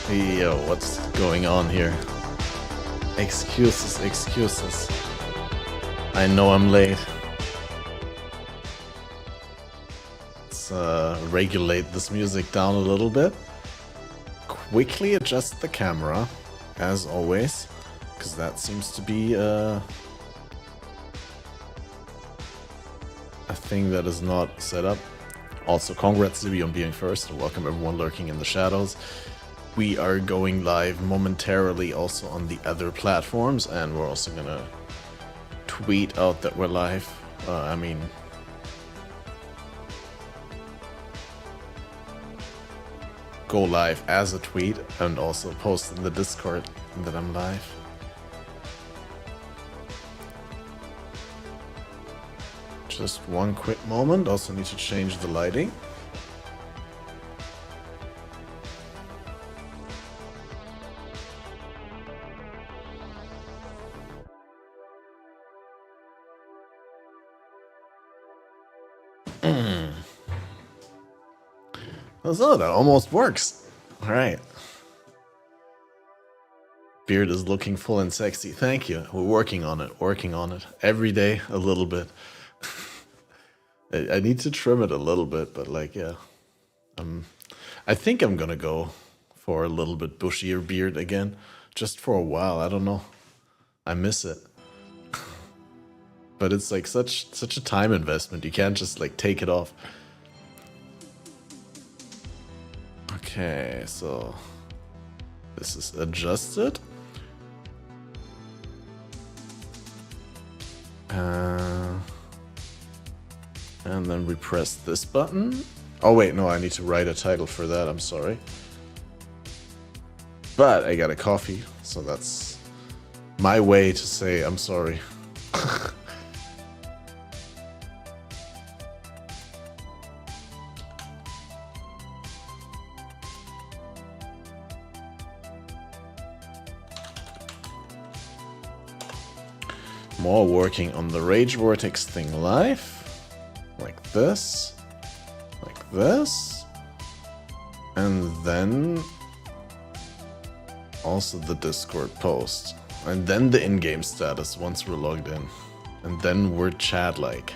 Yo, what's going on here? Excuses, excuses. I know I'm late. Let's regulate this music down a little bit. Quickly adjust the camera, as always, because that seems to be a thing that is not set up. Also, congrats Zibi on being first, and welcome everyone lurking in the shadows. We are going live momentarily also on the other platforms, and we're also gonna tweet out that we're live. Go live as a tweet and also post in the Discord that I'm live. Just one quick moment, also need to change the lighting. So that almost works. All right. Beard is looking full and sexy. Thank you. We're working on it. Every day, a little bit. I need to trim it a little bit, but like, yeah. I think I'm gonna go for a little bit bushier beard again. Just for a while, I don't know. I miss it. But it's like such a time investment. You can't just like take it off. Okay, so this is adjusted. And then we press this button. Oh wait, no, I need to write a title for that, I'm sorry. But I got a coffee, so that's my way to say I'm sorry. More working on the Rage Vortex thing live. Like this. Like this. And then also the Discord post. And then the in-game status once we're logged in. And then we're Chad-like.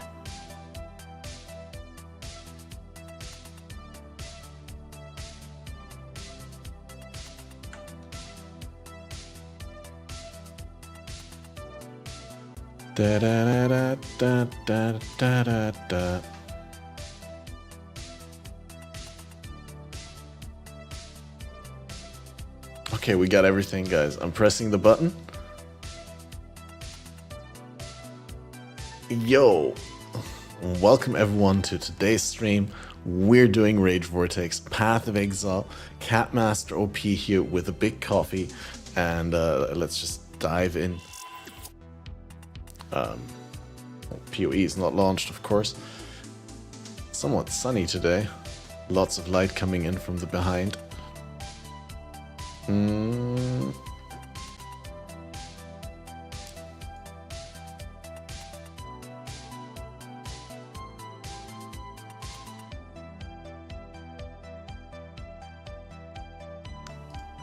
Da da da da da da da da. Okay, we got everything, guys. I'm pressing the button. Yo! Welcome everyone to today's stream. We're doing Rage Vortex, Path of Exile, Catmaster OP here with a big coffee, and let's just dive in. PoE is not launched, of course. Somewhat sunny today. Lots of light coming in from the behind.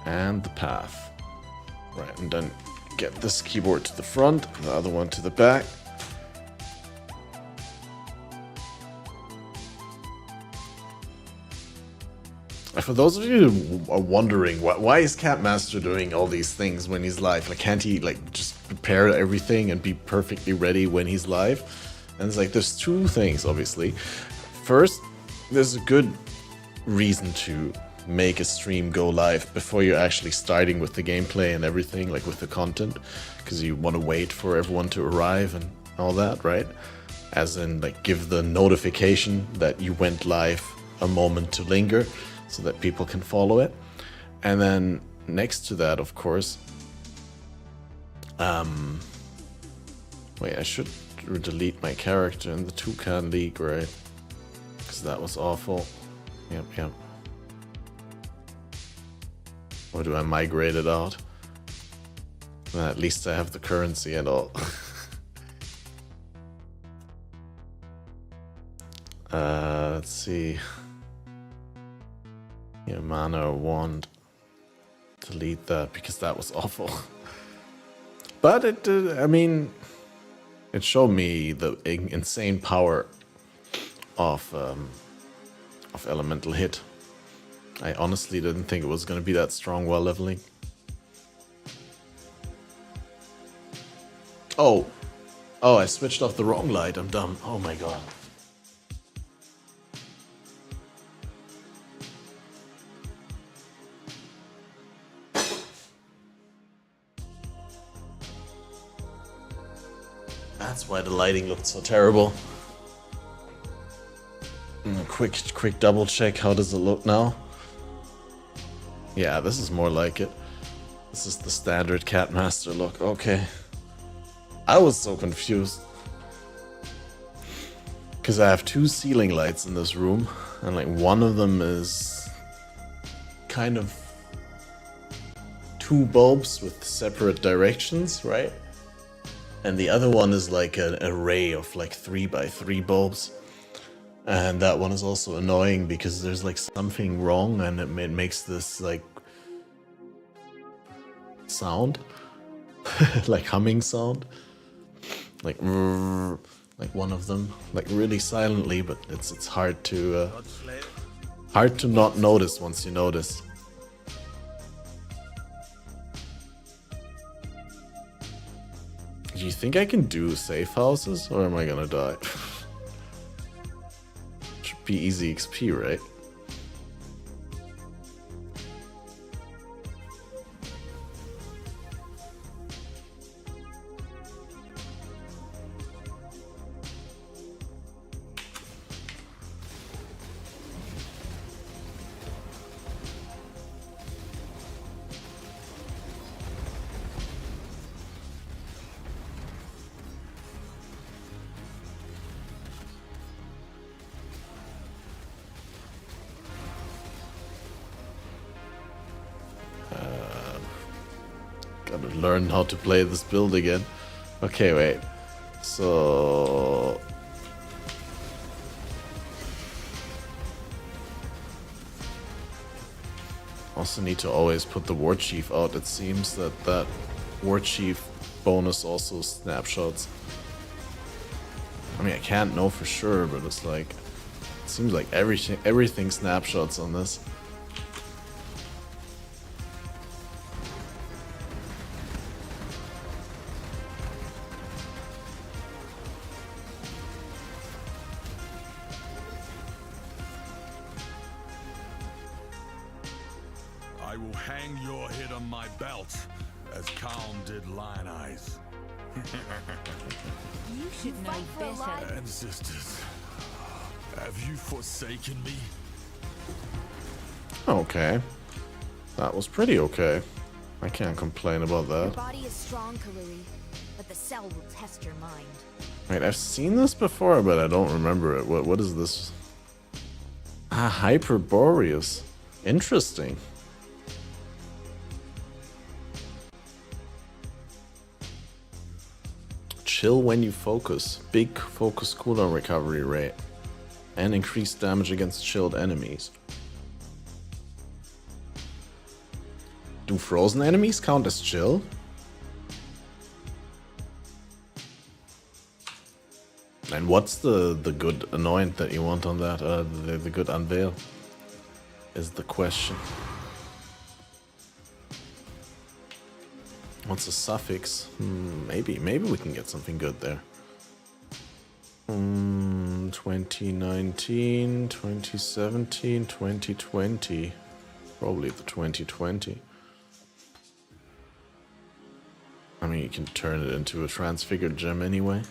And the path. Right, and then get this keyboard to the front, the other one to the back. For those of you who are wondering, why is Catmaster doing all these things when he's live? Like, can't he like just prepare everything and be perfectly ready when he's live? And it's like, there's two things, obviously. First, there's a good reason to make a stream go live before you're actually starting with the gameplay and everything, like with the content, because you want to wait for everyone to arrive and all that, right? As in, like, give the notification that you went live a moment to linger, so that people can follow it. And then next to that, of course, wait, I should delete my character in the Toucan League, right? Because that was awful. Yep. Or do I migrate it out? Well, at least I have the currency and all. Let's see. Yeah, mana or wand. Delete that because that was awful. But it did, I mean, it showed me the insane power of elemental hit. I honestly didn't think it was going to be that strong while leveling. Oh, I switched off the wrong light. I'm dumb. Oh my god. That's why the lighting looked so terrible. Quick double check. How does it look now? Yeah, this is more like it. This is the standard Catmaster look. Okay. I was so confused. Because I have two ceiling lights in this room. And like one of them is kind of two bulbs with separate directions, right? And the other one is like an array of like 3x3 bulbs. And that one is also annoying because there's like something wrong and it makes this like sound. Like humming sound. Like one of them. Like really silently, but it's hard to not notice once you notice. Do you think I can do safe houses, or am I gonna die? Should be easy XP, right? Gotta learn how to play this build again. Okay, wait. So... also need to always put the War Chief out. It seems that War Chief bonus also snapshots. I mean, I can't know for sure, but it's like, it seems like everything snapshots on this. I will hang your head on my belt, as Khan did Lion Eyes. You should know better. Ancestors, have you forsaken me? Okay. That was pretty okay. I can't complain about Your that. body is strong, Kaluri, but the cell will test your mind. Wait, I've seen this before, but I don't remember it. What is this? Ah, Hyperboreus. Interesting. Chill when you focus. Big focus cooldown recovery rate. And increased damage against chilled enemies. Do frozen enemies count as chill? And what's the good anoint that you want on that? The good unveil is the question. What's the suffix? Maybe we can get something good there. 2019, 2017, 2020. Probably the 2020. I mean, you can turn it into a transfigured gem anyway.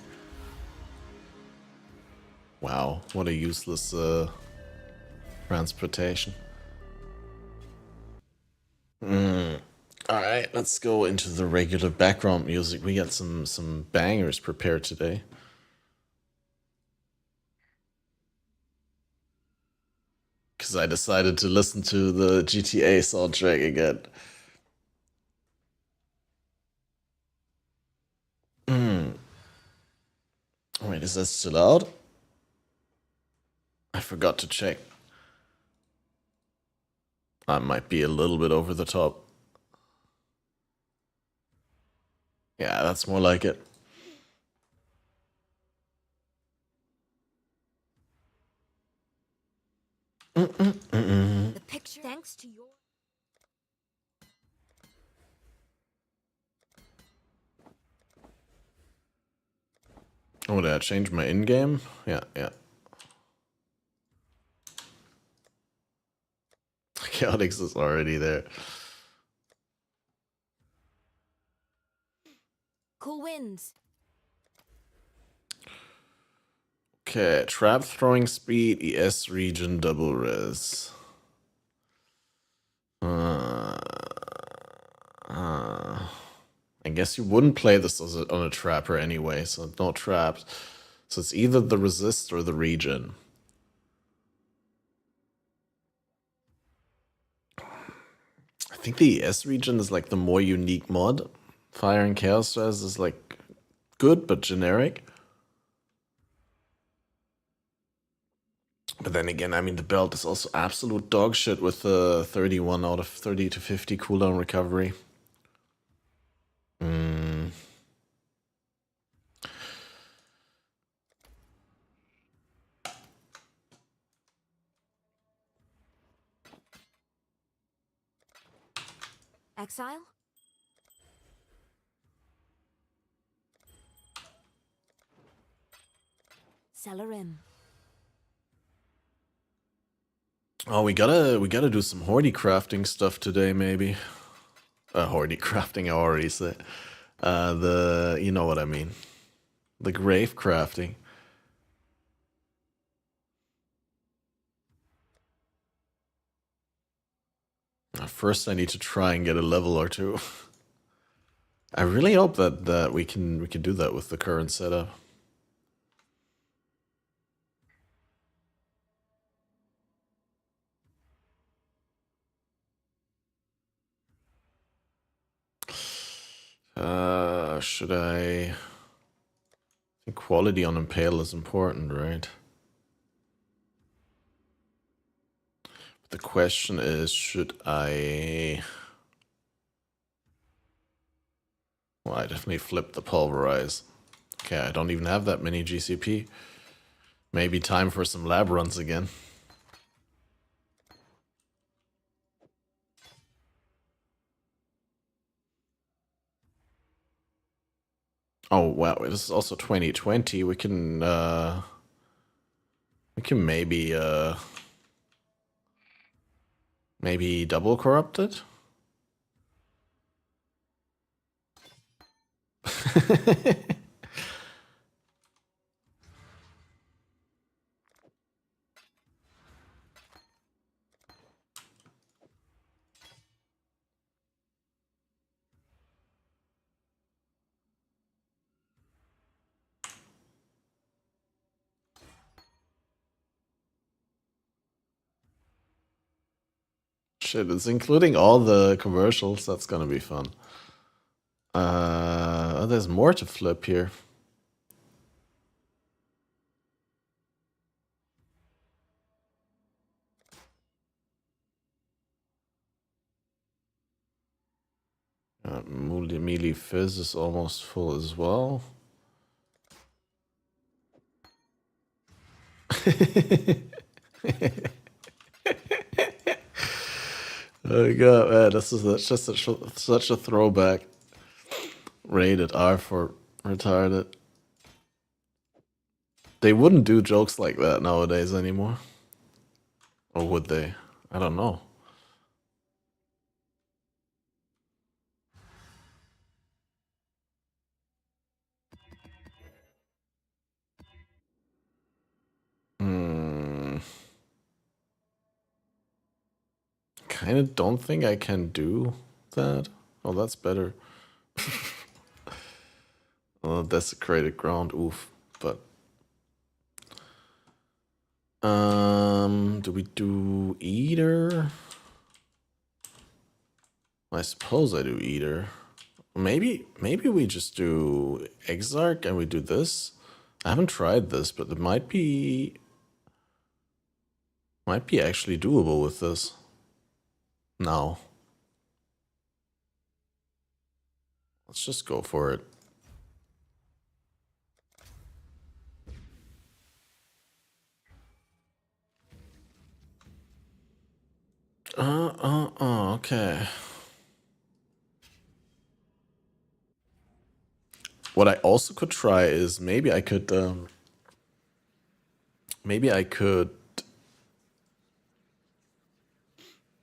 Wow, what a useless transportation. Alright, let's go into the regular background music. We got some bangers prepared today. Because I decided to listen to the GTA soundtrack again. Wait, is that still out? I forgot to check. I might be a little bit over the top. Yeah, that's more like it. The picture, thanks to your... Oh, did I change my in-game? Yeah. Chaotix is already there. Cool winds. Okay, trap throwing speed, ES region, double res. I guess you wouldn't play this as on a trapper anyway, so no traps. So it's either the resist or the region. I think the ES region is like the more unique mod. Fire and Chaos Res is like good but generic. But then again, I mean, the belt is also absolute dog shit with the 31 out of 30 to 50 cooldown recovery. Exile? Celerim. Oh, we gotta do some hoardy crafting stuff today, maybe. Hoardy crafting, I already said. You know what I mean. The grave crafting. First, I need to try and get a level or two. I really hope that we can do that with the current setup. Should I think quality on Impale is important, right? The question is, should I Well, I definitely flipped the pulverize. Okay, I don't even have that many GCP. Maybe time for some lab runs again. Oh wow, this is also 2020. We can maybe double corrupt it. Shit, it's including all the commercials. That's gonna be fun. Oh, there's more to flip here. Melee Fizz is almost full as well. Oh god, man, that's just such a throwback. Rated R for retarded. They wouldn't do jokes like that nowadays anymore. Or would they? I don't know. Kind of don't think I can do that. Oh, that's better. Oh, desecrated ground, oof. But do we do Eater? I suppose I do Eater. Maybe we just do Exarch and we do this. I haven't tried this, but it might be actually doable with this. Now. Let's just go for it. Okay. What I also could try is maybe I could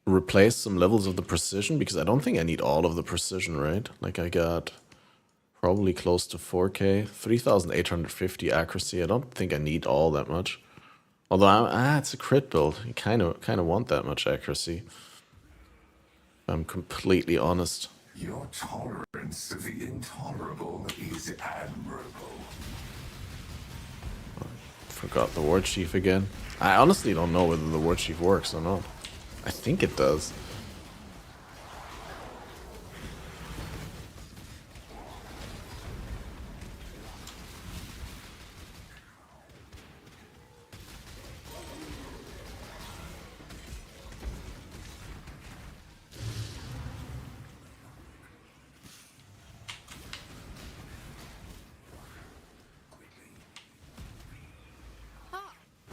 replace some levels of the precision, because I don't think I need all of the precision, right? Like I got probably close to 4K, 3,850 accuracy. I don't think I need all that much. Although it's a crit build. You kind of want that much accuracy. If I'm completely honest. Your tolerance of the intolerable is admirable. Forgot the War Chief again. I honestly don't know whether the War Chief works or not. I think it does.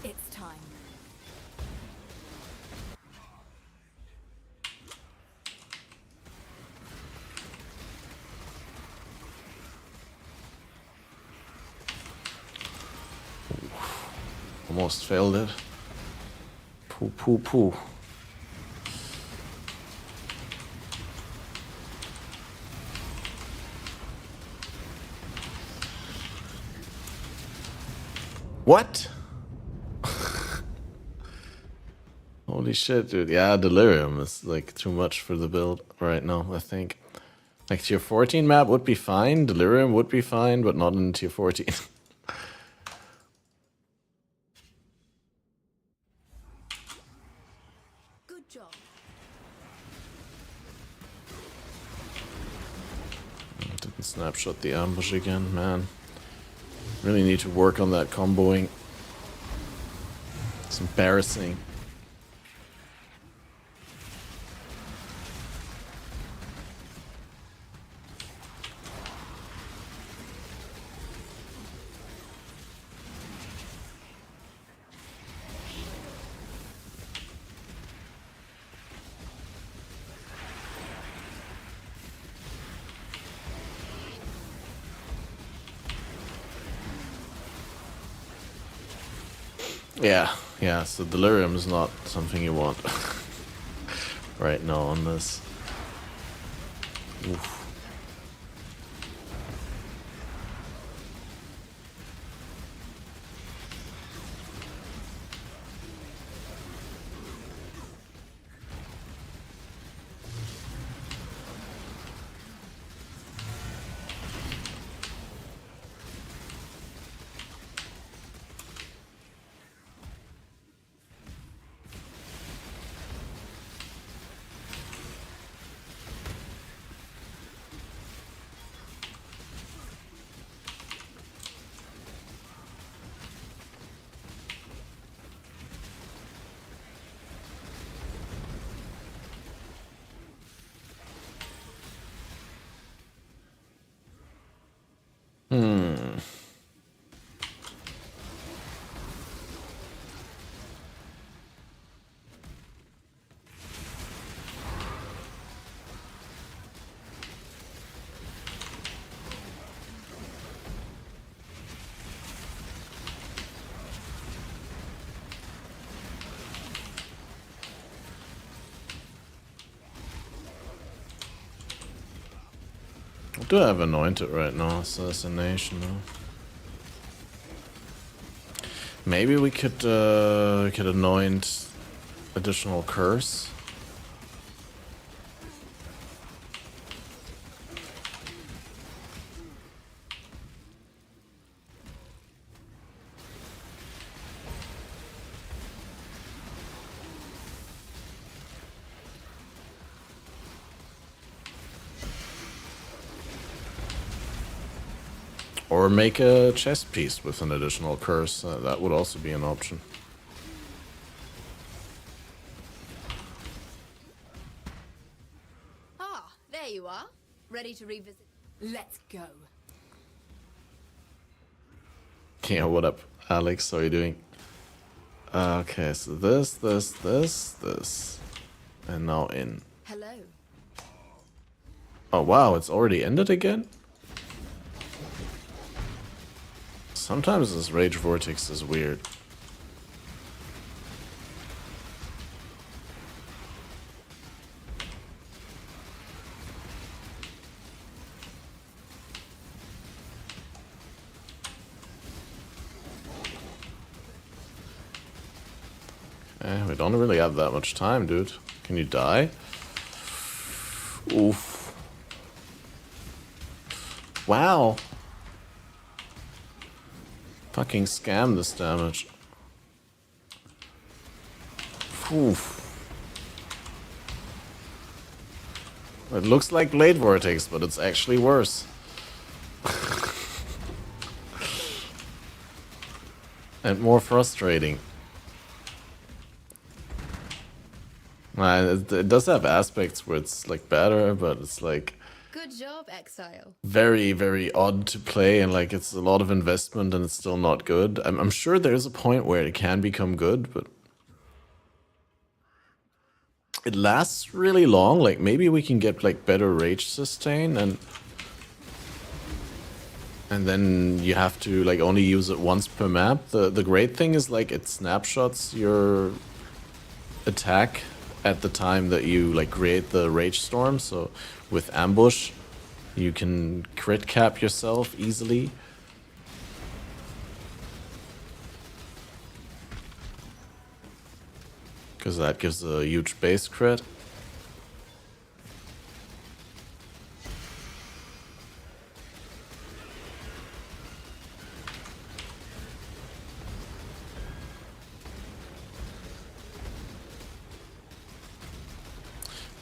It's time. Almost failed it. Poo. What? Holy shit, dude. Yeah, Delirium is like too much for the build right now, I think. Like tier 14 map would be fine, Delirium would be fine, but not in tier 14. Good job. Didn't snapshot the ambush again, man. Really need to work on that comboing. It's embarrassing. Yeah, so delirium is not something you want right now on this. Oof. I do have anointed right now, assassination though. Maybe we could anoint additional curse. Or make a chest piece with an additional curse. That would also be an option. Ah, there you are. Ready to revisit? Let's go. Yeah, what up, Alex? How are you doing? Okay, so this. And now in. Hello. Oh wow, it's already ended again? Sometimes this Rage Vortex is weird. We don't really have that much time, dude. Can you die? Oof. Wow. Fucking scam this damage. Oof. It looks like Blade Vortex, but it's actually worse. And more frustrating. It does have aspects where it's like better, but it's like Good job, Exile. very, very odd to play, and like it's a lot of investment and it's still not good. I'm sure there's a point where it can become good, but it lasts really long. Like maybe we can get like better rage sustain, and then you have to like only use it once per map. The great thing is like it snapshots your attack at the time that you like create the rage storm. So with ambush you can crit cap yourself easily. Because that gives a huge base crit.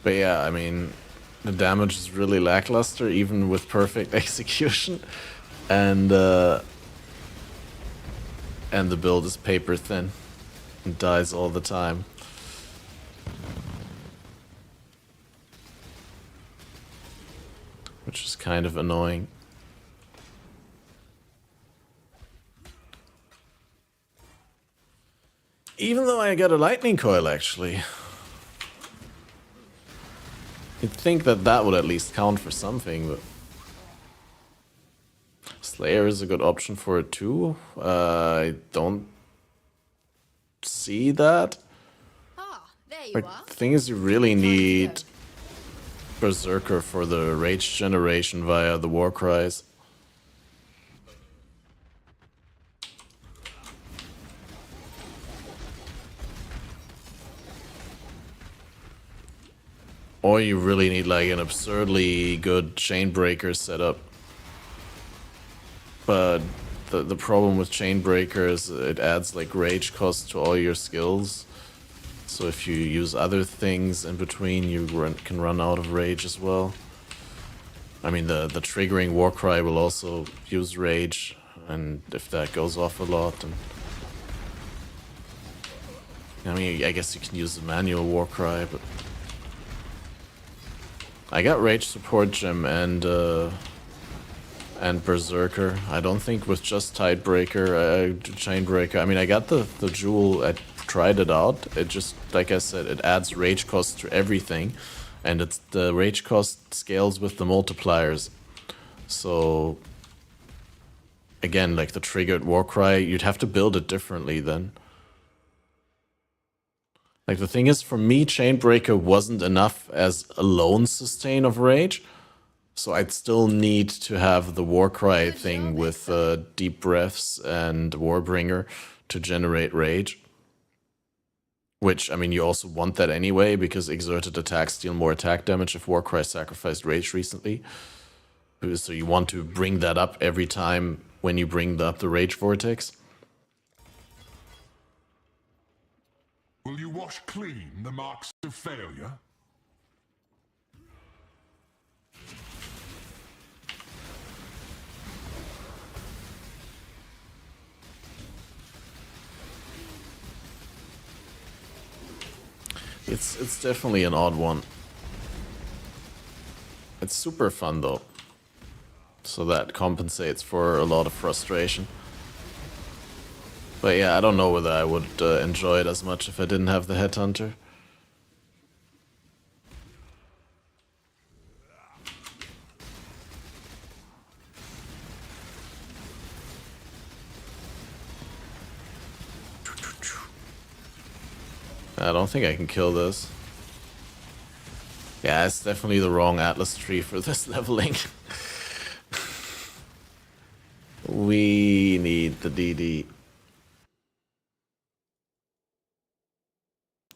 But yeah, I mean, the damage is really lackluster, even with perfect execution, and the build is paper thin and dies all the time. Which is kind of annoying. Even though I got a lightning coil, actually. You'd think that that would at least count for something, but Slayer is a good option for it too. I don't see that. Ah, there you Like, are. the thing is, you really need Berserker for the rage generation via the war cries. Or you really need like an absurdly good Chainbreaker setup. But the problem with Chainbreaker is it adds like rage cost to all your skills. So if you use other things in between, you can run out of rage as well. I mean, the triggering Warcry will also use rage, and if that goes off a lot, then... I mean, I guess you can use the manual Warcry, but... I got Rage Support Gem and Berserker. I don't think with just Chainbreaker. I mean, I got the Jewel, I tried it out. It just, like I said, it adds rage cost to everything. And it's the rage cost scales with the multipliers. So, again, like the triggered Warcry, you'd have to build it differently then. Like, the thing is, for me, Chainbreaker wasn't enough as a lone sustain of rage. So I'd still need to have the Warcry thing with Deep Breaths and Warbringer to generate rage. Which, I mean, you also want that anyway, because exerted attacks deal more attack damage if Warcry sacrificed rage recently. So you want to bring that up every time when you bring up the Rage Vortex. Will you wash clean the marks of failure? It's definitely an odd one. It's super fun though. So that compensates for a lot of frustration. But yeah, I don't know whether I would enjoy it as much if I didn't have the Headhunter. I don't think I can kill this. Yeah, it's definitely the wrong Atlas tree for this leveling. We need the DD.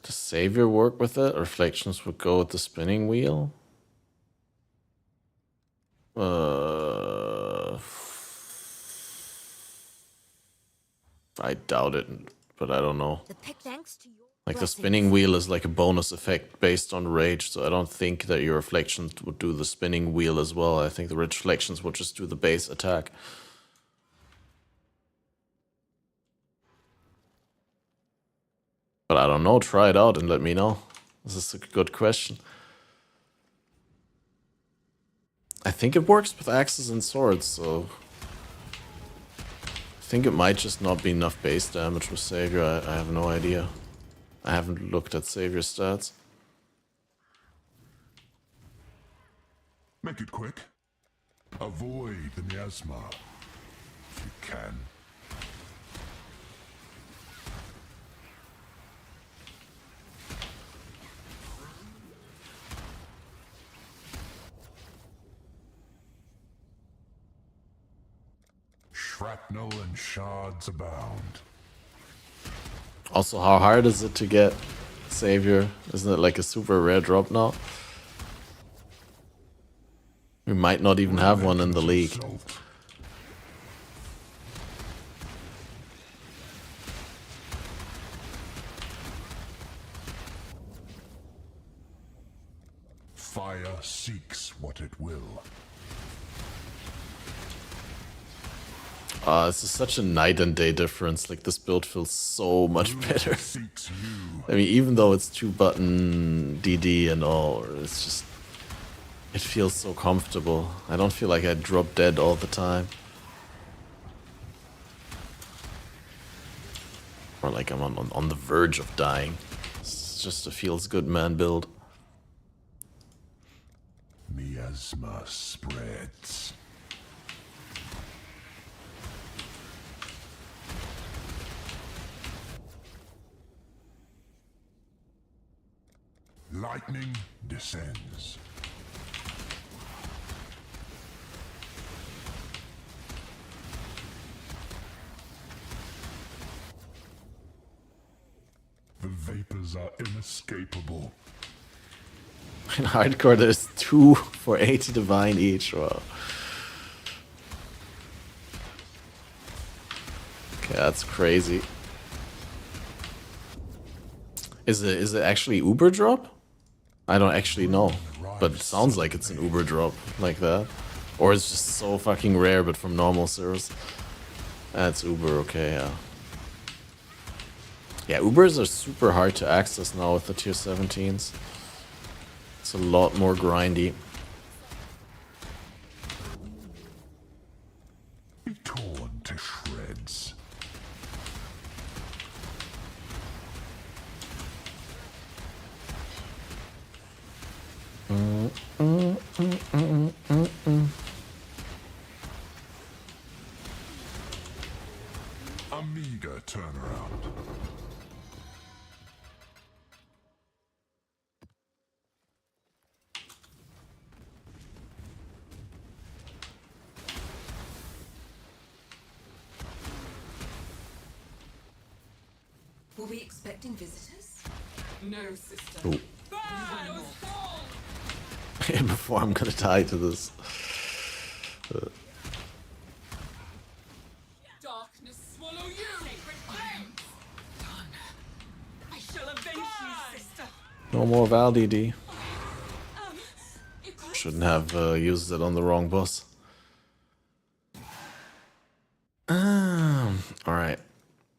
Does Savior work with it? Reflections would go with the spinning wheel? I doubt it, but I don't know. Thanks to your Like, the blessings. spinning wheel is like a bonus effect based on rage, so I don't think that your reflections would do the spinning wheel as well. I think the reflections would just do the base attack. But I don't know, try it out and let me know. This is a good question. I think it works with axes and swords, so... I think it might just not be enough base damage with Savior, I have no idea. I haven't looked at Savior stats. Make it quick. Avoid the miasma, if you can. Shrapnel and shards abound. Also, how hard is it to get Savior? Isn't it like a super rare drop now? We might not even have one in the league. Fire seeks what it will. This is such a night and day difference. Like, this build feels so much better. Seeks you. I mean, even though it's 2-button DD and all, it's just... It feels so comfortable. I don't feel like I drop dead all the time. Or like I'm on the verge of dying. It's just a feels good man build. Miasma spreads. Lightning descends. The vapors are inescapable. In hardcore, there's 2 for 80 divine each. Wow. Okay, that's crazy. Is it actually Uber drop? I don't actually know, but it sounds like it's an Uber drop like that, or it's just so fucking rare, but from normal servers. That's Uber, okay, yeah. Yeah, Ubers are super hard to access now with the tier 17s. It's a lot more grindy. Be torn to shreds. Amiga turnaround. Were we expecting visitors? No, sister. Ooh. Before I'm gonna die to this. Darkness swallow you! Sacred flames! Done. I shall avenge you, sister! No more Val DD. You can't Shouldn't have used it on the wrong boss. Alright.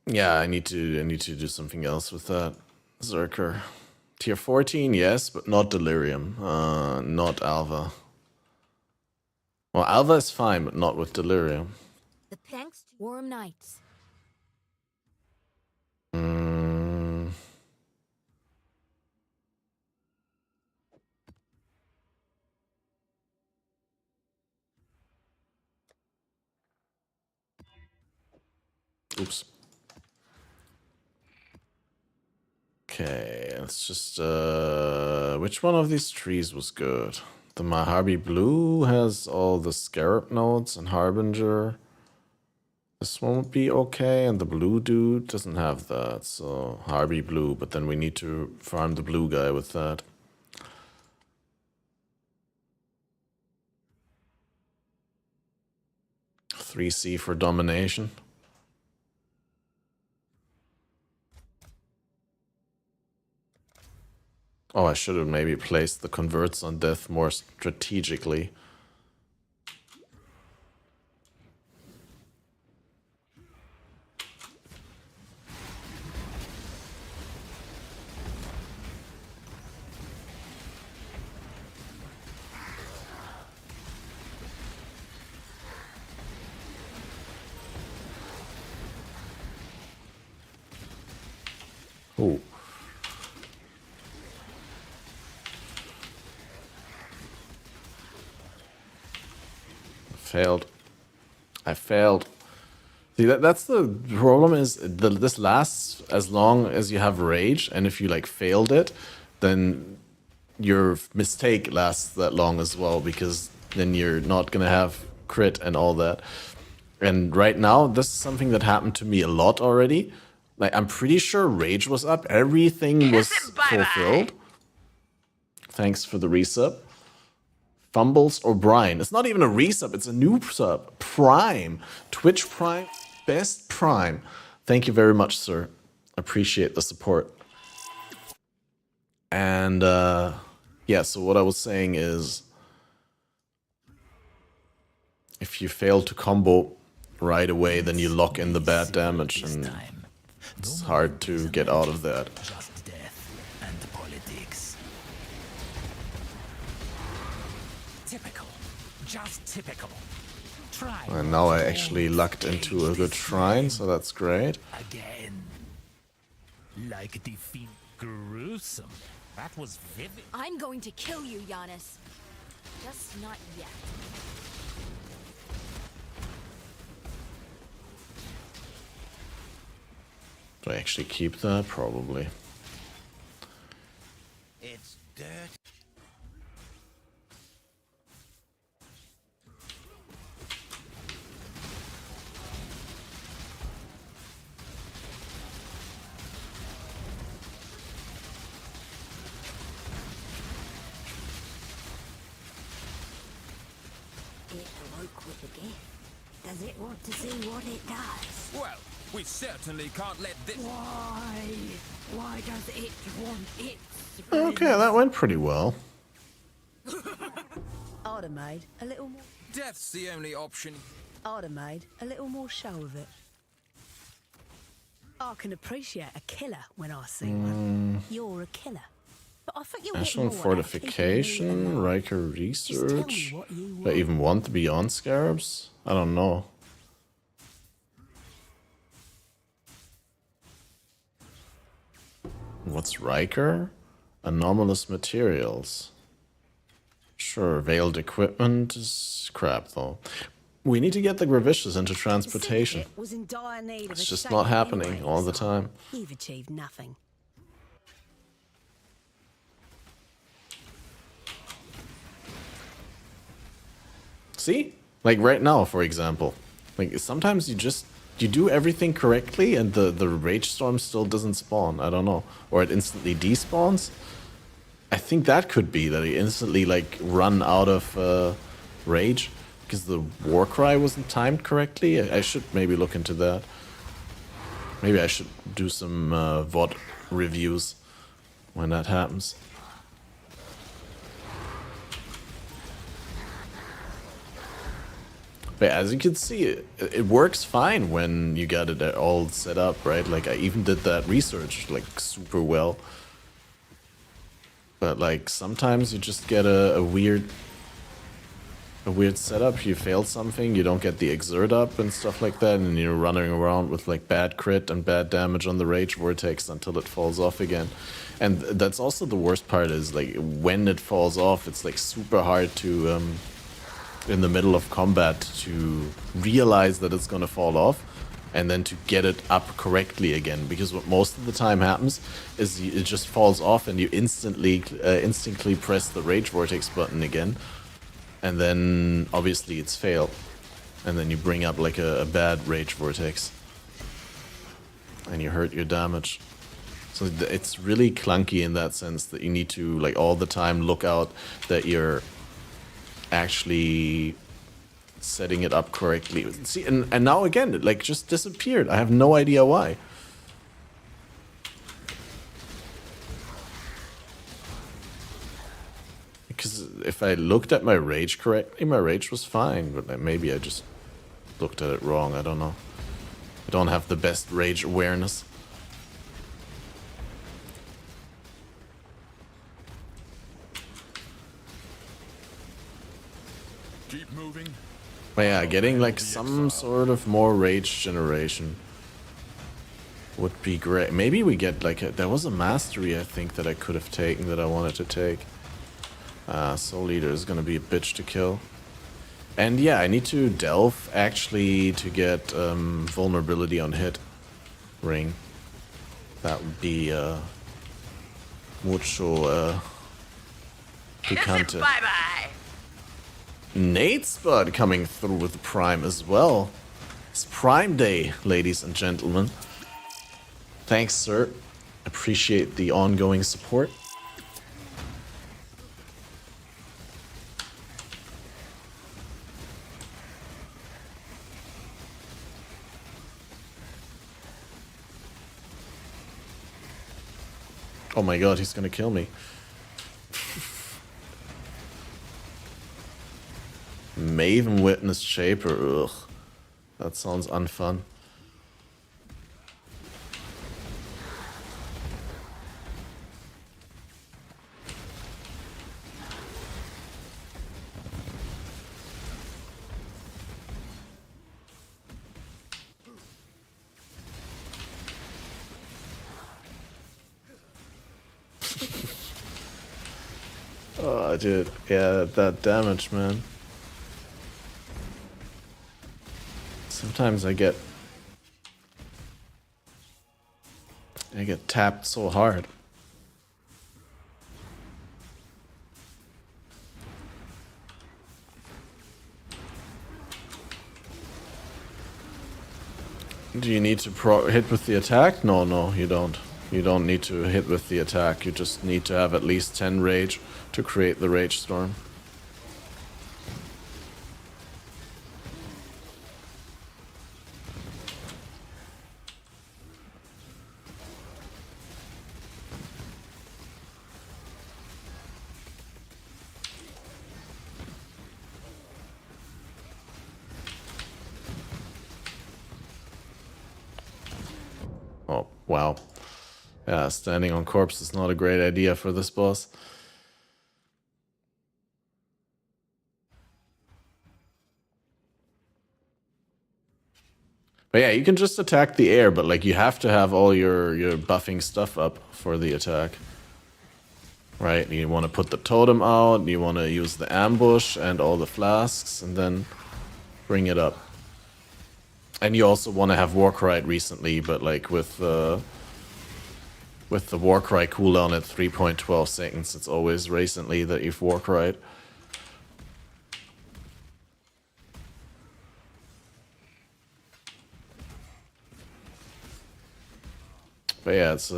Yeah, I need to do something else with that. Zerker. Tier 14, yes, but not Delirium. Not Alva. Well, Alva is fine, but not with Delirium. The thanks to Warm Nights. Oops. Okay, let's just, which one of these trees was good? The Maharbi Blue has all the Scarab nodes and Harbinger. This one would be okay, and the blue dude doesn't have that, so Harby Blue, but then we need to farm the blue guy with that. $3C for domination. Oh, I should have maybe placed the converts on death more strategically. Ooh. Failed. I failed. See, that's the problem is this lasts as long as you have rage, and if you like failed it, then your mistake lasts that long as well, because then you're not gonna have crit and all that. And right now, this is something that happened to me a lot already. Like, I'm pretty sure rage was up, everything was fulfilled. Thanks for the resub. Fumbles O'Brien. It's not even a resub, it's a new sub. Prime. Twitch Prime. Best Prime. Thank you very much, sir. Appreciate the support. And, yeah, so what I was saying is, if you fail to combo right away, then you lock in the bad damage, and it's hard to get out of that. Just death and politics. Typical. Just typical. Try. And now I actually lucked into a good shrine, so that's great. Again. Like defeat. Gruesome. That was vivid. I'm going to kill you, Giannis. Just not yet. Do I actually keep that? Probably. It's dead. Does it want to see what it does? Well, we certainly can't let this... Why? Why does it want its... Okay, that went pretty well. I'd have made a little more. Death's the only option. I'd have made a little more show of it. I can appreciate a killer when I see one. You're a killer. But I think you're National getting more out of Fortification, keeping me alive. Riker Just tell me Research. what you Do I want. even want the Beyond Scarabs? I don't know. What's Riker? Anomalous materials. Sure, veiled equipment is crap though. We need to get the Gravicious into transportation. The syndicate was in dire need of It's a just shaker not happening anyway, all the so time. You've achieved nothing. See? Like right now, for example. Like sometimes you do everything correctly and the Rage Storm still doesn't spawn. I don't know. Or it instantly despawns. I think that could be that he instantly like run out of rage because the Warcry wasn't timed correctly. I should maybe look into that. Maybe I should do some VOD reviews when that happens. But as you can see, it works fine when you got it all set up, right? Like I even did that research like super well. But like sometimes you just get a weird setup. You failed something, you don't get the exert up and stuff like that, and you're running around with like bad crit and bad damage on the Rage Vortex until it falls off again. And that's also the worst part is like when it falls off, it's like super hard to in the middle of combat to realize that it's gonna fall off and then to get it up correctly again, because what most of the time happens is it just falls off and you instantly press the Rage Vortex button again, and then obviously it's failed, and then you bring up like a bad Rage Vortex and you hurt your damage. So it's really clunky in that sense that you need to like all the time look out that you're actually setting it up correctly. See, and now again, it like just disappeared. I have no idea why. Because if I looked at my rage correctly, my rage was fine, but maybe I just looked at it wrong. I don't know. I don't have the best rage awareness. Keep moving. But yeah, getting like some sort of more rage generation would be great. Maybe we get like there was a mastery I think that I could have taken that I wanted to take. Soul Eater is gonna be a bitch to kill. And yeah, I need to delve actually to get vulnerability on hit ring. That would be mucho picante. Bye-bye. Nate Spud coming through with the Prime as well. It's Prime Day, ladies and gentlemen. Thanks, sir. Appreciate the ongoing support. Oh my god, he's gonna kill me. Maven Witness Shaper, ugh. That sounds unfun. Oh, dude. Yeah, that damage, man. Sometimes I get tapped so hard. Do you need to hit with the attack? No, you don't. You don't need to hit with the attack. You just need to have at least 10 rage to create the Rage Storm. Wow. Yeah, standing on corpse is not a great idea for this boss. But yeah, you can just attack the air, but like you have to have all your buffing stuff up for the attack. Right, you want to put the totem out, you want to use the ambush and all the flasks, and then bring it up. And you also want to have Warcry recently, but like with the Warcry cooldown at 3.12 seconds, it's always recently that you've Warcried. But yeah, it's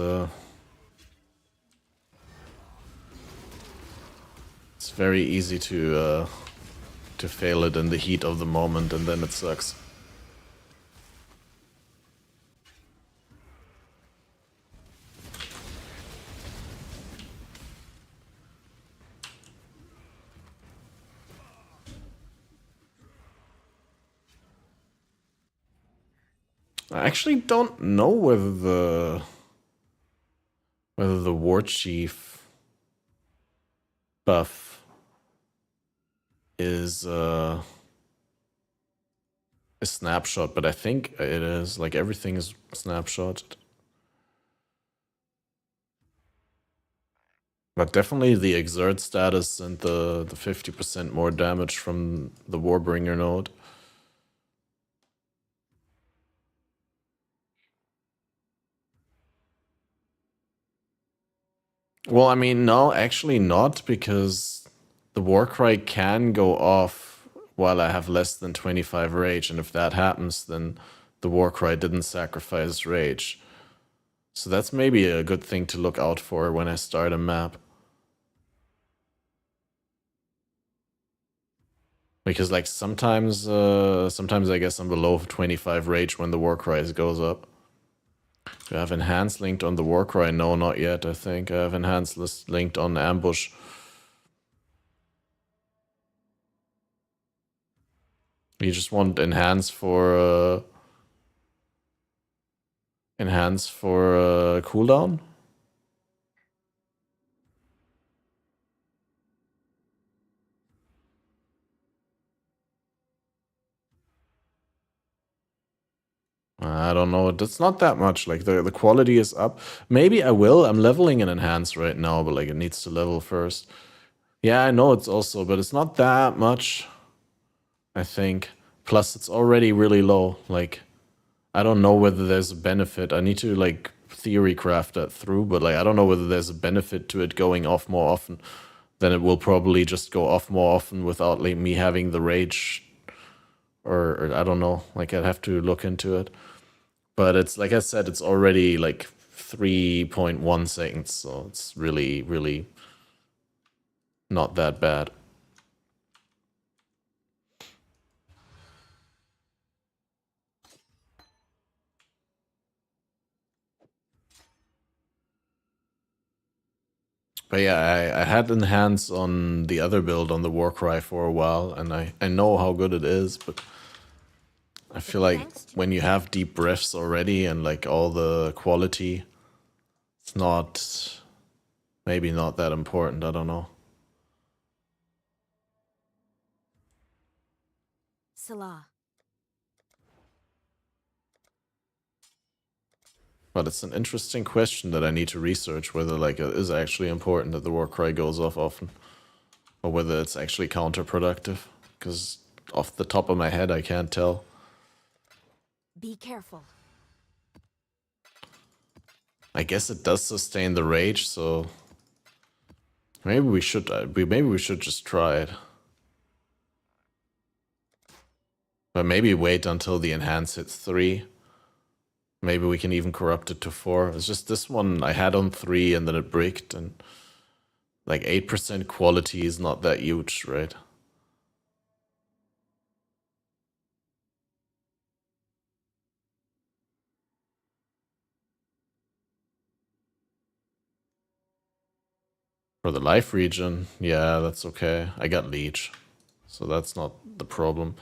very easy to fail it in the heat of the moment, and then it sucks. I actually don't know whether the War Chief buff is a snapshot, but I think it is. Like everything is snapshotted. But definitely the exert status and the 50% more damage from the Warbringer node. Well, I mean, no, actually not, because the Warcry can go off while I have less than 25 rage, and if that happens, then the Warcry didn't sacrifice rage. So that's maybe a good thing to look out for when I start a map. Because like sometimes I guess I'm below 25 rage when the Warcry goes up. Do I have enhanced linked on the Warcry? No, not yet, I think. I have enhanced list linked on ambush. You just want enhance for cooldown? I don't know. It's not that much. Like the quality is up. Maybe I will. I'm leveling an enhance right now, but like it needs to level first. Yeah, I know it's also, but it's not that much, I think. Plus, it's already really low. Like, I don't know whether there's a benefit. I need to like theory craft that through, but like I don't know whether there's a benefit to it going off more often. Then it will probably just go off more often without like me having the rage. Or I don't know. Like I'd have to look into it. But it's like I said, it's already like 3.1 seconds, so it's really, really not that bad. But yeah, I had enhance on the other build on the Warcry for a while, and I know how good it is, but I feel like when you have deep breaths already and like all the quality, it's not, maybe not that important, I don't know. Salah. But it's an interesting question that I need to research, whether like it is actually important that the Warcry goes off often, or whether it's actually counterproductive, because off the top of my head I can't tell. Be careful. I guess it does sustain the rage, so maybe we should just try it. But maybe wait until the enhance hits 3. Maybe we can even corrupt it to 4. It's just this one I had on 3 and then it bricked, and like 8% quality is not that huge, right? For the life region, yeah, that's okay. I got leech, so that's not the problem.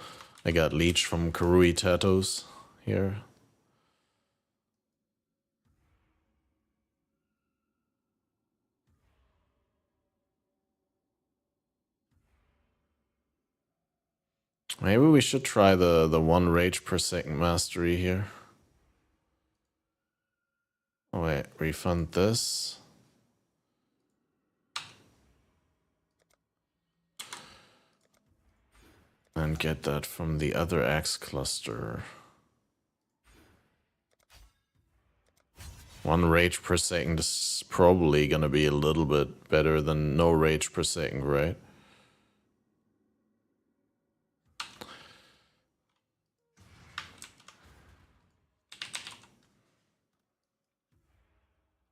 I got leech from Karui Tattoos here. Maybe we should try the 1 rage per second mastery here. Oh wait, refund this. And get that from the other axe cluster. 1 rage per second is probably gonna be a little bit better than no rage per second, right?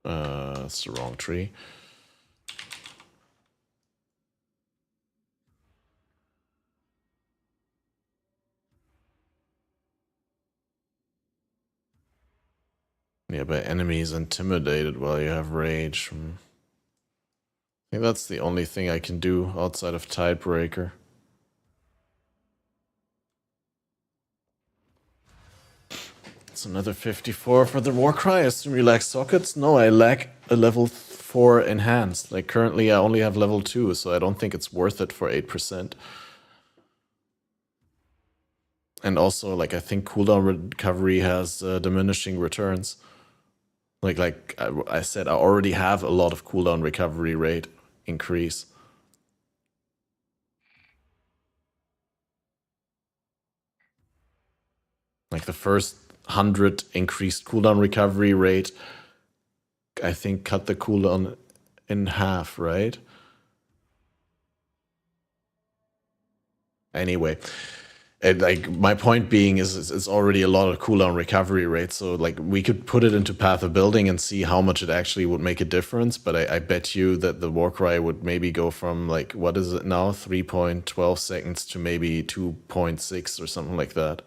That's the wrong tree. Yeah, but enemies intimidated while you have rage. I think that's the only thing I can do outside of Tidebreaker. It's another 54 for the Warcry. I assume you lack sockets? No, I lack a level 4 enhanced. Like currently I only have level 2, so I don't think it's worth it for 8%. And also, like, I think cooldown recovery has diminishing returns. Like I said, I already have a lot of cooldown recovery rate increase. Like the first 100 increased cooldown recovery rate, I think cut the cooldown in half, right? Anyway, like my point being is it's already a lot of cooldown recovery rate, so like we could put it into Path of Building and see how much it actually would make a difference, but I bet you that the Warcry would maybe go from like, what is it now, 3.12 seconds to maybe 2.6 or something like that.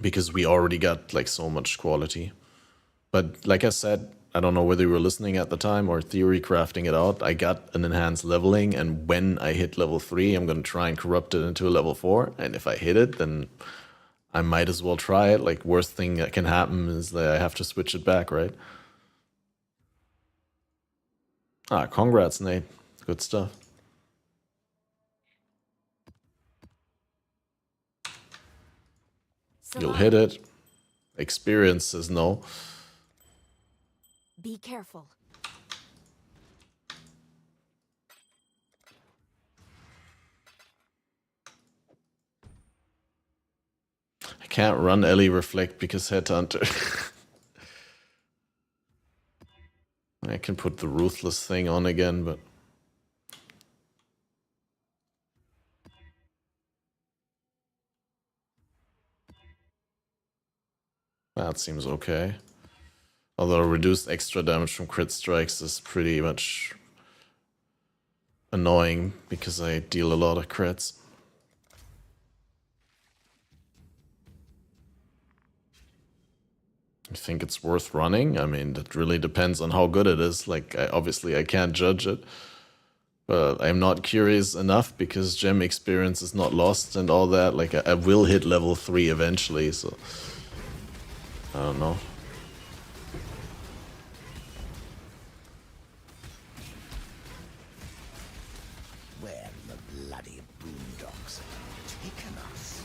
Because we already got like so much quality. But like I said, I don't know whether you were listening at the time or theory crafting it out. I got an enhanced leveling, and when I hit level 3, I'm going to try and corrupt it into a level 4. And if I hit it, then I might as well try it. Like, worst thing that can happen is that I have to switch it back, right? Ah, congrats, Nate. Good stuff. You'll hit it. Experience says no. Be careful. I can't run Ellie Reflect because Headhunter. I can put the Ruthless thing on again, but... that seems okay. Although reduced extra damage from crit strikes is pretty much annoying because I deal a lot of crits. You think it's worth running? I mean, that really depends on how good it is. Like, obviously I can't judge it. But I'm not curious enough because gem experience is not lost and all that. Like, I will hit level 3 eventually, so... I don't know. Where the bloody boondocks have taken us.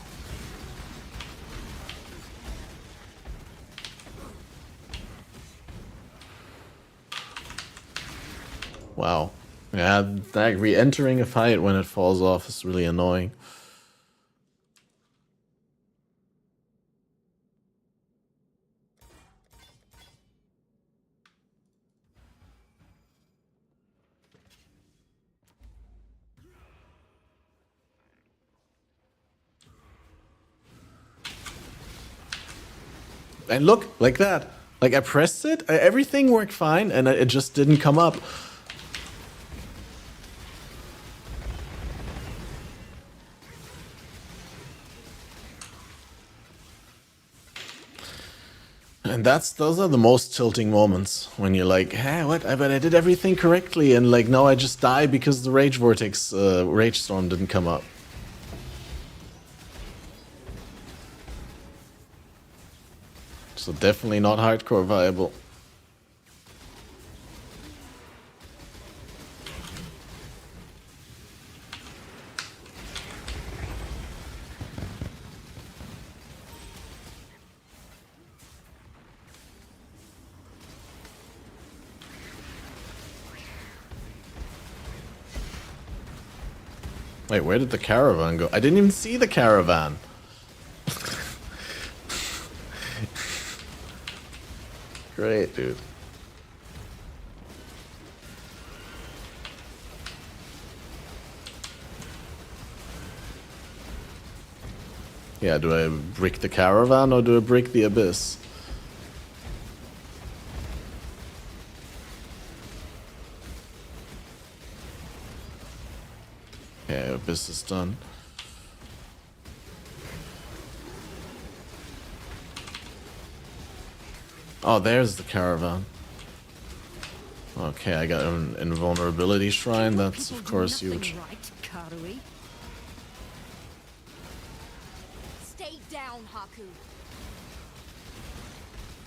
Wow. Yeah, like re-entering a fight when it falls off is really annoying. And look, like that. Like, I pressed it, everything worked fine, and it just didn't come up. And those are the most tilting moments, when you're like, hey, what? But I did everything correctly, and like, now I just die because the Rage Vortex, Rage Storm didn't come up. So definitely not hardcore viable. Wait, where did the caravan go? I didn't even see the caravan. Great, dude. Yeah, do I brick the caravan or do I brick the abyss? Okay, abyss is done. Oh, there's the caravan. Okay, I got an invulnerability shrine. That's of course huge. Right, Karui. Stay down, Haku.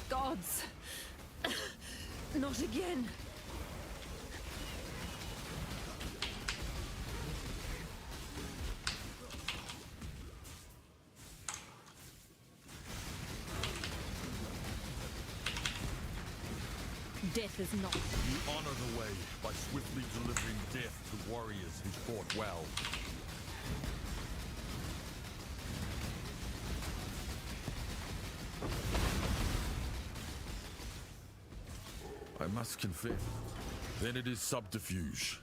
Gods. Not again. Death is not. You honor the way by swiftly delivering death to warriors who fought well. I must confess. Then it is subterfuge.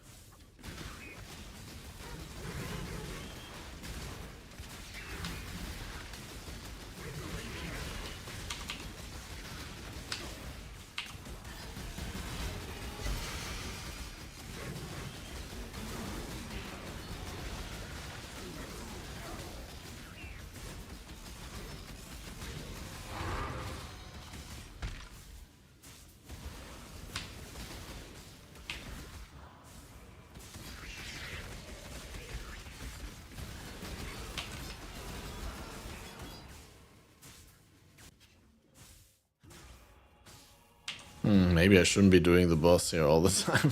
Maybe I shouldn't be doing the boss here all the time.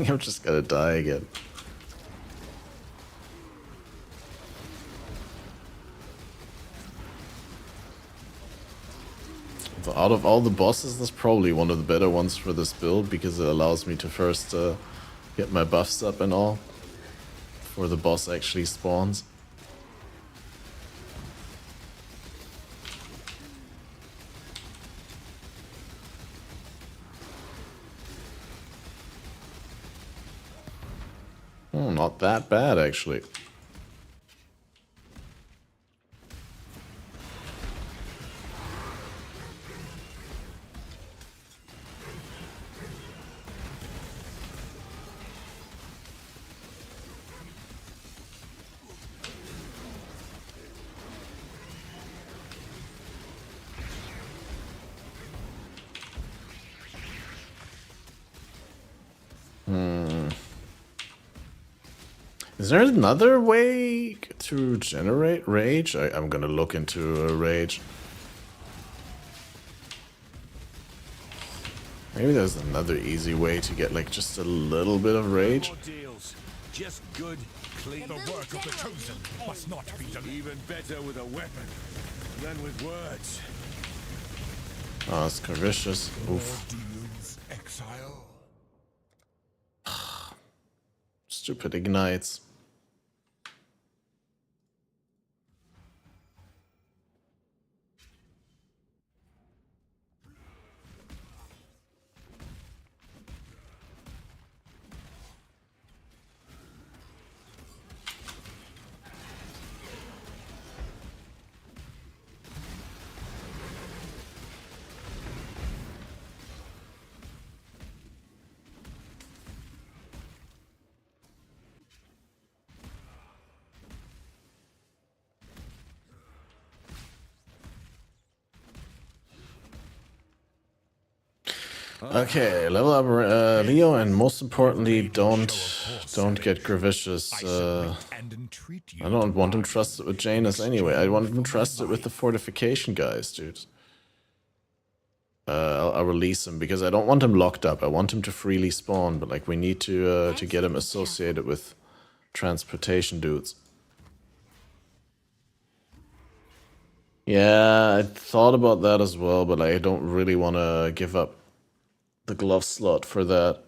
I'm just gonna die again. So out of all the bosses, that's probably one of the better ones for this build because it allows me to first get my buffs up and all before the boss actually spawns. Not that bad, actually. Is there another way to generate rage? I'm gonna look into a rage. Maybe there's another easy way to get like just a little bit of rage. Deals. Just good, clean. The work of the chosen Must not be done. Even better with a weapon than with words. Oh, it's vicious. Oof. Demons exile. Stupid ignites. Okay, level up Leo, and most importantly, don't get Gravicious. I don't want him trusted with Janus anyway. I want him trusted with the fortification guys, dude. I'll release him because I don't want him locked up. I want him to freely spawn, but like we need to get him associated with transportation dudes. Yeah, I thought about that as well, but I don't really want to give up the glove slot for that.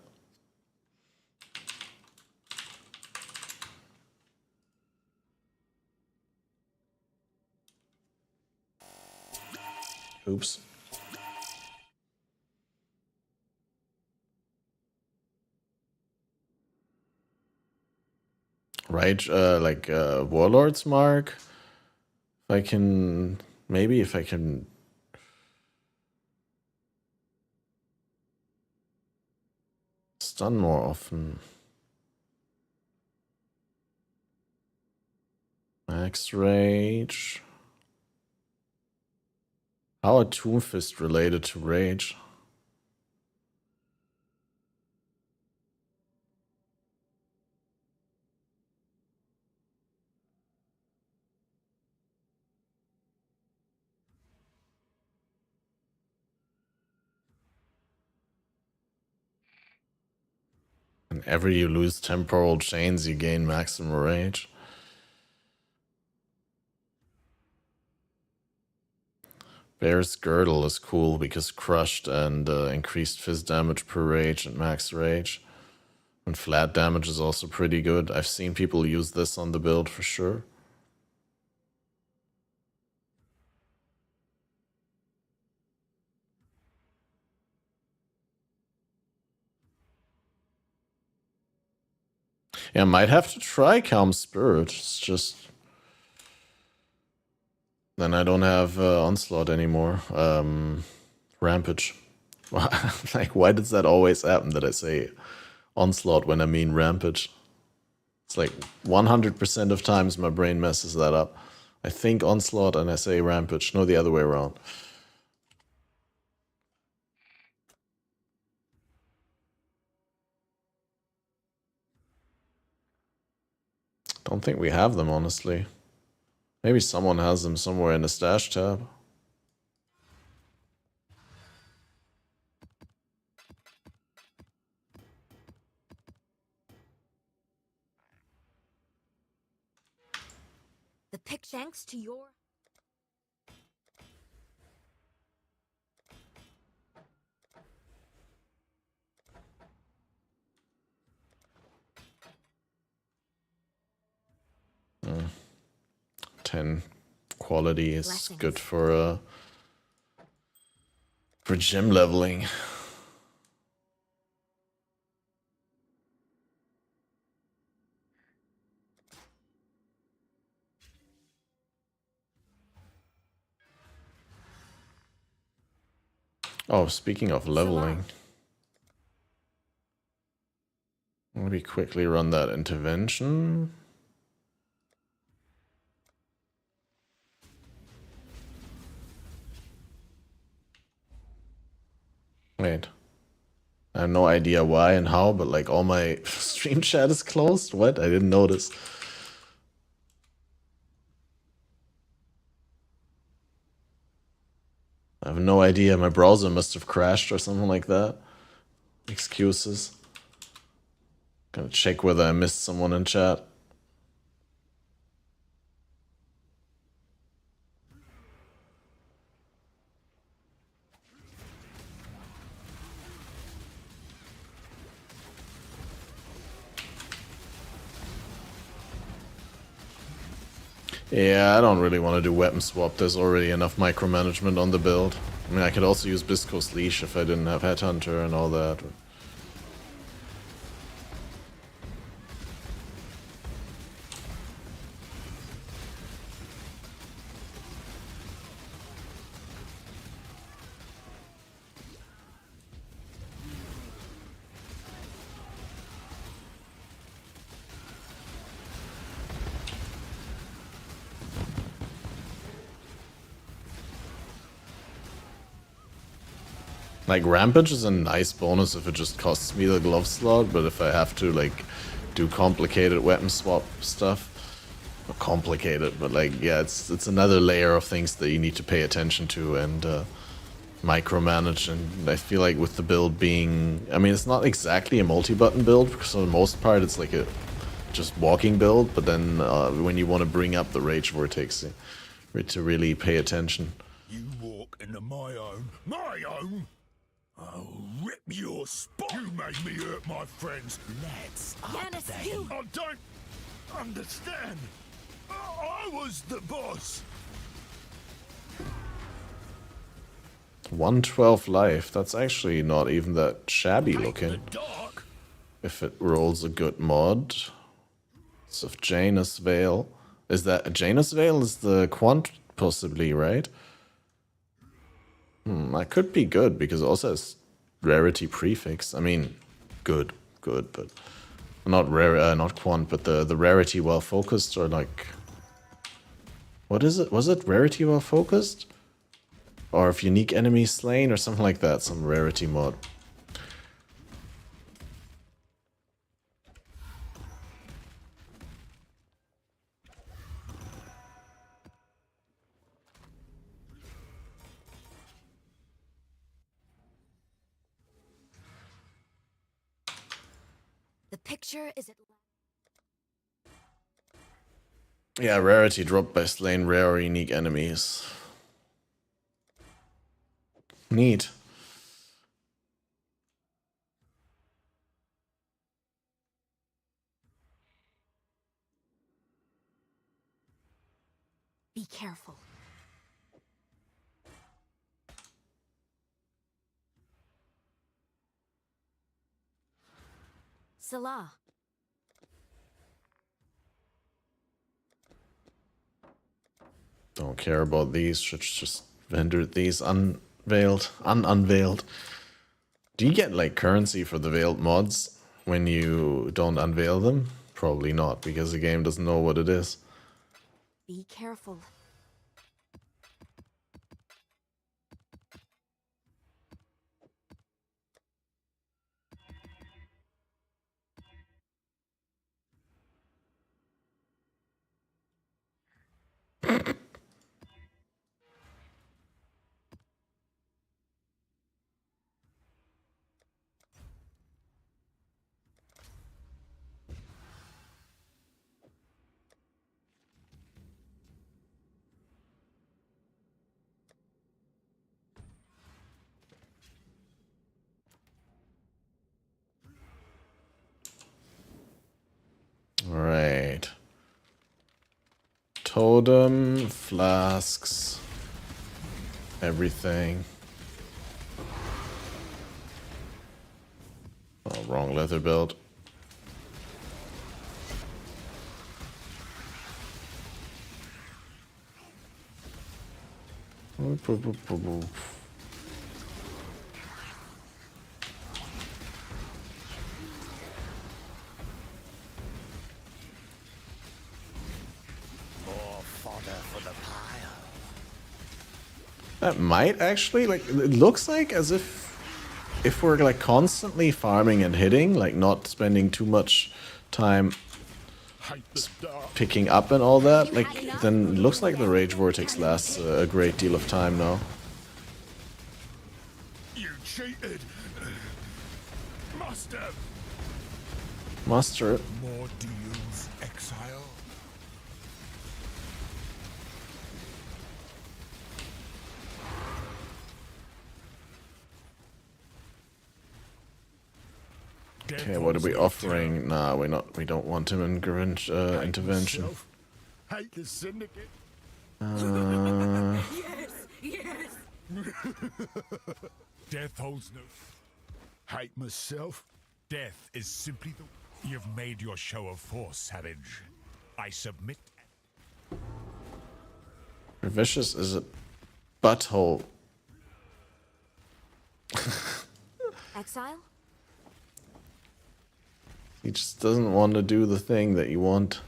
Oops. Rage, Warlord's Mark. If I can, maybe if I can. Stun more often. Max Rage. How are Tomb Fist related to Rage? Whenever you lose temporal chains, you gain maximum rage. Bear's Girdle is cool because crushed and increased fist damage per rage and max rage. And flat damage is also pretty good. I've seen people use this on the build for sure. Yeah, might have to try Calm Spirit. It's just... Then I don't have Onslaught anymore. Rampage. Like, why does that always happen that I say Onslaught when I mean Rampage? It's like 100% of times my brain messes that up. I think Onslaught and I say Rampage. No, the other way around. Don't think we have them, honestly. Maybe someone has them somewhere in the stash tab. The pickshanks to your... Mm. 10 quality is Blessings. good for gym leveling. Oh, speaking of leveling, let me quickly run that intervention. Wait. I have no idea why and how, but like all my stream chat is closed. What? I didn't notice. I have no idea. My browser must have crashed or something like that. Excuses. Gonna check whether I missed someone in chat. Yeah, I don't really want to do weapon swap. There's already enough micromanagement on the build. I mean, I could also use Bisco's Leash if I didn't have Headhunter and all that. Like, Rampage is a nice bonus if it just costs me the glove slot, but if I have to, like, do complicated weapon swap stuff, not complicated, but like, yeah, it's another layer of things that you need to pay attention to and micromanage. And I feel like with the build being, I mean, it's not exactly a multi-button build, because for the most part it's like a just walking build, but then when you want to bring up the Rage Vortex, to really pay attention. You walk into my own. I'll rip your spine. You made me hurt my friends. Let's Yanis, update. you... I don't understand. I was the boss. 112 life. That's actually not even that shabby looking. Dark. If it rolls a good mod. It's of Janus Veil. Is that Janus Veil is the quant possibly, right? That could be good because it also has rarity prefix. I mean, good, but not rare, not quant, but the rarity well focused or like, what is it? Was it rarity well focused? Or if unique enemy slain or something like that, some rarity mod. The picture is at Yeah, rarity dropped by slain rare or unique enemies. Neat. Be careful. Salah. Don't care about these. Should just render these unveiled. Do you get like currency for the veiled mods when you don't unveil them? Probably not, because the game doesn't know what it is. Be careful. Alright. Totem, flasks, everything. Oh, wrong leather build. More fodder for the pile. That might actually, like, it looks like as if we're like constantly farming and hitting, like not spending too much time Hate the dark. picking up and all that, like then it looks like the Rage Vortex lasts a great deal of time now. You cheated. Must have. Muster it. More deals, exile. Okay, what are we offering? Nah, we're not. We don't want him in intervention. Hate the syndicate. Yes, yes. Death holds no. Hate myself. Death is simply the. You've made your show of force, savage. I submit. Vicious is a butthole. Exile? He just doesn't want to do the thing that you want.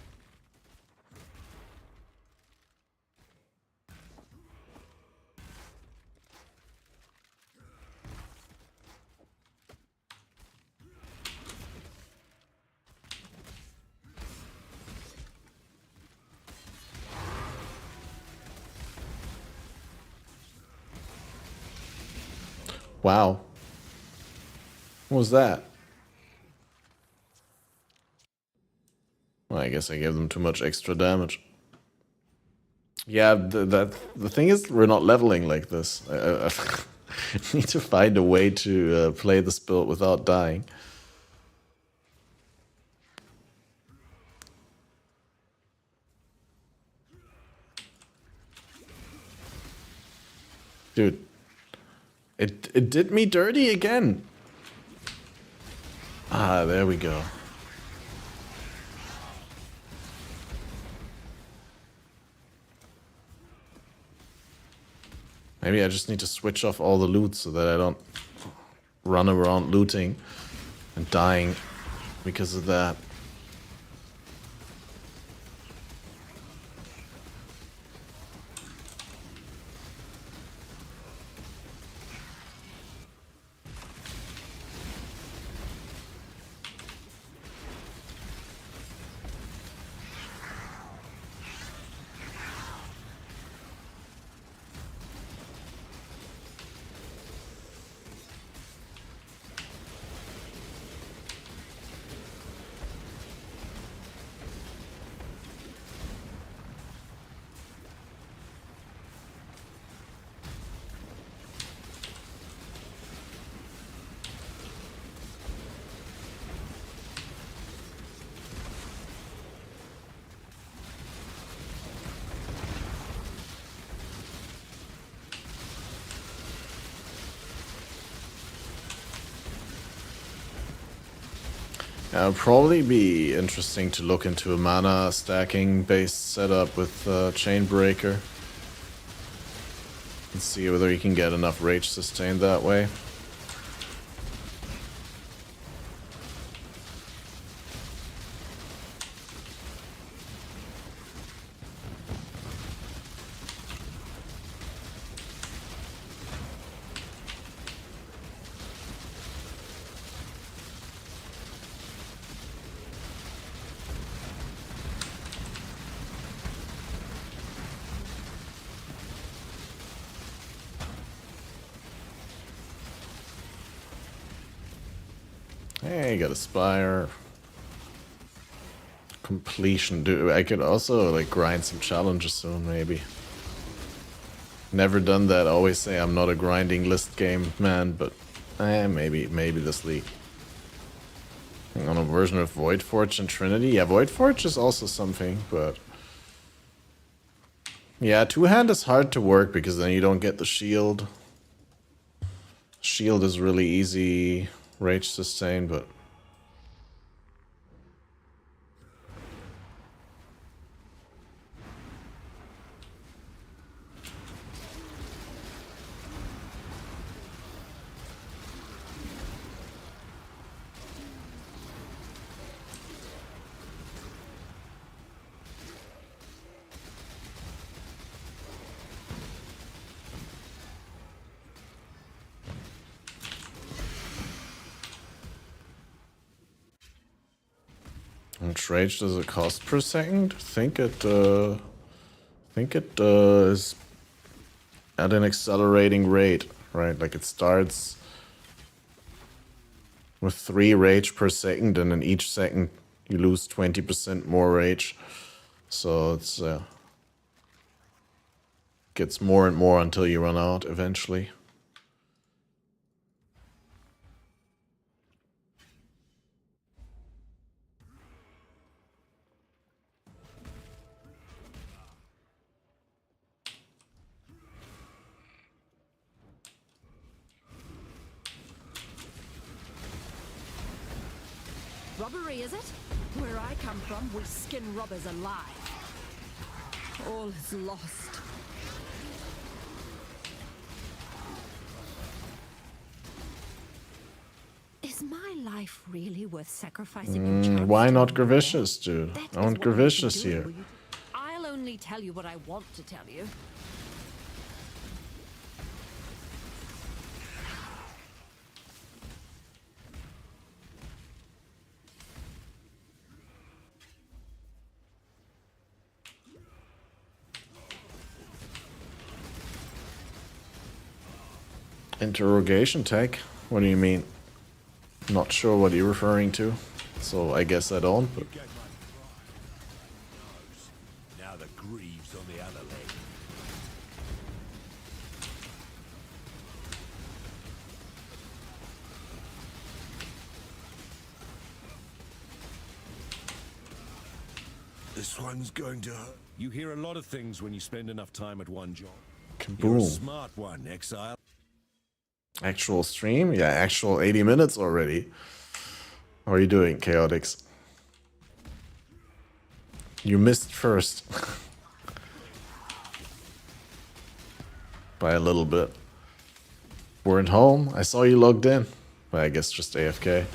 Wow. What was that? Well, I guess I gave them too much extra damage. Yeah, the thing is, we're not leveling like this. I need to find a way to play this build without dying. Dude, It did me dirty again. Ah, there we go. Maybe I just need to switch off all the loot so that I don't run around looting and dying because of that. It'll probably be interesting to look into a mana stacking based setup with Chainbreaker and see whether you can get enough rage sustained that way. Hey, got a spire. Completion. Dude, I could also like grind some challenges soon, maybe. Never done that. I always say I'm not a grinding list game man, but maybe this league. On a version of Voidforge and Trinity. Yeah, Voidforge is also something, but yeah, two-hand is hard to work because then you don't get the shield. Shield is really easy. Rage sustain, but how much rage does it cost per second? I think it is at an accelerating rate, right? Like it starts with 3 rage per second, and in each second you lose 20% more rage. So it's gets more and more until you run out eventually. Robbery, is it? Where I come from, we skin robbers alive. All is lost. Is my life really worth sacrificing? Why not Gravicious, dude? I want Gravicious here. I'll only tell you what I want to tell you. Interrogation tag? What do you mean? Not sure what you're referring to, so I guess I don't, but... Now the grieve's on the other leg. This one's going to hurt. You hear a lot of things when you spend enough time at one job. You're a Kaboom. smart one, Exile. Actual stream? Yeah, actual 80 minutes already. How are you doing, Chaotix? You missed first. By a little bit. Weren't home? I saw you logged in. But I guess just AFK.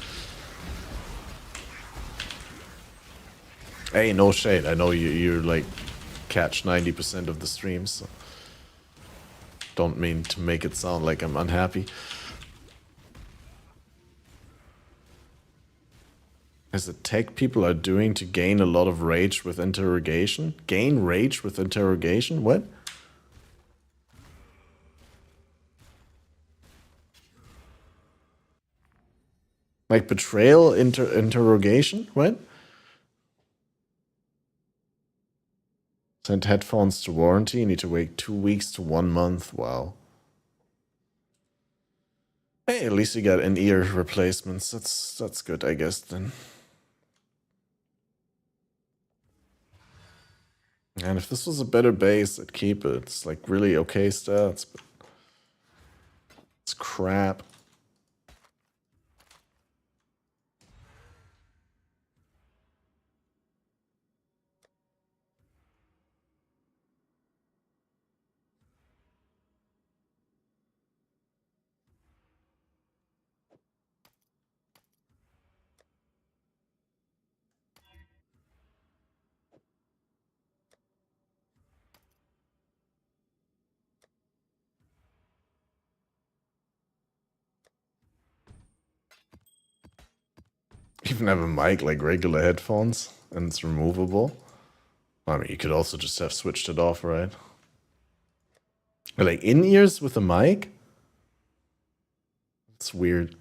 Hey, no shade. I know you're like catch 90% of the streams. So don't mean to make it sound like I'm unhappy. Is it tech people are doing to gain a lot of rage with interrogation? Gain rage with interrogation? What? Like betrayal interrogation? What? Send headphones to warranty. You need to wait 2 weeks to 1 month. Wow. Hey, at least you got in-ear replacements. That's good, I guess, then. And if this was a better base, I'd keep it. It's like really okay stats, but it's crap. Even have a mic like regular headphones and it's removable. I mean, you could also just have switched it off, right? But like in-ears with a mic? It's weird.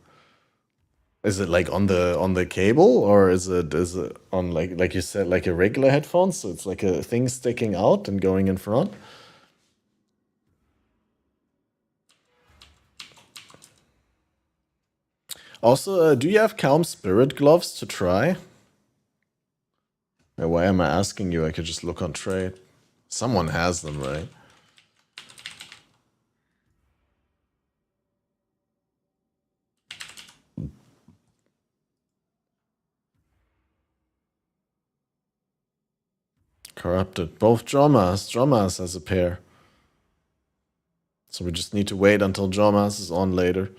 Is it like on the cable, or is it on like you said, like a regular headphone? So it's like a thing sticking out and going in front? Also, do you have Calm Spirit gloves to try? Why am I asking you? I could just look on trade. Someone has them, right? Corrupted. Both Jomas has a pair. So we just need to wait until Jomas is on later.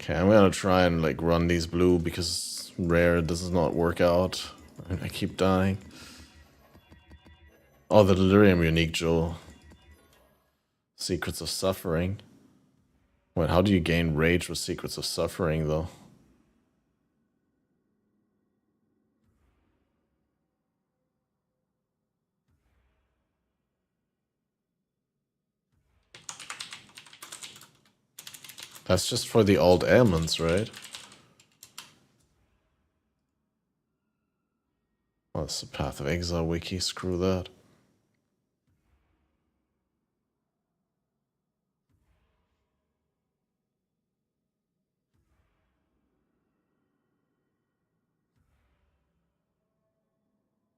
Okay, I'm gonna try and like run these blue because rare does not work out. I keep dying. Oh, the Delirium unique jewel. Secrets of Suffering. Wait, how do you gain rage with Secrets of Suffering though? That's just for the old ailments, right? Oh, it's the Path of Exile wiki, screw that.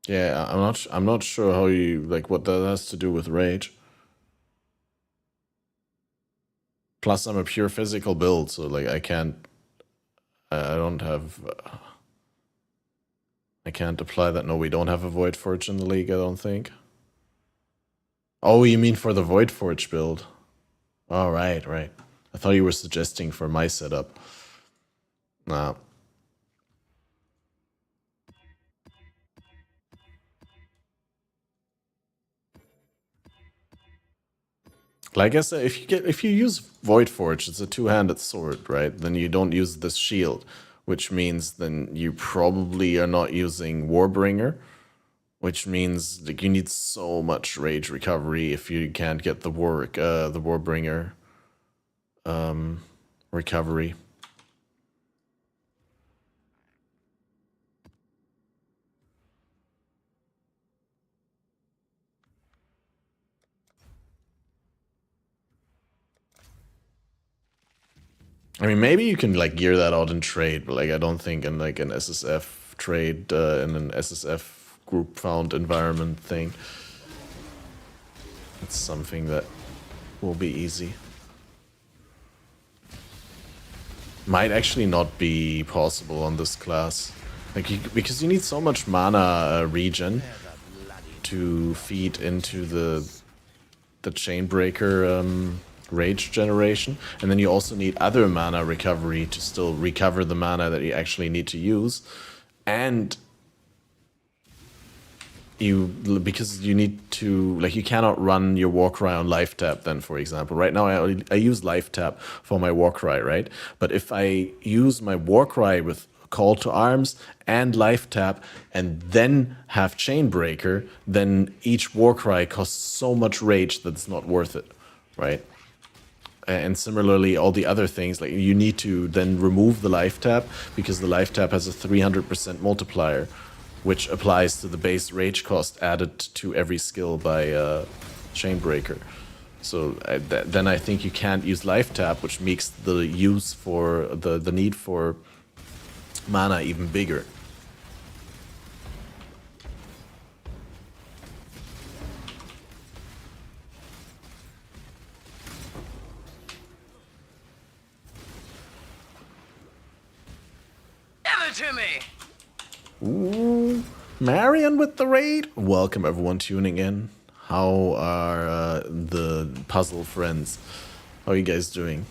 Yeah, I'm not sure how you like what that has to do with rage. Plus I'm a pure physical build, so like I don't have I can't apply that. No, we don't have a Void Forge in the league, I don't think. Oh, you mean for the Void Forge build? Oh, right. I thought you were suggesting for my setup. Nah. Like I said, if you use Void Forge, it's a two-handed sword, right? Then you don't use this shield, which means then you probably are not using Warbringer, which means like you need so much rage recovery if you can't get the Warbringer recovery. I mean, maybe you can like gear that out in trade, but like I don't think in like an SSF trade in an SSF group found environment thing. It's something that will be easy. Might actually not be possible on this class, like because you need so much mana regen to feed into the Chainbreaker rage generation, and then you also need other mana recovery to still recover the mana that you actually need to use, and because you need to, like, you cannot run your Warcry on life tap then, for example. Right now I use life tap for my Warcry, right? But if I use my Warcry with Call to Arms and life tap and then have Chainbreaker, then each Warcry costs so much rage that it's not worth it, right? And similarly, all the other things, like you need to then remove the life tap because the life tap has a 300% multiplier, which applies to the base rage cost added to every skill by Chainbreaker. So then I think you can't use life tap, which makes the use for the need for mana even bigger. To me. Ooh, Marion with the raid. Welcome everyone tuning in. How are the puzzle friends? How are you guys doing?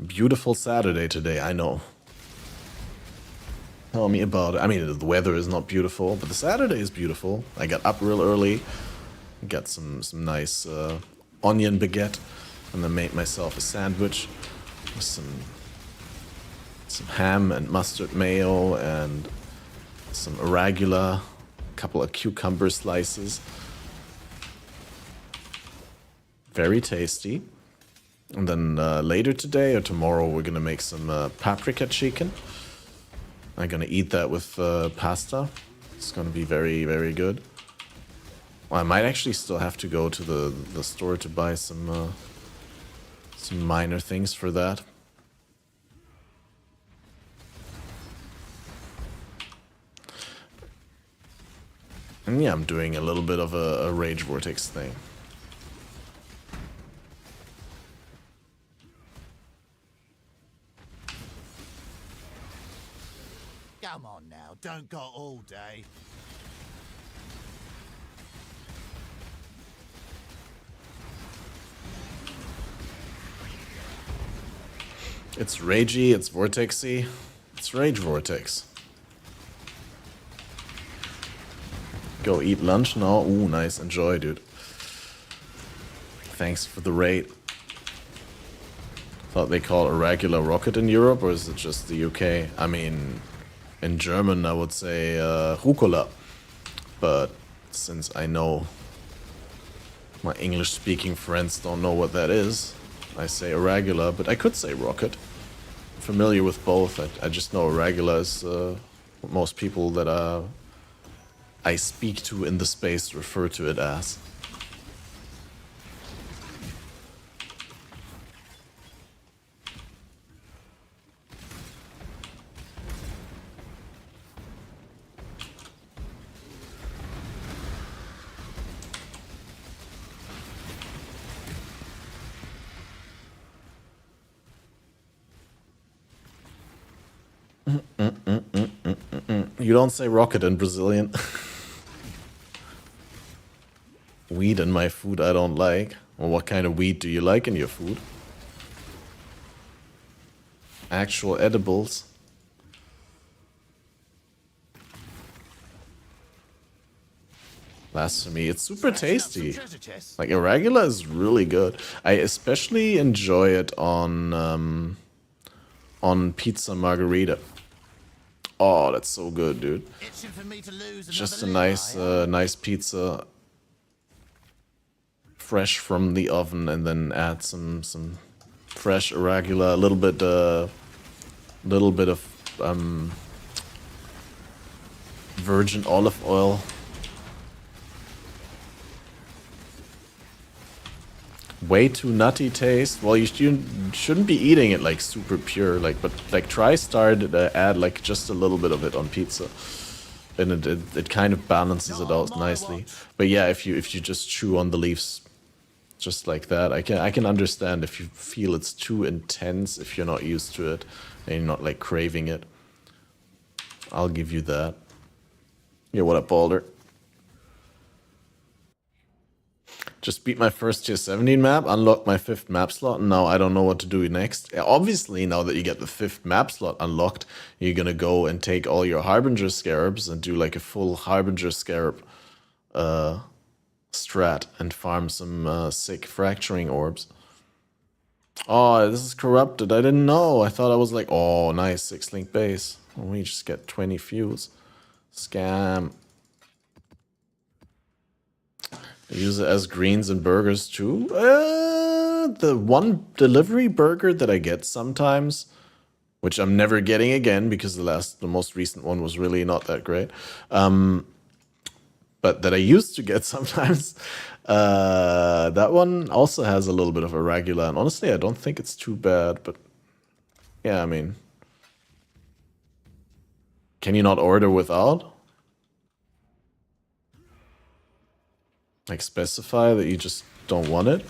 Beautiful Saturday today, I know. Tell me about it. I mean, the weather is not beautiful, but the Saturday is beautiful. I got up real early, got some nice onion baguette, and then made myself a sandwich with some ham and mustard mayo and some arugula, a couple of cucumber slices. Very tasty. And then later today or tomorrow we're gonna make some paprika chicken. I'm gonna eat that with pasta. It's gonna be very, very good. Well, I might actually still have to go to the store to buy some minor things for that. And yeah, I'm doing a little bit of a Rage Vortex thing. Come on now, don't go all day. It's ragey, it's vortexy, it's Rage Vortex. Go eat lunch now. Ooh, nice. Enjoy, dude. Thanks for the raid. Thought they call a regular rocket in Europe, or is it just the UK? I mean, in German I would say Rucola. But since I know my English-speaking friends don't know what that is, I say irregular, but I could say rocket. I'm familiar with both. I just know irregular is what most people that I speak to in the space refer to it as. You don't say rocket in Brazilian. Weed in my food I don't like. Well, what kind of weed do you like in your food? Actual edibles. Blasphemy. It's super tasty. Like, irregular is really good. I especially enjoy it on pizza margarita. Oh, that's so good, dude. Itching for me to lose Just a another nice, limb, nice pizza, fresh from the oven, and then add some fresh irregular, a little bit of virgin olive oil. Way too nutty taste. Well, you shouldn't be eating it like super pure, like, but like try add like just a little bit of it on pizza, and it kind of balances it out nicely. But yeah, if you just chew on the leaves just like that, I can understand if you feel it's too intense, if you're not used to it and you're not like craving it. I'll give you that. Yeah, what up, Balder? Just beat my first tier 17 map, unlock my 5th map slot, and now I don't know what to do next. Obviously, now that you get the 5th map slot unlocked, you're gonna go and take all your Harbinger Scarabs and do like a full Harbinger Scarab strat and farm some sick Fracturing Orbs. Oh, this is corrupted. I didn't know. I thought I was like, oh, nice, 6-link base. Oh, we just get 20 fuels. Scam. Use it as greens and burgers too. The one delivery burger that I get sometimes, which I'm never getting again because the most recent one was really not that great. But that I used to get sometimes. That one also has a little bit of irregular, and honestly, I don't think it's too bad. But yeah, I mean, can you not order without? Like specify that you just don't want it?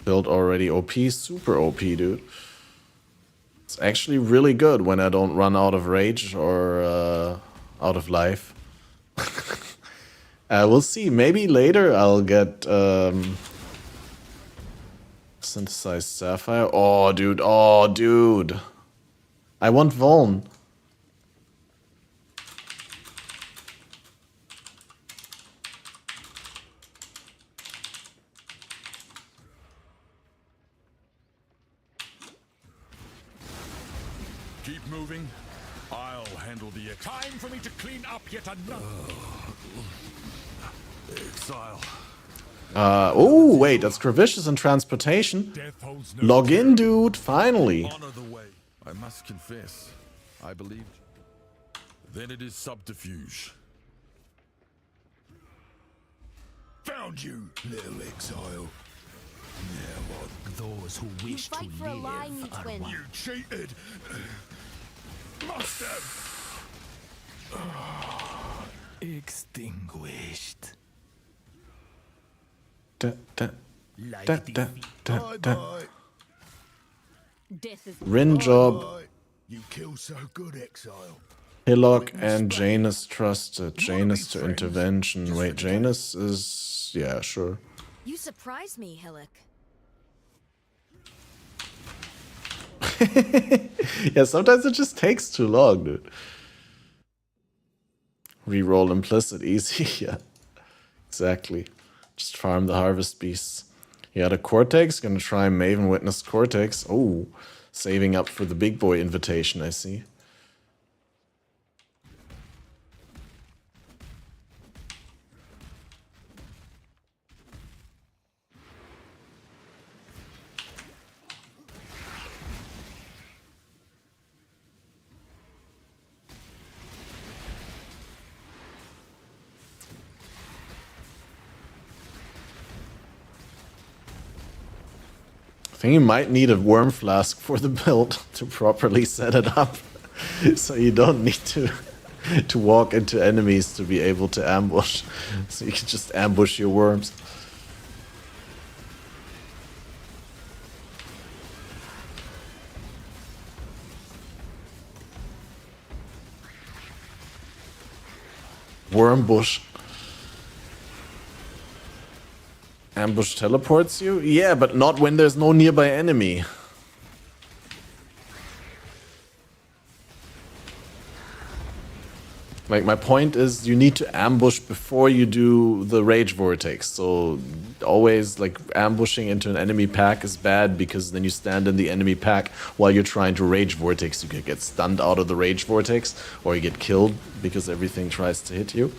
Build already OP, super OP, dude. It's actually really good when I don't run out of rage or out of life. We'll see. Maybe later I'll get synthesized sapphire. Oh, dude. Oh, dude. I want Vuln. Keep moving. I'll handle the time for me to clean up yet another exile. Oh, wait, that's Cravicious and Transportation. Death holds no Log in, dude, finally. honor the way. I must confess, I believed. Then it is subterfuge. Found you, little exile. Now what? Those who You wish to fight for a lie, live you are twin. You cheated. Must have. extinguished. Da, da, Like da, the da, da, Bye da. bye. Death is Rin job, Bye. You kill so good, exile. Hillock and Janus trusted. Janus to intervention. Wait, Janus is... yeah, sure. You surprise me, Hillock. Yeah, sometimes it just takes too long, dude. Reroll implicit easy. Yeah, exactly. Just farm the harvest beasts. You got a Cortex, gonna try Maven Witness Cortex. Oh, saving up for the big boy invitation, I see. I think you might need a worm flask for the build to properly set it up. So you don't need to walk into enemies to be able to ambush. So you can just ambush your worms. Worm bush. Ambush teleports you? Yeah, but not when there's no nearby enemy. Like, my point is you need to ambush before you do the rage vortex. So always, like, ambushing into an enemy pack is bad because then you stand in the enemy pack while you're trying to rage vortex. You could get stunned out of the rage vortex or you get killed because everything tries to hit you.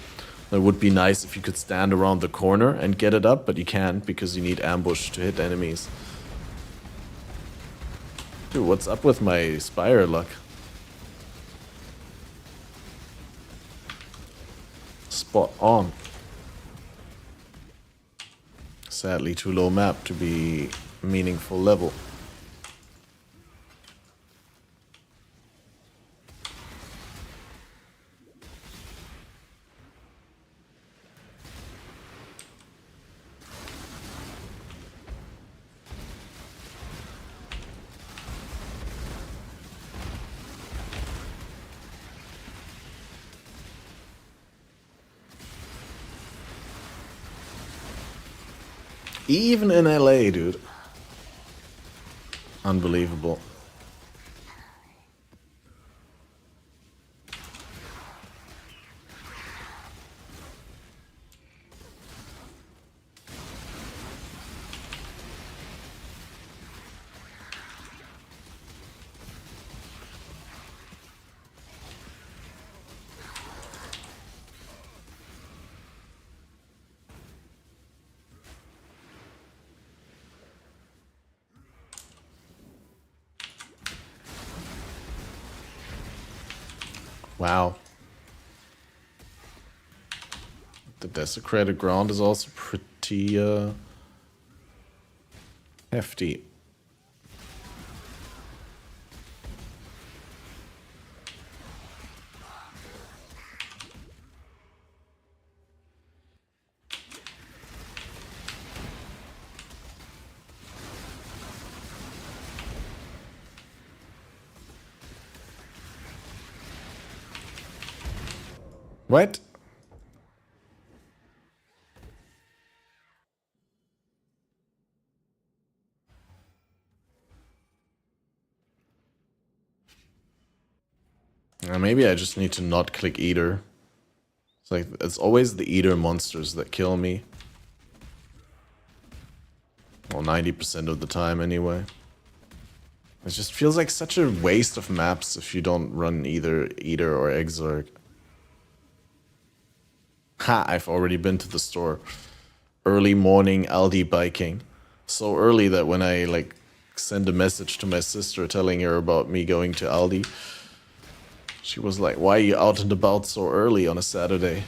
It would be nice if you could stand around the corner and get it up, but you can't because you need ambush to hit enemies. Dude, what's up with my Spire luck? Spot on. Sadly too low map to be meaningful level. Even in LA, dude. Unbelievable. Wow. The desecrated ground is also pretty hefty. What? Maybe I just need to not click Eater. It's like, it's always the Eater monsters that kill me. Well, 90% of the time anyway. It just feels like such a waste of maps if you don't run either Eater or Exarch. Ha, I've already been to the store. Early morning Aldi biking. So early that when I like send a message to my sister telling her about me going to Aldi, she was like, why are you out and about so early on a Saturday?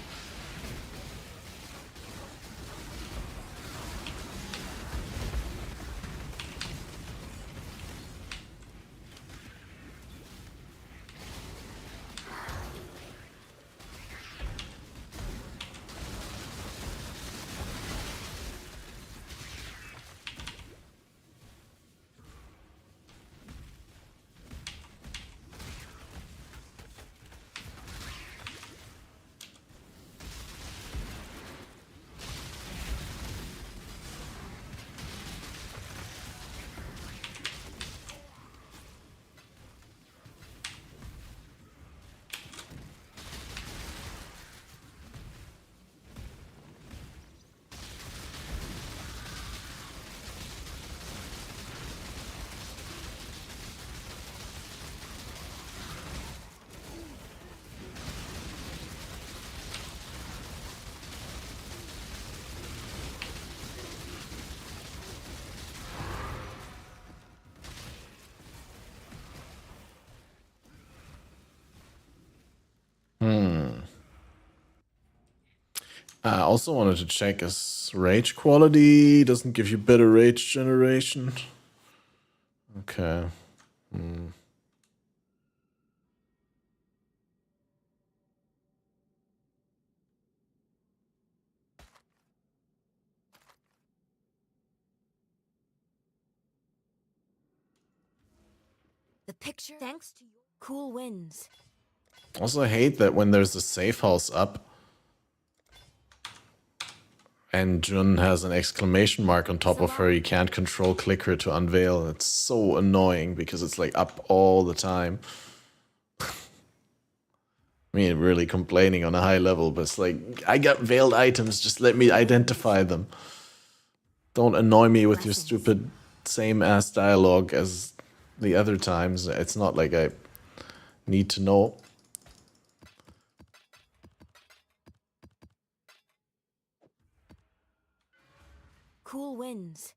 I also wanted to check is rage quality doesn't give you better rage generation. Okay. The picture, thanks to your cool winds. Also, I hate that when there's a safe house up and Jun has an exclamation mark on top of her, you can't control click her to unveil. It's so annoying because it's like up all the time. mean, really complaining on a high level, but it's like, I got veiled items, just let me identify them. Don't annoy me with your stupid same-ass dialogue as the other times. It's not like I need to know. Cool winds.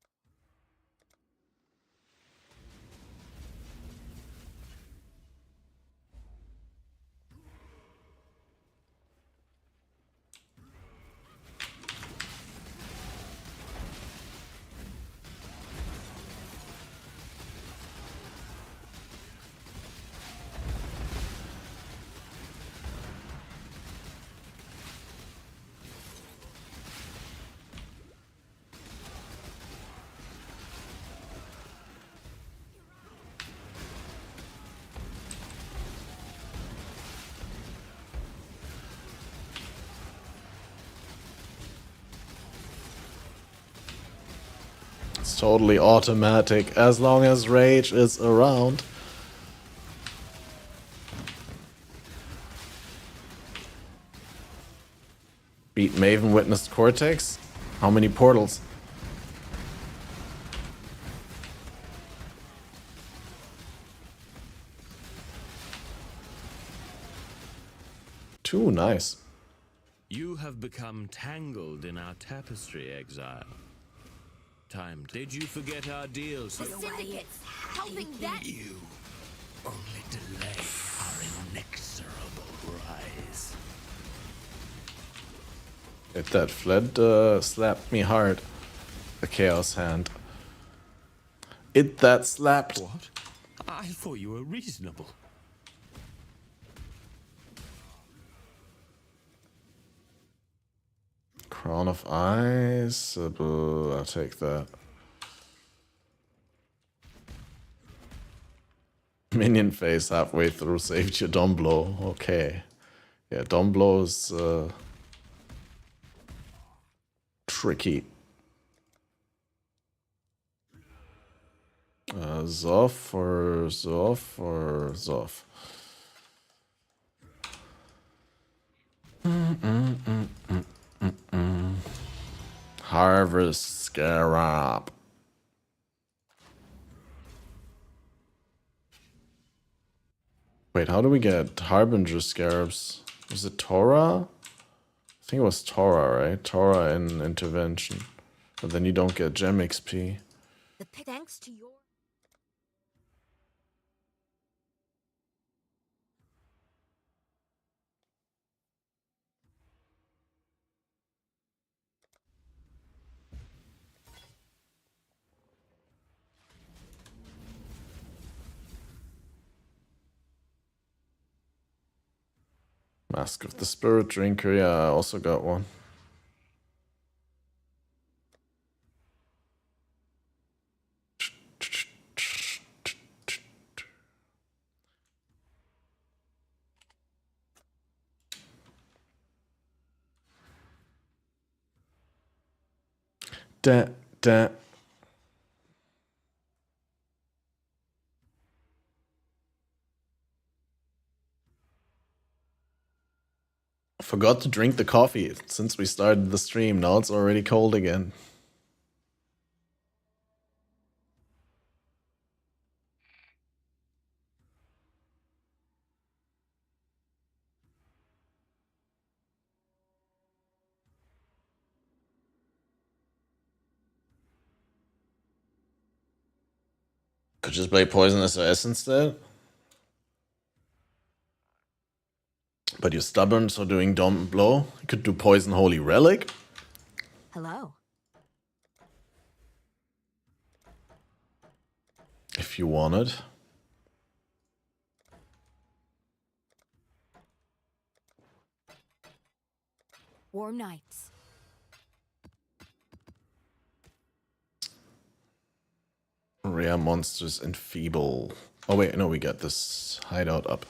It's totally automatic as long as rage is around. Beat Maven, witnessed Cortex. How many portals? 2, nice. You have become tangled in our tapestry, Exile. Time. Did you forget our deals? The syndicates helping that. You only delay our inexorable rise. It that fled slapped me hard. The Chaos Hand. It that slapped. What? I thought you were reasonable. Crown of Ice. I'll take that. Minion phase halfway through saved your Dom Blow. Okay. Yeah, Dom Blow is tricky. Zoff or Zoff or Zoff? Harvest Scarab. Wait, how do we get Harbinger Scarabs? Was it Torah? I think it was Torah, right? Torah in Intervention. But then you don't get Gem XP. Thanks to your. Mask of the Spirit Drinker, yeah, I also got one. Da. Forgot to drink the coffee since we started the stream. Now it's already cold again. Could just play Poisonous OS instead. But you're stubborn, so doing Dom Blow. You could do Poison Holy Relic. Hello. If you wanted. Warm nights. Rare monsters and feeble. Oh wait, no, we got this hideout up.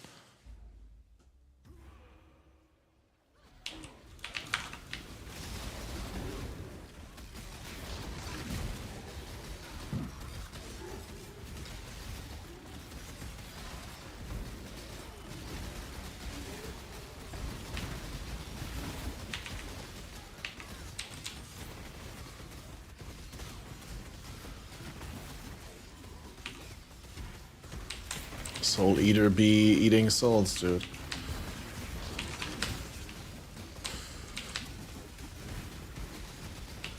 Soul Eater be eating souls, dude.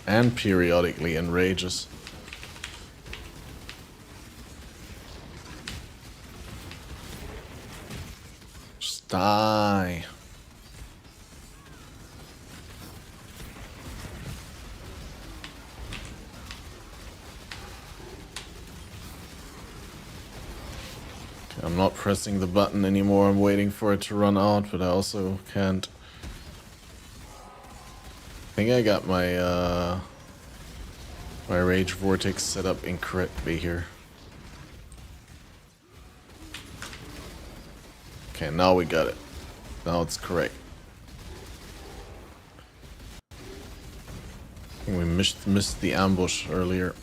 And periodically enrages. Just die. I'm not pressing the button anymore, I'm waiting for it to run out, but I also can't. I think I got my my Rage Vortex set up incorrectly here. Okay, now we got it. Now it's correct. I think we missed the ambush earlier.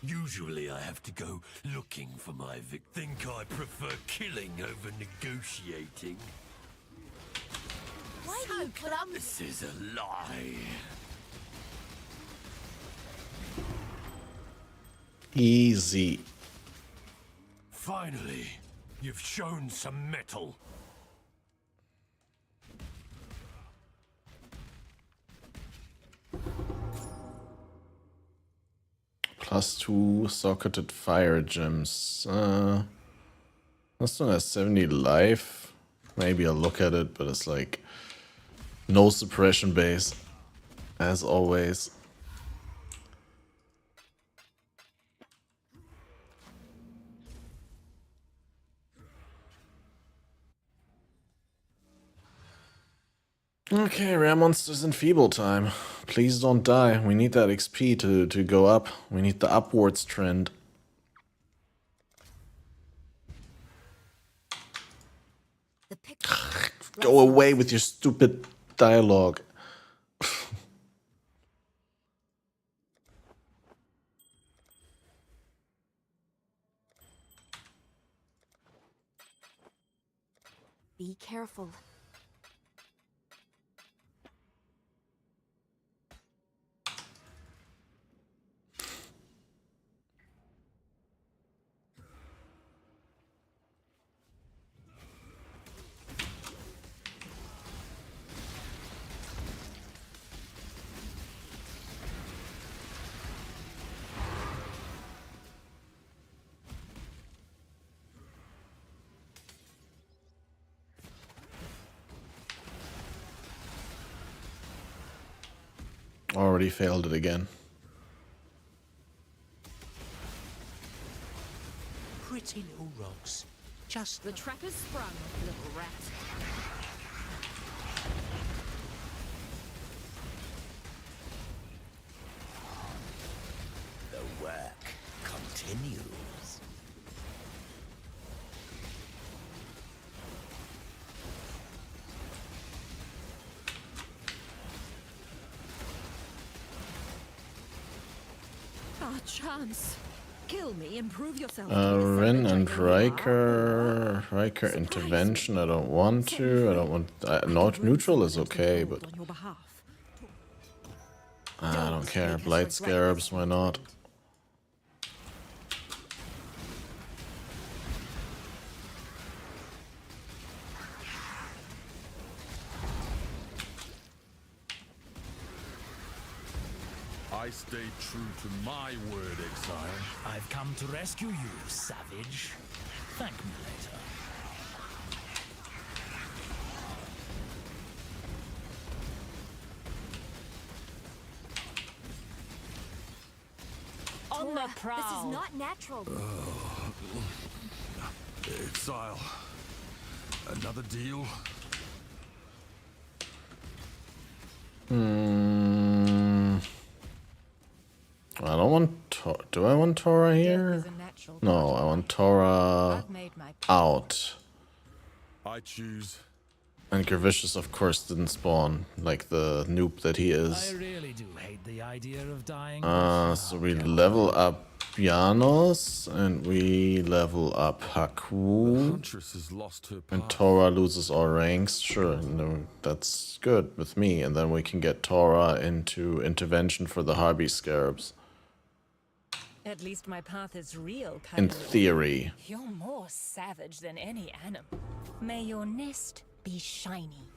Usually I have to go looking for my think I prefer killing over negotiating. Why do you put up? This is a lie. Easy. Finally, you've shown some mettle. +2 socketed fire gems. This one has 70 life. Maybe I'll look at it, but it's like no suppression base, as always. Okay, rare monsters in feeble time. Please don't die. We need that XP to go up. We need the upwards trend. The picture. Go away with your stupid dialogue. Be careful. Already failed it again. Pretty little rocks. Just The trap is sprung, little rat. the work continues. Our chance. Kill me, improve yourself. Ren and Riker intervention. I don't want to. I don't want. Not neutral is okay, but I don't care. Blight Scarabs, why not? I stay true to my word, Exile. I've come to rescue you, savage. Thank me later. On the prowl. This is not natural. Exile. Another deal? I don't want. Do I want Tora here? No, I want Tora out. I choose. And Gervicius, of course, didn't spawn like the noob that he is. I really do hate the idea of dying. So we level up Pianos, and we level up Haku. Huntress has lost her And path. Tora loses all ranks. Sure, no, that's good with me. And then we can get Tora into intervention for the Harby Scarabs. At least my path is real, In cuddly. theory. You're more savage than any animal. May your nest be shiny.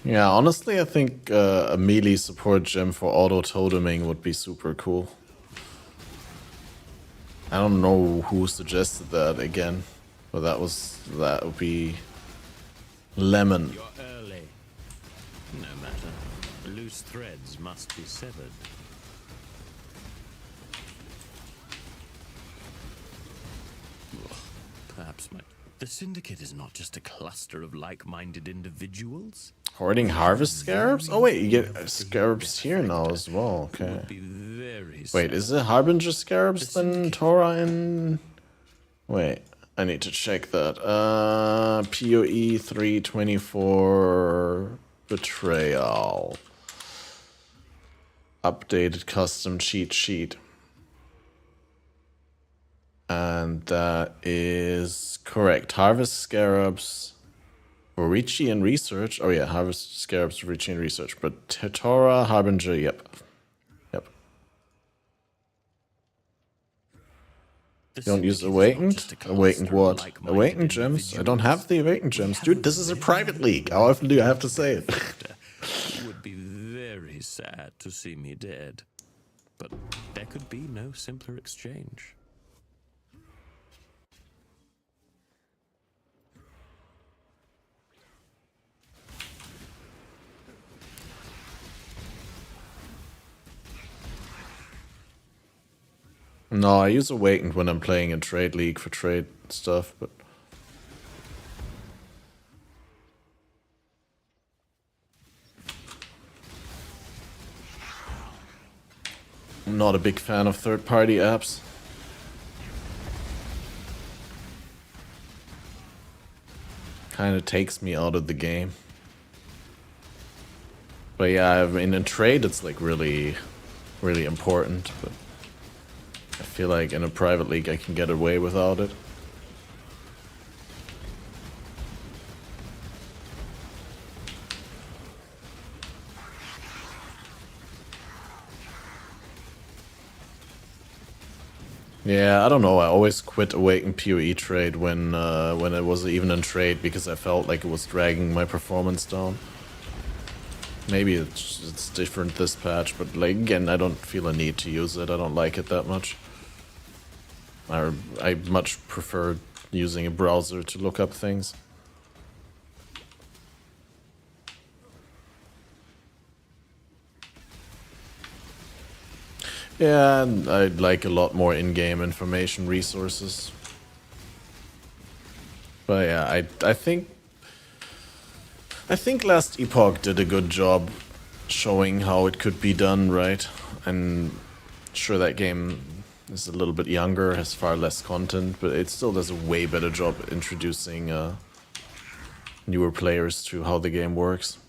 Yeah, honestly, I think a melee support gem for auto-toteming would be super cool. I don't know who suggested that again, but that would be Lemon. You're early. No matter. Loose threads must be severed. Ugh, perhaps the Syndicate is not just a cluster of like-minded individuals. Hoarding Harvest Scarabs? Oh wait, you get Scarabs here now as well, okay. Would be very Wait, is it Harbinger Scarabs then Tora and... Wait, I need to check that. PoE 324 Betrayal. Updated custom cheat sheet. And that is correct. Harvest Scarabs, Orichi and Research. Oh yeah, Harvest Scarabs, Orichi and Research. But Tora, Harbinger, yep. Yep. You don't use Awakened? Awakened what? Awakened gems? I don't have the Awakened gems. Dude, this is a private league. How often do I have to say it? It would be very sad to see me dead. But there could be no simpler exchange. No, I use Awakened when I'm playing in Trade League for trade stuff, but... I'm not a big fan of third-party apps. Kinda takes me out of the game. But yeah, I mean, in trade it's like really important, but... I feel like in a private league I can get away without it. Yeah, I don't know. I always quit Awakened PoE trade when it was even in trade because I felt like it was dragging my performance down. Maybe it's different this patch, but like again, I don't feel a need to use it. I don't like it that much. I much prefer using a browser to look up things. Yeah, and I'd like a lot more in-game information resources. But yeah, I think Last Epoch did a good job showing how it could be done, right? And sure, that game is a little bit younger, has far less content, but it still does a way better job introducing newer players to how the game works.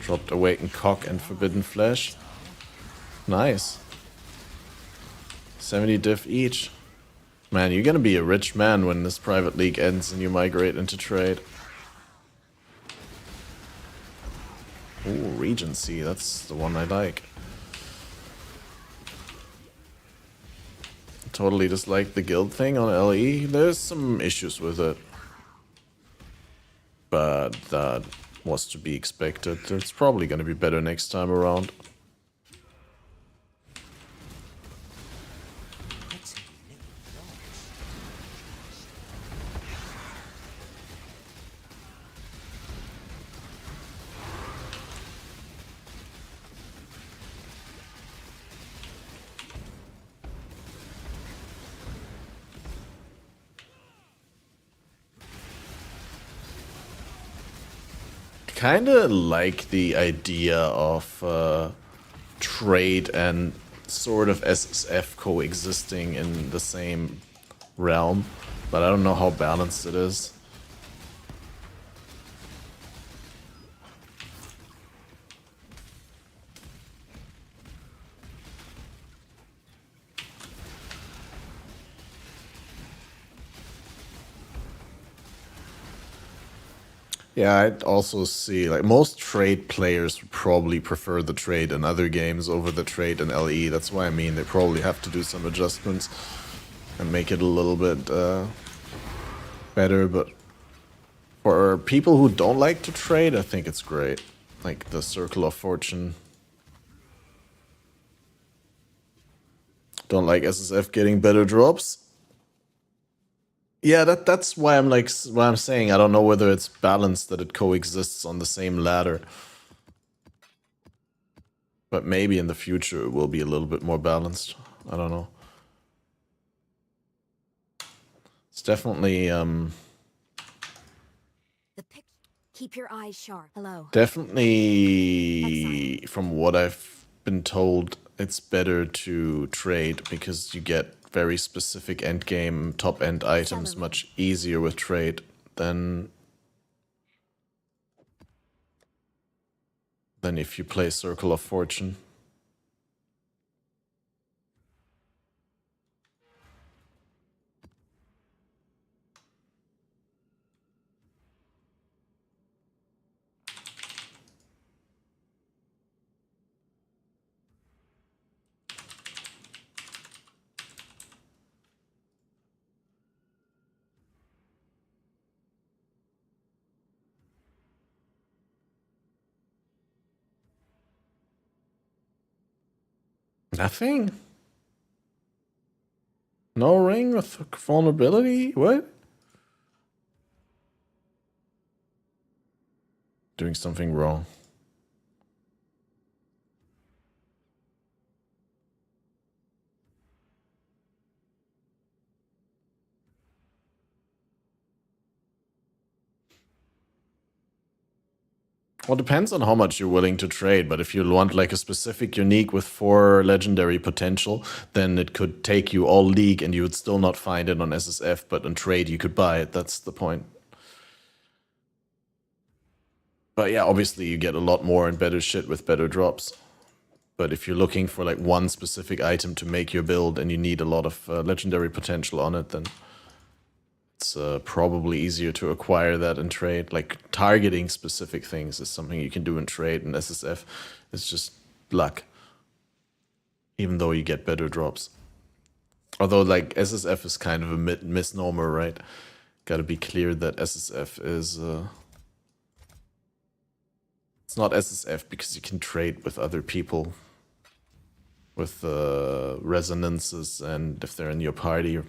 Dropped Awakened Cock and Forbidden Flesh. Nice. 70 diff each. Man, you're gonna be a rich man when this private league ends and you migrate into trade. Ooh, Regency, that's the one I like. Totally dislike the guild thing on LE. There's some issues with it. But that was to be expected. It's probably gonna be better next time around. kind of like the idea of trade and sort of SSF coexisting in the same realm, but I don't know how balanced it is. Yeah, I'd also see, like, most trade players would probably prefer the trade in other games over the trade in LE. That's why I mean they probably have to do some adjustments and make it a little bit better. But for people who don't like to trade, I think it's great. Like the Circle of Fortune. Don't like SSF getting better drops. Yeah, that's why I'm like, why I'm saying I don't know whether it's balanced that it coexists on the same ladder. But maybe in the future it will be a little bit more balanced. I don't know. It's definitely Keep your eyes sharp. Hello. definitely from what I've been told, it's better to trade because you get very specific endgame top end items much easier with trade than if you play Circle of Fortune. Nothing? No ring with vulnerability? What? Doing something wrong. Well, it depends on how much you're willing to trade, but if you want like a specific unique with 4 legendary potential, then it could take you all league and you would still not find it on SSF, but on trade you could buy it. That's the point. But yeah, obviously you get a lot more and better shit with better drops. But if you're looking for like one specific item to make your build and you need a lot of legendary potential on it, then it's probably easier to acquire that in trade. Like targeting specific things is something you can do in trade, and SSF is just luck. Even though you get better drops. Although like SSF is kind of a misnomer, right? Gotta be clear that SSF is... it's not SSF because you can trade with other people. With resonances and if they're in your party.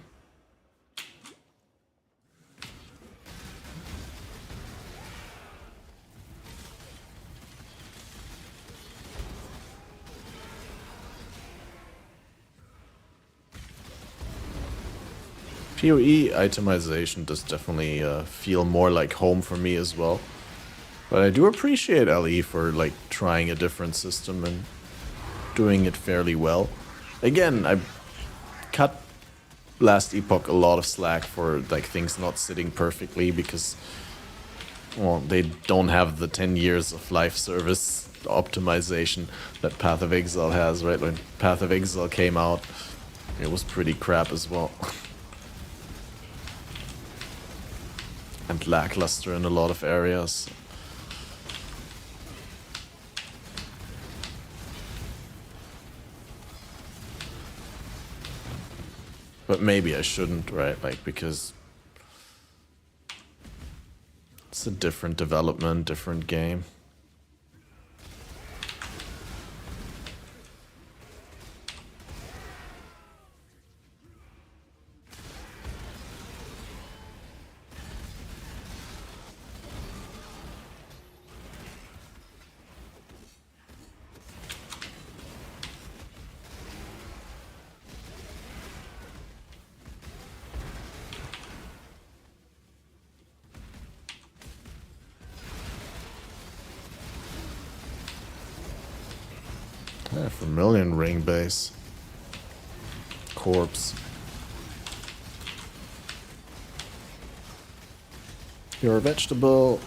PoE itemization does definitely feel more like home for me as well. But I do appreciate LE for like trying a different system and doing it fairly well. Again, I cut Last Epoch a lot of slack for like things not sitting perfectly because, well, they don't have the 10 years of life service optimization that Path of Exile has, right? When Path of Exile came out, it was pretty crap as well. And lackluster in a lot of areas. But maybe I shouldn't, right? Like, because it's a different development, different game. 500,000 ring base. Corpse. You're a vegetable.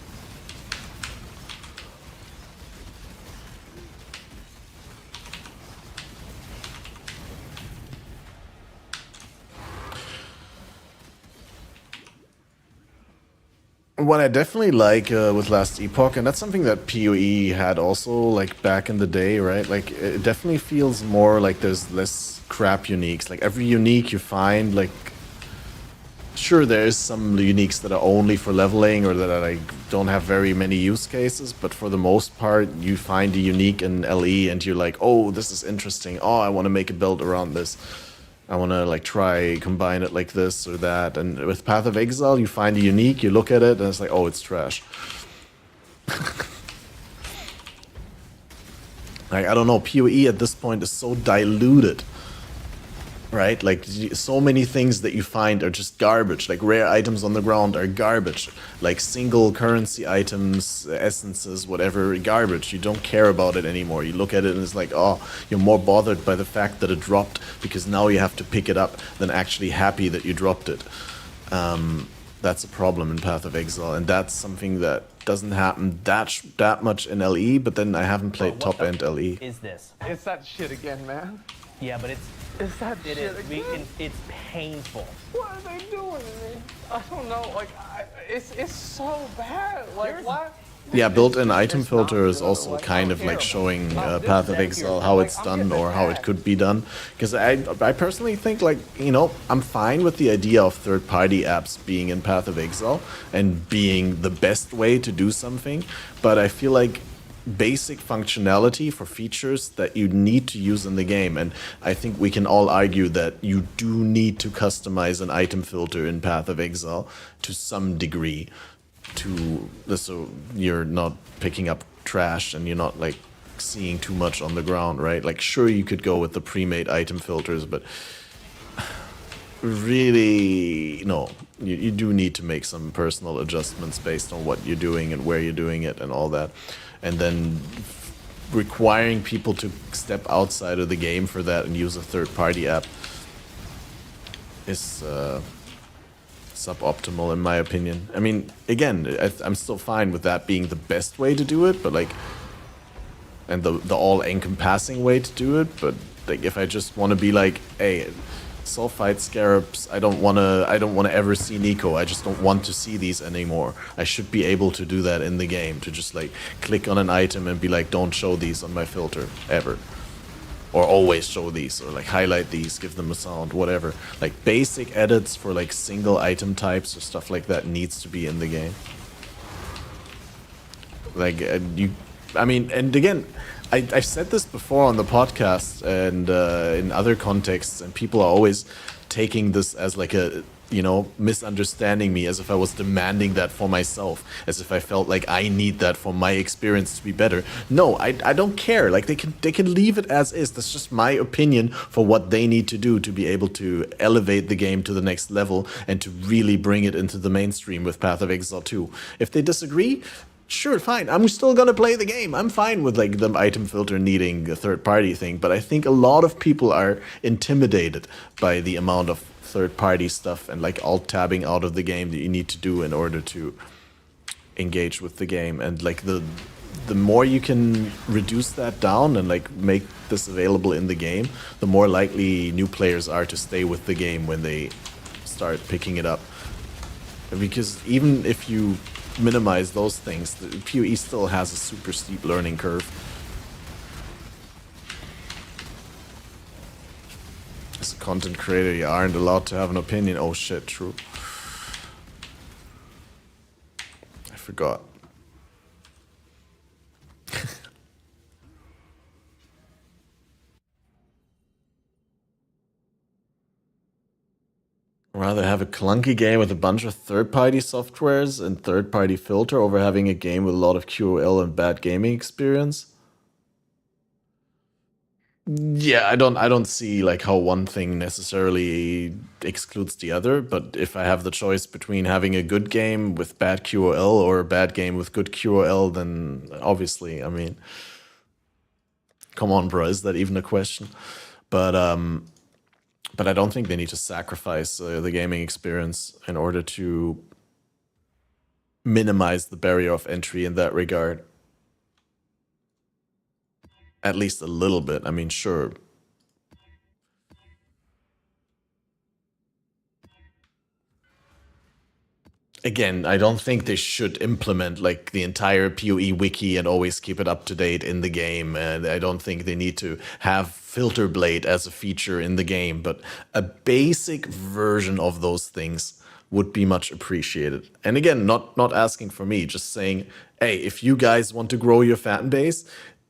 What I definitely like with Last Epoch, and that's something that PoE had also, like, back in the day, right? Like, it definitely feels more like there's less crap uniques. Like, every unique you find, like, sure, there's some uniques that are only for leveling or that are, like, don't have very many use cases, but for the most part, you find a unique in LE and you're like, oh, this is interesting. Oh, I want to make a build around this. I want to like try combine it like this or that. And with Path of Exile, you find a unique, you look at it, and it's like, oh, it's trash. Like, I don't know, PoE at this point is so diluted, right? Like, so many things that you find are just garbage. Like, rare items on the ground are garbage. Like, single currency items, essences, whatever, garbage. You don't care about it anymore. You look at it and it's like, oh, you're more bothered by the fact that it dropped because now you have to pick it up than actually happy that you dropped it. That's a problem in Path of Exile, and that's something that doesn't happen that much in LE, but then I haven't played top-end LE. Is this? It's that shit again, man. Yeah, but it's that it shit is. again? It's painful. What are they doing to me? I don't know. Like, it's so bad. Like, why? Yeah, built-in item filter is also kind of like showing Path of Exile how it's done or how it could be done. Because I personally think, like, you know, I'm fine with the idea of third-party apps being in Path of Exile and being the best way to do something, but I feel like basic functionality for features that you need to use in the game, and I think we can all argue that you do need to customize an item filter in Path of Exile to some degree, so you're not picking up trash and you're not like seeing too much on the ground, right? Like, sure, you could go with the pre-made item filters, but really, no, you do need to make some personal adjustments based on what you're doing and where you're doing it and all that. And then requiring people to step outside of the game for that and use a third-party app is suboptimal in my opinion. I mean, again, I'm still fine with that being the best way to do it, but like, and the all-encompassing way to do it, but like, if I just want to be like, hey, sulfite scarabs, I don't want to ever see Nico. I just don't want to see these anymore. I should be able to do that in the game, to just like click on an item and be like, don't show these on my filter ever, or always show these, or like highlight these, give them a sound, whatever. Like basic edits for like single item types or stuff like that needs to be in the game. Like I mean, and again, I've said this before on the podcast and in other contexts, and people are always taking this as like a, you know, misunderstanding me, as if I was demanding that for myself, as if I felt like I need that for my experience to be better. No, I don't care. Like, they can leave it as is. That's just my opinion for what they need to do to be able to elevate the game to the next level and to really bring it into the mainstream with Path of Exile 2. If they disagree, sure, fine. I'm still gonna play the game. I'm fine with like the item filter needing a third-party thing, but I think a lot of people are intimidated by the amount of third-party stuff and like alt-tabbing out of the game that you need to do in order to engage with the game. And like the more you can reduce that down and like make this available in the game, the more likely new players are to stay with the game when they start picking it up. Because even if you minimize those things, the PoE still has a super steep learning curve. As a content creator, you aren't allowed to have an opinion. Oh shit, true. I forgot. Rather have a clunky game with a bunch of third-party softwares and third-party filter over having a game with a lot of QOL and bad gaming experience. Yeah, I don't see like how one thing necessarily excludes the other, but if I have the choice between having a good game with bad QOL or a bad game with good QOL, then obviously, I mean, come on, bro, is that even a question? But I don't think they need to sacrifice the gaming experience in order to minimize the barrier of entry in that regard. At least a little bit. I mean, sure. Again, I don't think they should implement like the entire PoE wiki and always keep it up to date in the game. And I don't think they need to have Filter Blade as a feature in the game, but a basic version of those things would be much appreciated. And again, not asking for me, just saying, hey, if you guys want to grow your fan base,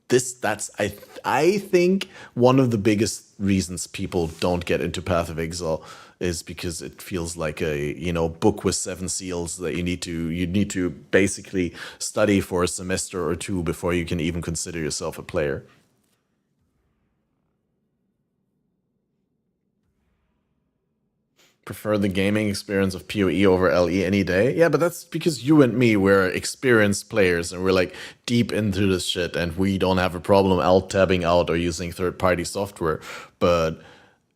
that's I think one of the biggest reasons people don't get into Path of Exile is because it feels like a, you know, book with 7 seals that you need to basically study for a semester or two before you can even consider yourself a player. Prefer the gaming experience of PoE over LE any day? Yeah, but that's because you and me, we're experienced players and we're like deep into this shit and we don't have a problem alt-tabbing out or using third-party software. But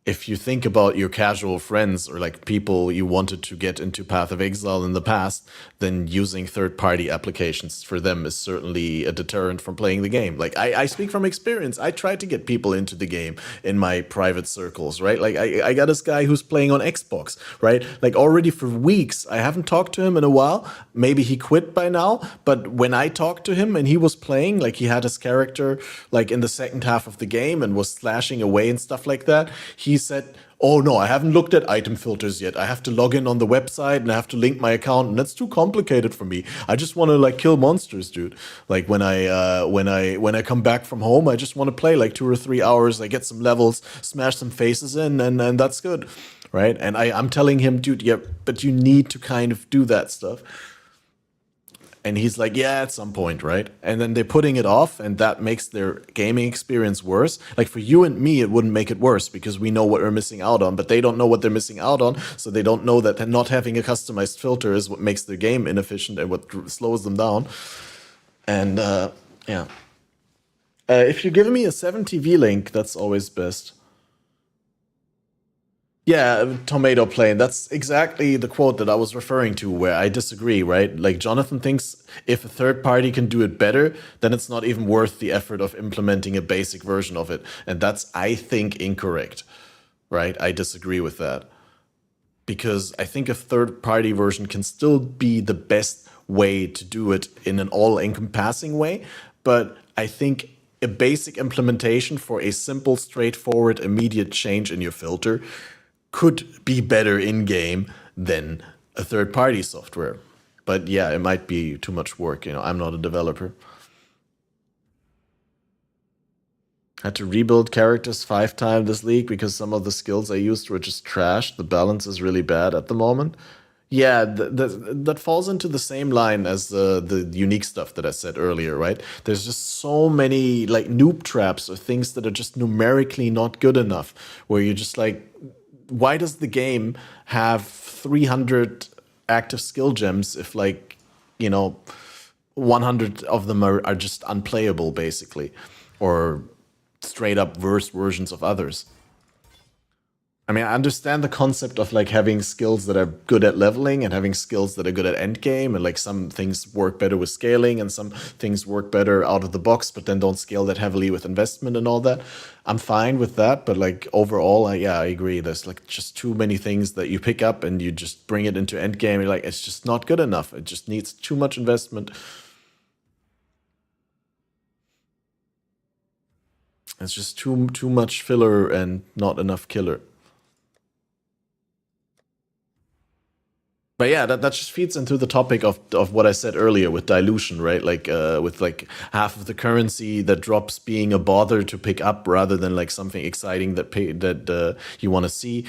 if you think about your casual friends or like people you wanted to get into Path of Exile in the past, then using third-party applications for them is certainly a deterrent from playing the game. Like I speak from experience. I try to get people into the game in my private circles, right? Like I got this guy who's playing on Xbox, right? Like already for weeks. I haven't talked to him in a while. Maybe he quit by now, but when I talked to him and he was playing, like he had his character like in the second half of the game and was slashing away and stuff like that, he said, oh no, I haven't looked at item filters yet. I have to log in on the website and I have to link my account and that's too complicated for me. I just want to like kill monsters, dude. Like when I come back from home, I just want to play like 2 or 3 hours. I get some levels, smash some faces in and that's good, right? And I'm telling him, dude, yeah, but you need to kind of do that stuff. And he's like, yeah, at some point, right? And then they're putting it off, and that makes their gaming experience worse. Like for you and me, it wouldn't make it worse because we know what we're missing out on, but they don't know what they're missing out on, so they don't know that not having a customized filter is what makes their game inefficient and what slows them down. And yeah. If you're giving me a 7TV link, that's always best. Yeah, tomato plane. That's exactly the quote that I was referring to where I disagree, right? Like Jonathan thinks if a third party can do it better, then it's not even worth the effort of implementing a basic version of it. And that's, I think, incorrect, right? I disagree with that. Because I think a third party version can still be the best way to do it in an all-encompassing way. But I think a basic implementation for a simple, straightforward, immediate change in your filter could be better in-game than a third-party software. But yeah, it might be too much work. You know, I'm not a developer. Had to rebuild characters 5 times this league because some of the skills I used were just trash. The balance is really bad at the moment. Yeah, that falls into the same line as the unique stuff that I said earlier, right? There's just so many like noob traps or things that are just numerically not good enough, where you're just like, why does the game have 300 active skill gems if like, you know, 100 of them are just unplayable basically, or straight up worse versions of others? I mean, I understand the concept of like having skills that are good at leveling and having skills that are good at endgame, and like some things work better with scaling and some things work better out of the box, but then don't scale that heavily with investment and all that. I'm fine with that, but like overall, I agree. There's like just too many things that you pick up and you just bring it into endgame. You're like, it's just not good enough. It just needs too much investment. It's just too much filler and not enough killer. But yeah, that just feeds into the topic of what I said earlier with dilution, right? Like with like half of the currency that drops being a bother to pick up rather than like something exciting that you want to see.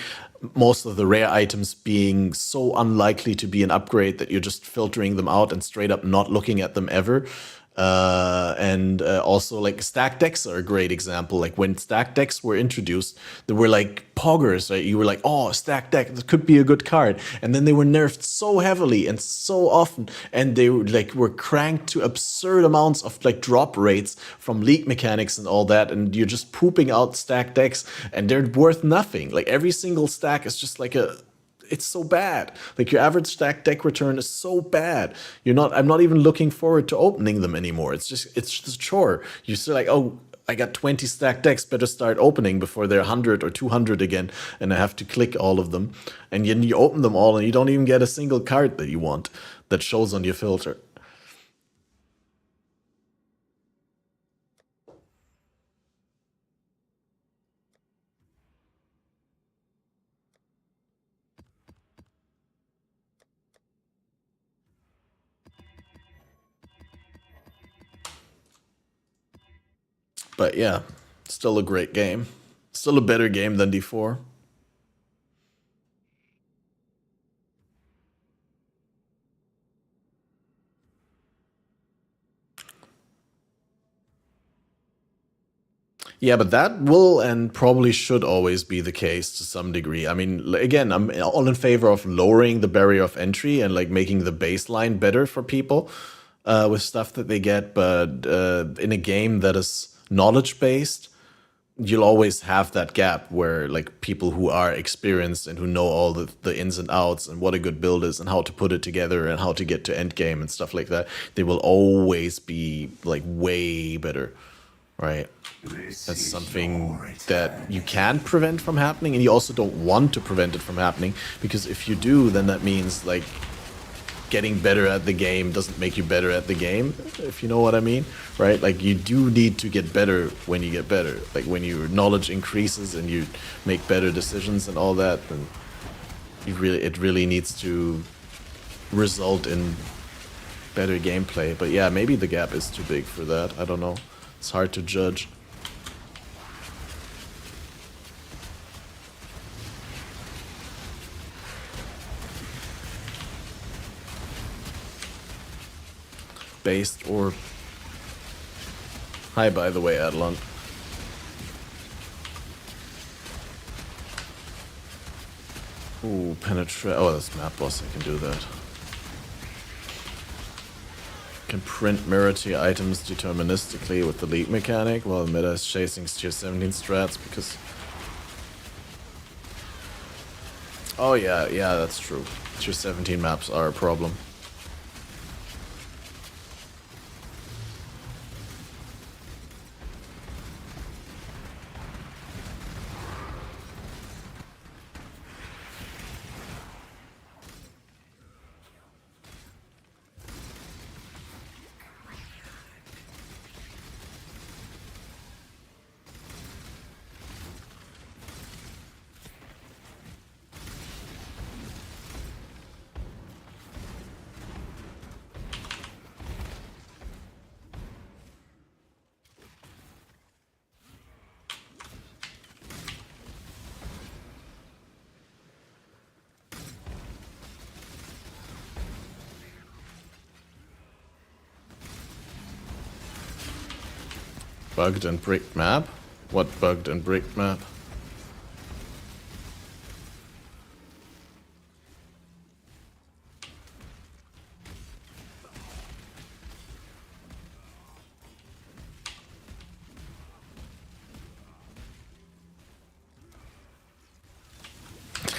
Most of the rare items being so unlikely to be an upgrade that you're just filtering them out and straight up not looking at them ever. And also like stack decks are a great example. Like when stack decks were introduced, they were like poggers, right? You were like, oh, stack deck, this could be a good card. And then they were nerfed so heavily and so often, and they were cranked to absurd amounts of like drop rates from league mechanics and all that, and you're just pooping out stack decks and they're worth nothing. Like every single stack is just like it's so bad. Like your average stack deck return is so bad. I'm not even looking forward to opening them anymore. It's just a chore. You're still like, oh, I got 20 stack decks, better start opening before they're 100 or 200 again, and I have to click all of them. And then you open them all and you don't even get a single card that you want that shows on your filter. But yeah, still a great game. Still a better game than D4. Yeah, but that will and probably should always be the case to some degree. I mean, again, I'm all in favor of lowering the barrier of entry and like making the baseline better for people with stuff that they get. But in a game that is knowledge based, you'll always have that gap where like people who are experienced and who know all the ins and outs and what a good build is and how to put it together and how to get to end game and stuff like that, they will always be like way better, right? That's something that you can't prevent from happening, and you also don't want to prevent it from happening, because if you do, then that means like getting better at the game doesn't make you better at the game, if you know what I mean, right? Like you do need to get better when you get better. Like when your knowledge increases and you make better decisions and all that, then it really needs to result in better gameplay. But yeah, maybe the gap is too big for that. I don't know. It's hard to judge. Based or... Hi, by the way, Adlon. Ooh, penetrate. Oh, that's map boss. I can do that. Can print mirror tier items deterministically with the lead mechanic while meta is chasing tier 17 strats because... Oh yeah, that's true. Tier 17 maps are a problem. Bugged and bricked map? What bugged and bricked map?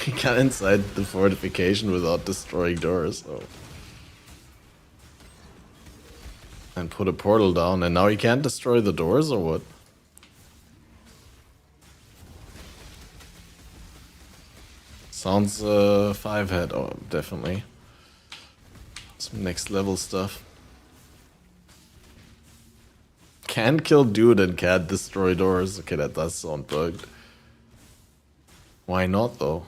He got inside the fortification without destroying doors. Oh. And put a portal down, and now he can't destroy the doors, or what? Sounds 5-head, oh, definitely. Some next level stuff. Can kill dude and can't destroy doors. Okay, that does sound bugged. Why not, though?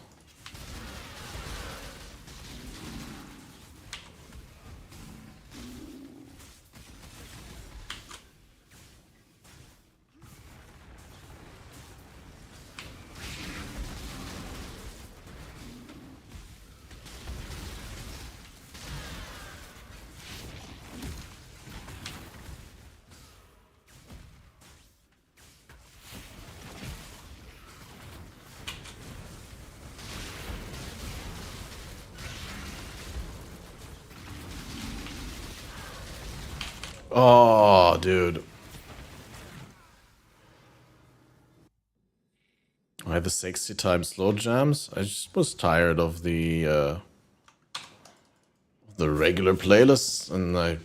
Oh, dude. I had the 60 times slow jams. I just was tired of the regular playlists, and I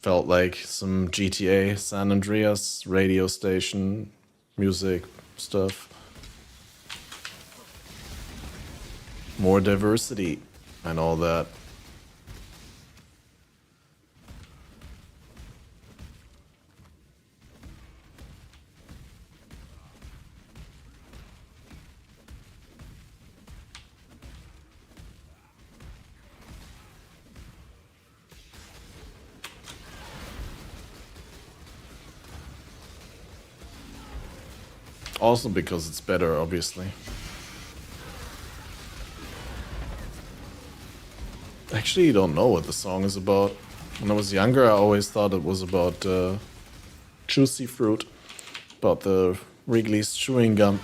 felt like some GTA San Andreas radio station music stuff. More diversity and all that. Also because it's better, obviously. Actually, you don't know what the song is about. When I was younger, I always thought it was about juicy fruit. About the Wrigley's chewing gum.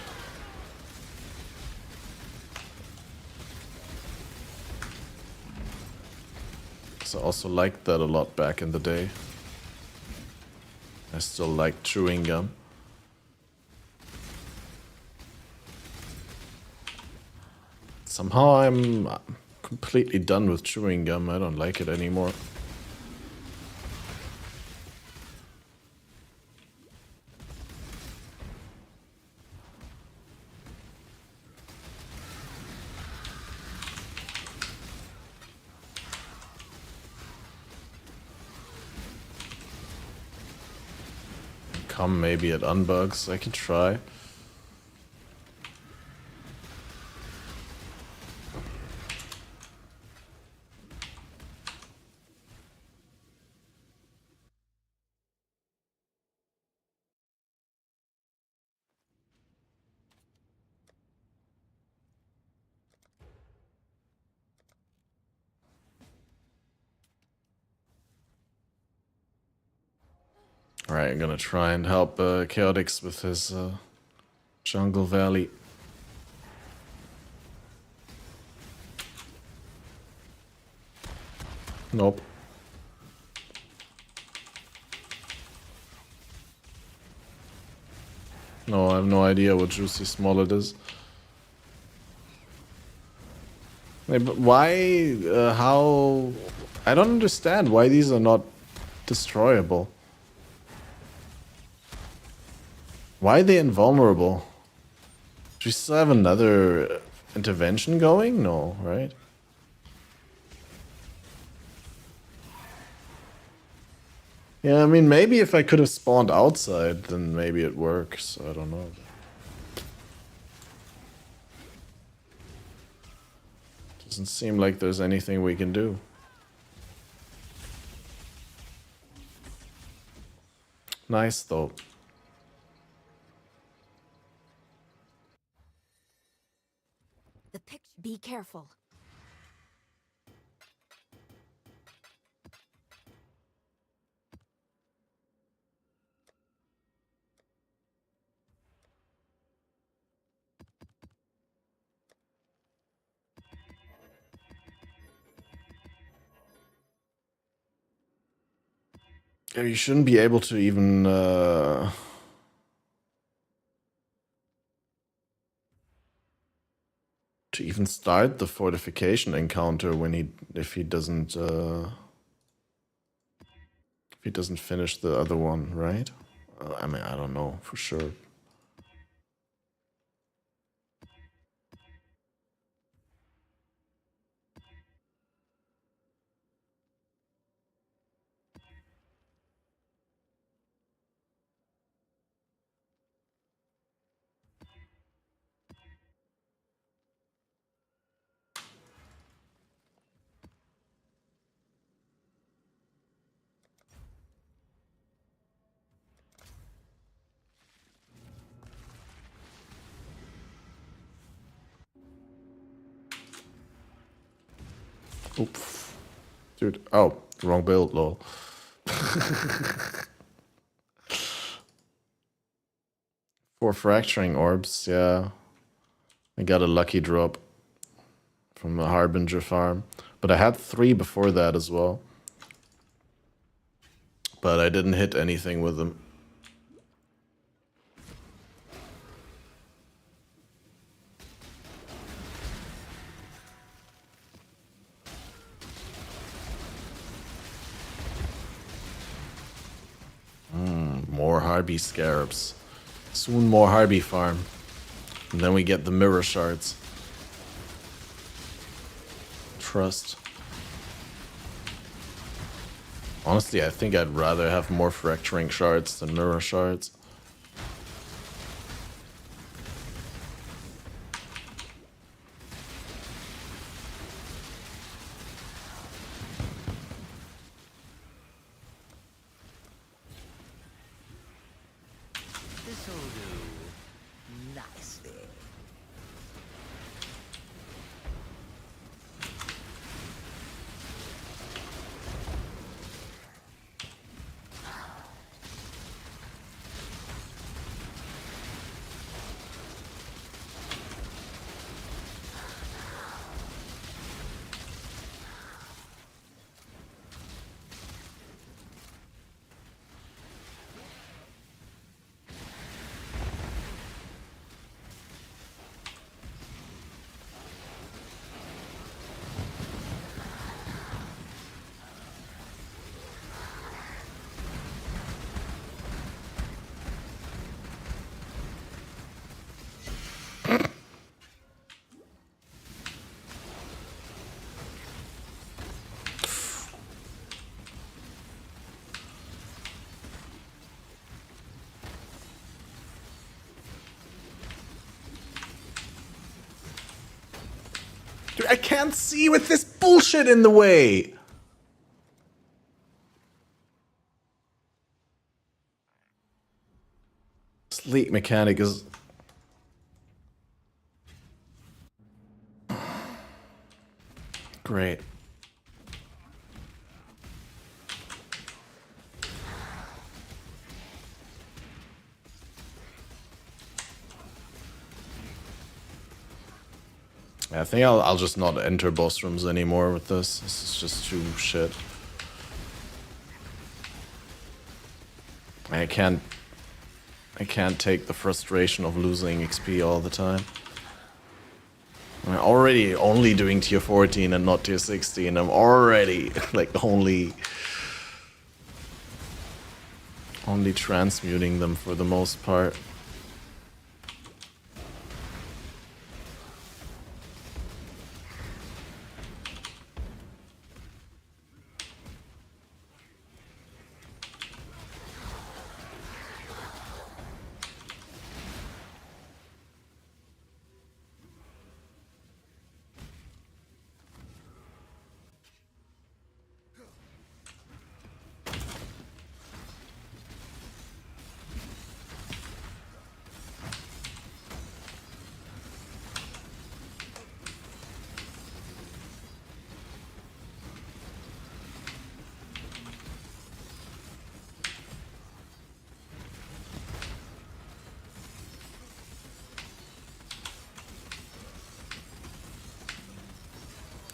So I also liked that a lot back in the day. I still like chewing gum. Somehow I'm completely done with chewing gum. I don't like it anymore. Come maybe at unbugs, I can try. Alright, I'm gonna try and help Chaotix with his Jungle Valley. Nope. No, I have no idea what Juicy Smollett is. Hey, but why, how... I don't understand why these are not destroyable. Why are they invulnerable? Do we still have another intervention going? No, right? Yeah, I mean, maybe if I could have spawned outside, then maybe it works. I don't know. Doesn't seem like there's anything we can do. Nice, though. The picture. Be careful. Yeah, you shouldn't be able to even to even start the fortification encounter when if he doesn't finish the other one, right? I mean, I don't know for sure. Oops. Dude, oh, wrong build, lol. 4 fracturing orbs, yeah. I got a lucky drop from the Harbinger farm. But I had 3 before that as well. but I didn't hit anything with them. More Harby Scarabs. Soon more Harby farm. And then we get the mirror shards. Trust. Honestly, I think I'd rather have more fracturing shards than mirror shards. This'll do nicely. Dude, I can't see with this bullshit in the way. This leak mechanic is... great. I think I'll just not enter boss rooms anymore with this. This is just too shit. I can't take the frustration of losing XP all the time. I'm already only doing tier 14 and not tier 16. I'm already like only transmuting them for the most part.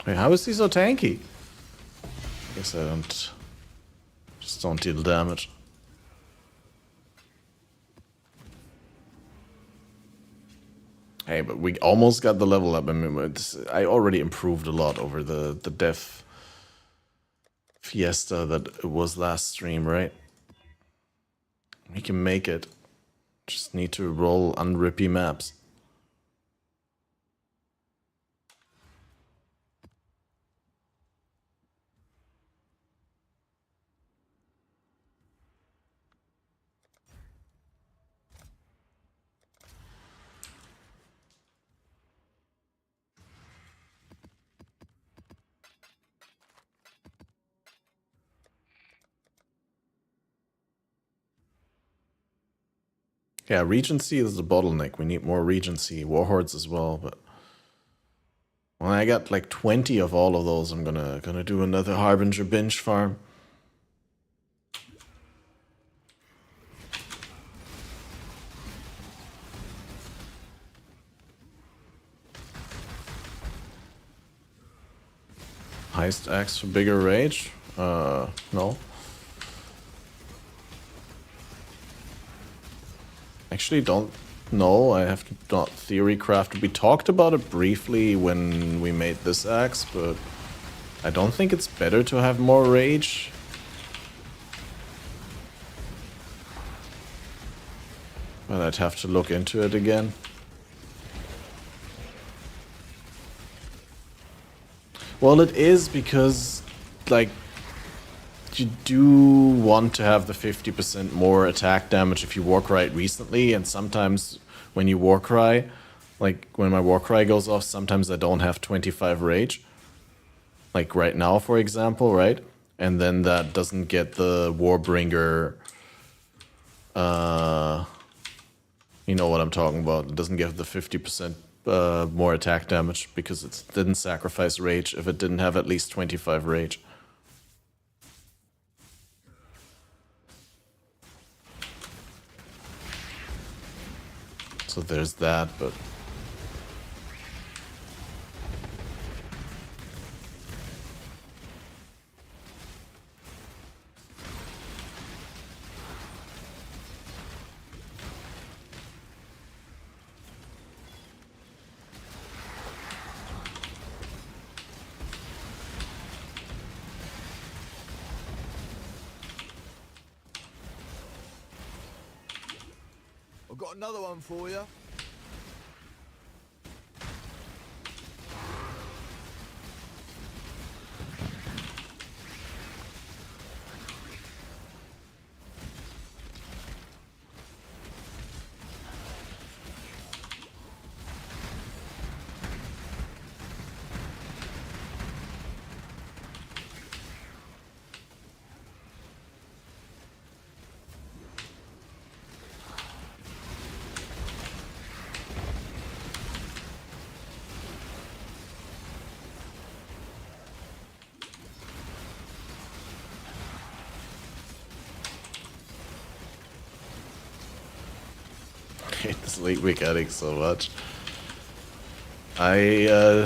Wait, how is he so tanky? I guess I just don't deal damage. Hey, but we almost got the level up. I mean, I already improved a lot over the death fiesta that it was last stream, right? We can make it. Just need to roll unrippy maps. Yeah, Regency is the bottleneck. We need more Regency. Warhordes as well, but when I got like 20 of all of those, I'm gonna do another Harbinger binge farm. Heist axe for bigger rage? No. Actually, don't know. I have not theory crafted. We talked about it briefly when we made this axe, but I don't think it's better to have more rage. But I'd have to look into it again. Well, it is because, like, you do want to have the 50% more attack damage if you Warcry recently, and sometimes when you Warcry, like when my Warcry goes off, sometimes I don't have 25 rage. Like right now, for example, right? And then that doesn't get the Warbringer, you know what I'm talking about. It doesn't get the 50% more attack damage because it didn't sacrifice rage if it didn't have at least 25 rage. So there's that, but... I've got another one for you. I hate this late mechanic so much. I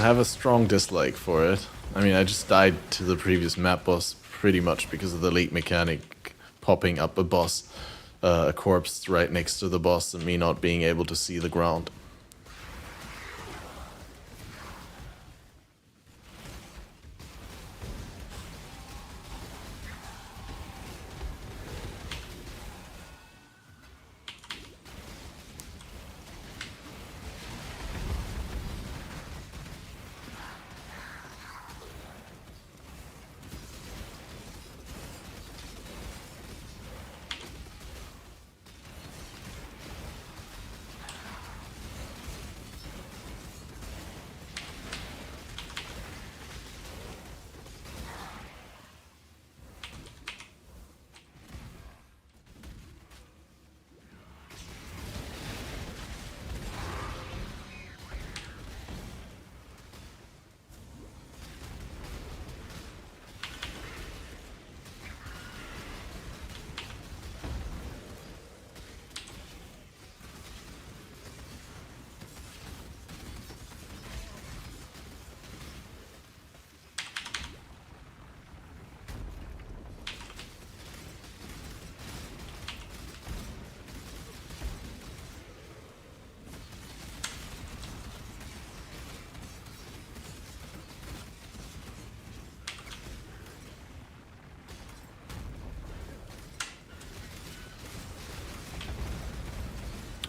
have a strong dislike for it. I mean, I just died to the previous map boss pretty much because of the late mechanic popping up a boss, a corpse right next to the boss, and me not being able to see the ground.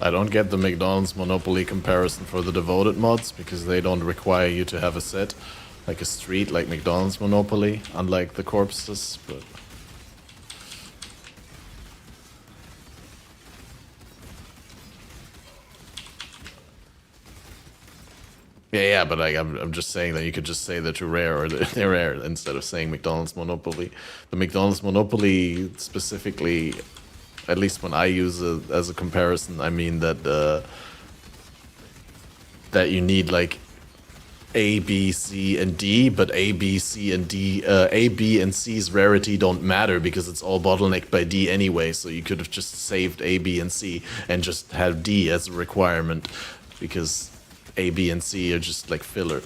I don't get the McDonald's Monopoly comparison for the devoted mods because they don't require you to have a set, like a street, like McDonald's Monopoly, unlike the corpses, but... Yeah, but like, I'm just saying that you could just say that you're rare or they're rare instead of saying McDonald's Monopoly. The McDonald's Monopoly specifically, at least when I use it as a comparison, I mean that that you need like A, B, C, and D, but A, B, C, and D, A, B, and C's rarity don't matter because it's all bottlenecked by D anyway. So you could have just saved A, B, and C and just have D as a requirement because A, B, and C are just like filler.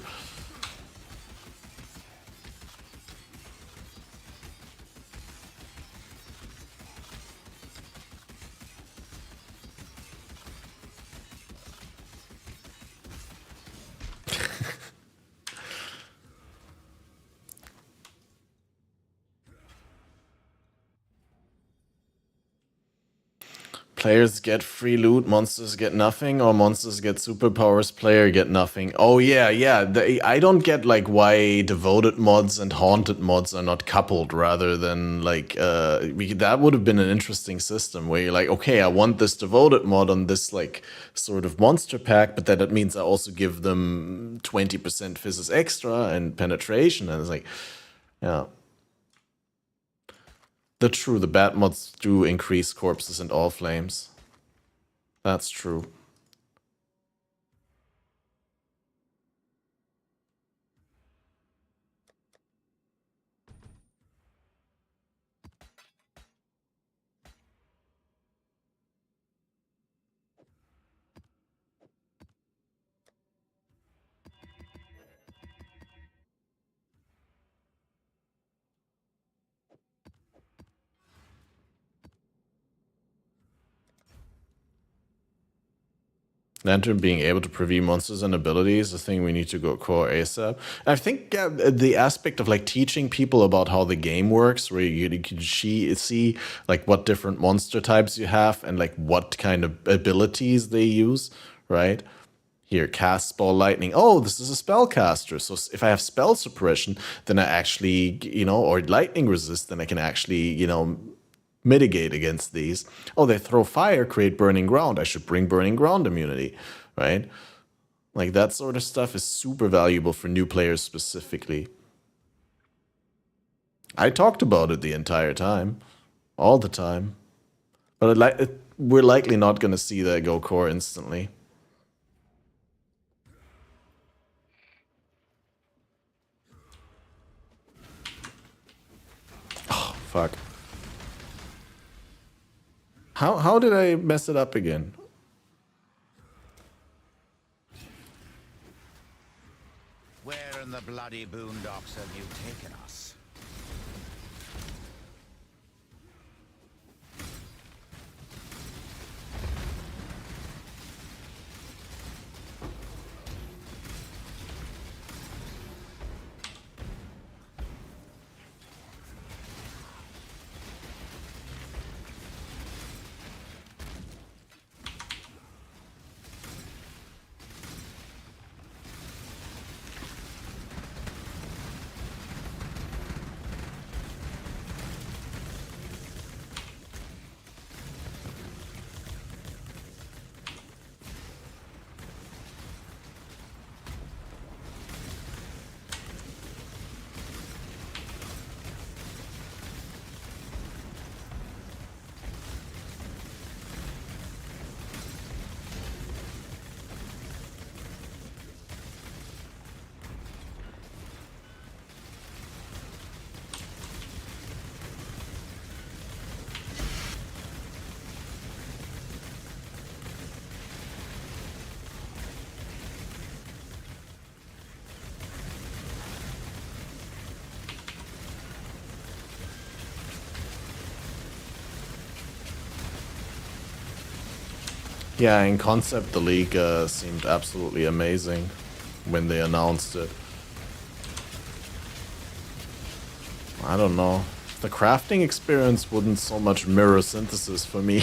Players get free loot, monsters get nothing, or monsters get superpowers, player get nothing. Oh yeah, yeah. I don't get like why devoted mods and haunted mods are not coupled rather than like that would have been an interesting system where you're like, okay, I want this devoted mod on this like sort of monster pack, but that means I also give them 20% physis extra and penetration, and it's like, yeah. The bad mods do increase corpses and all flames. That's true. Lantern being able to preview monsters and abilities is a thing we need to go core ASAP. I think the aspect of like teaching people about how the game works, where you can see like what different monster types you have and like what kind of abilities they use, right? Here, cast ball lightning. Oh, this is a spellcaster. So if I have spell suppression, then I actually, or lightning resist, then I can actually, mitigate against these. Oh, they throw fire, create burning ground. I should bring burning ground immunity, right? Like that sort of stuff is super valuable for new players specifically. I talked about it the entire time, all the time, but we're likely not going to see that go core instantly. Oh, fuck. How did I mess it up again? Where in the bloody boondocks have you taken us? Yeah, in concept, the league seemed absolutely amazing when they announced it. I don't know. The crafting experience wouldn't so much mirror synthesis for me.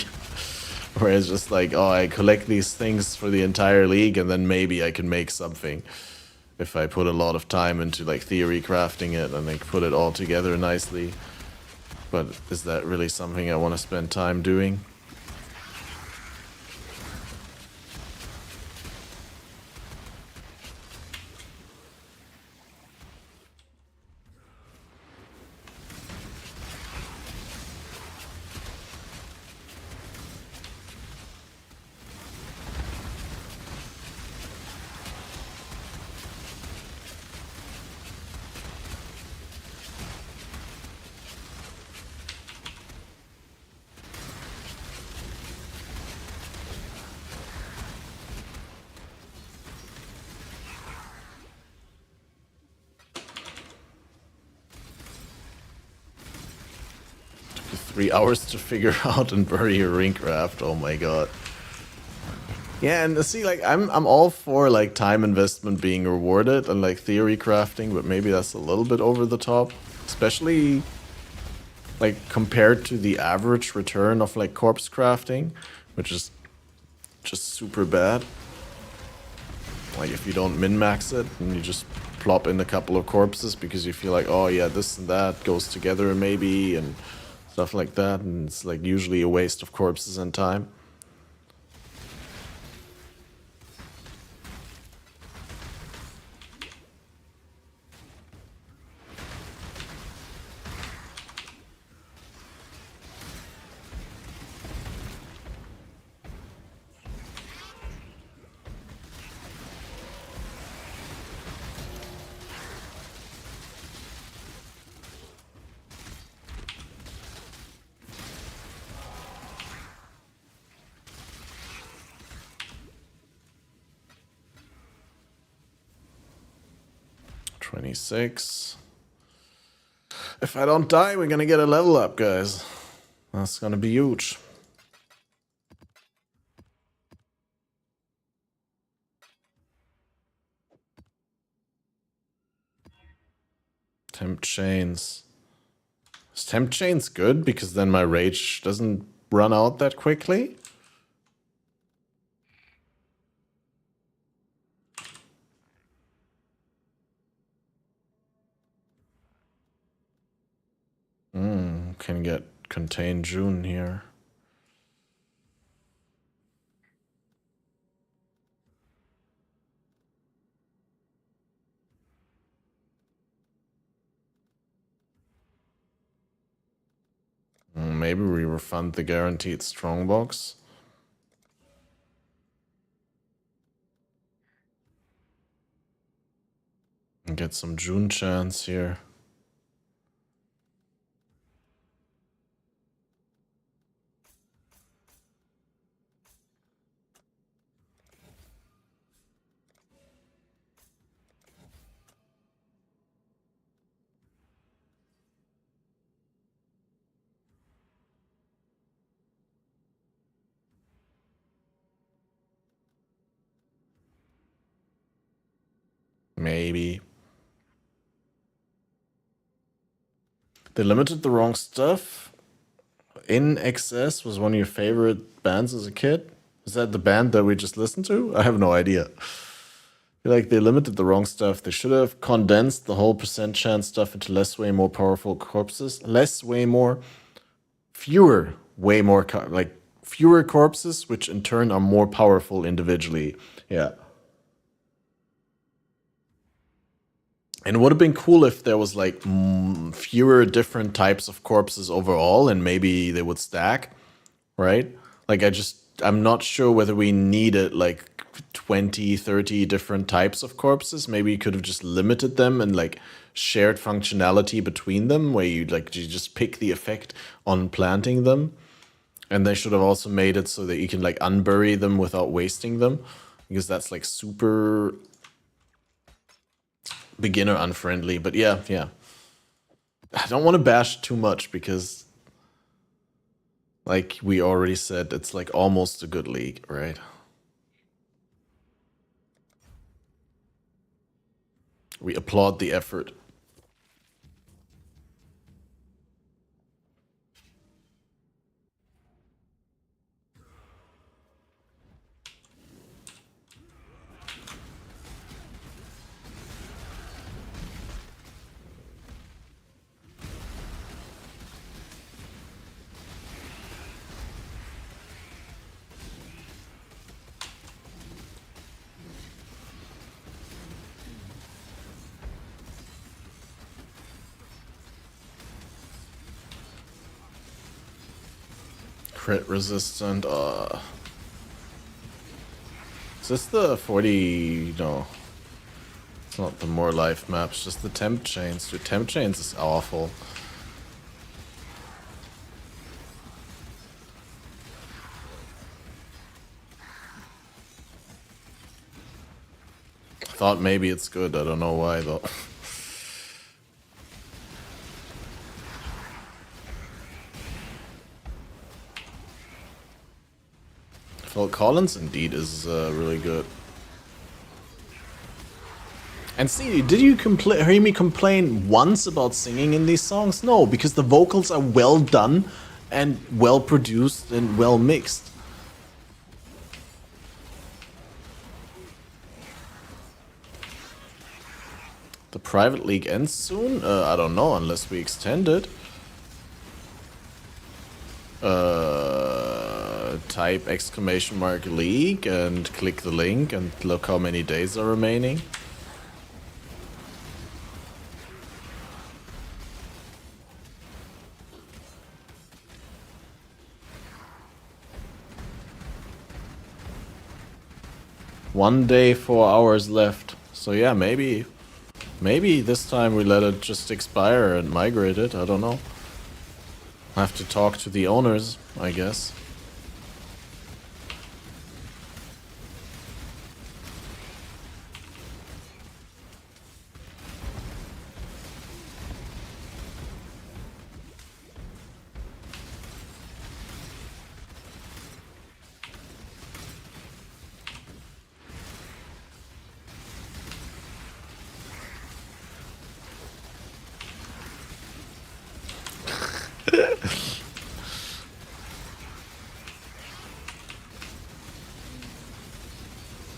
Where it's just like, oh, I collect these things for the entire league and then maybe I can make something. If I put a lot of time into like theory crafting it and like put it all together nicely. But is that really something I want to spend time doing? Took you 3 hours to figure out and bury a ring craft. Oh my god. Yeah, and see, like, I'm all for, like, time investment being rewarded and, like, theory crafting, but maybe that's a little bit over the top. Especially, like, compared to the average return of, like, corpse crafting, which is just super bad. Like if you don't min-max it and you just plop in a couple of corpses because you feel like, oh yeah, this and that goes together maybe, and stuff like that, and it's like usually a waste of corpses and time. If I don't die, we're gonna get a level up, guys. That's gonna be huge. Temp chains. Is temp chains good? Because then my rage doesn't run out that quickly? Can get contain June here. Maybe we refund the guaranteed strongbox. And get some June chance here. Maybe. They limited the wrong stuff. In Excess was one of your favorite bands as a kid. Is that the band that we just listened to? I have no idea. I feel like they limited the wrong stuff. They should have condensed the whole percent chance stuff into way more powerful corpses. Fewer corpses, which in turn are more powerful individually. Yeah. And it would have been cool if there was like fewer different types of corpses overall, and maybe they would stack, right? Like I'm not sure whether we needed like 20, 30 different types of corpses. Maybe you could have just limited them and like shared functionality between them, where you just pick the effect on planting them. And they should have also made it so that you can like unbury them without wasting them, because that's like super beginner unfriendly. But yeah. I don't want to bash too much because, like we already said, it's like almost a good league, right? We applaud the effort. Crit resistant, Is this the 40, no. It's not the more life map, it's just the temp chains. Dude, temp chains is awful. I thought maybe it's good, I don't know why though. Phil Collins indeed is really good. And see, did you hear me complain once about singing in these songs? No, because the vocals are well done and well produced and well mixed. private league ends soon? I don't know, unless we extend it. Type !league and click the link and look how many days are remaining. One day, 4 hours left. So yeah, maybe this time we let it just expire and migrate it. I don't know. I have to talk to the owners, I guess.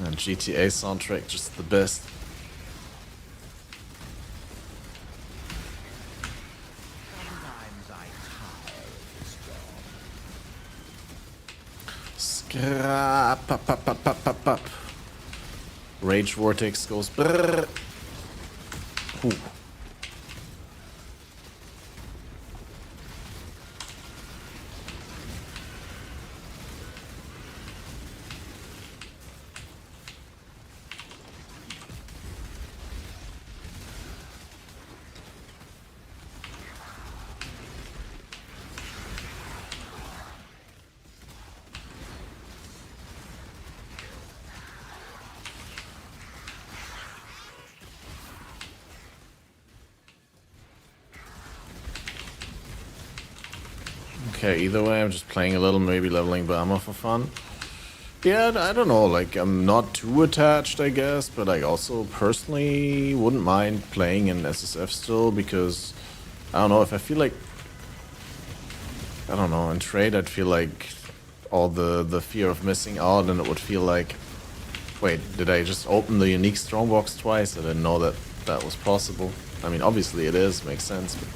And GTA soundtrack, just the best. Scrap, pop, pop, pop, pop, pop, pop. Rage Vortex goes brrr. Ooh. Okay, either way, I'm just playing a little, maybe leveling Bama for fun. Yeah, I don't know, like, I'm not too attached, I guess, but I also personally wouldn't mind playing in SSF still, because, I don't know, if I feel like, I don't know, in trade I'd feel like all the fear of missing out, and it would feel like, wait, did I just open the unique strongbox twice? I didn't know that that was possible. I mean, obviously it is, makes sense, but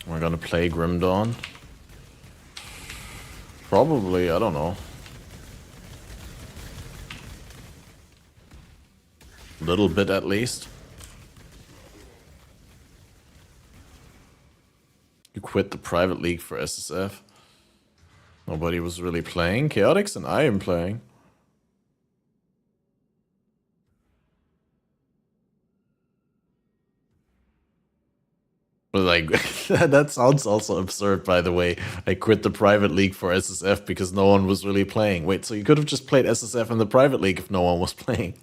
we're gonna play Grim Dawn. Probably, I don't know. A little bit at least. You quit the private league for SSF. Nobody was really playing. Chaotix and I am playing. But like, that sounds also absurd, by the way. I quit the private league for SSF because no one was really playing. Wait, so you could have just played SSF in the private league if no one was playing.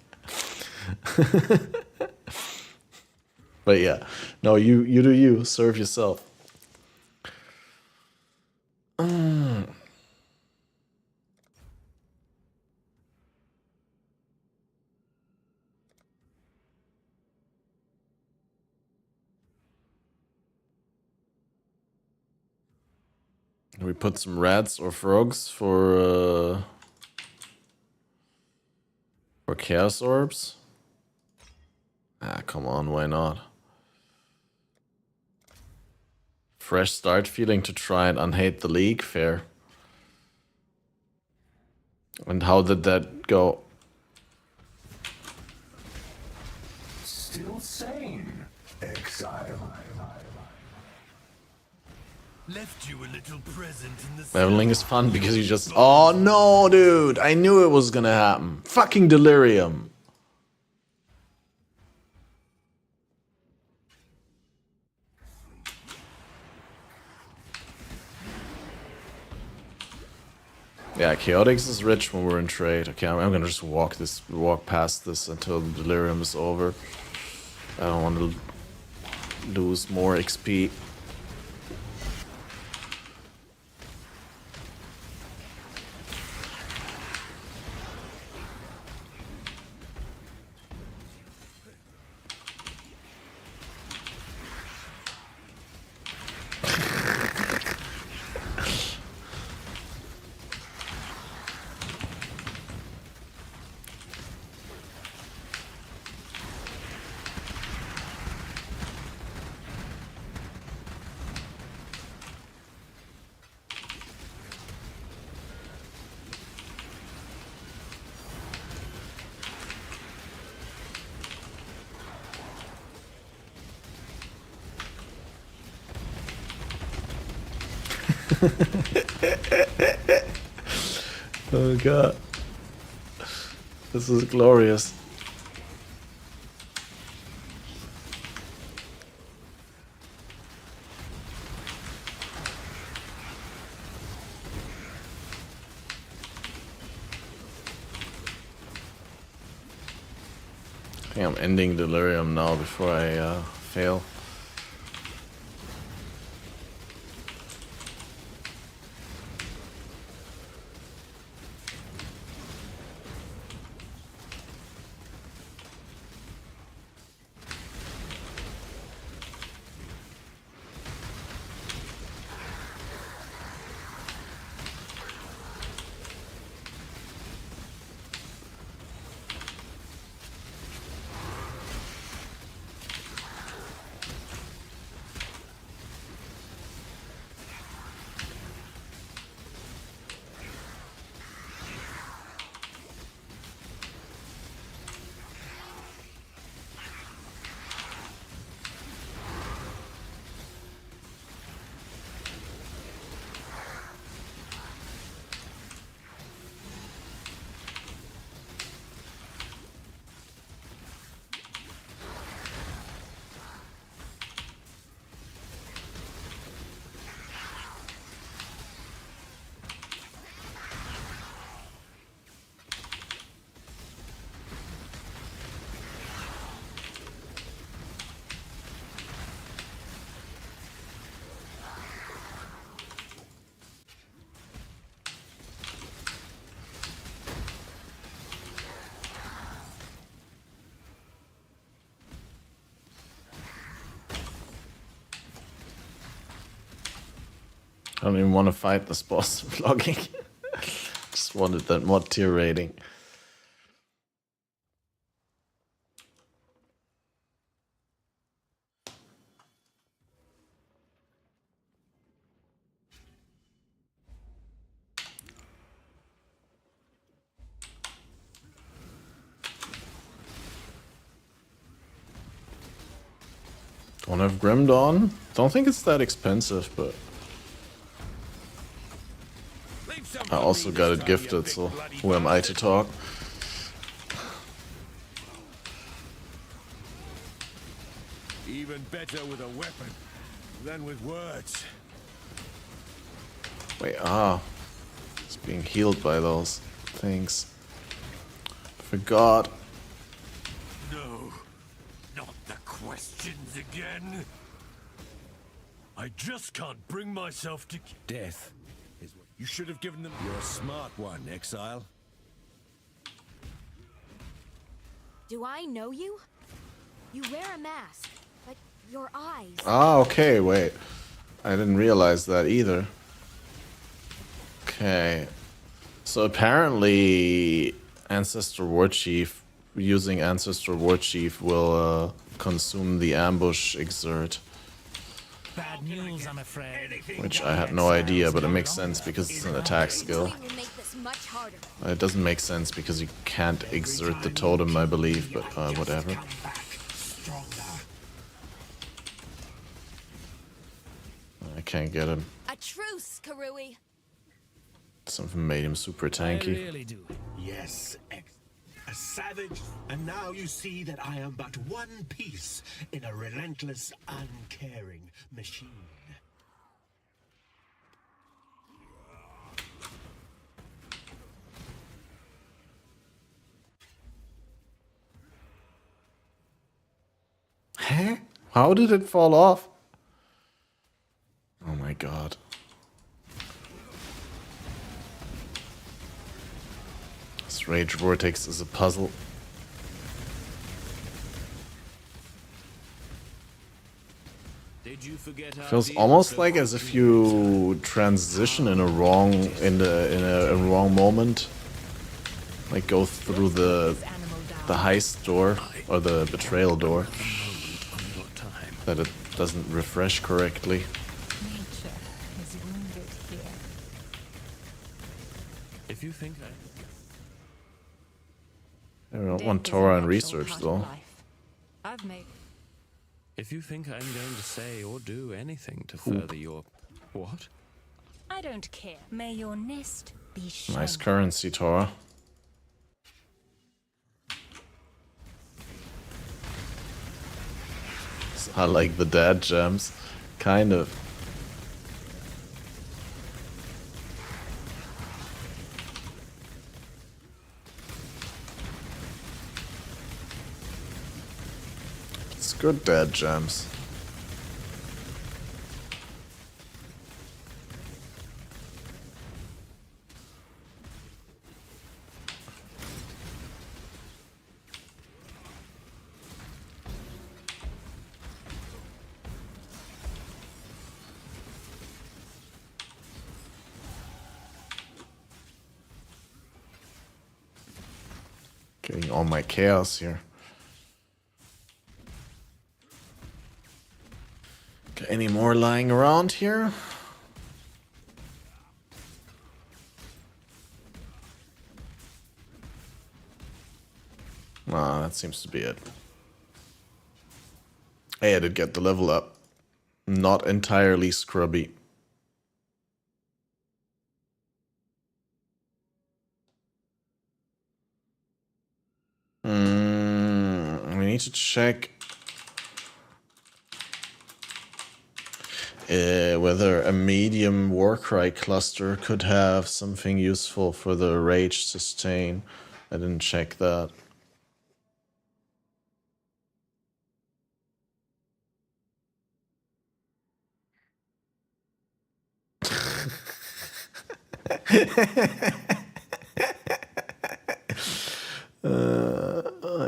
But yeah, no, you do you. Serve yourself. We put some rats or frogs for chaos orbs. Ah, come on, why not? Fresh start feeling to try and unhate the league, fair. And how did that go? Still sane, Exile. Left you a little present in the Leveling is fun because you just... Oh no, dude! I knew it was gonna happen. Fucking delirium. Yeah, Chaotix is rich when we're in trade. Okay, I'm gonna just walk past this until the delirium is over. I don't want to lose more XP. Oh god. This is glorious. I think I'm ending Delirium now before I fail. I don't even want to fight this boss vlogging. Just wanted that mod tier rating. Don't have Grim Dawn. Don't think it's that expensive, but I also got it gifted, so who am I to talk? Even better with a weapon than with words. Wait, it's being healed by those things. Forgot. No, not the questions again. I just can't bring myself to... Death is what you should have given them. You're a smart one, Exile. Do I know you? You wear a mask, but your eyes... Okay, wait. I didn't realize that either. Okay. So apparently Ancestor Warchief, using Ancestor Warchief will consume the ambush exert. Bad news, I'm afraid. Which I had no idea, but it makes sense because it's an attack skill. It doesn't make sense because you can't exert the totem, I believe, but whatever. I can't get him. A truce, Karui. Something made him super tanky. I really do. Yes, a savage, and now you see that I am but one piece in a relentless, uncaring machine. Huh? How did it fall off? Oh my god. This Rage Vortex is a puzzle. Did you forget Feels almost like as if you transition in a wrong wrong moment. Like go through the heist door or the betrayal door. That it doesn't refresh correctly. Nature is wounded here. If you think I don't want Torah and research though. I've made. If you think I'm going to say or do anything to further your... What? I don't care. May your nest be shiny. Nice currency, Tora. I like the dad gems. Kind of. It's good dad gems. Getting all my chaos here. Got any more lying around here? Ah, that seems to be it. Hey, I did get the level up. Not entirely scrubby. We need to check whether a medium Warcry cluster could have something useful for the rage sustain. I didn't check that.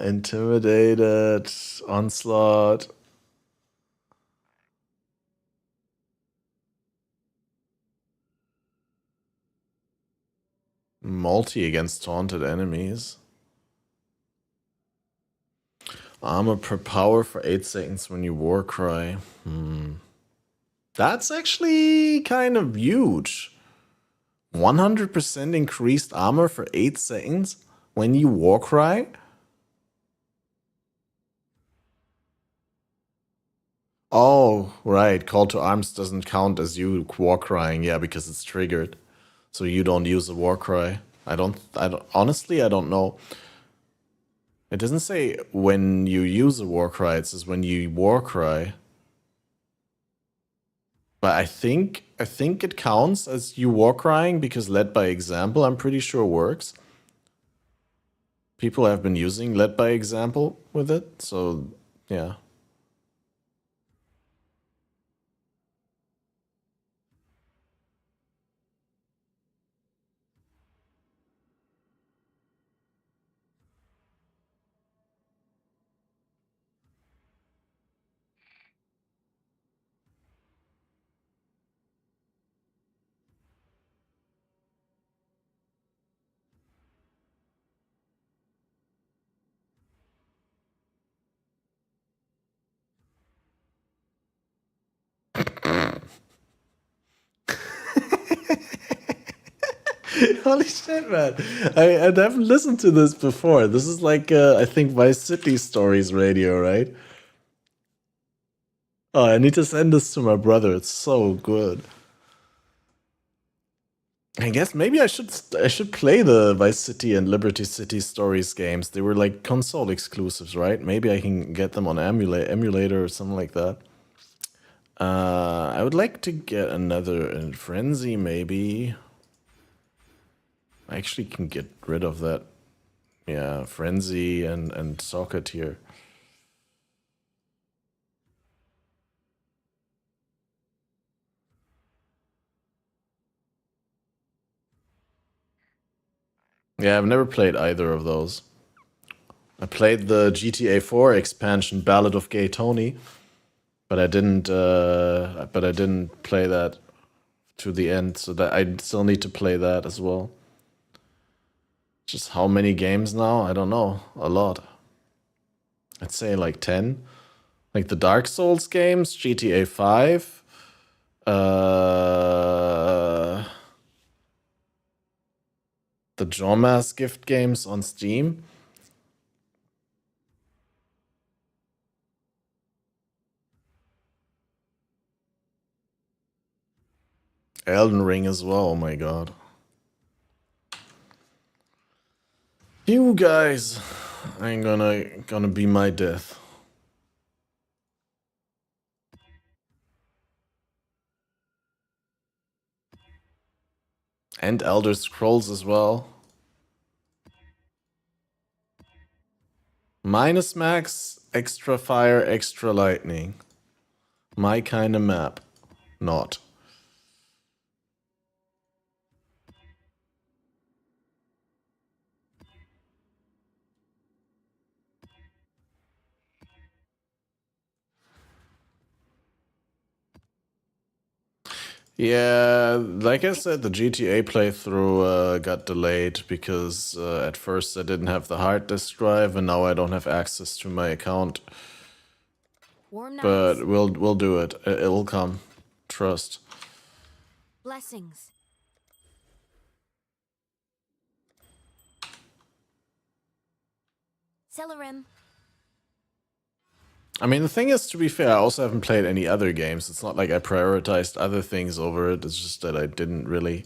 Intimidated, onslaught. Multi against taunted enemies. Armor per power for 8 seconds when you Warcry. That's actually kind of huge. 100% increased armor for 8 seconds when you Warcry? Oh, right. Call to arms doesn't count as you Warcrying, yeah, because it's triggered. So you don't use a Warcry. Honestly, I don't know. It doesn't say when you use a Warcry, it says when you Warcry. But I think it counts as you Warcrying because led by example, I'm pretty sure works. People have been using led by example with it, so yeah. Holy shit, man. I haven't listened to this before. This is like, I think, Vice City Stories radio, right? Oh, I need to send this to my brother. It's so good. I guess maybe I should play the Vice City and Liberty City Stories games. They were like console exclusives, right? Maybe I can get them on emulator or something like that. I would like to get another Frenzy, maybe. I actually can get rid of that. Yeah, Frenzy and Socket here. Yeah, I've never played either of those. I played the GTA 4 expansion, Ballad of Gay Tony, but I didn't play that to the end, so that I still need to play that as well. Just how many games now? I don't know. A lot. I'd say like 10. Like the Dark Souls games, GTA 5, the Jomas gift games on Steam. Elden Ring as well, oh my god. You guys ain't gonna be my death. And Elder Scrolls as well. Minus max, extra fire, extra lightning. My kind of map. Not. Yeah, like I said, the GTA playthrough got delayed because at first I didn't have the hard disk drive, and now I don't have access to my account. But we'll do it. It'll come. Trust. Blessings. Celerim. I mean, the thing is, to be fair, I also haven't played any other games. It's not like I prioritized other things over it. It's just that I didn't really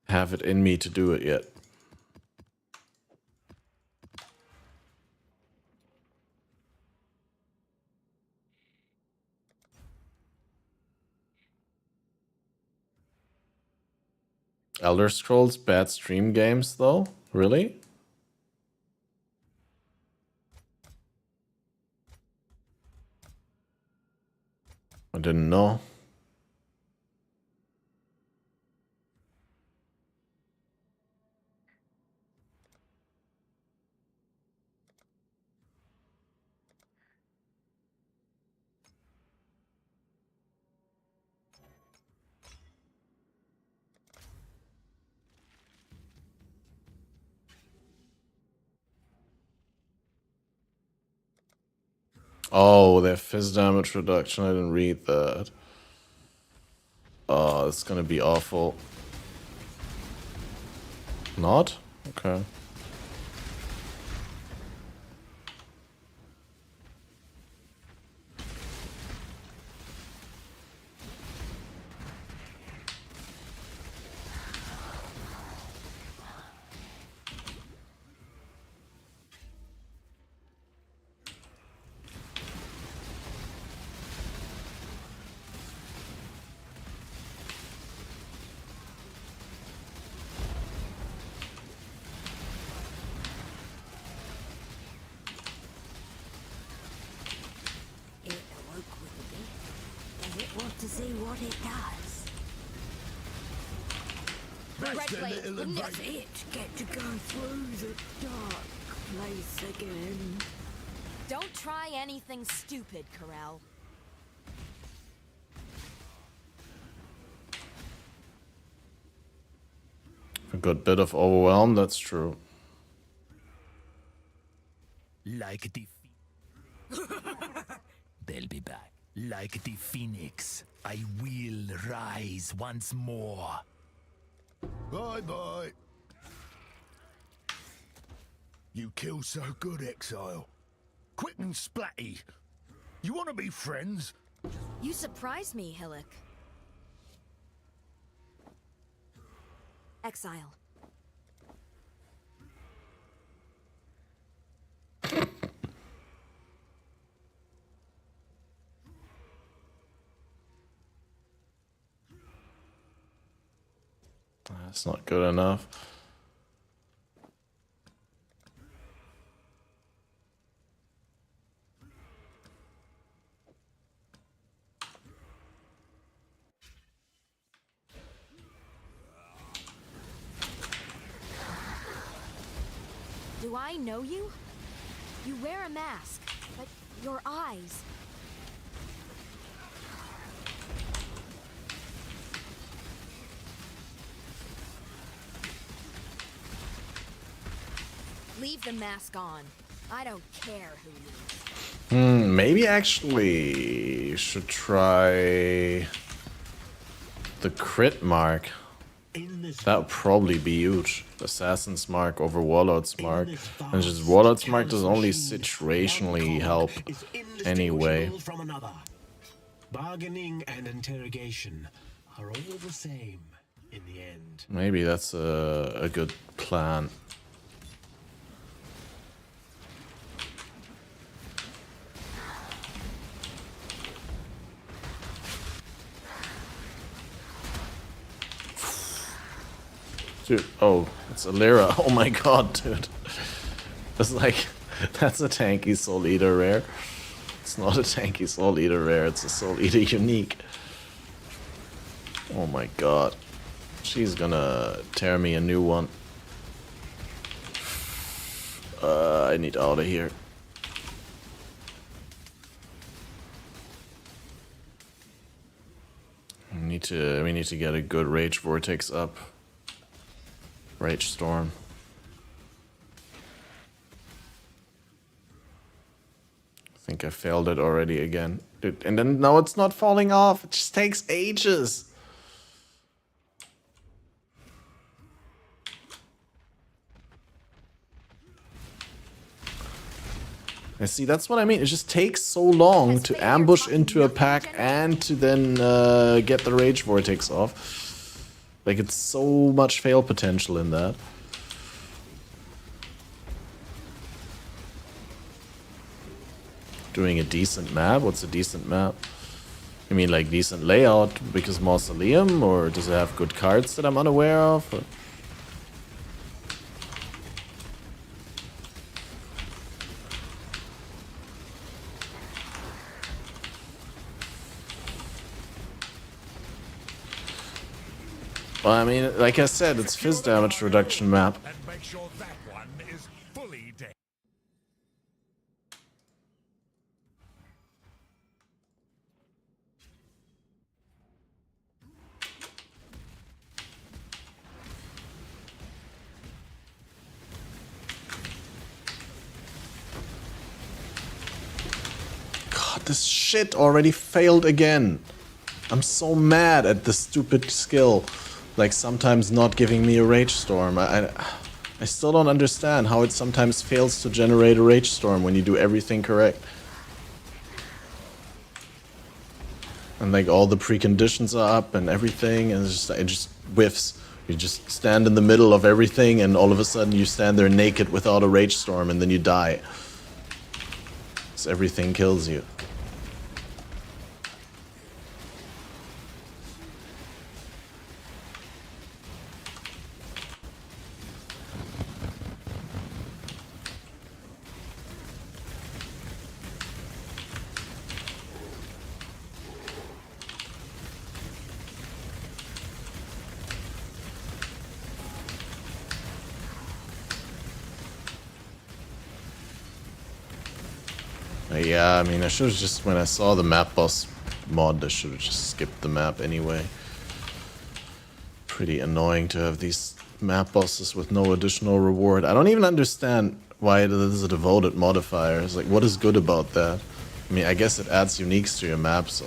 have it in me to do it yet. Elder Scrolls bad stream games, though? Really? I didn't know. Oh, their fizz damage reduction. I didn't read that. Oh, it's gonna be awful. Not? Okay. To see what it does. That's it. Get to go through the dark place again. Don't try anything stupid, Corel. A good bit of overwhelm, that's true. Like the... They'll be back. Like the phoenix, I will rise once more. Bye-bye. You kill so good, Exile. Quick and splatty. You want to be friends? You surprise me, Hillock. Exile. That's not good enough. Do I know you? You wear a mask, but your eyes... Leave the mask on. I don't care who you are. Maybe actually you should try the crit mark. That would probably be huge. Assassin's Mark over Warlord's Mark. And just Warlord's Mark does only situationally help anyway. Bargaining and interrogation are all the same in the end. Maybe that's a good plan. Dude, oh, it's a Lyra. Oh my god, dude. That's like, that's a tanky Soul Eater rare. It's not a tanky Soul Eater rare, it's a Soul Eater unique. Oh my god. She's gonna tear me a new one. I need out of here. We need to get a good Rage Vortex up. Rage Storm. I think I failed it already again. Dude, and then now it's not falling off. It just takes ages. I see, that's what I mean. It just takes so long to ambush into a pack and to then get the Rage Vortex off. Like, it's so much fail potential in that. Doing a decent map? What's a decent map? You mean like decent layout because Mausoleum? Or does it have good cards that I'm unaware of? Or... Well, I mean, like I said, it's fizz damage reduction map. And make sure that one is fully dead. God, this shit already failed again. I'm so mad at this stupid skill. Like, sometimes not giving me a Rage Storm. I still don't understand how it sometimes fails to generate a Rage Storm when you do everything correct. And like, all the preconditions are up and everything, and it just whiffs. You just stand in the middle of everything, and all of a sudden you stand there naked without a Rage Storm, and then you die. So everything kills you. Yeah, I mean, I should have just, when I saw the map boss mod, I should have just skipped the map anyway. Pretty annoying to have these map bosses with no additional reward. I don't even understand why there's a devoted modifier. It's like, what is good about that? I mean, I guess it adds uniques to your map, so...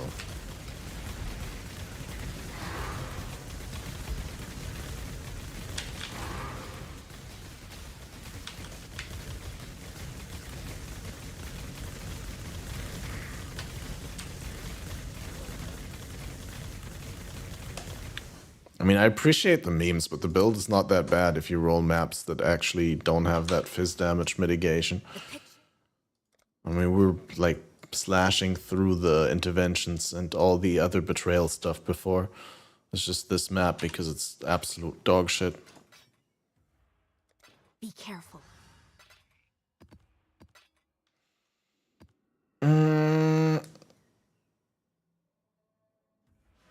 I mean, I appreciate the memes, but the build is not that bad if you roll maps that actually don't have that fizz damage mitigation. I mean, we're like slashing through the interventions and all the other betrayal stuff before. It's just this map because it's absolute dog shit. Be careful.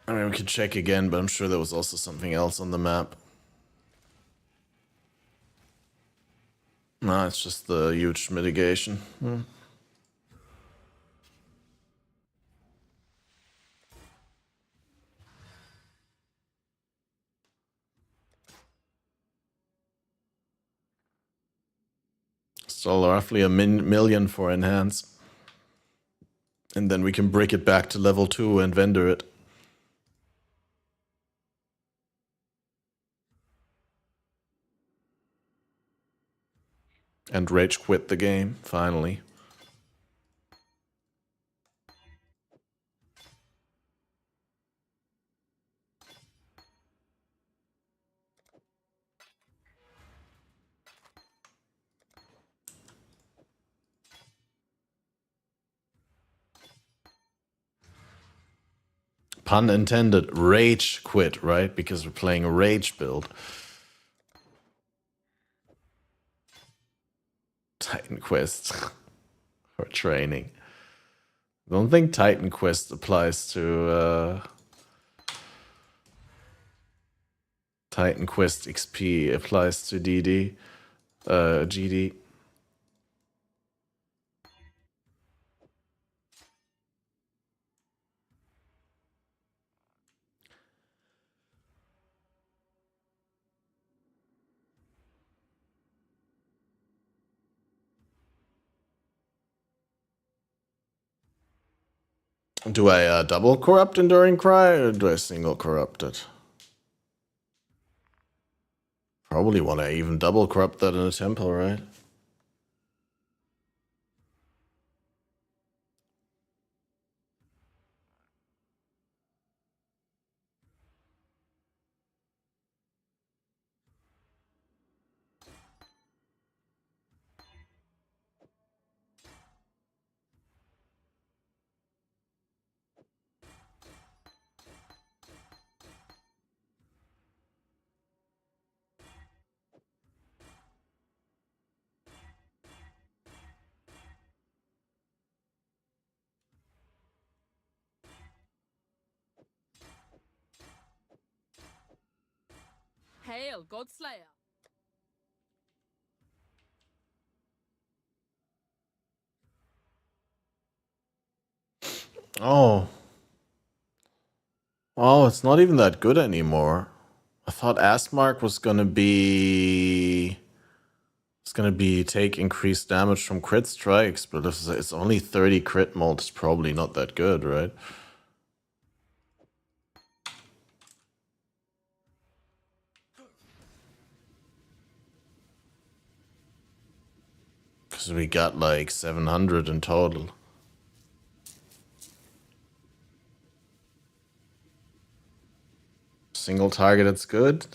I mean, we could check again, but I'm sure there was also something else on the map. No, it's just the huge mitigation. Still roughly a million for enhance. And then we can break it back to level 2 and vendor it. And rage quit the game, finally. pun intended, rage quit, right? Because we're playing a rage build. Titan Quest for training. I don't think Titan Quest applies to Titan Quest XP applies to GD. Do I double corrupt Enduring Cry or do I single corrupt it? Probably want to even double corrupt that in a temple, right? Hail, Godslayer. Oh. Oh, it's not even that good anymore. I thought Astmark was gonna be... It's gonna be take increased damage from crit strikes, but if it's only 30 crit mult, it's probably not that good, right? Because we got like 700 in total. Single target, it's good?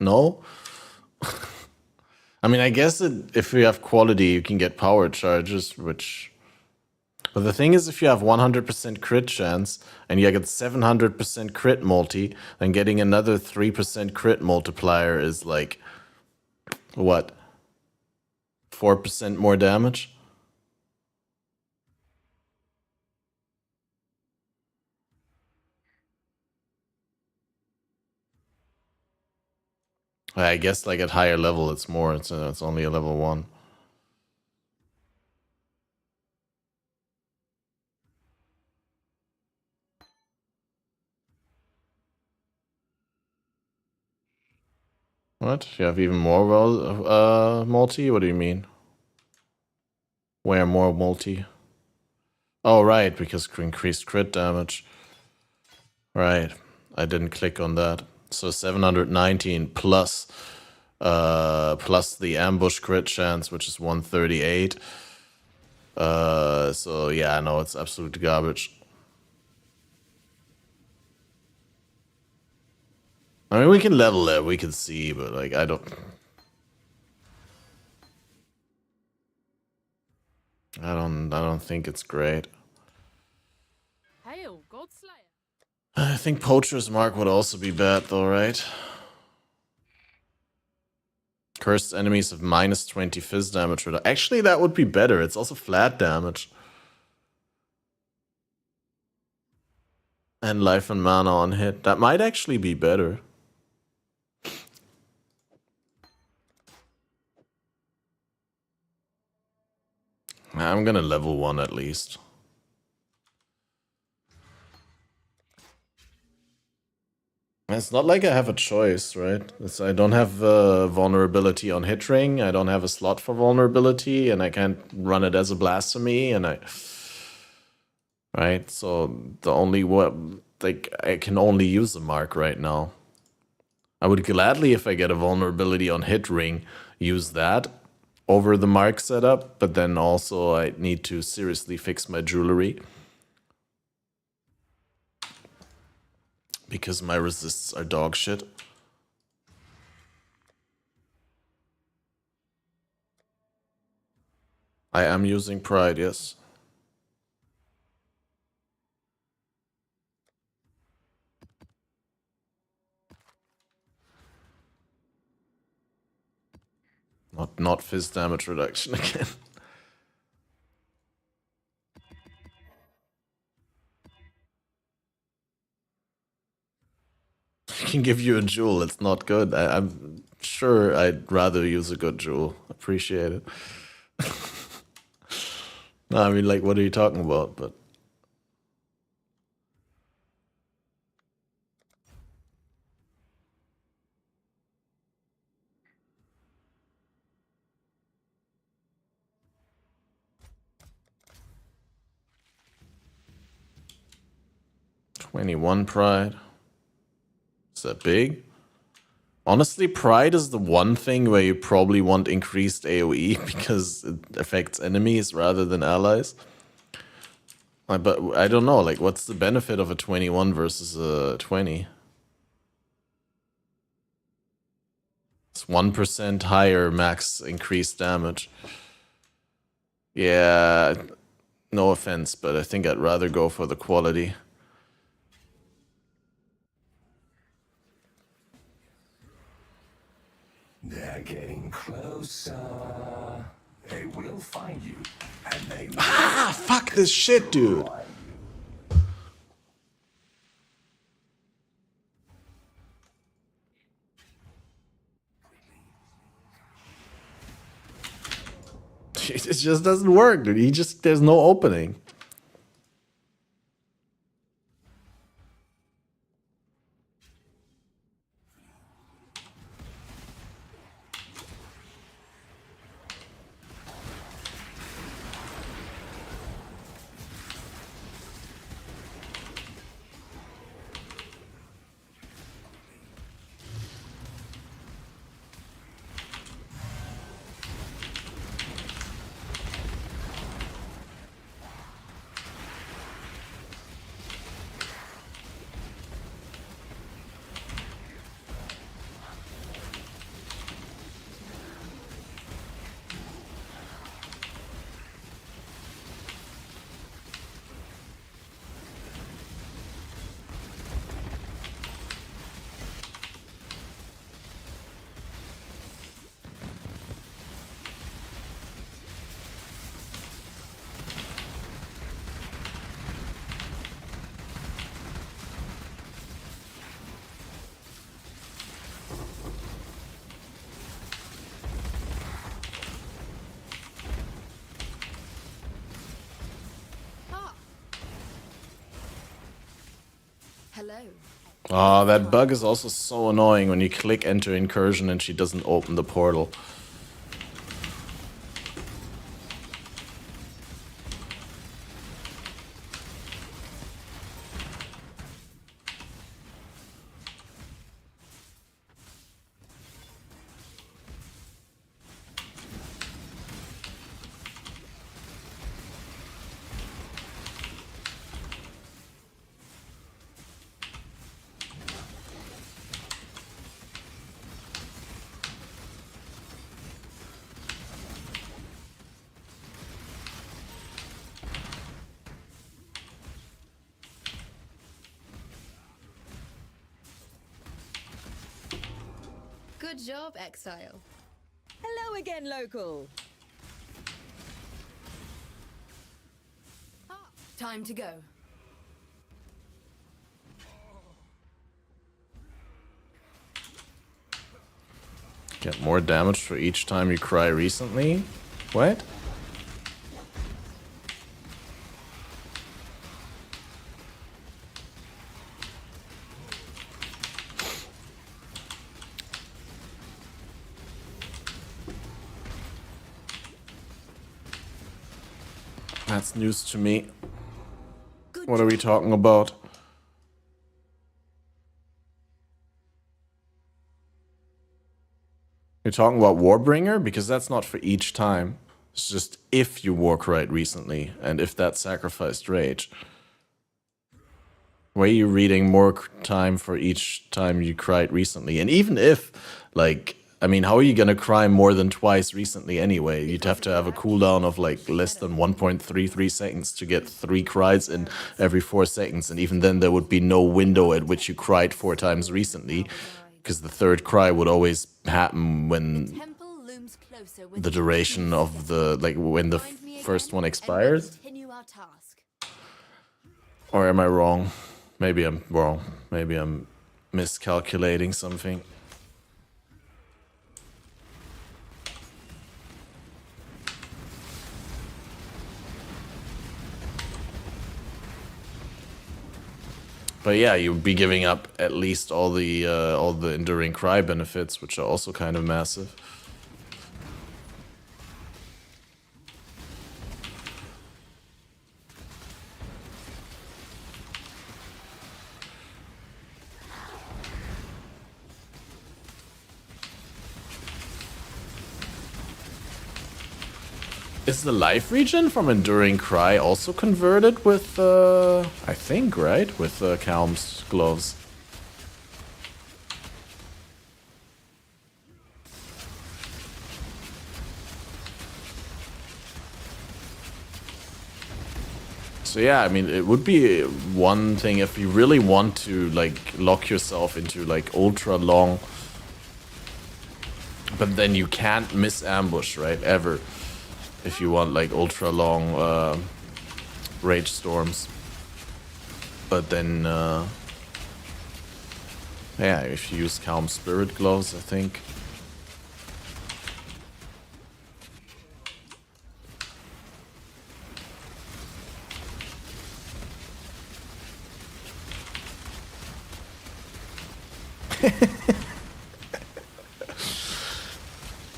No? I mean, I guess if you have quality, you can get power charges, which... But the thing is, if you have 100% crit chance, and you get 700% crit multi, then getting another 3% crit multiplier is like... What? 4% more damage? I guess like at higher level it's more, it's only a level 1. What? You have even more multi? What do you mean? Where more multi? Oh right, because increased crit damage. Right. I didn't click on that. So 719 plus plus the ambush crit chance, which is 138. So yeah, no, it's absolute garbage. I mean, we can level it, we can see, but like I don't think it's great. Hail, Godslayer. I think Poacher's Mark would also be bad though, right? Cursed enemies have minus 20 fizz damage. Actually, that would be better. It's also flat damage. And life and mana on hit. That might actually be better. I'm gonna level 1 at least. It's not like I have a choice, right? I don't have vulnerability on hit ring. I don't have a slot for vulnerability, and I can't run it as a blasphemy. And right, so the only I can only use the mark right now. I would gladly, if I get a vulnerability on hit ring, use that over the mark setup. But then also I need to seriously fix my jewelry. Because my resists are dog shit. I am using Pride, yes. Not fizz damage reduction again. I can give you a jewel, it's not good. I'm sure I'd rather use a good jewel. Appreciate it. No, I mean, like, what are you talking about? But $21 pride. Is that big? Honestly, pride is the one thing where you probably want increased AoE because it affects enemies rather than allies. But I don't know, like, what's the benefit of a 21 versus a 20? It's 1% higher max increased damage. Yeah, no offense, but I think I'd rather go for the quality. They're getting closer. They will find you, and they will. Ah, fuck this shit, dude. It just doesn't work, dude. There's no opening. Hello. Oh, that bug is also so annoying when you click enter incursion and she doesn't open the portal. Good job, Exile. Hello again, local. Time to go. Get more damage for each time you cry recently? What? That's news to me. What are we talking about? You're talking about Warbringer? Because that's not for each time. It's just if you war cried recently, and if that sacrificed rage. Why are you reading more time for each time you cried recently? And even if, like, I mean, how are you gonna cry more than twice recently anyway? You'd have to have a cooldown of like less than 1.33 seconds to get 3 cries in every 4 seconds. And even then there would be no window at which you cried 4 times recently, because the third cry would always happen when closer with the duration of the, like, when the first one expires? continue our task. Or am I wrong? Maybe I'm wrong. Maybe I'm miscalculating something. But yeah, you'd be giving up at least all the enduring cry benefits, which are also kind of massive. Is the life regen from Enduring Cry also converted with, I think, right? With Calm's gloves. So yeah, I mean, it would be one thing if you really want to, like, lock yourself into, like, ultra long. But then you can't miss ambush, right? Ever. If you want, like, ultra long rage storms. But then, yeah, if you use Calm Spirit Gloves, I think.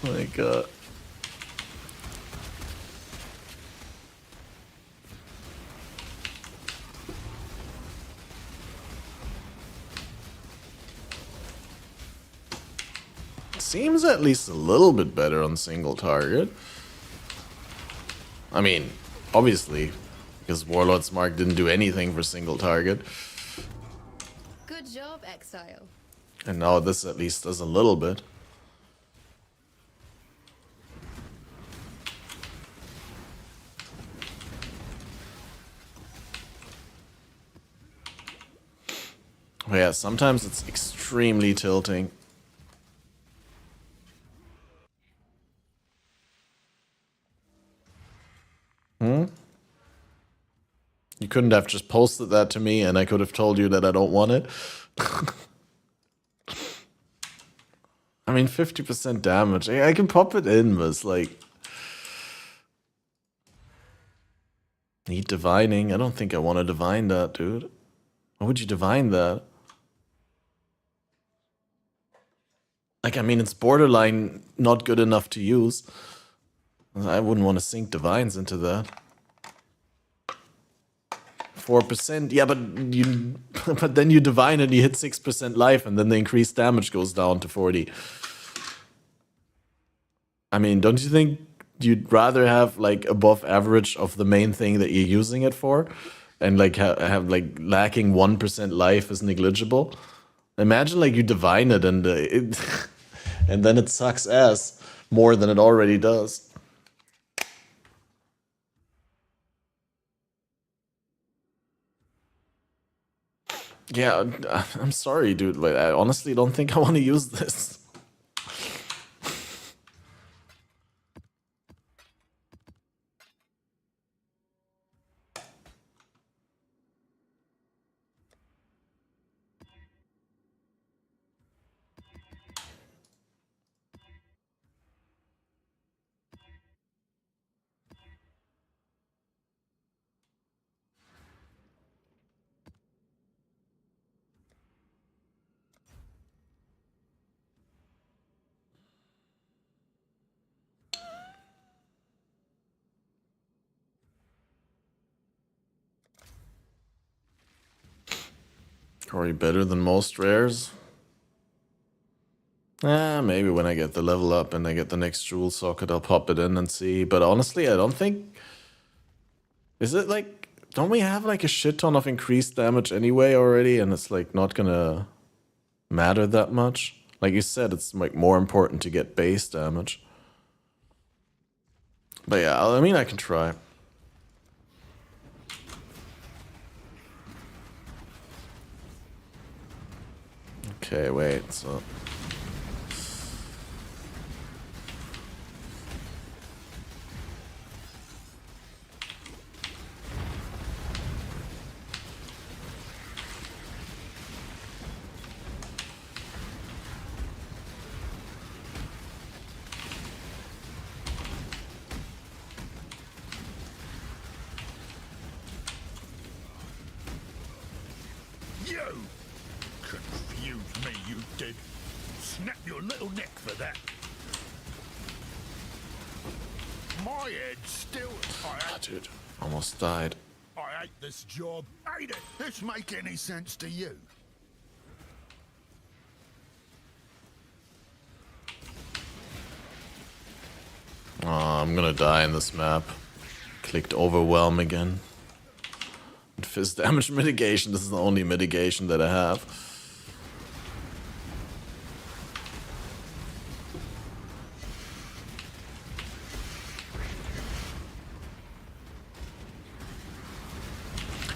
Oh my god. Seems at least a little bit better on single target. I mean, obviously, because Warlord's Mark didn't do anything for single target. Good job, Exile. And now this at least does a little bit. But yeah, sometimes it's extremely tilting. You couldn't have just posted that to me and I could have told you that I don't want it. I mean, 50% damage. I can pop it in, but it's like... Need divining? I don't think I want to divine that, dude. Why would you divine that? Like, I mean, it's borderline not good enough to use. I wouldn't want to sink divines into that. 4%, yeah, but you, but then you divine and you hit 6% life, and then the increased damage goes down to 40. I mean, don't you think you'd rather have like above average of the main thing that you're using it for, and like have like lacking 1% life is negligible? Imagine like you divine it and and then it sucks ass more than it already does. Yeah, I'm sorry, dude. Like, I honestly don't think I want to use this. Probably better than most rares. Maybe when I get the level up and I get the next jewel socket, I'll pop it in and see. But honestly, I don't think... Is it like... Don't we have like a shit ton of increased damage anyway already? And it's like not gonna matter that much? Like you said, it's like more important to get base damage. But yeah, I mean, I can try. Okay, wait, so... You confused me, you did. Snap your little neck for that. My head's still. Dude, almost died. I hate this job. Hate it. This make any sense to you? Oh, I'm gonna die in this map. Clicked overwhelm again. And fizz damage mitigation. This is the only mitigation that I have.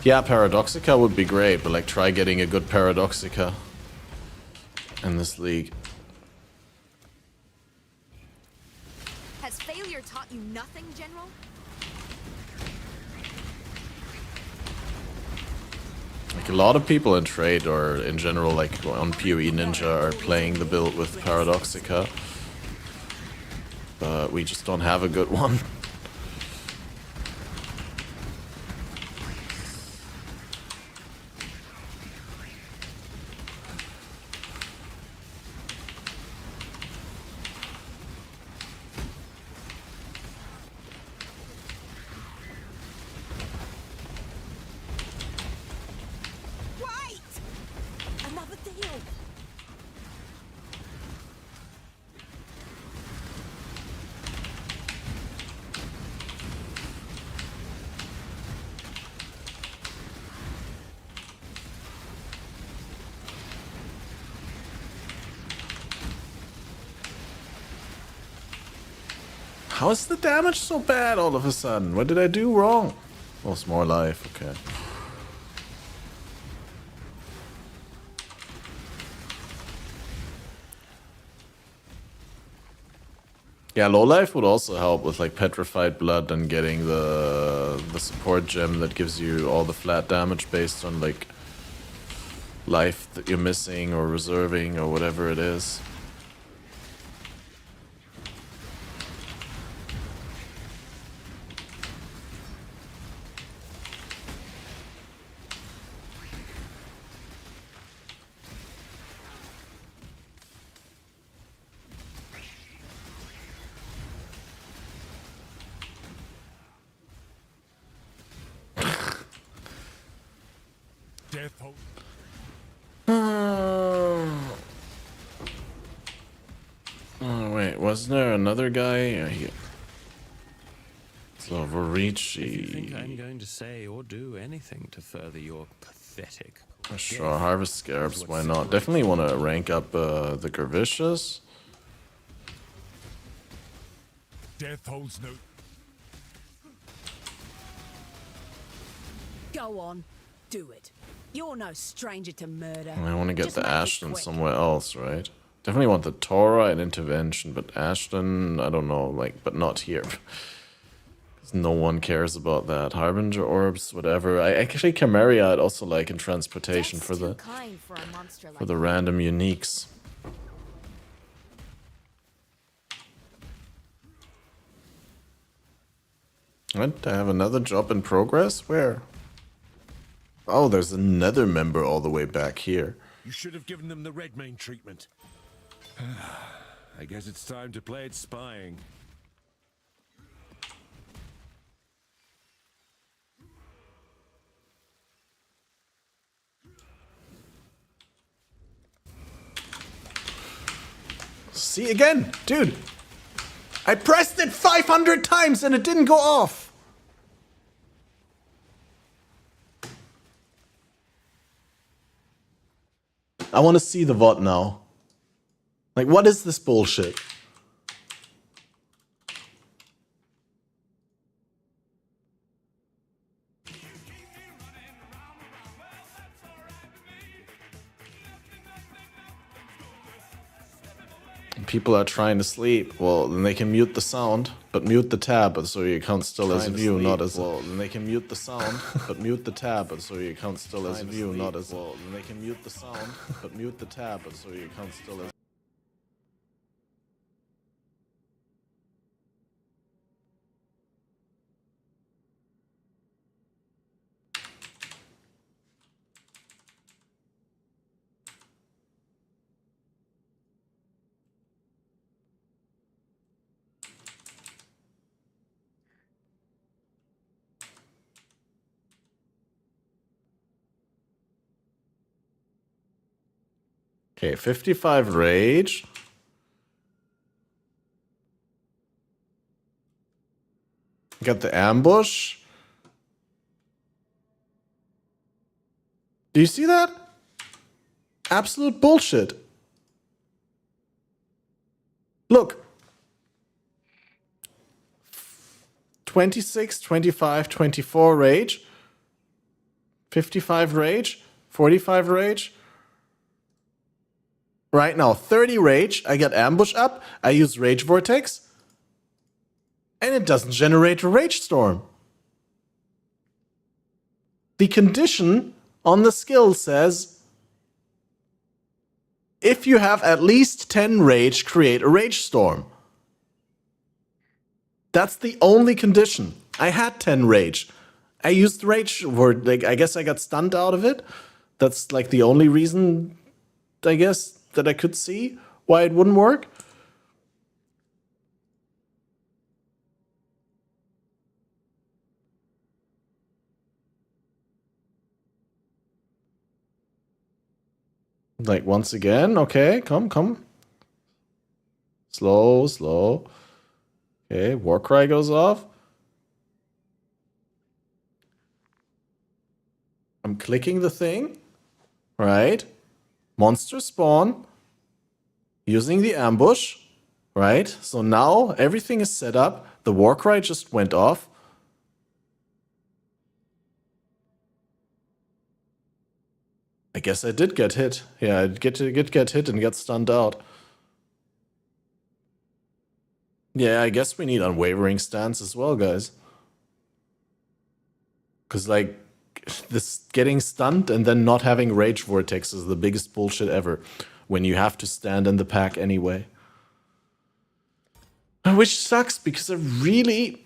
Yeah, Paradoxica would be great, but like try getting a good Paradoxica in this league. Has failure taught you nothing, General? Like a lot of people in trade or in general, like on PoE Ninja, are playing the build with Paradoxica, but we just don't have a good one. How is the damage so bad all of a sudden? What did I do wrong? Lost more life, okay. Yeah, low life would also help with like petrified blood and getting the support gem that gives you all the flat damage based on like life that you're missing or reserving or whatever it is. Death hope. Oh wait, wasn't there another guy? Yeah, so If you think I'm Varici. going to say or do anything to further your pathetic... Sure, Harvest Scarabs, why not? Definitely want to rank up the Gravicious. Death holds no. Go on, do it. You're no stranger to murder. And I want to get Just the make it Ashton quick. somewhere else, right? Definitely want the Torah and Intervention, but Ashton, I don't know, like, but not here. 'Cause no one cares about that. Harbinger Orbs, whatever. I actually Chimera I'd also like in Transportation That's for too the kind for a monster for like the you. random uniques. What? I have another job in progress? Where? Oh, there's another member all the way back here. You should have given them the red main treatment. I guess it's time to play it spying. See again, dude. I pressed it 500 times and it didn't go off. I want to see the VOD now. Like, what is this bullshit? People are trying to sleep. Well, then they can mute the sound, but mute the tab so your account still as a view, not as a... Well, then they can mute the sound, but mute the tab so your account still as a view, not as a... Well, then they can mute the sound, but mute the tab so your account still as... Okay, 55 rage. Got the ambush. Do you see that? Absolute bullshit. Look. 26, 25, 24 rage. 55 rage. 45 rage. Right now, 30 rage. I get ambush up. I use rage vortex. And it doesn't generate a rage storm. The condition on the skill says, if you have at least 10 rage, create a rage storm. That's the only condition. I had 10 rage. I used rage, or like, I guess I got stunned out of it. That's like the only reason, I guess, that I could see why it wouldn't work. Like, once again, okay, come. Slow. Okay, Warcry goes off. I'm clicking the thing, right? Monster spawn, using the ambush, right? So now everything is set up. The Warcry just went off. I guess I did get hit. Yeah, I get hit and get stunned out. Yeah, I guess we need unwavering stance as well, guys. Because, like, this getting stunned and then not having rage vortex is the biggest bullshit ever. When you have to stand in the pack anyway. Which sucks because I really...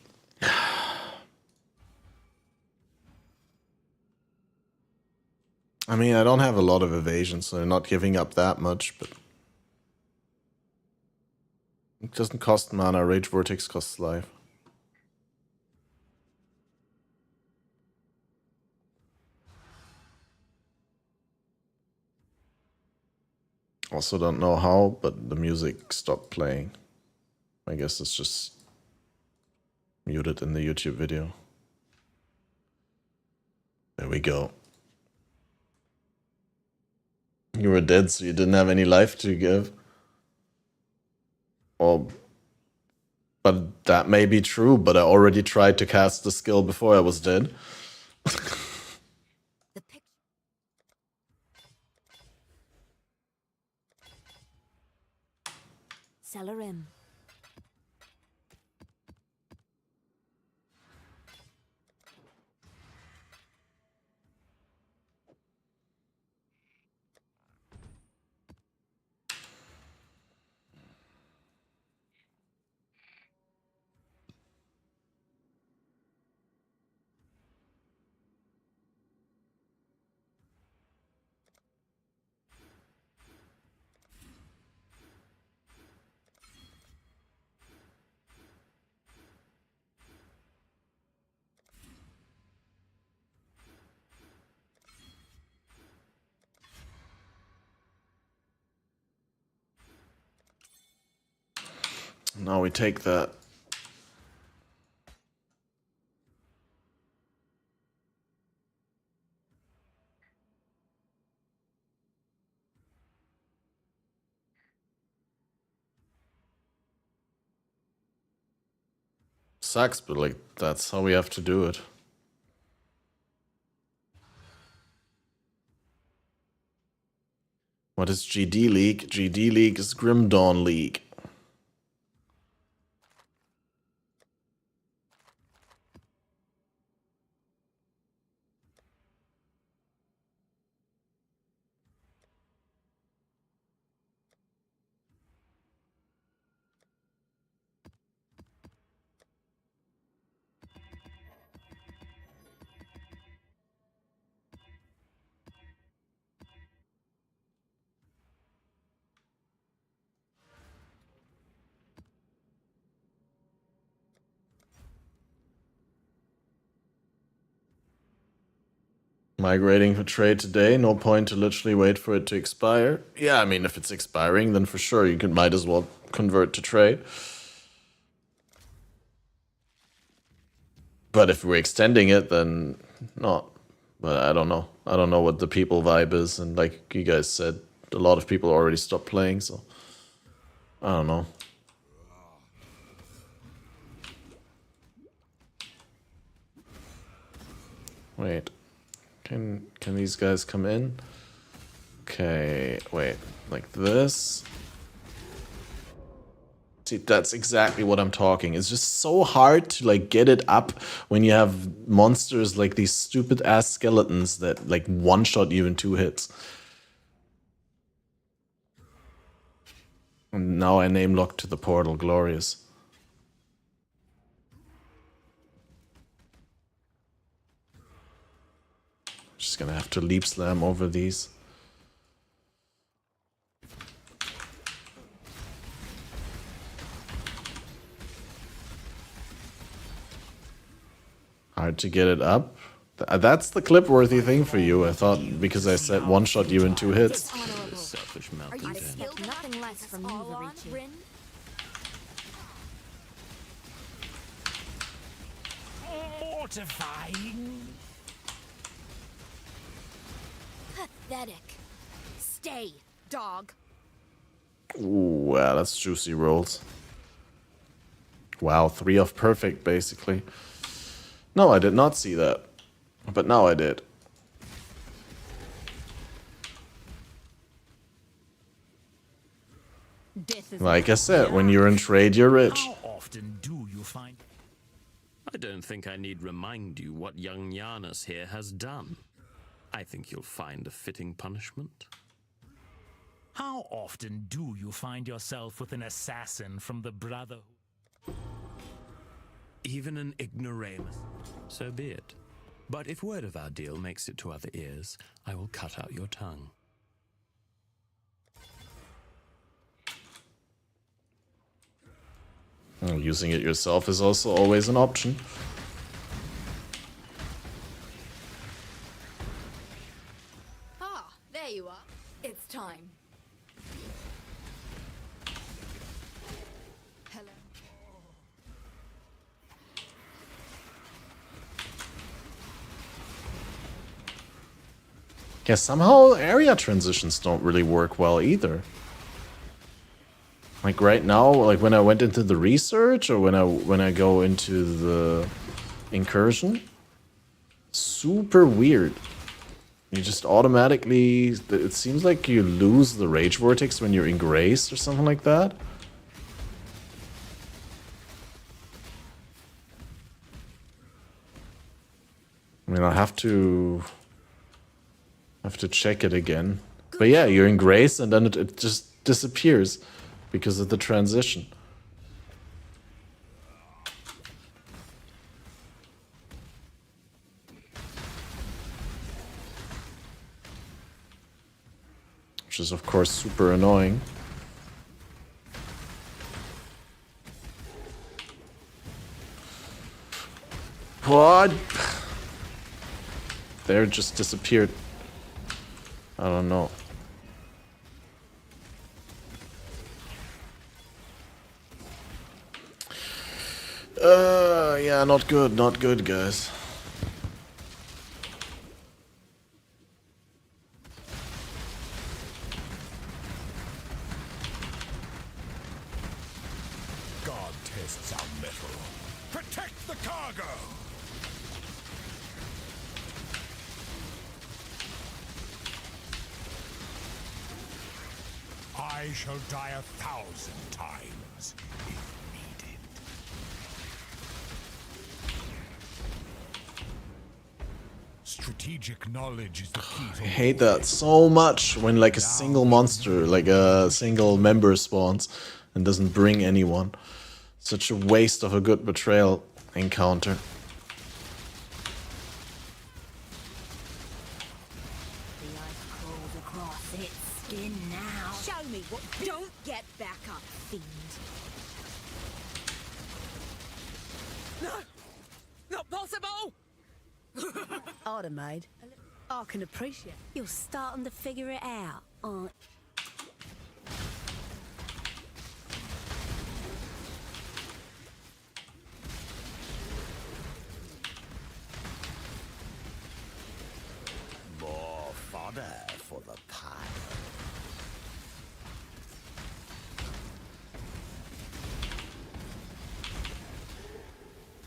I mean, I don't have a lot of evasion, so I'm not giving up that much, but... It doesn't cost mana, Rage Vortex costs life. Also don't know how, but the music stopped playing. I guess it's just muted in the YouTube video. There we go. You were dead, so you didn't have any life to give. Well, but that may be true, but I already tried to cast the skill before I was dead. Celerim. Now we take that. Sucks, but like, that's how we have to do it. What is GD League? GD League is Grim Dawn League. Migrating for trade today, no point to literally wait for it to expire. Yeah, I mean, if it's expiring, then for sure you might as well convert to trade. But if we're extending it, then not. But I don't know. I don't know what the people vibe is, and like you guys said, a lot of people already stopped playing, so I don't know. Wait. Can these guys come in? Okay, wait. Like this? See, that's exactly what I'm talking. It's just so hard to like get it up when you have monsters like these stupid ass skeletons that like one-shot you in 2 hits. And now I name lock to the portal, glorious. Just gonna have to leap slam over these. Hard to get it up. That's the clip-worthy thing for you, I thought, because I said one-shot you in 2 hits. Selfish Are you skilled? Nothing less from you, Rin. Mortifying. Pathetic. Stay, dog. Ooh, wow, that's juicy rolls. Wow, 3 of perfect, basically. No, I did not see that. But now I did. Like I said, when you're in trade, you're rich. How often do you find... I don't think I need remind you what young Giannis here has done. I think you'll find a fitting punishment. How often do you find yourself with an assassin from the Brotherhood? Even an ignoramus. So be it. But if word of our deal makes it to other ears, I will cut out your tongue. Well, using it yourself is also always an option. Ah, there you are. It's time. Hello. Yeah, somehow area transitions don't really work well either. Like right now, like when I went into the research or when I go into the incursion, super weird. You just automatically, it seems like you lose the rage vortex when you're in grace or something like that. I mean, I'll have to check it again. But yeah, you're in grace and then it just disappears because of the transition. Which is of course super annoying. What? There it just disappeared. I don't know. Yeah, not good, guys. God tests our metal. Protect the cargo! I shall die 1,000 times if needed. Strategic knowledge is the key to I hate that so much when like a single monster, like a single member spawns and doesn't bring anyone. Such a waste of a good betrayal encounter. The ice crawls across its skin now. Show me what. Don't get back up, fiend. No! Not possible! Automaid. I can appreciate. You're starting to figure it out, aren't More fodder for the pile.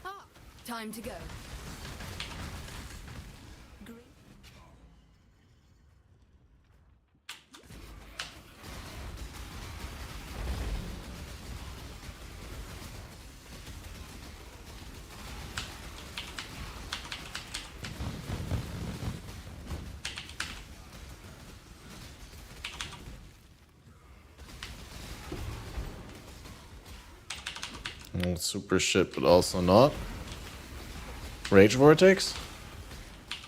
Ah, time to go. Super shit, but also not. Rage Vortex?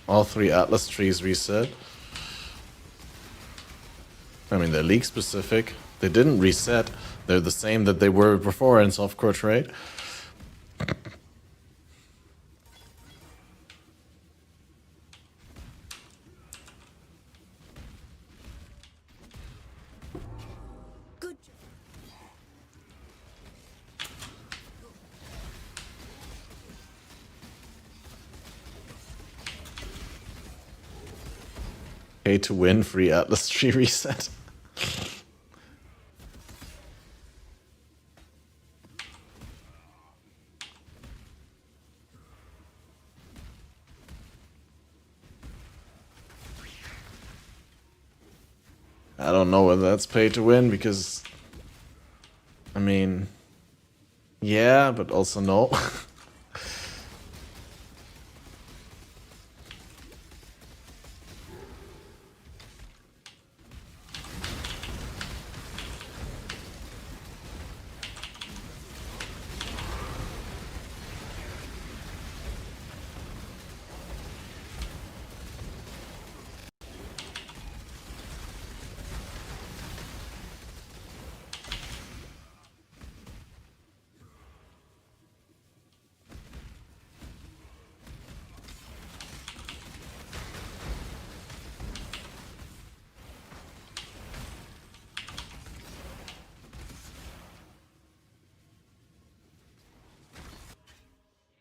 All 3 Atlas trees reset. I mean, they're league specific. They didn't reset. They're the same that they were before in softcore trade. Pay to win, free Atlas tree reset. I don't know whether that's pay to win because, I mean, yeah, but also no.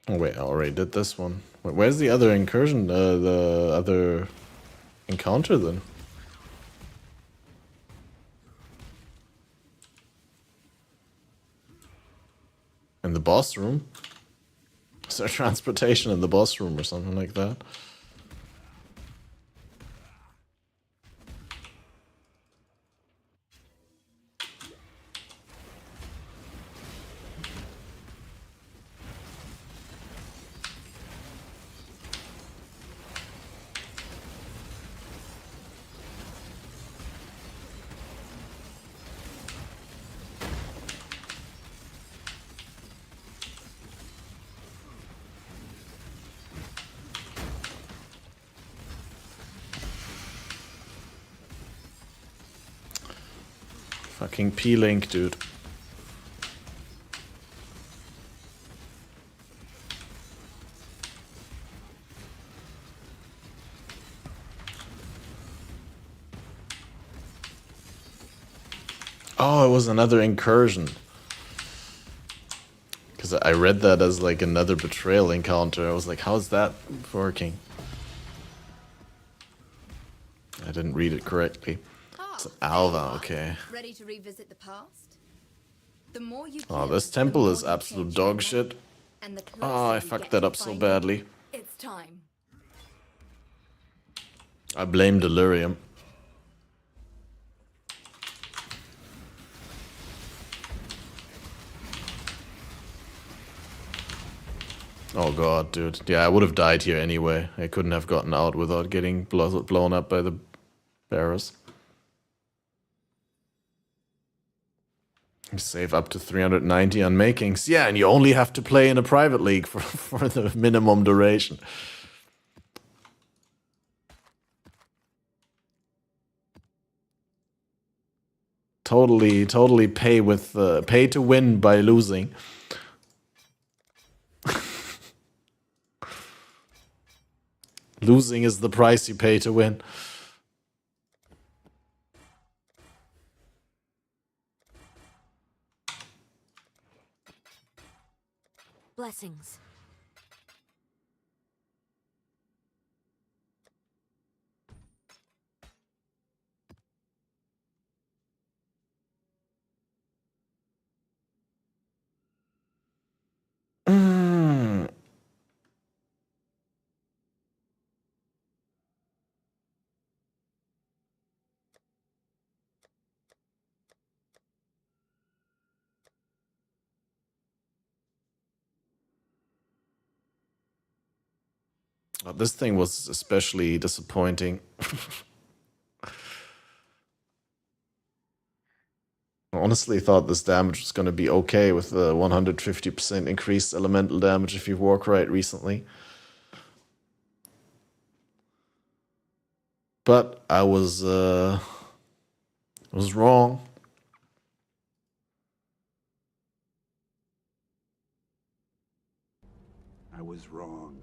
Oh wait, I already did this one. Wait, where's the other incursion? The other encounter then? In the boss room? Is there transportation in the boss room or something like that? Fucking P-Link, dude. Oh, it was another incursion. Because I read that as like another betrayal encounter. I was like, how's that working? I didn't read it correctly. It's Alva, okay. Ready to revisit the past? The more you Oh, this temple is absolute dog shit. Oh, I fucked that up so badly. It's time. I blame Delirium. Oh god, dude. Yeah, I would have died here anyway. I couldn't have gotten out without getting blown up by the bearers. You save up to 390 on makings. Yeah, and you only have to play in a private league for the minimum duration. Totally pay to win by losing. Losing is the price you pay to win. Blessings. This thing was especially disappointing. I honestly thought this damage was going to be okay with the 150% increased elemental damage if you walk right recently. But I was wrong. I was wrong.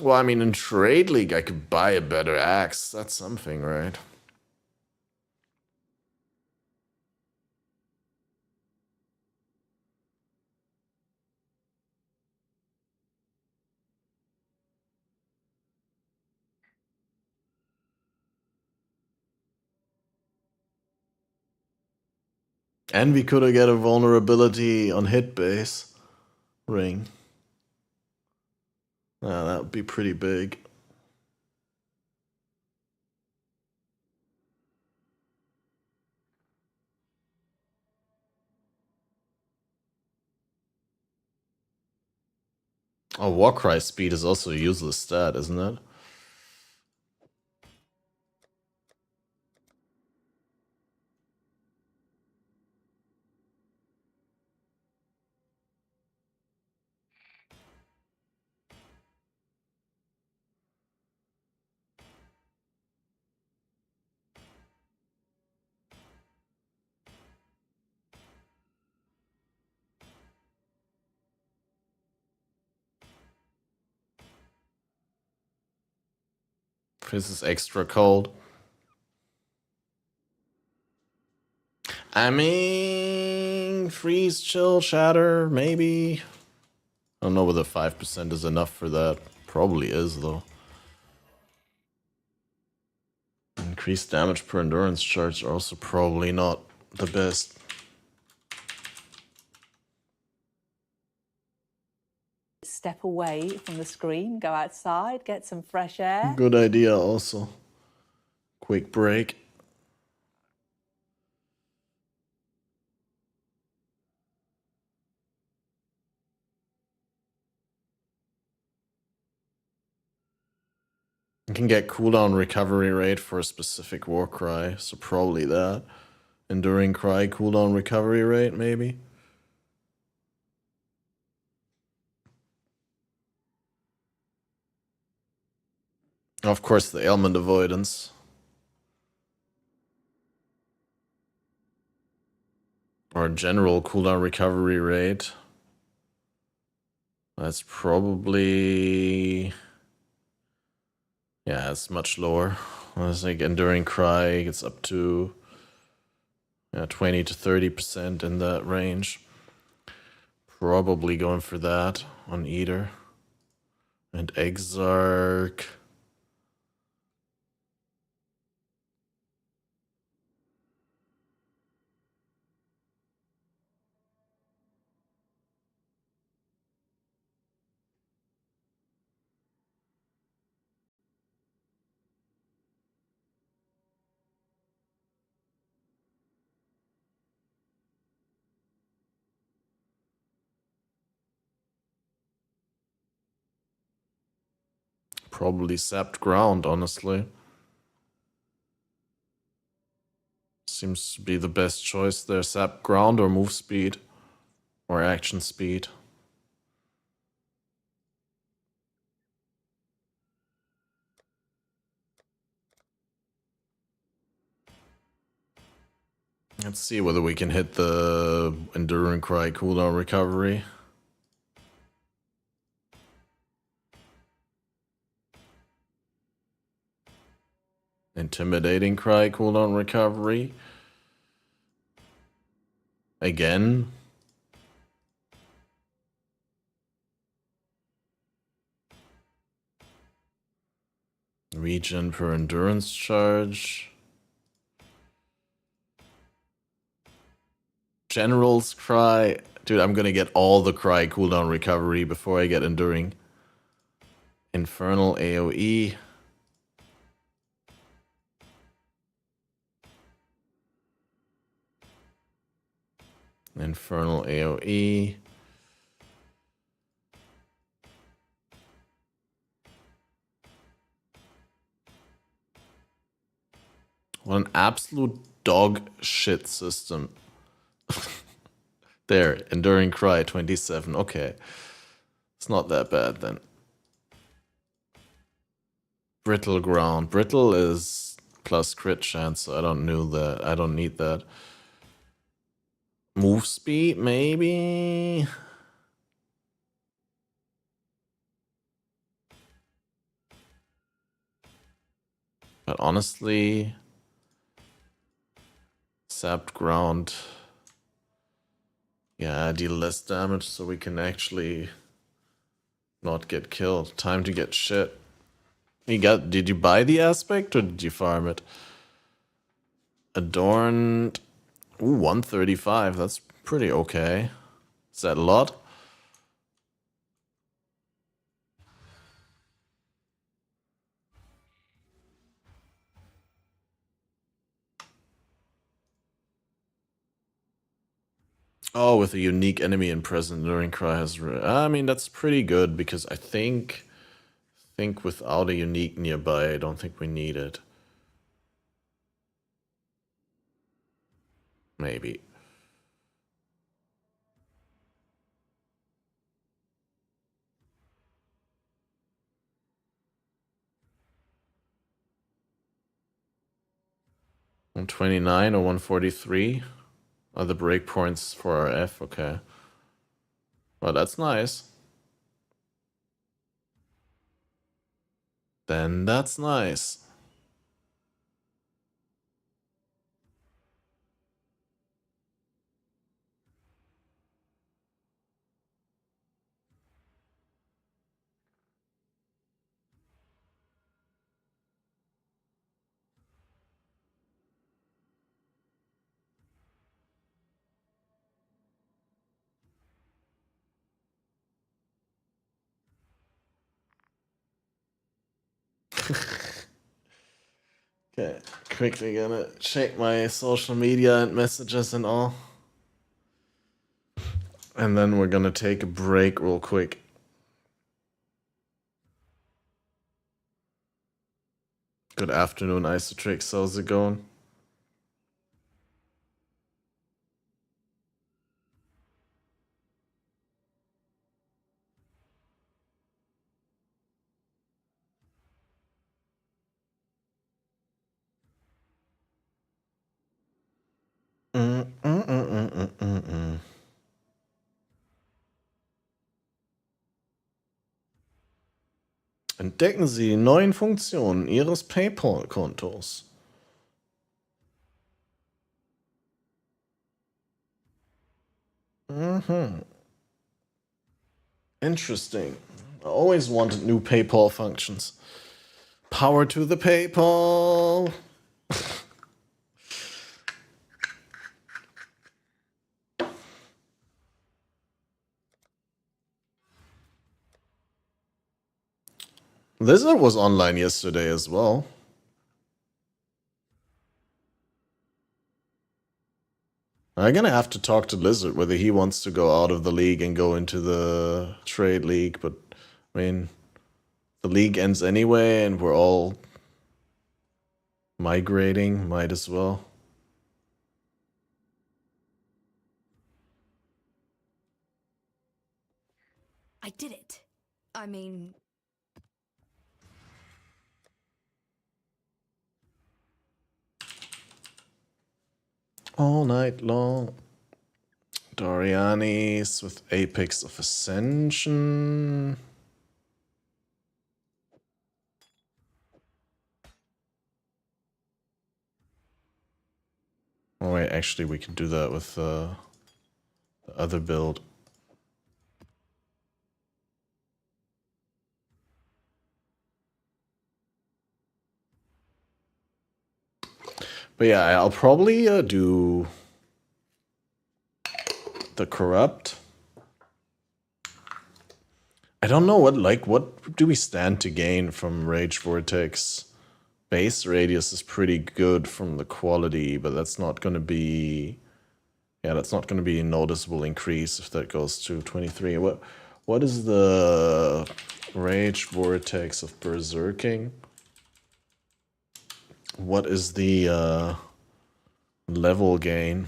Well, I mean, in Trade League, I could buy a better axe. That's something, right? And we could have got a vulnerability on hit base ring. Yeah, that would be pretty big. Oh, Warcry speed is also a useless stat, isn't it? This is extra cold. I mean, freeze, chill, shatter, maybe. I don't know whether 5% is enough for that. Probably is, though. Increased damage per endurance charge are also probably not the best. Step away from the screen, go outside, get some fresh air. Good idea, also. Quick break. You can get cooldown recovery rate for a specific war cry, so probably that. Enduring cry cooldown recovery rate, maybe. Of course, the ailment avoidance. Or general cooldown recovery rate. That's probably... Yeah, it's much lower. I think Enduring Cry gets up to 20 to 30% in that range. Probably going for that on Eater. And Exarch. Probably Sapped Ground, honestly. Seems to be the best choice there. Sap ground or move speed or action speed. Let's see whether we can hit the Enduring Cry cooldown recovery. Intimidating Cry cooldown recovery. Again. Regen per endurance charge. General's Cry. Dude, I'm gonna get all the Cry cooldown recovery before I get Enduring. Infernal AoE. Infernal AoE. What an absolute dog shit system. There, Enduring Cry 27. Okay. It's not that bad then. Brittle Ground. Brittle is plus crit chance, so I don't know that. I don't need that. Move speed, maybe? But honestly, sapped ground. Yeah, deal less damage so we can actually not get killed. Time to get shit. Did you buy the aspect or did you farm it? Adorned. Ooh, 135. That's pretty okay. Is that a lot? Oh, with a unique enemy in present during Cry has... I mean, that's pretty good because I think without a unique nearby, I don't think we need it. Maybe. $129 or 143 are the breakpoints for our F. Okay. Well, that's nice. Then that's nice. Okay, quickly gonna check my social media and messages and all. And then we're gonna take a break real quick. Good afternoon, Isotrix. How's it going? Entdecken Sie die neuen Funktionen Ihres PayPal-Kontos. Interesting. I always wanted new PayPal functions. Power to the PayPal! Lizard was online yesterday as well. I'm gonna have to talk to Lizard whether he wants to go out of the league and go into the trade league, but I mean, the league ends anyway and we're all migrating, might as well. I did it. I mean... All night long. Dorianis with Apex of Ascension. Oh wait, actually we can do that with the other build. But yeah, I'll probably do the Corrupt. I don't know what do we stand to gain from Rage Vortex? Base radius is pretty good from the quality, but that's not going to be... Yeah, that's not going to be a noticeable increase if that goes to 23. What is the Rage Vortex of Berserking? What is the level gain?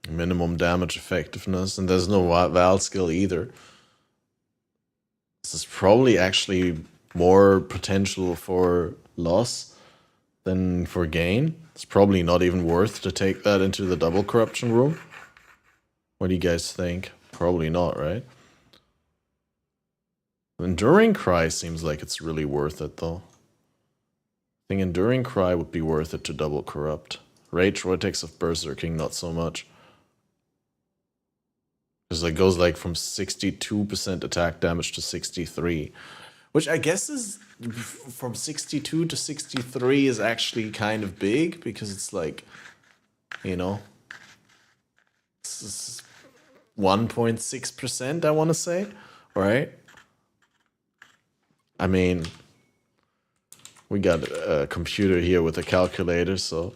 Minimum damage effectiveness, and there's no Val skill either. This is probably actually more potential for loss than for gain. It's probably not even worth to take that into the double corruption room. What do you guys think? Probably not, right? Enduring Cry seems like it's really worth it, though. I think Enduring Cry would be worth it to double corrupt. Rage Vortex of Berserking, not so much. Because it goes like from 62% attack damage to 63. Which I guess is from 62 to 63 is actually kind of big, because it's like, you know, 1.6%, I want to say, right? I mean, we got a computer here with a calculator, so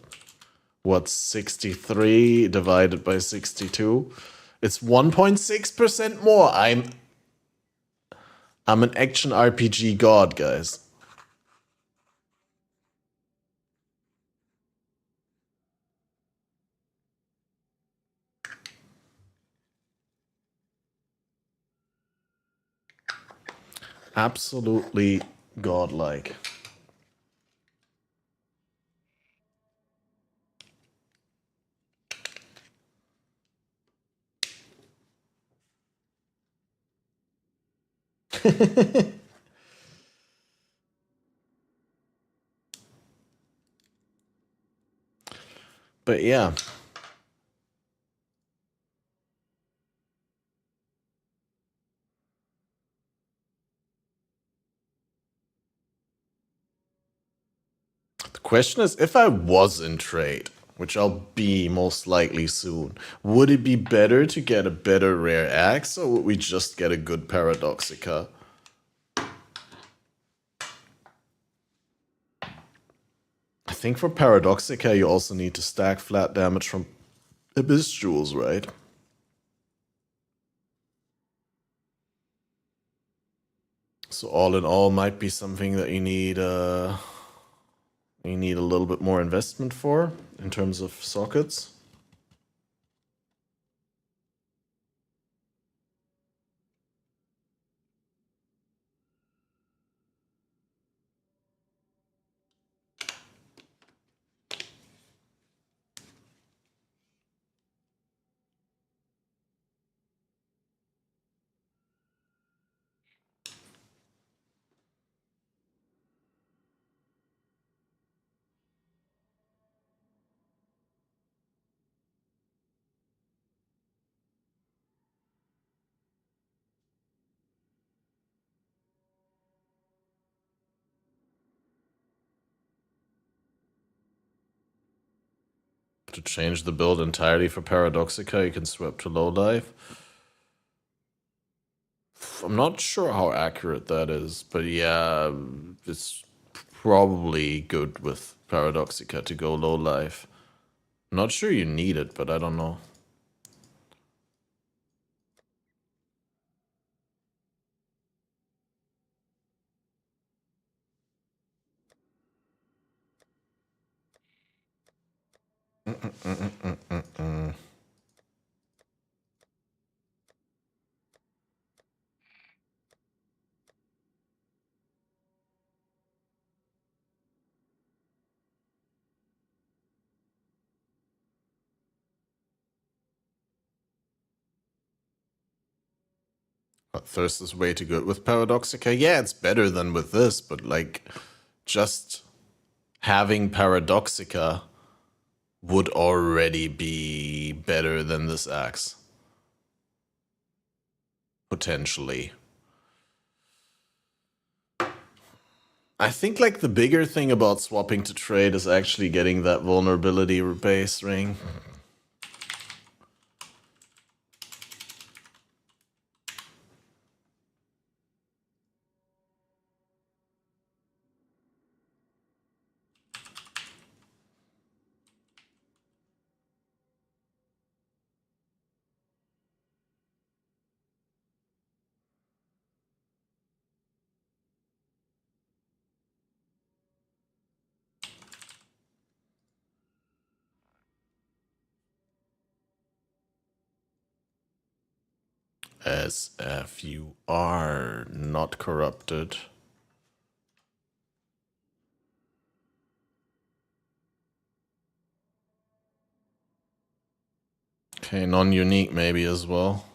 what's 63 divided by 62? It's 1.6% more. I'm an action RPG god, guys. Absolutely godlike. But yeah. The question is, if I was in trade, which I'll be most likely soon, would it be better to get a better rare axe, or would we just get a good Paradoxica? I think for Paradoxica you also need to stack flat damage from Abyss Jewels, right? So all in all, might be something that you need a little bit more investment for in terms of sockets. To change the build entirely for Paradoxica, you can swap to low life. I'm not sure how accurate that is, but yeah, it's probably good with Paradoxica to go low life. I'm not sure you need it, but I don't know. Thirst is way too good with Paradoxica. Yeah, it's better than with this, but like, just having Paradoxica would already be better than this axe. Potentially. I think like the bigger thing about swapping to trade is actually getting that vulnerability base ring. As if you are not corrupted. Okay, non-unique maybe as well.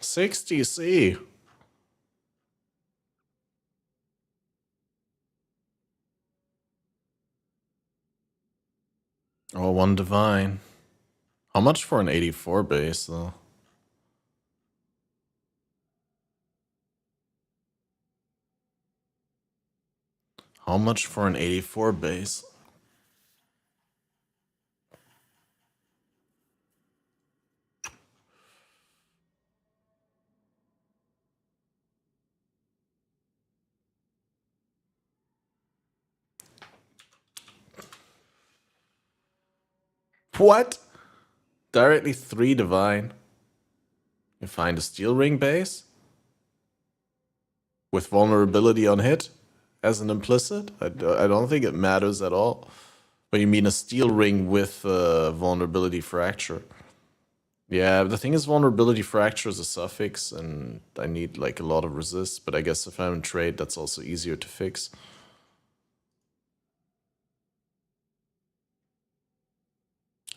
$60C. Oh, one divine. How much for an 84 base though? How much for an 84 base? What? Directly 3 divine. You find a steel ring base? With vulnerability on hit? As an implicit? I don't think it matters at all. But you mean a steel ring with vulnerability fracture? Yeah, the thing is vulnerability fracture is a suffix and I need like a lot of resist, but I guess if I'm in trade that's also easier to fix.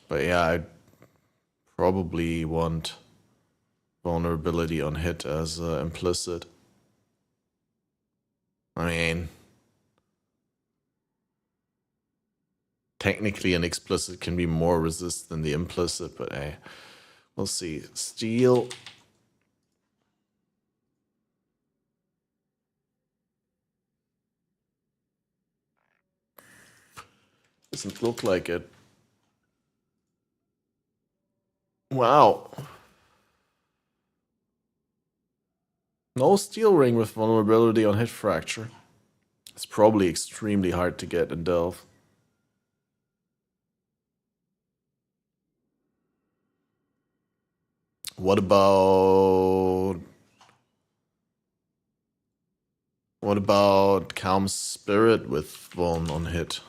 But yeah, I probably want vulnerability on hit as implicit. I mean, technically an explicit can be more resist than the implicit, but hey, we'll see. Steel. Doesn't look like it. Wow. No steel ring with vulnerability on hit fracture. It's probably extremely hard to get in Delve. What about Calm Spirit with Vuln on hit?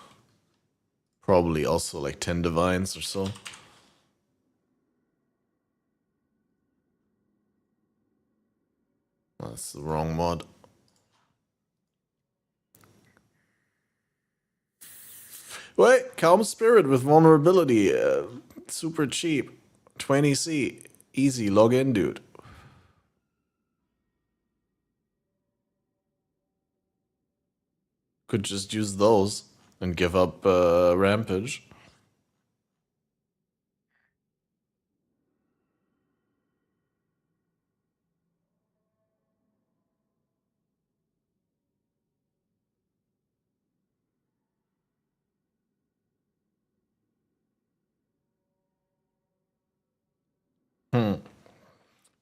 Probably also like 10 divines or so. That's the wrong mod. Wait, Calm Spirit with vulnerability. Super cheap. 20C. Easy, log in, dude. Could just use those and give up Rampage.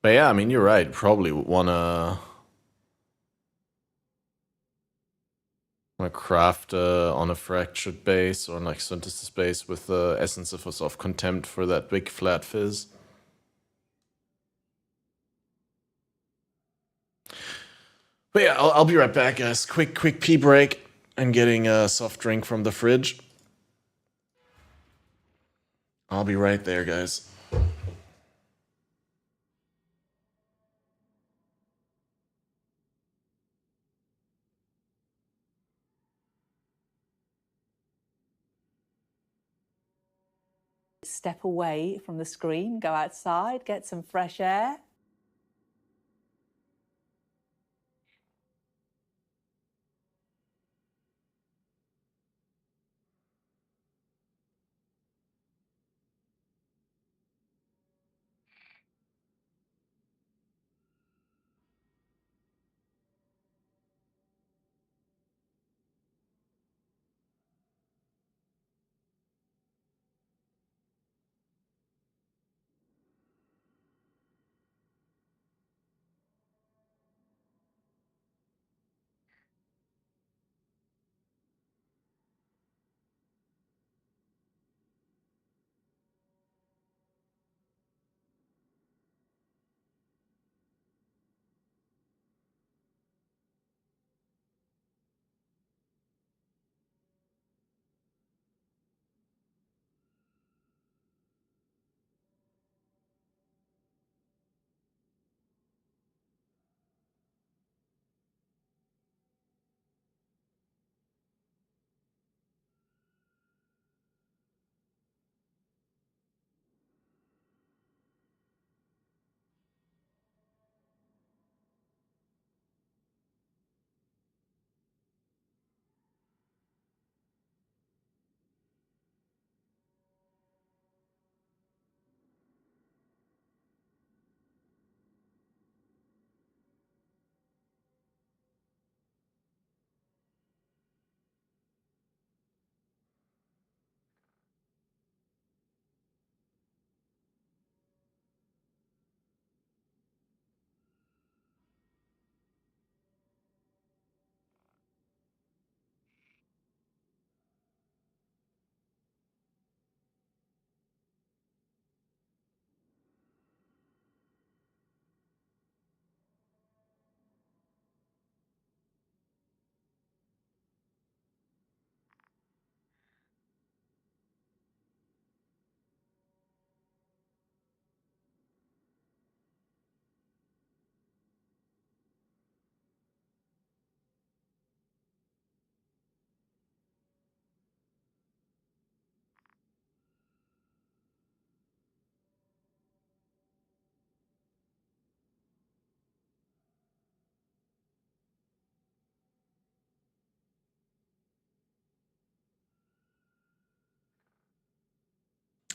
But yeah, I mean, you're right. Probably wanna craft on a fractured base or like synthesis base with the essence of contempt for that big flat fizz. But yeah, I'll be right back, guys. Quick pee break and getting a soft drink from the fridge. I'll be right there, guys. step away from the screen, go outside, get some fresh air.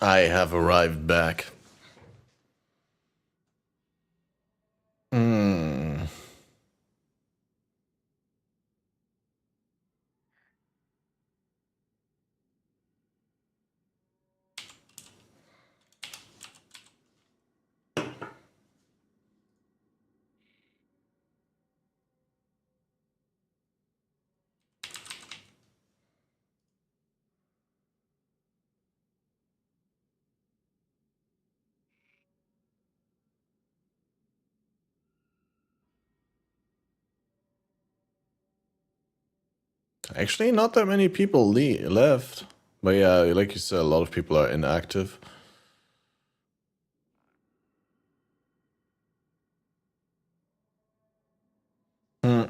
I have arrived back. Hmm. Actually, not that many people left. But yeah, like you said, a lot of people are inactive. Hmm.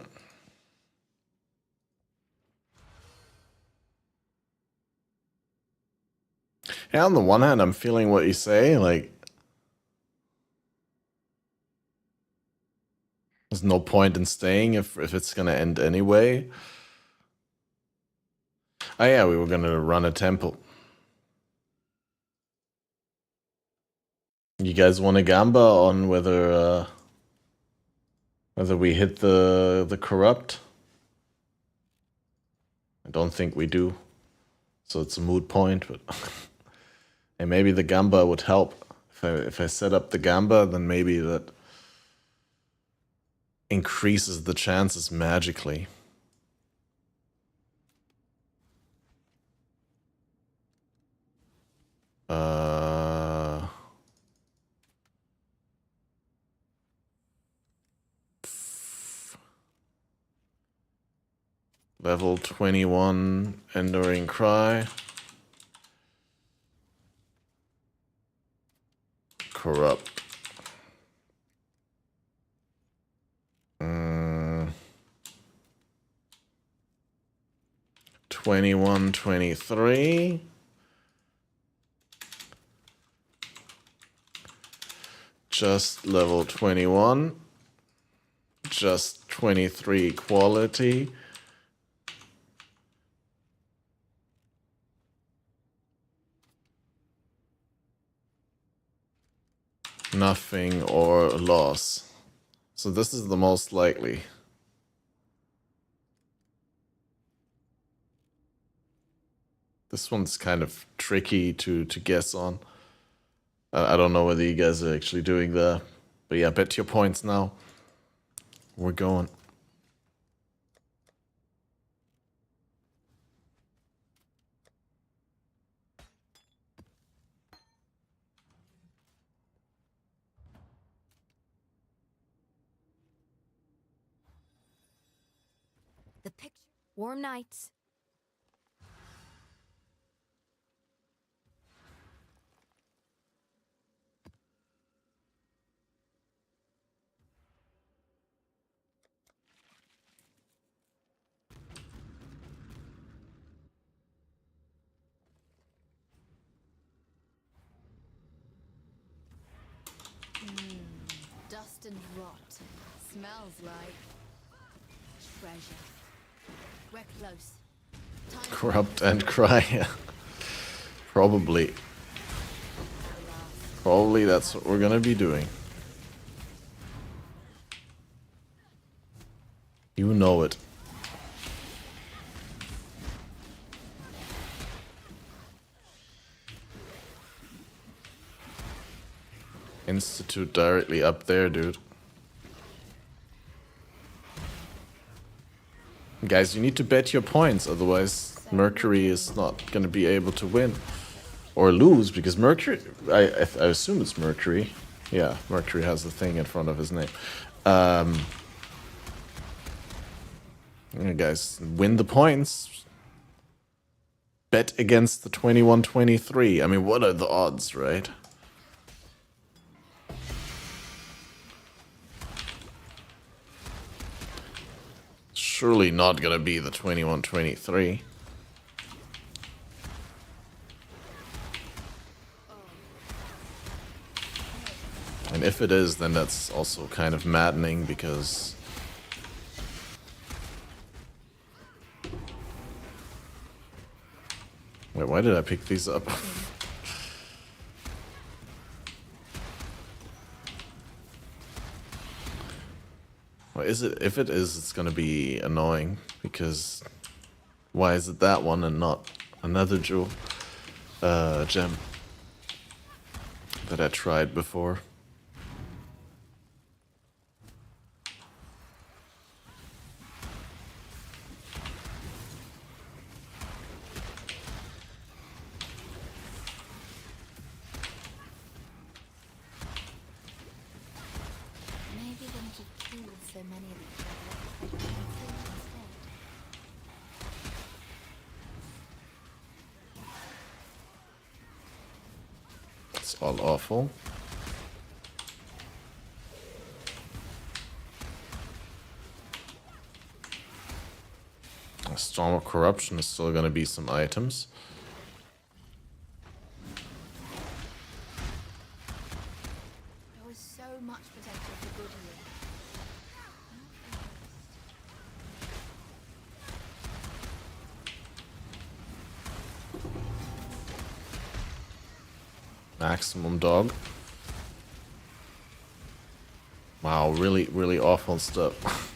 Yeah, on the one hand, I'm feeling what you say. Like, there's no point in staying if it's gonna end anyway. Oh yeah, we were gonna run a temple. You guys want a gamba on whether we hit the corrupt? I don't think we do, so it's a moot point. But and maybe the gamba would help if I set up the gamba, then maybe that increases the chances magically. Level 21 Enduring Cry. Corrupt. 21, 23. Just level 21. Just 23 quality. Nothing or loss. So this is the most likely. This one's kind of tricky to guess on. I don't know whether you guys are actually doing that. But yeah, bet your points now. We're going. The picture. Warm nights. Dust and rot. Smells like treasure. We're close. Corrupt and cry. Probably. Probably that's what we're gonna be doing. You know it. Institute directly up there, dude. Guys, you need to bet your points, otherwise Mercury is not gonna be able to win. Or lose, because Mercury... I assume it's Mercury. Yeah, Mercury has the thing in front of his name. Yeah, guys, win the points. Bet against the 21-23. I mean, what are the odds, right? Surely not gonna be the 21-23. And if it is, then that's also kind of maddening because... Wait, why did I pick these up? Well, is it? If it is, it's gonna be annoying because why is it that one and not another jewel gem that I tried before? Maybe when you've killed so many of each other, they can kill instead. It's all awful. A Storm of Corruption is still gonna be some items. There was so much potential for good here. Maximum dog. Wow, really, really awful stuff.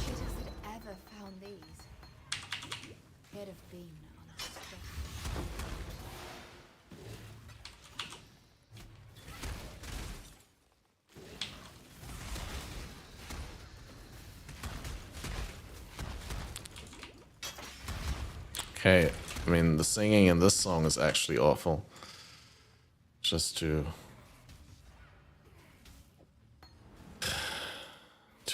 Should have ever found these. Could have been on our strategy. Okay, I mean, the singing in this song is actually awful. Just to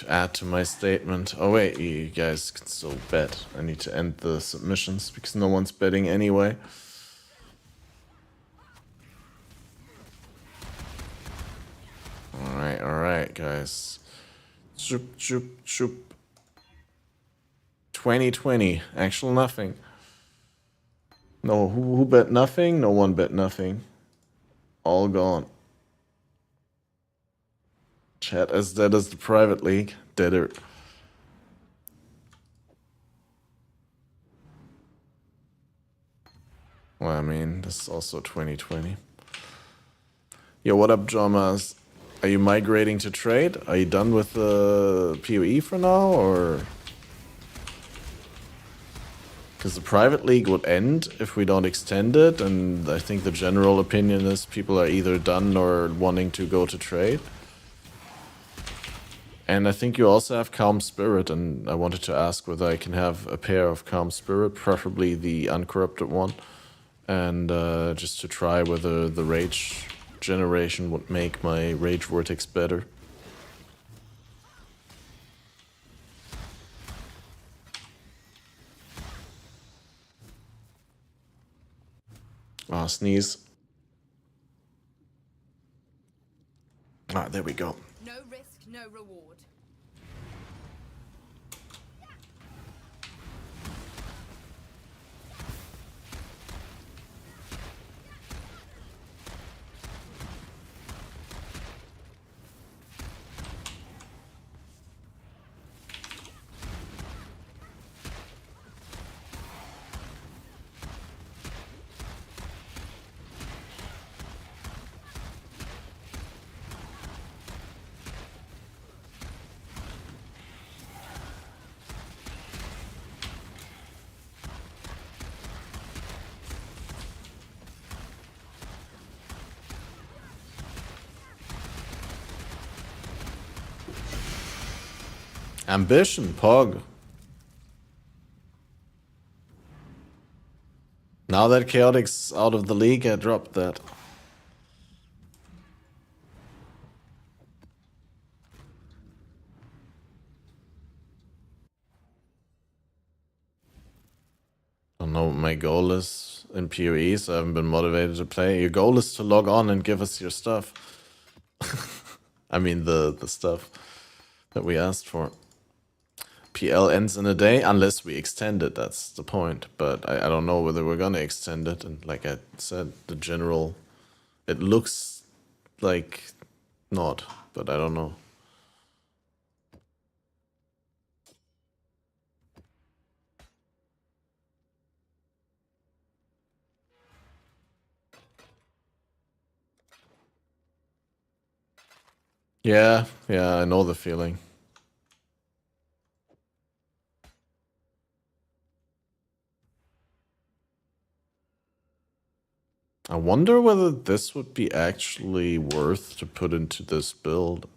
add to my statement. Oh wait, you guys can still bet. I need to end the submissions because no one's betting anyway. Alright, guys. Shoop, shoop, shoop. 2020. Actual nothing. No, who bet nothing? No one bet nothing. All gone. Chat as dead as the private league. Deader. Well, I mean, this is also 2020. Yo, what up, Jamas? Are you migrating to trade? Are you done with the PoE for now, or...? Because the private league would end if we don't extend it, and I think the general opinion is people are either done or wanting to go to trade. And I think you also have Calm Spirit, and I wanted to ask whether I can have a pair of Calm Spirit, preferably the uncorrupted one, and just to try whether the Rage generation would make my Rage Vortex better. Ah, sneeze. Ah, there we go. No risk, no reward. Ambition, Pog. Now that Chaotic's out of the league, I dropped that. Don't know what my goal is in PoE, so I haven't been motivated to play. Your goal is to log on and give us your stuff. I mean the stuff that we asked for. PL ends in a day, unless we extend it, that's the point. But I don't know whether we're gonna extend it, and like I said, the general... It looks like not, but I don't know. Yeah, I know the feeling. I wonder whether this would be actually worth to put into this build.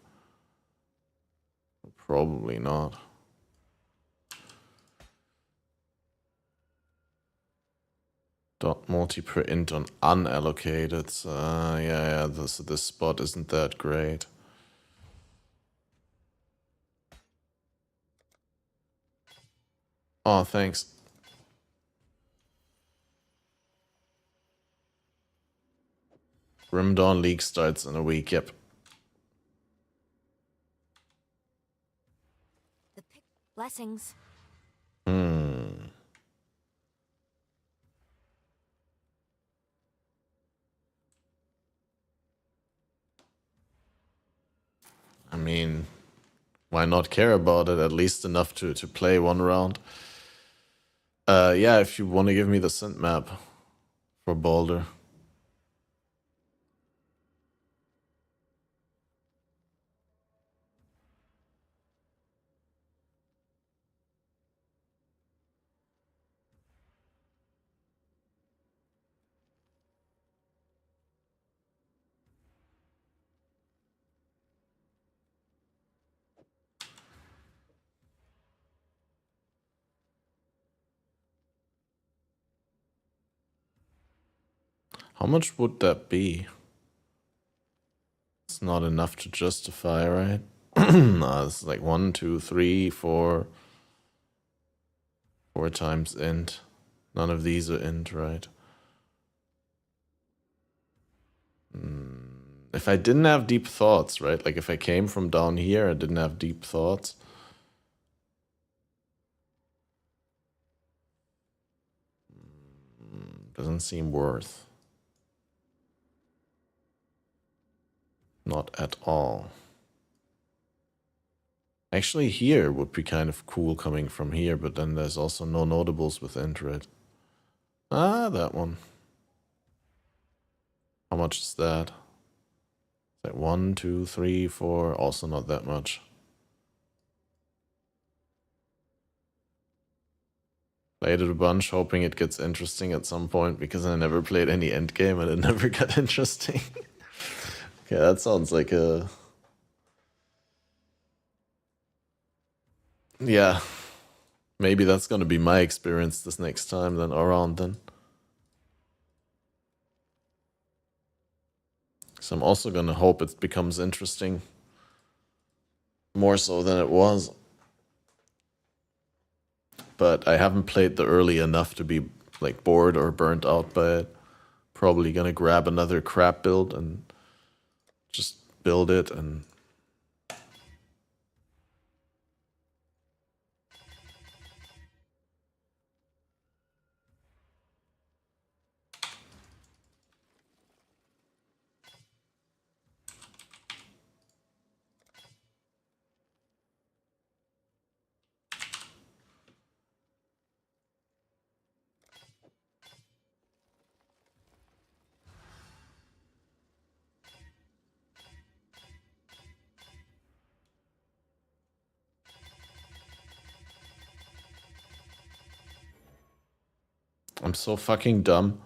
Probably not. Dot multi-print on unallocated. Yeah, this spot isn't that great. Oh, thanks. Grim Dawn League starts in a week, yep. Blessings. I mean, why not care about it? At least enough to play one round. Yeah, if you want to give me the synth map for Baldur. How much would that be? It's not enough to justify, right? No, it's like 1, 2, 3, 4. 4 times int. None of these are int, right? If I didn't have deep thoughts, right? Like if I came from down here and didn't have deep thoughts. Doesn't seem worth. Not at all. Actually, here would be kind of cool coming from here, but then there's also no notables with Indrid. Ah, that one. How much is that? Is that 1, 2, 3, 4? Also not that much. Played it a bunch, hoping it gets interesting at some point, because I never played any endgame and it never got interesting. Okay, that sounds like a... Yeah. Maybe that's gonna be my experience this next time then, around then. So I'm also gonna hope it becomes interesting. More so than it was. But I haven't played the early enough to be like bored or burnt out by it. Probably gonna grab another crap build and just build it and... I'm so fucking dumb.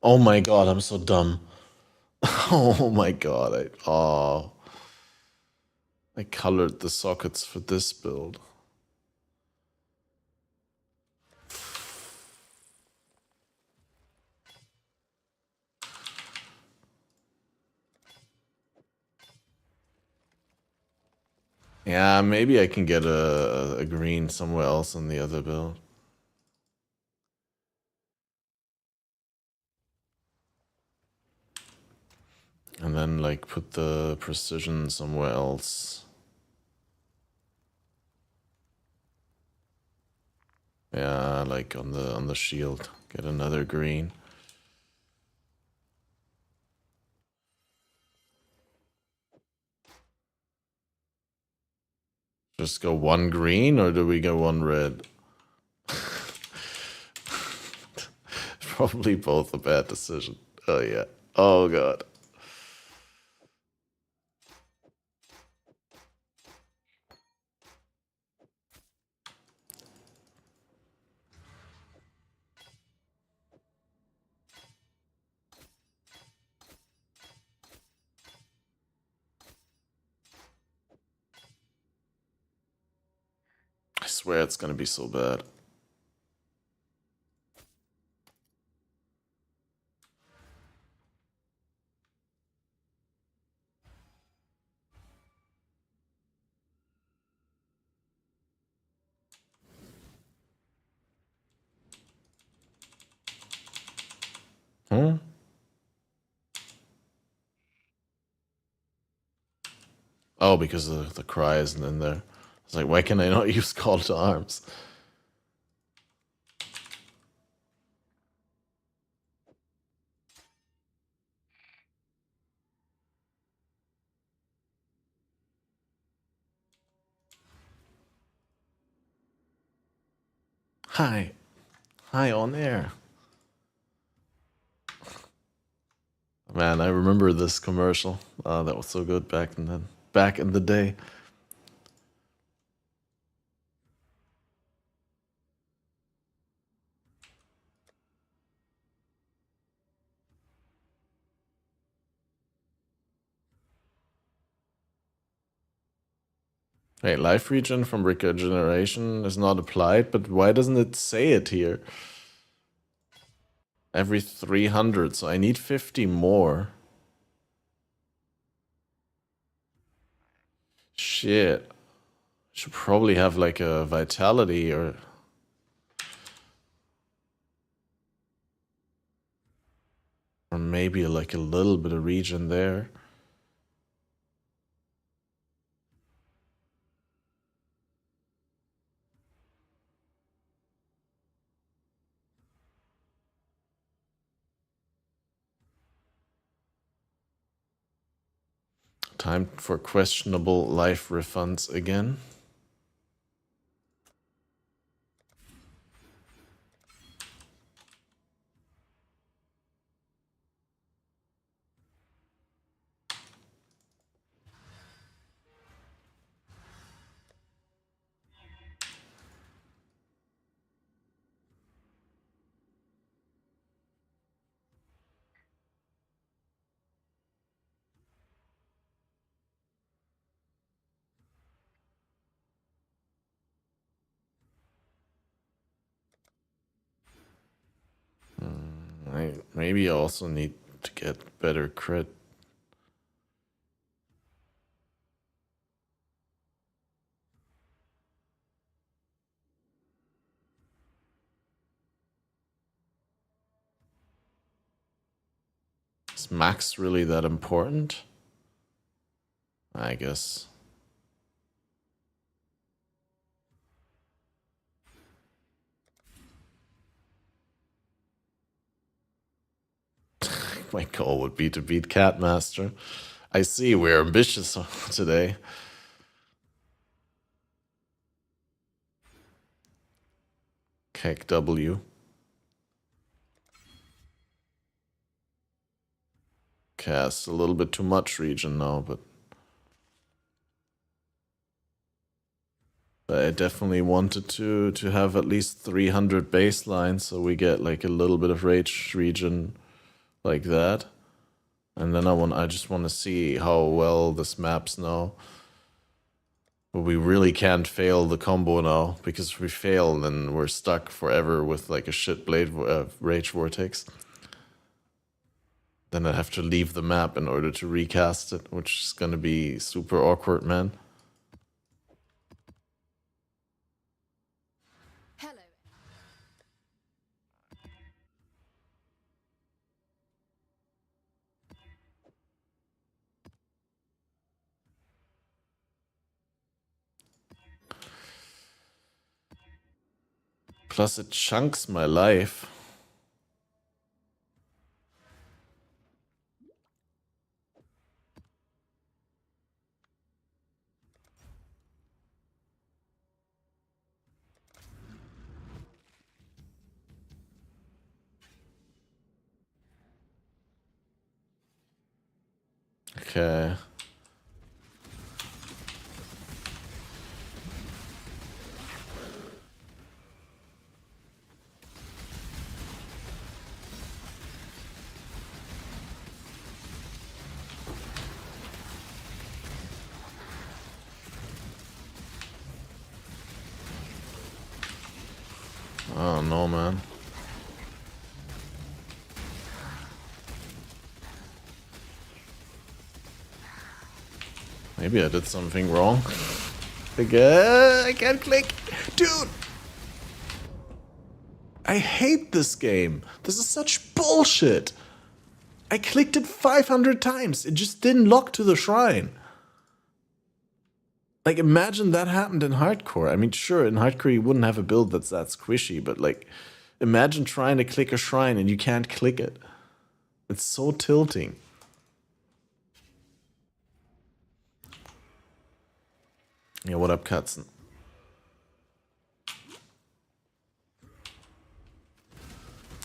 Oh my god, I'm so dumb. Oh my god, I colored the sockets for this build. Yeah, maybe I can get a green somewhere else in the other build. And then like put the precision somewhere else. Yeah, like on the shield. Get another green. Just go one green, or do we go one red? Probably both a bad decision. Oh yeah. Oh god. I swear it's gonna be so bad. Hmm? Oh, because the cry isn't in there. It's like, why can I not use call to arms? Hi. Hi on air. Man, I remember this commercial. That was so good back in the day. Wait, life regen from regeneration is not applied, but why doesn't it say it here? Every 300, so I need 50 more. Shit. Should probably have like a vitality or maybe like a little bit of regen there. Time for questionable life refunds again. I maybe also need to get better crit. Is max really that important? I guess. My goal would be to beat Catmaster. I see we're ambitious today. Keg W. Cast a little bit too much region now, but I definitely wanted to have at least 300 baseline, so we get like a little bit of rage region like that. And then I just want to see how well this maps now. But we really can't fail the combo now, because if we fail, then we're stuck forever with like a shit blade rage vortex. Then I'd have to leave the map in order to recast it, which is gonna be super awkward, man. Plus it chunks my life. Okay. Oh no, man. Maybe I did something wrong. Again, I can't click. Dude! I hate this game. This is such bullshit. I clicked it 500 times. It just didn't lock to the shrine. Like, imagine that happened in hardcore. I mean, sure, in hardcore you wouldn't have a build that's that squishy, but like, imagine trying to click a shrine and you can't click it. It's so tilting. Yeah, what up, Katzen?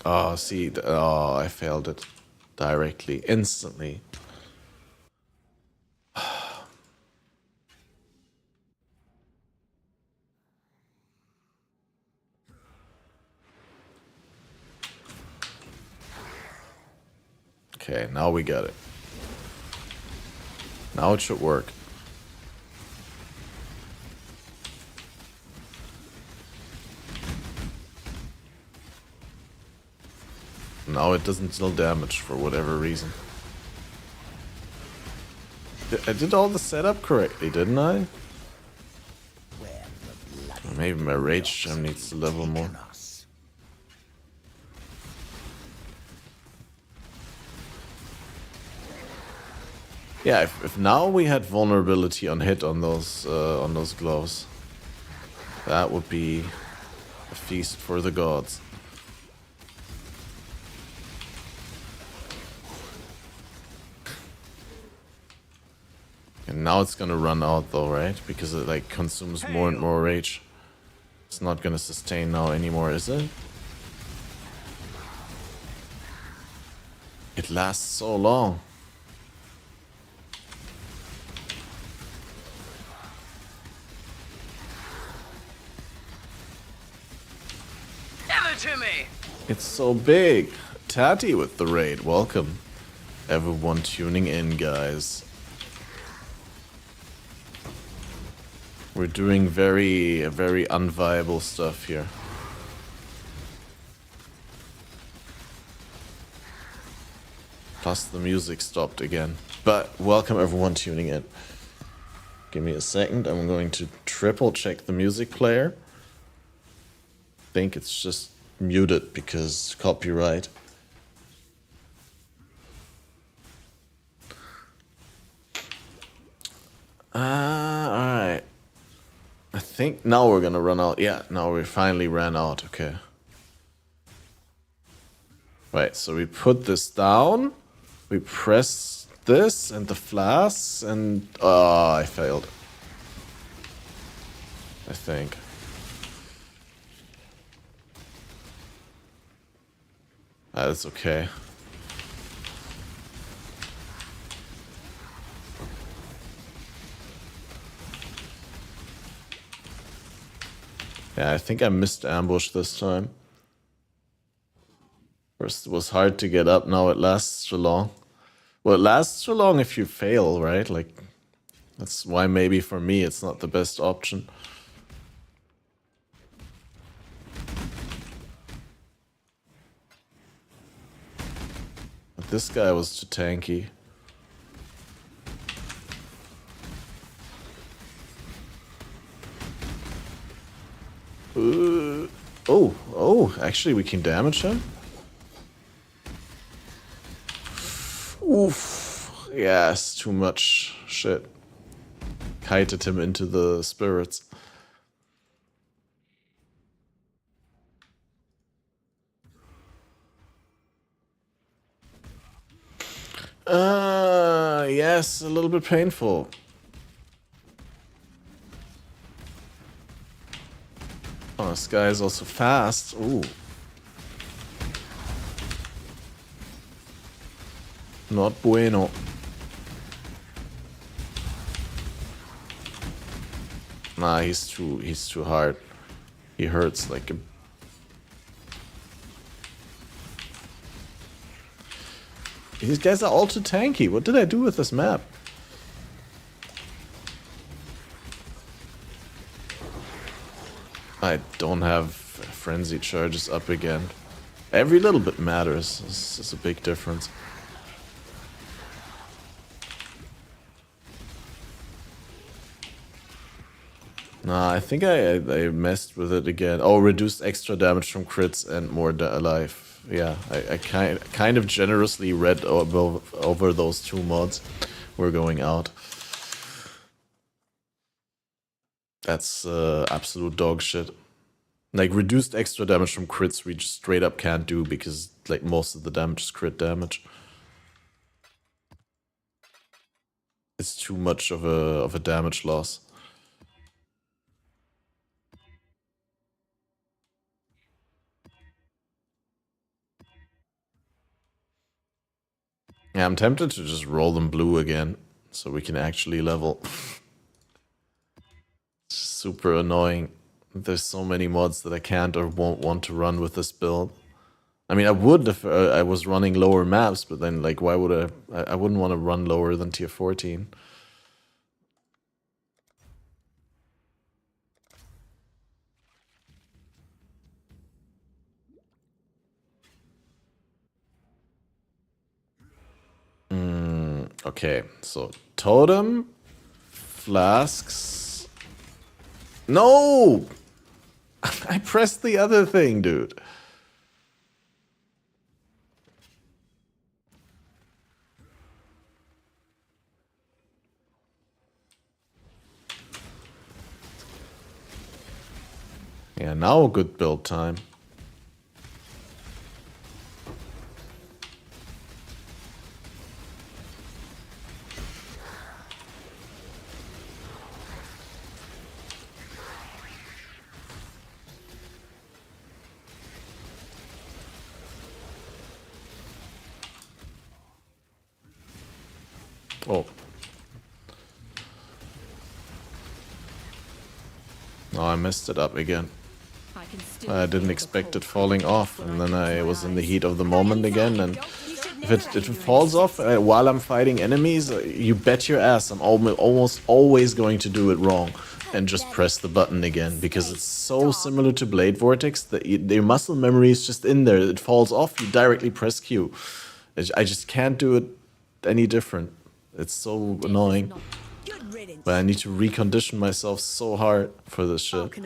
Oh, see, oh, I failed it directly, instantly. Okay, now we get it. Now it should work. Now it doesn't deal damage for whatever reason. I did all the setup correctly, didn't I? Maybe my rage gem needs to level more. Yeah, if now we had vulnerability on hit on those gloves, that would be a feast for the gods. And now it's gonna run out though, right? Because it like consumes more and more rage. It's not gonna sustain now anymore, is it? It lasts so long. Give it to me! It's so big. Tatty with the raid. Welcome. Everyone tuning in, guys. We're doing very unviable stuff here. Plus the music stopped again. But welcome everyone tuning in. Give me a second. I'm going to triple check the music player. I think it's just muted because copyright. Alright. I think now we're gonna run out. Yeah, now we finally ran out. Okay. Right, so we put this down. We press this and the flasks and... Oh, I failed. I think. That's okay. Yeah, I think I missed ambush this time. First it was hard to get up, now it lasts too long. Well, it lasts too long if you fail, right? Like, that's why maybe for me it's not the best option. But this guy was too tanky. Actually we can damage him? Oof. Yes, too much shit. Kited him into the spirits. Yes, a little bit painful. Oh, this guy is also fast. Ooh. Not bueno. Nah, he's too hard. He hurts like a... These guys are all too tanky. What did I do with this map? I don't have frenzy charges up again. Every little bit matters. This is a big difference. Nah, I think I messed with it again. Oh, reduced extra damage from crits and more life. Yeah, I kind of generously read over those two mods. We're going out. That's absolute dog shit. Like, reduced extra damage from crits we just straight up can't do because, like, most of the damage is crit damage. It's too much of a damage loss. Yeah, I'm tempted to just roll them blue again so we can actually level. Super annoying. There's so many mods that I can't or won't want to run with this build. I mean, I would if I was running lower maps, but then, like, why would I wouldn't want to run lower than tier 14. Okay, so totem, flasks. No! I pressed the other thing, dude. Yeah, now good build time. Oh. No, I messed it up again. I didn't expect it falling off, and then I was in the heat of the moment again, and if it falls off while I'm fighting enemies, you bet your ass I'm almost always going to do it wrong and just press the button again, because it's so similar to Blade Vortex that your muscle memory is just in there. It falls off, you directly press Q. I just can't do it any different. It's so annoying. But I need to recondition myself so hard for this shit.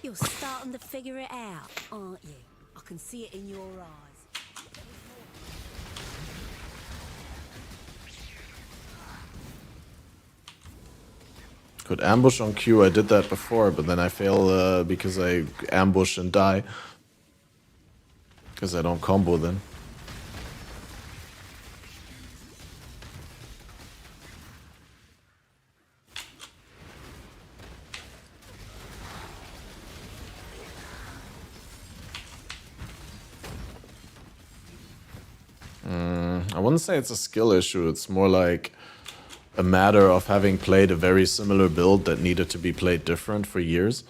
You're starting to figure it out, aren't you? I can see it in your eyes. Could ambush on Q, I did that before, but then I fail because I ambush and die. Because I don't combo then. I wouldn't say it's a skill issue, it's more like a matter of having played a very similar build that needed to be played different for years.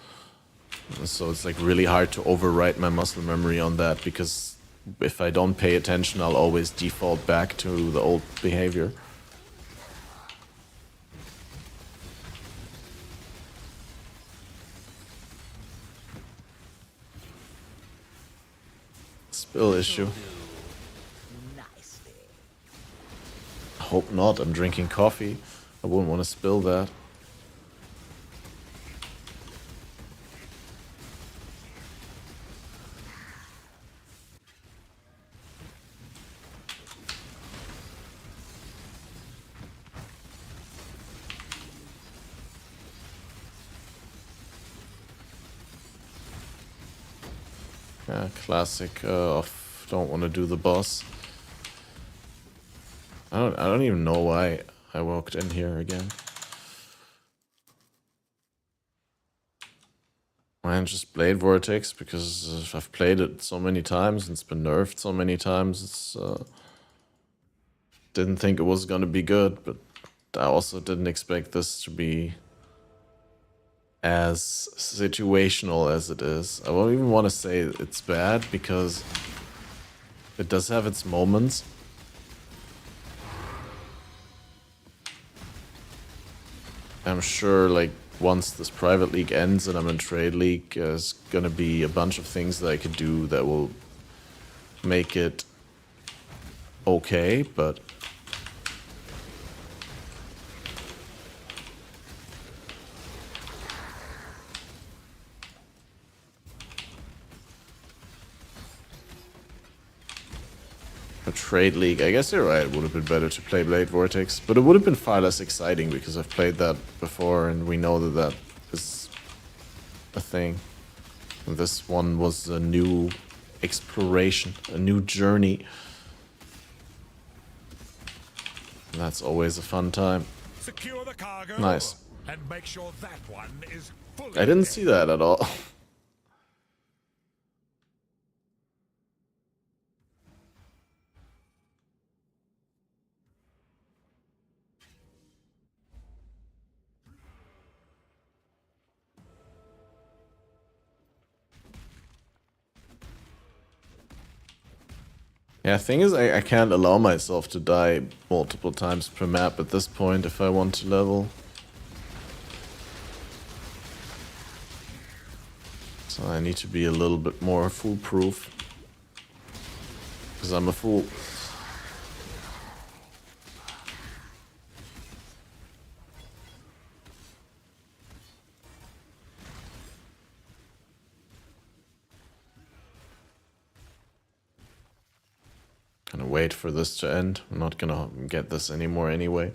So it's like really hard to overwrite my muscle memory on that, because if I don't pay attention, I'll always default back to the old behavior. Spill issue. Hope not, I'm drinking coffee. I wouldn't want to spill that. Yeah, classic of don't want to do the boss. I don't even know why I walked in here again. Man, just Blade Vortex, because I've played it so many times and it's been nerfed so many times. It's didn't think it was gonna be good, but I also didn't expect this to be as situational as it is. I won't even want to say it's bad, because it does have its moments. I'm sure, like, once this private league ends and I'm in trade league, there's gonna be a bunch of things that I could do that will make it okay, but a trade league, I guess you're right, it would have been better to play Blade Vortex, but it would have been far less exciting because I've played that before and we know that that is a thing. And this one was a new exploration, a new journey. And that's always a fun time. Secure the cargo. Nice. And make sure that one is fully I didn't see that at all. Yeah, thing is, I can't allow myself to die multiple times per map at this point if I want to level. So I need to be a little bit more foolproof. Because I'm a fool. Gonna wait for this to end. I'm not gonna get this anymore anyway.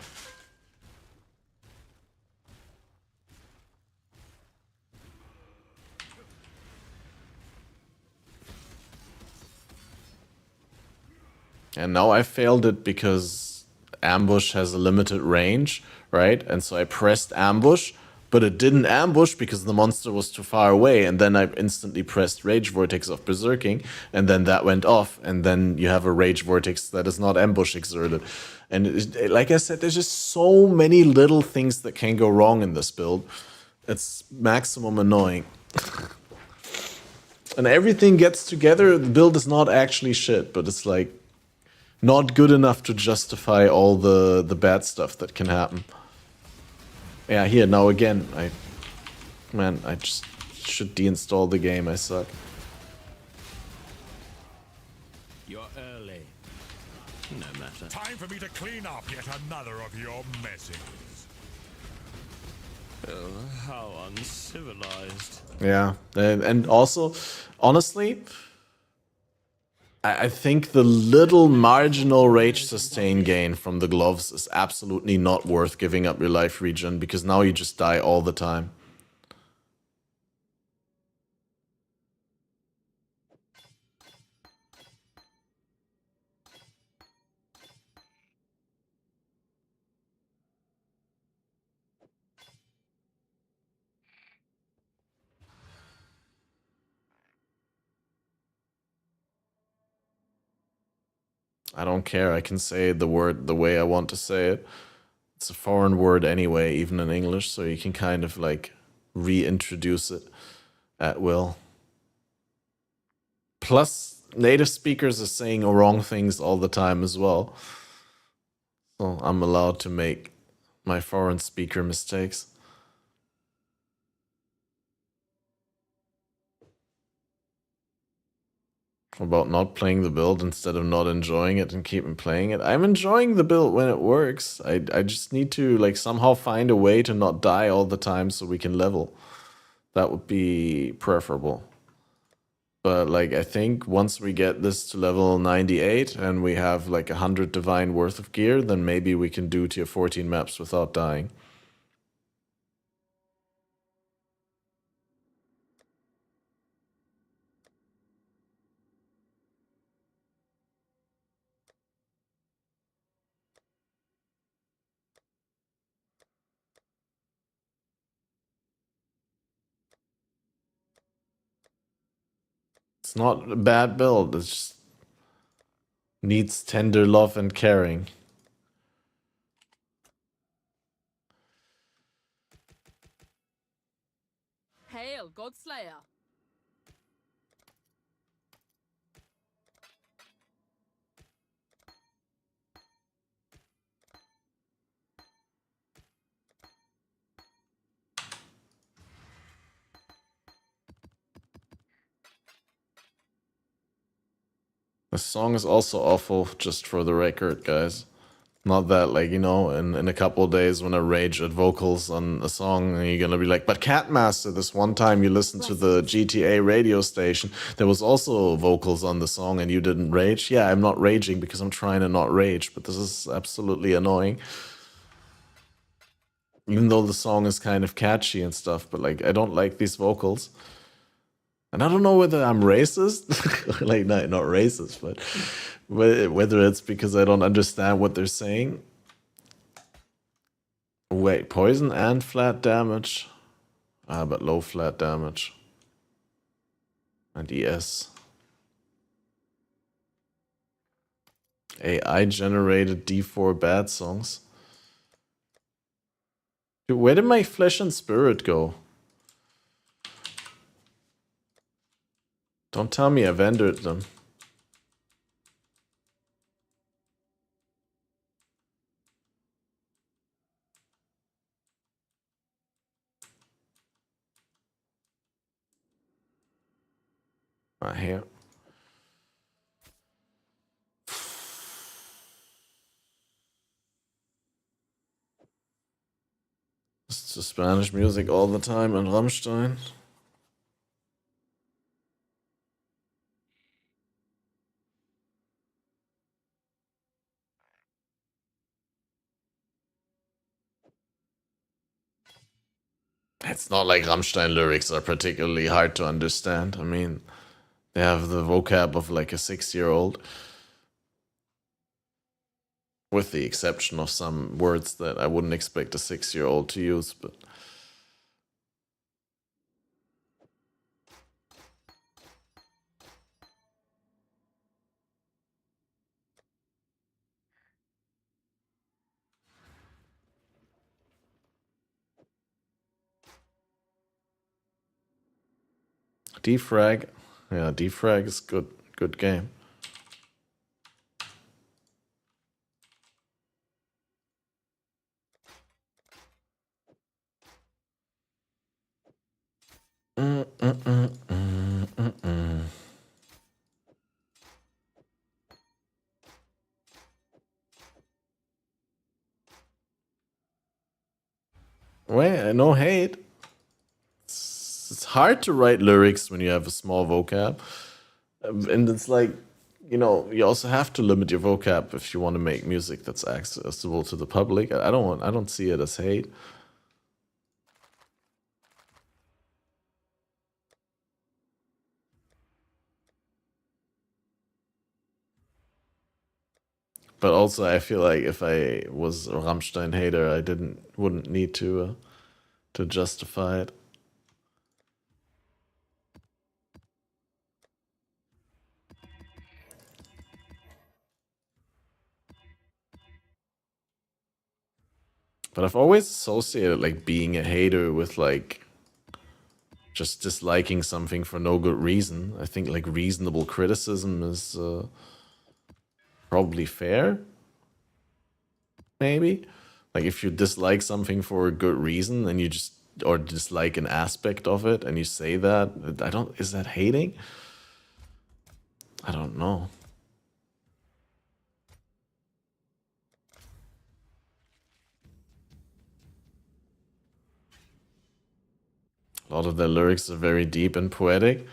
And now I failed it because ambush has a limited range, right? And so I pressed ambush, but it didn't ambush because the monster was too far away, and then I instantly pressed Rage Vortex of Berserking, and then that went off, and then you have a Rage Vortex that is not ambush exerted. And like I said, there's just so many little things that can go wrong in this build. It's maximum annoying. And everything gets together, the build is not actually shit, but it's like not good enough to justify all the bad stuff that can happen. Yeah, here, now again, I just should deinstall the game, I suck. You're early. No matter. Time for me to clean up yet another of your messes. Oh, how uncivilized. Yeah, and also, honestly, I think the little marginal rage sustain gain from the gloves is absolutely not worth giving up your life regen, because now you just die all the time. I don't care, I can say the word the way I want to say it. It's a foreign word anyway, even in English, so you can kind of like reintroduce it at will. Plus, native speakers are saying wrong things all the time as well. So I'm allowed to make my foreign speaker mistakes. About not playing the build instead of not enjoying it and keeping playing it. I'm enjoying the build when it works. I just need to like somehow find a way to not die all the time so we can level. That would be preferable. But like I think once we get this to level 98 and we have like 100 divine worth of gear, then maybe we can do tier 14 maps without dying. It's not a bad build, it just needs tender love and caring. Hail, Godslayer! The song is also awful, just for the record, guys. Not that, like, you know, in a couple of days when I rage at vocals on a song, and you're gonna be like, but Catmaster, this one time you listened to the GTA radio station, there was also vocals on the song and you didn't rage. Yeah, I'm not raging because I'm trying to not rage, but this is absolutely annoying. Even though the song is kind of catchy and stuff, but like, I don't like these vocals. And I don't know whether I'm racist, like not racist, but whether it's because I don't understand what they're saying. Wait, poison and flat damage? Ah, but low flat damage. And ES. AI generated D4 bad songs. Dude, where did my flesh and spirit go? Don't tell me I've entered them. Here. It's just Spanish music all the time and Rammstein. It's not like Rammstein lyrics are particularly hard to understand. I mean, they have the vocab of like a 6-year-old. With the exception of some words that I wouldn't expect a 6-year-old to use, but defrag. Yeah, defrag is good game. Wait, no hate. It's hard to write lyrics when you have a small vocab. And it's like, you know, you also have to limit your vocab if you want to make music that's accessible to the public. I don't see it as hate. But also, I feel like if I was a Rammstein hater, I wouldn't need to justify it. But I've always associated like being a hater with like just disliking something for no good reason. I think like reasonable criticism is probably fair. Maybe. Like if you dislike something for a good reason and you just, or dislike an aspect of it and you say that, is that hating? I don't know. A lot of their lyrics are very deep and poetic.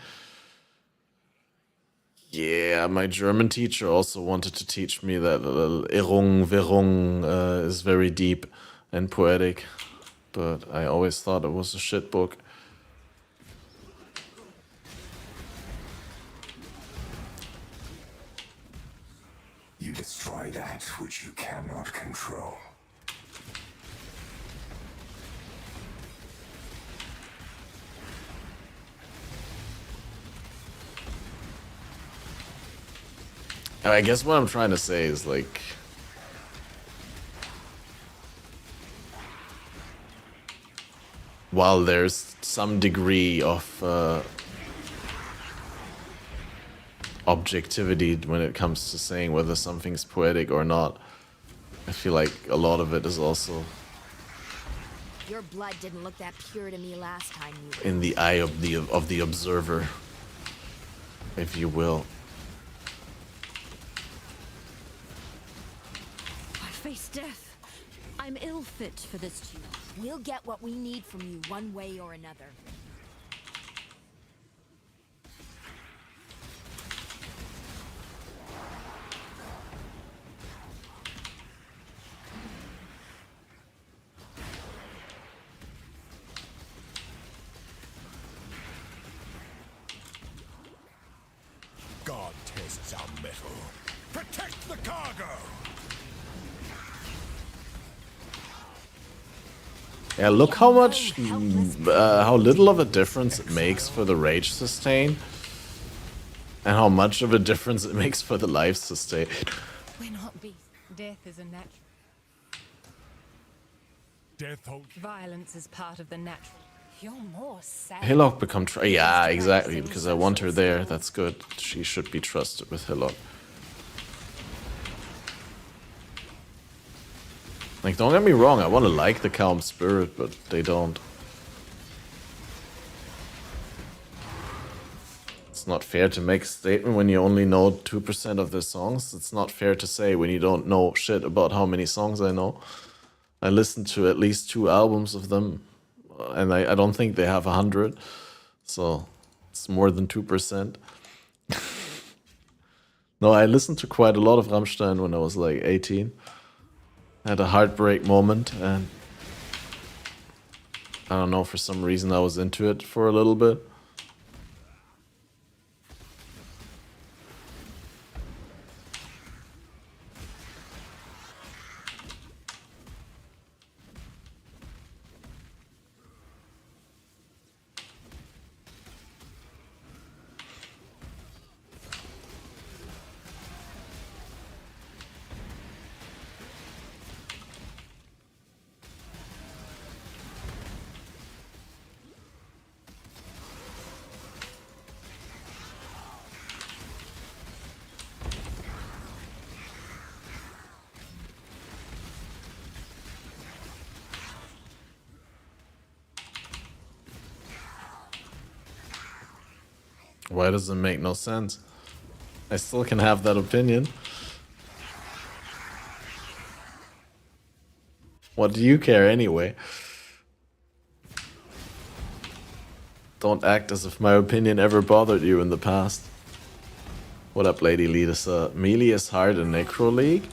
Yeah, my German teacher also wanted to teach me that Irrung, Wirrung is very deep and poetic, but I always thought it was a shit book. You destroy that which you cannot control. I guess what I'm trying to say is like, while there's some degree of objectivity when it comes to saying whether something's poetic or not, I feel like a lot of it is also Your blood didn't look that pure to me last time you... in the eye of the observer, if you will. I face death. I'm ill fit for this tune. We'll get what we need from you one way or another. God tests our metal. Protect the cargo! Yeah, look how much, how little of a difference it makes for the rage sustain, and how much of a difference it makes for the life sustain. We're not beasts. Death is a natural. Death holds. Violence is part of the natural. You're more sad. Hillock become yeah, exactly, because I want her there. That's good. She should be trusted with Hillock. Like, don't get me wrong, I want to like the calm spirit, but they don't. It's not fair to make a statement when you only know 2% of their songs. It's not fair to say when you don't know shit about how many songs I know. I listened to at least 2 albums of them, and I don't think they have 100, so it's more than 2%. No, I listened to quite a lot of Rammstein when I was like 18. Had a heartbreak moment, and I don't know, for some reason I was into it for a little bit. Why does it make no sense? I still can have that opinion. What do you care anyway? Don't act as if my opinion ever bothered you in the past. What up, Lady Lisa? Melee is hard in Necro League?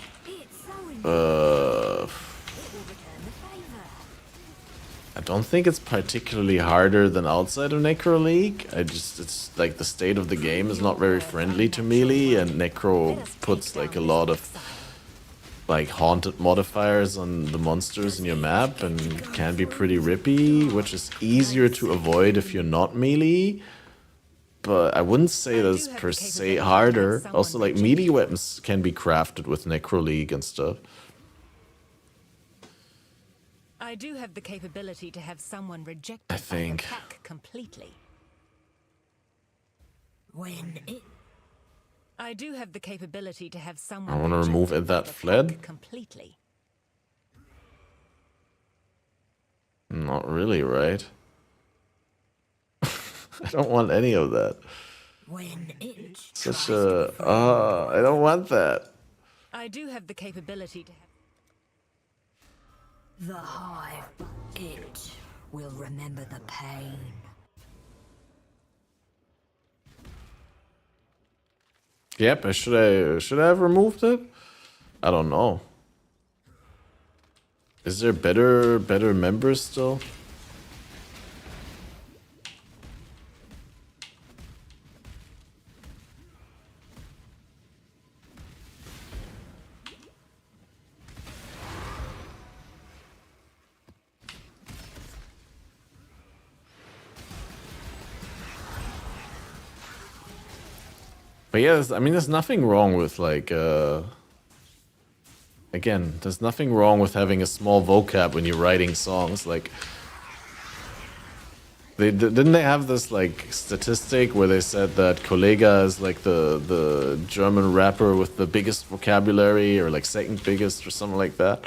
I don't think it's particularly harder than outside of Necro League. It's like the state of the game is not very friendly to melee, and Necro puts like a lot of like haunted modifiers on the monsters in your map and can be pretty rippy, which is easier to avoid if you're not melee. But I wouldn't say that's per se harder. Also, like melee weapons can be crafted with Necro League and stuff. I do have the capability to have someone rejected I think. by the pack completely. I do have the capability to have someone I want to remove it that fled. completely. Not really, right? I don't want any of that. Such a... I don't want that. I do have the capability to have... The hive, it will remember the pain. Yep, should I have removed it? I don't know. Is there better members still? But yeah, I mean, there's nothing wrong with like, again, there's nothing wrong with having a small vocab when you're writing songs. Like, didn't they have this like statistic where they said that Kollega is like the German rapper with the biggest vocabulary, or like second biggest, or something like that.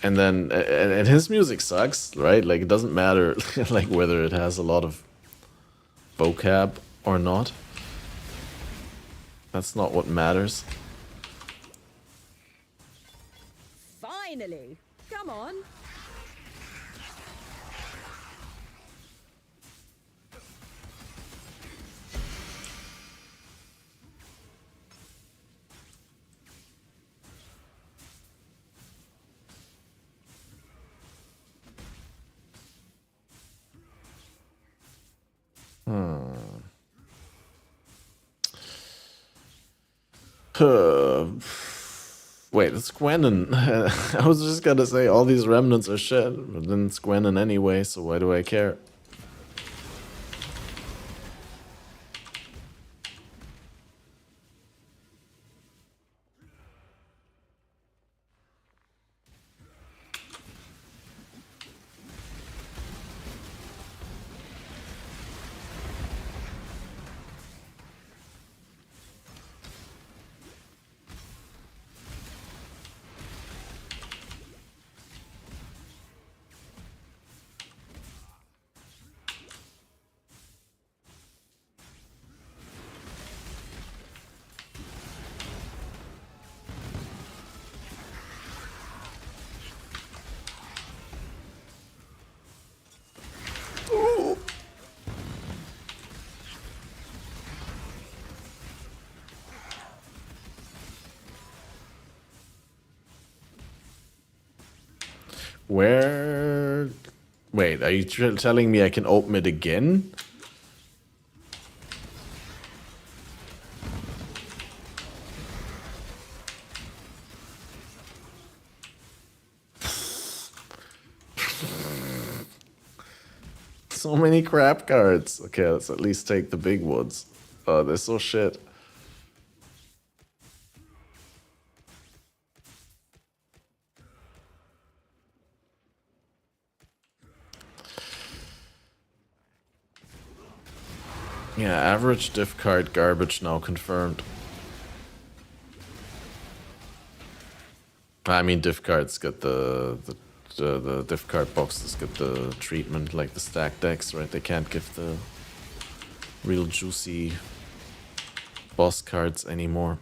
And then, and his music sucks, right? Like, it doesn't matter like whether it has a lot of vocab or not. That's not what matters. Finally! Come on! Wait, it's Gwenin. I was just gonna say all these remnants are shit, but then it's Gwenin anyway, so why do I care? Where... Wait, are you telling me I can open it again? So many crap cards. Okay, let's at least take the big ones. Oh, they're so shit. Yeah, average diff card garbage now confirmed. I mean, diff cards get the diff card boxes get the treatment like the stack decks, right? They can't give the real juicy boss cards anymore.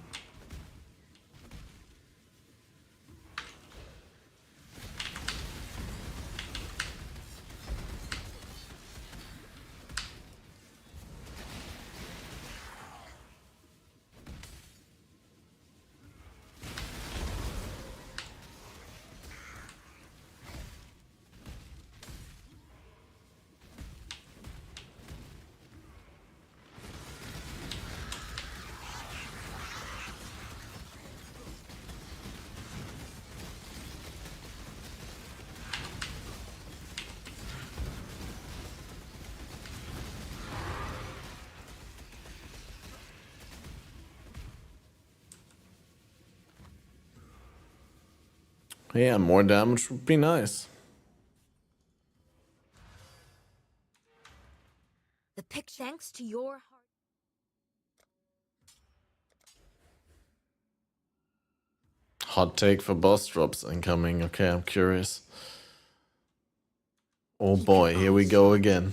Yeah, more damage would be nice. The pick thanks to your heart. Hot take for boss drops incoming. Okay, I'm curious. Oh boy, here we go again.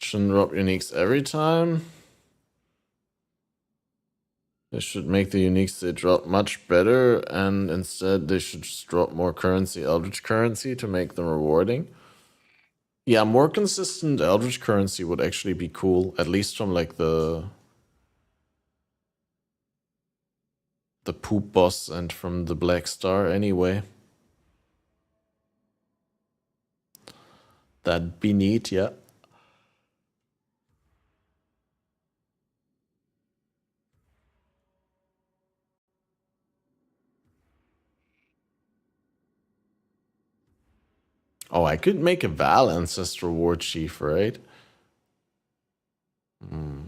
Shouldn't drop uniques every time. They should make the uniques they drop much better, and instead they should just drop more currency, Eldritch currency, to make them rewarding. Yeah, more consistent Eldritch currency would actually be cool, at least from like the poop boss and from the Black Star anyway. That'd be neat, yeah. Oh, I could make a Val Ancestral War Chief, right? Hmm.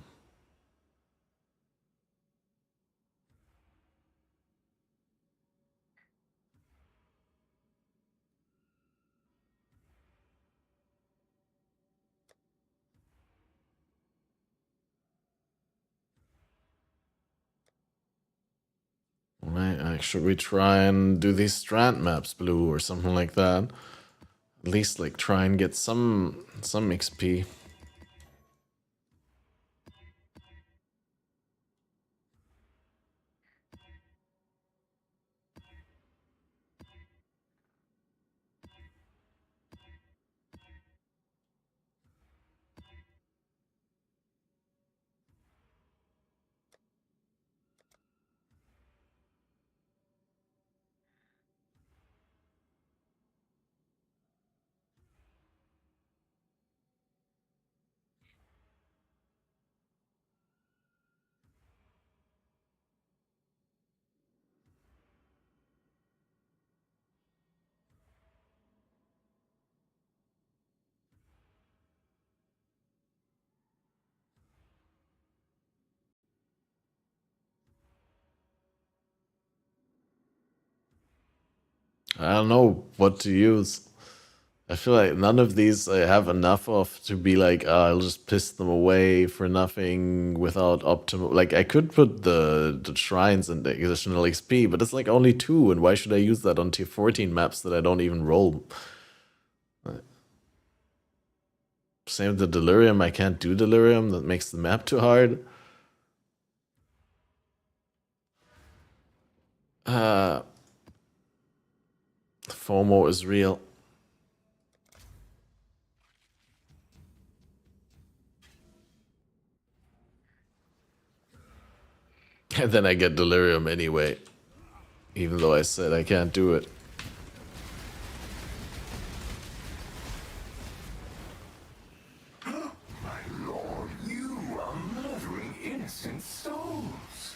Right, should we try and do these strand maps blue or something like that? At least like try and get some XP. I don't know what to use. I feel like none of these I have enough of to be like, I'll just piss them away for nothing without optimal. Like, I could put the shrines and the additional XP, but it's like only 2, and why should I use that on tier 14 maps that I don't even roll? Same with the Delirium, I can't do Delirium, that makes the map too hard. FOMO is real. And then I get Delirium anyway, even though I said I can't do it. My lord, you are murdering innocent souls.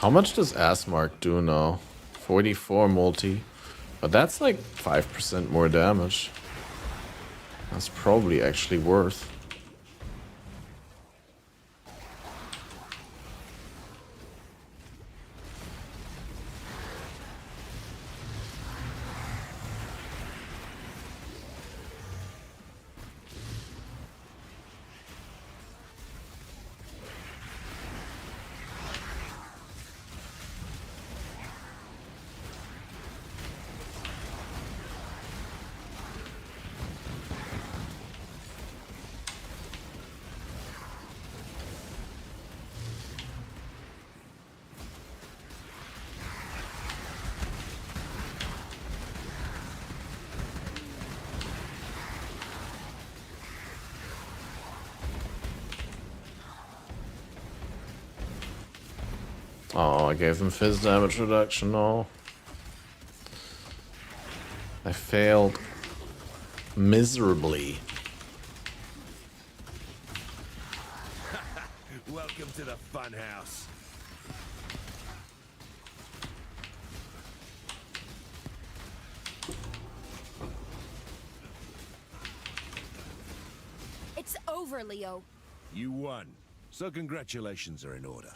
How much does Asmark do now? 44 multi. But that's like 5% more damage. That's probably actually worth. Oh, I gave them fizz damage reduction. No. I failed miserably. Welcome to the funhouse. It's over, Leo. You won, so congratulations are in order.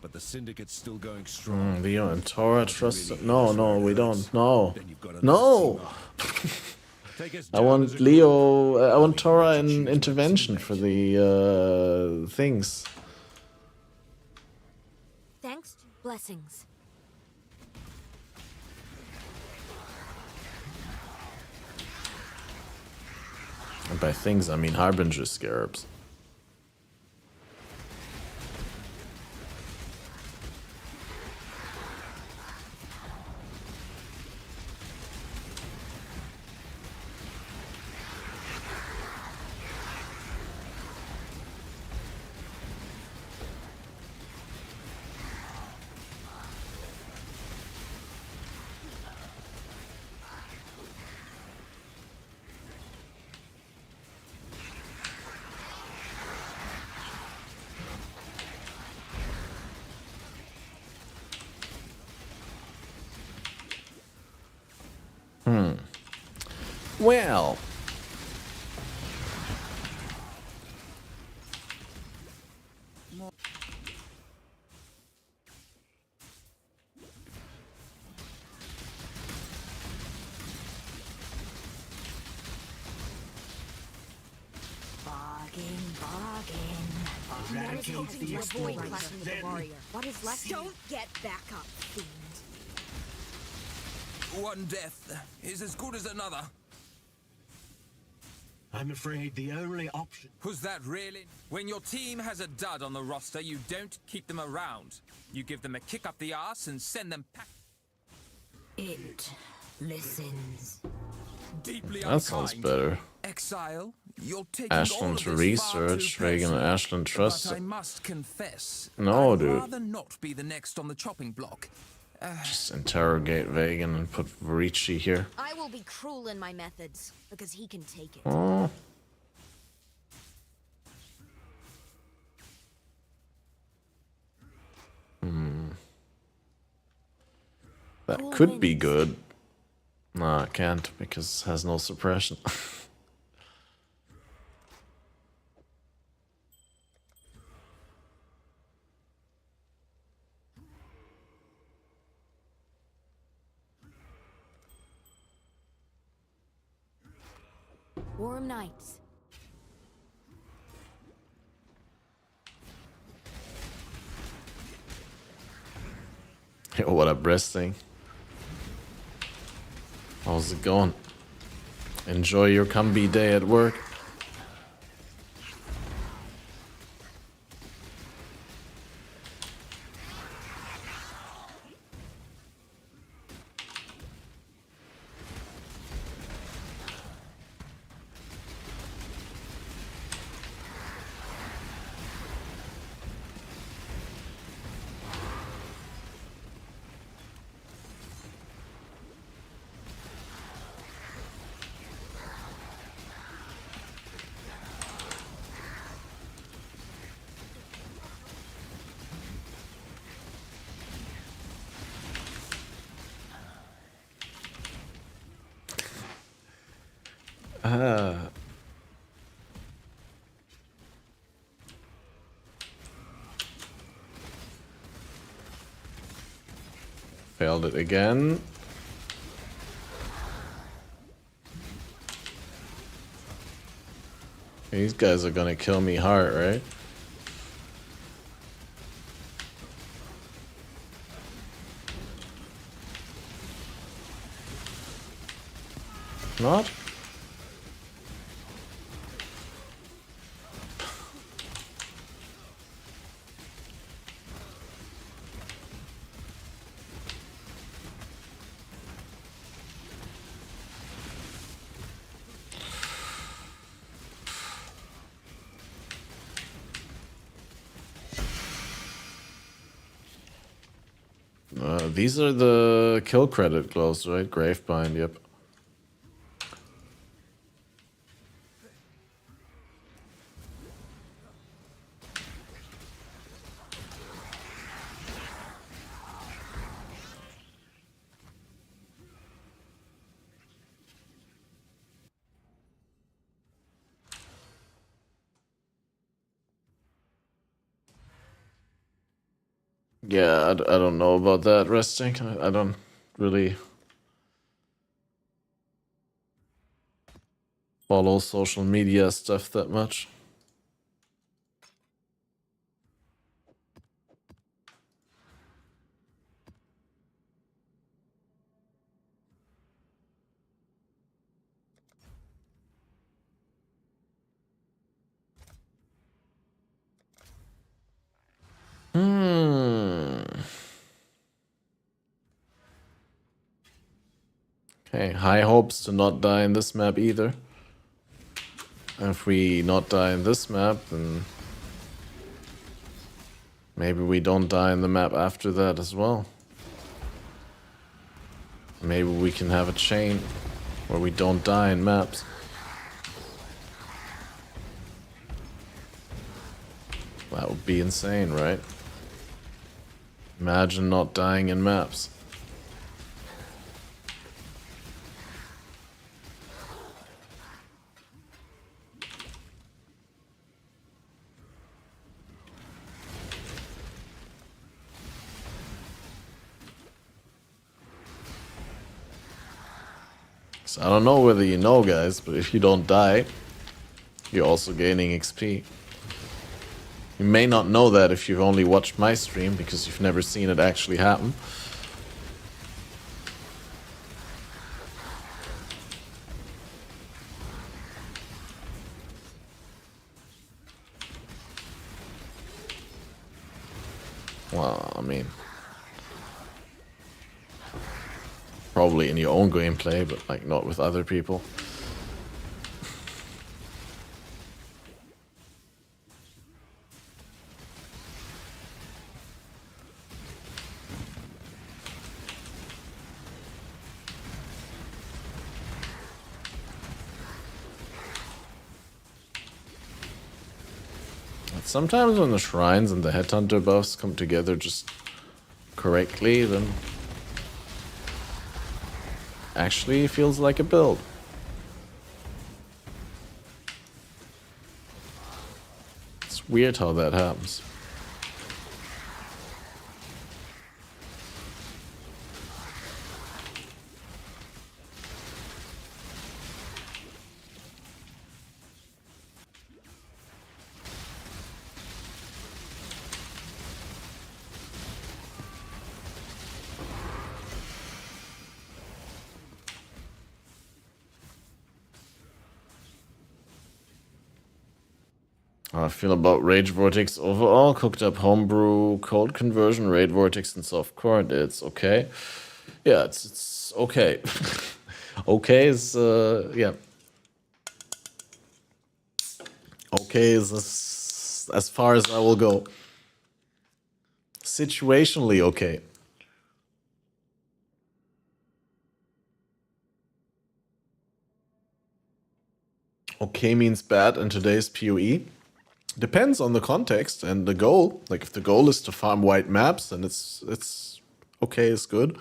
But the Syndicate's still going strong. Leo and Tora trust. No, no, we don't. No. No! I want Leo. I want Tora in intervention for the things. Thanks. Blessings. And by things, I mean Harbinger Scarabs. Well. I was hoping to avoid clashing with the warrior. What is left? Don't get back up, fiend. One death is as good as another. I'm afraid the only option... Was that really? When your team has a dud on the roster, you don't keep them around. You give them a kick up the arse and send them pack. It listens. Deeply That sounds better. Exile, you're taking all Ashland of to this far research. too Reagan and personally. Ashland trust. But I must confess, No, I'd dude. rather not be the next on the chopping block. Just interrogate Vegan and put Varici here. I will be cruel in my methods because he can take it. Oh. That Cool could be wins. good. No, I can't because it has no suppression. Warm nights. Yo, what up, breasting? How's it going? Enjoy your comfy day at work. Ah. Failed it again. These guys are gonna kill me hard, right? Not? These are the kill credit gloves, right? Gravebind, yep. Yeah, I don't know about that resting. I don't really follow social media stuff that much. Okay, high hopes to not die in this map either. If we not die in this map, then maybe we don't die in the map after that as well. Maybe we can have a chain where we don't die in maps. That would be insane, right? Imagine not dying in maps. So I don't know whether you know, guys, but if you don't die, you're also gaining XP. You may not know that if you've only watched my stream, because you've never seen it actually happen. Well, I mean, probably in your own gameplay, but like not with other people. Sometimes when the shrines and the headhunter buffs come together just correctly, then actually it feels like a build. It's weird how that happens. How I feel about Rage Vortex overall. Cooked up homebrew, cold conversion, Raid Vortex, and softcore. It's okay. Yeah, it's okay. Okay is yeah. Okay is as far as I will go. Situationally okay. Okay means bad in today's PoE. Depends on the context and the goal. Like if the goal is to farm white maps, then it's okay, it's good.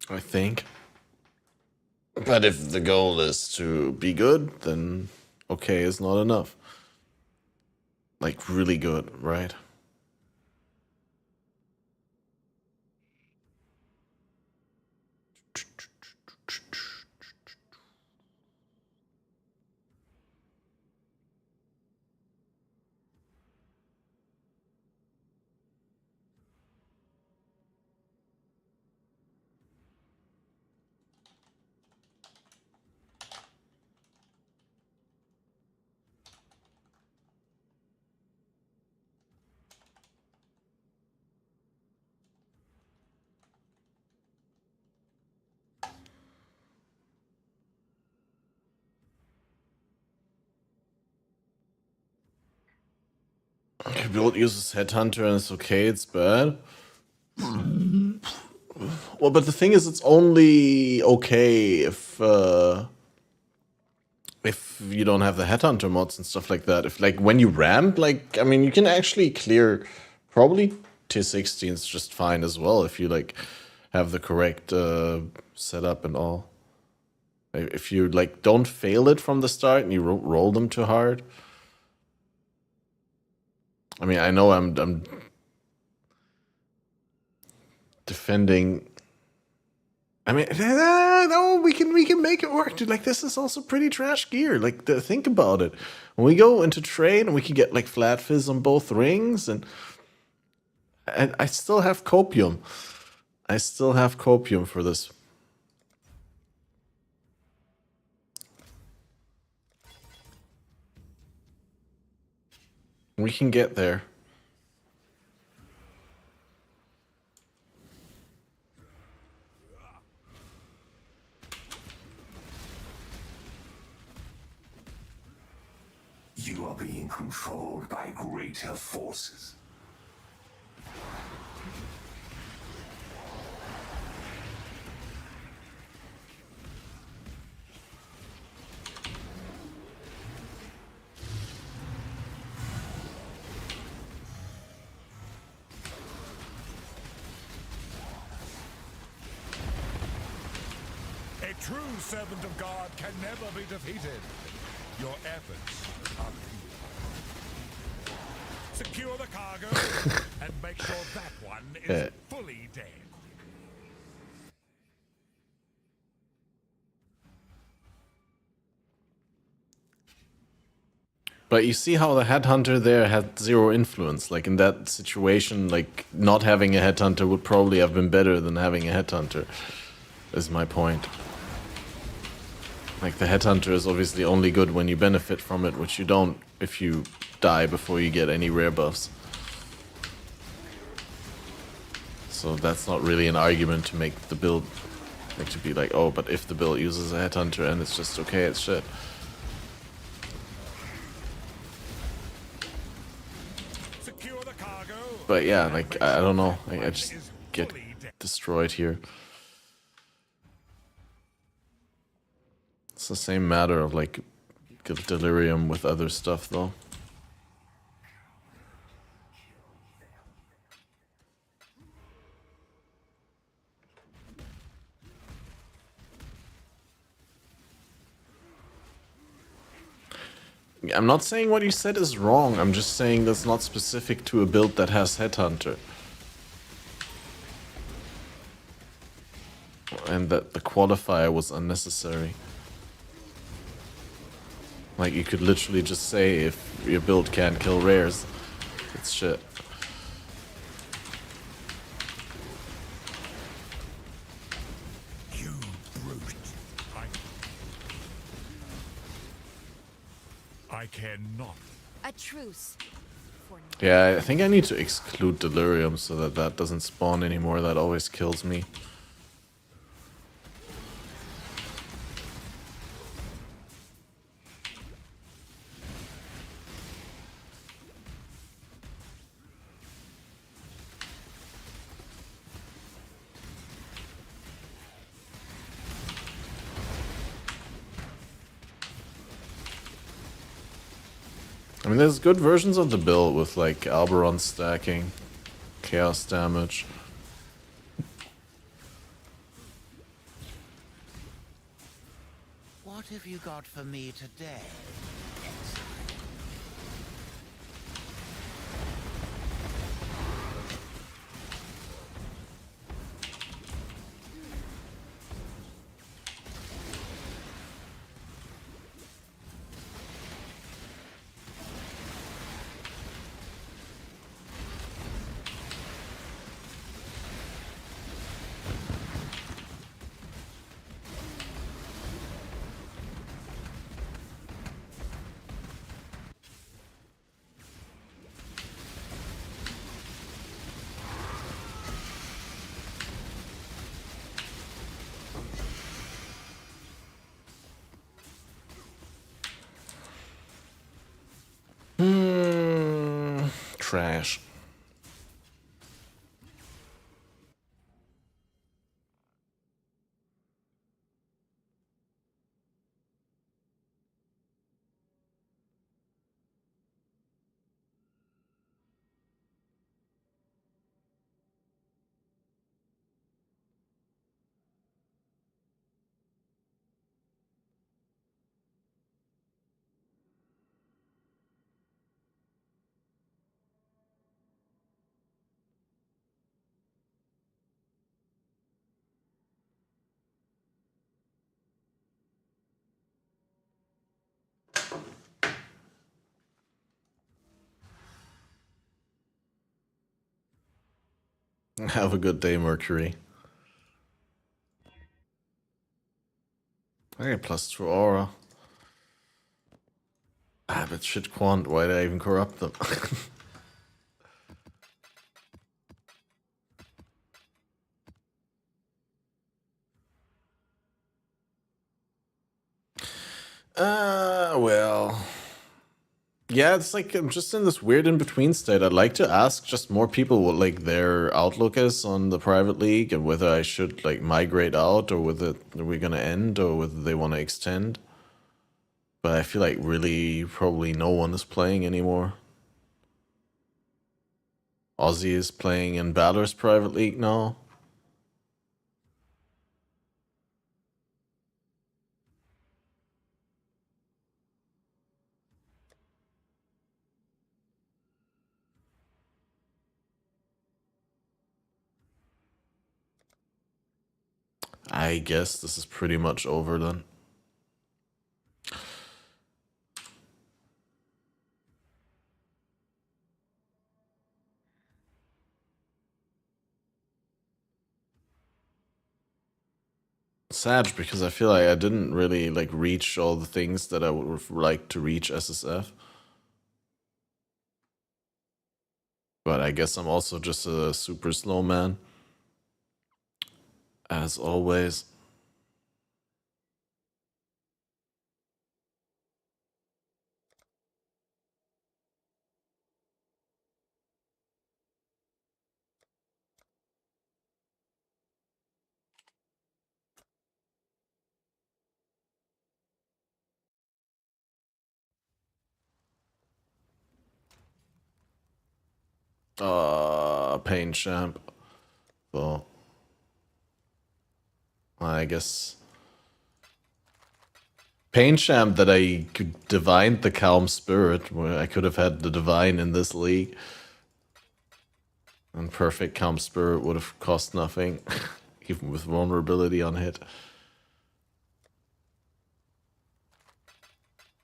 I think. But if the goal is to be good, then okay is not enough. Like really good, right? Okay, build uses Headhunter and it's okay, it's bad. Well, but the thing is, it's only okay if you don't have the Headhunter mods and stuff like that. If like when you ramp, like I mean, you can actually clear probably tier 16s just fine as well if you like have the correct setup and all. If you like don't fail it from the start and you roll them too hard. I mean, I know I'm defending. I mean, no, we can make it work, dude. Like this is also pretty trash gear. Like think about it. When we go into trade and we can get like flat fizz on both rings, and I still have copium. I still have copium for this. We can get there. You are being controlled by greater forces. A true servant of God can never be defeated. Your efforts are futile. Secure the cargo and make sure that one is fully dead. But you see how the Headhunter there had zero influence. Like in that situation, like not having a Headhunter would probably have been better than having a Headhunter, is my point. Like the Headhunter is obviously only good when you benefit from it, which you don't if you die before you get any rare buffs. So that's not really an argument to make the build, like to be like, oh, but if the build uses a Headhunter and it's just okay, it's shit. But yeah, like, I don't know, I just get destroyed here. It's the same matter of like delirium with other stuff though. I'm not saying what you said is wrong, I'm just saying that's not specific to a build that has Headhunter. And that the qualifier was unnecessary. Like, you could literally just say if your build can't kill rares, it's shit. You brute. I cannot. A truce. Yeah, I think I need to exclude delirium so that that doesn't spawn anymore. That always kills me. I mean, there's good versions of the build with like Alberon stacking, chaos damage. What have you got for me today? Trash. Have a good day, Mercury. I get +2 aura. Ah, but shit quant, why did I even corrupt them? Well. Yeah, it's like I'm just in this weird in-between state. I'd like to ask just more people what like their outlook is on the private league and whether I should like migrate out or whether we're gonna end or whether they want to extend. But I feel like really probably no one is playing anymore. Ozzy is playing in Balor's private league now. I guess this is pretty much over then. Sad because I feel like I didn't really like reach all the things that I would have liked to reach SSF. But I guess I'm also just a super slow man. As always. Pain champ. Well, I guess Pain champ that I could divine the calm spirit, where I could have had the divine in this league. And perfect calm spirit would have cost nothing, even with vulnerability on hit.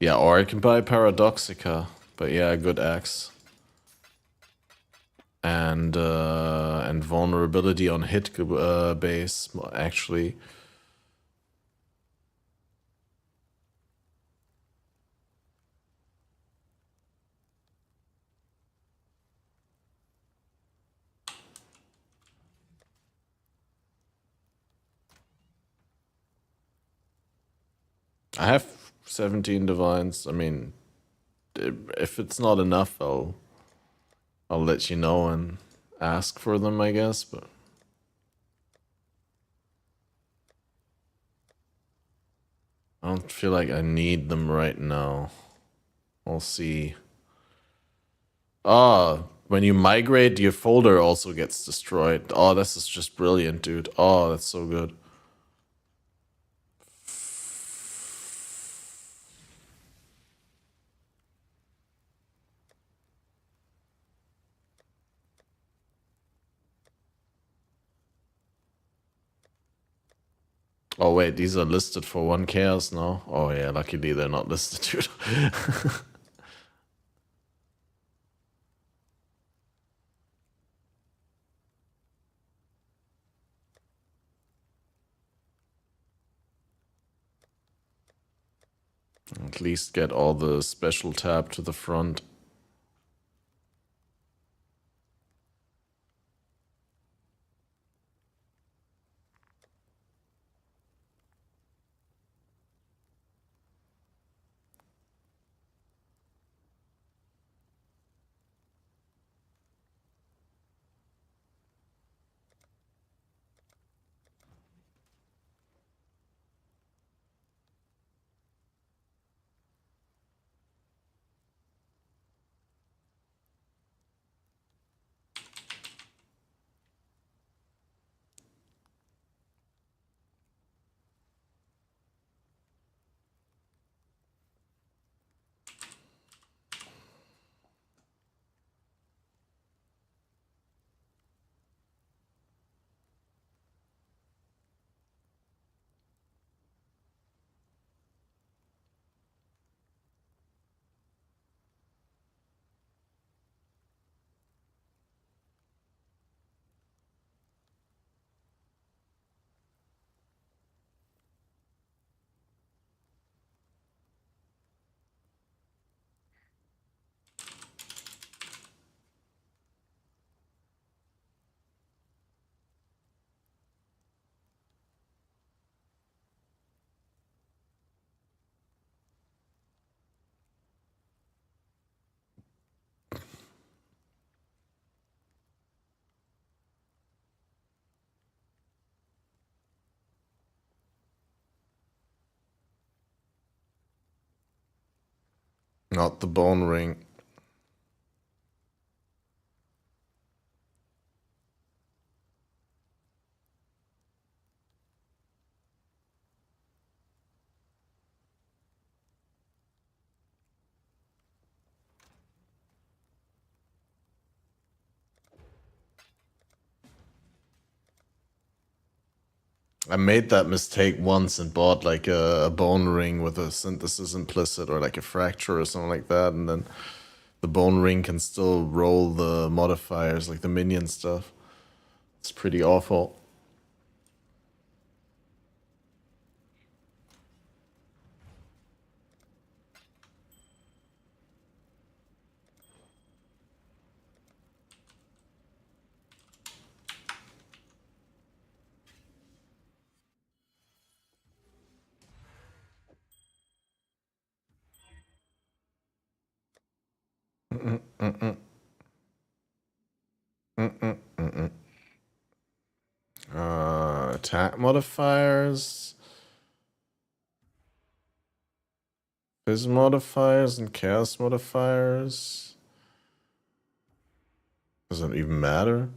Yeah, or I can buy Paradoxica, but yeah, good axe. And vulnerability on hit base, actually. I have 17 divines. I mean, if it's not enough, I'll let you know and ask for them, I guess, but I don't feel like I need them right now. We'll see. Ah, when you migrate, your folder also gets destroyed. Oh, this is just brilliant, dude. Oh, that's so good. Oh wait, these are listed for 1 chaos now? Oh yeah, luckily they're not listed, dude. At least get all the special tab to the front. Not the bone ring. I made that mistake once and bought like a bone ring with a synthesis implicit or like a fracture or something like that, and then the bone ring can still roll the modifiers, like the minion stuff. It's pretty awful. Attack modifiers, Fizz modifiers, and chaos modifiers. Doesn't even matter.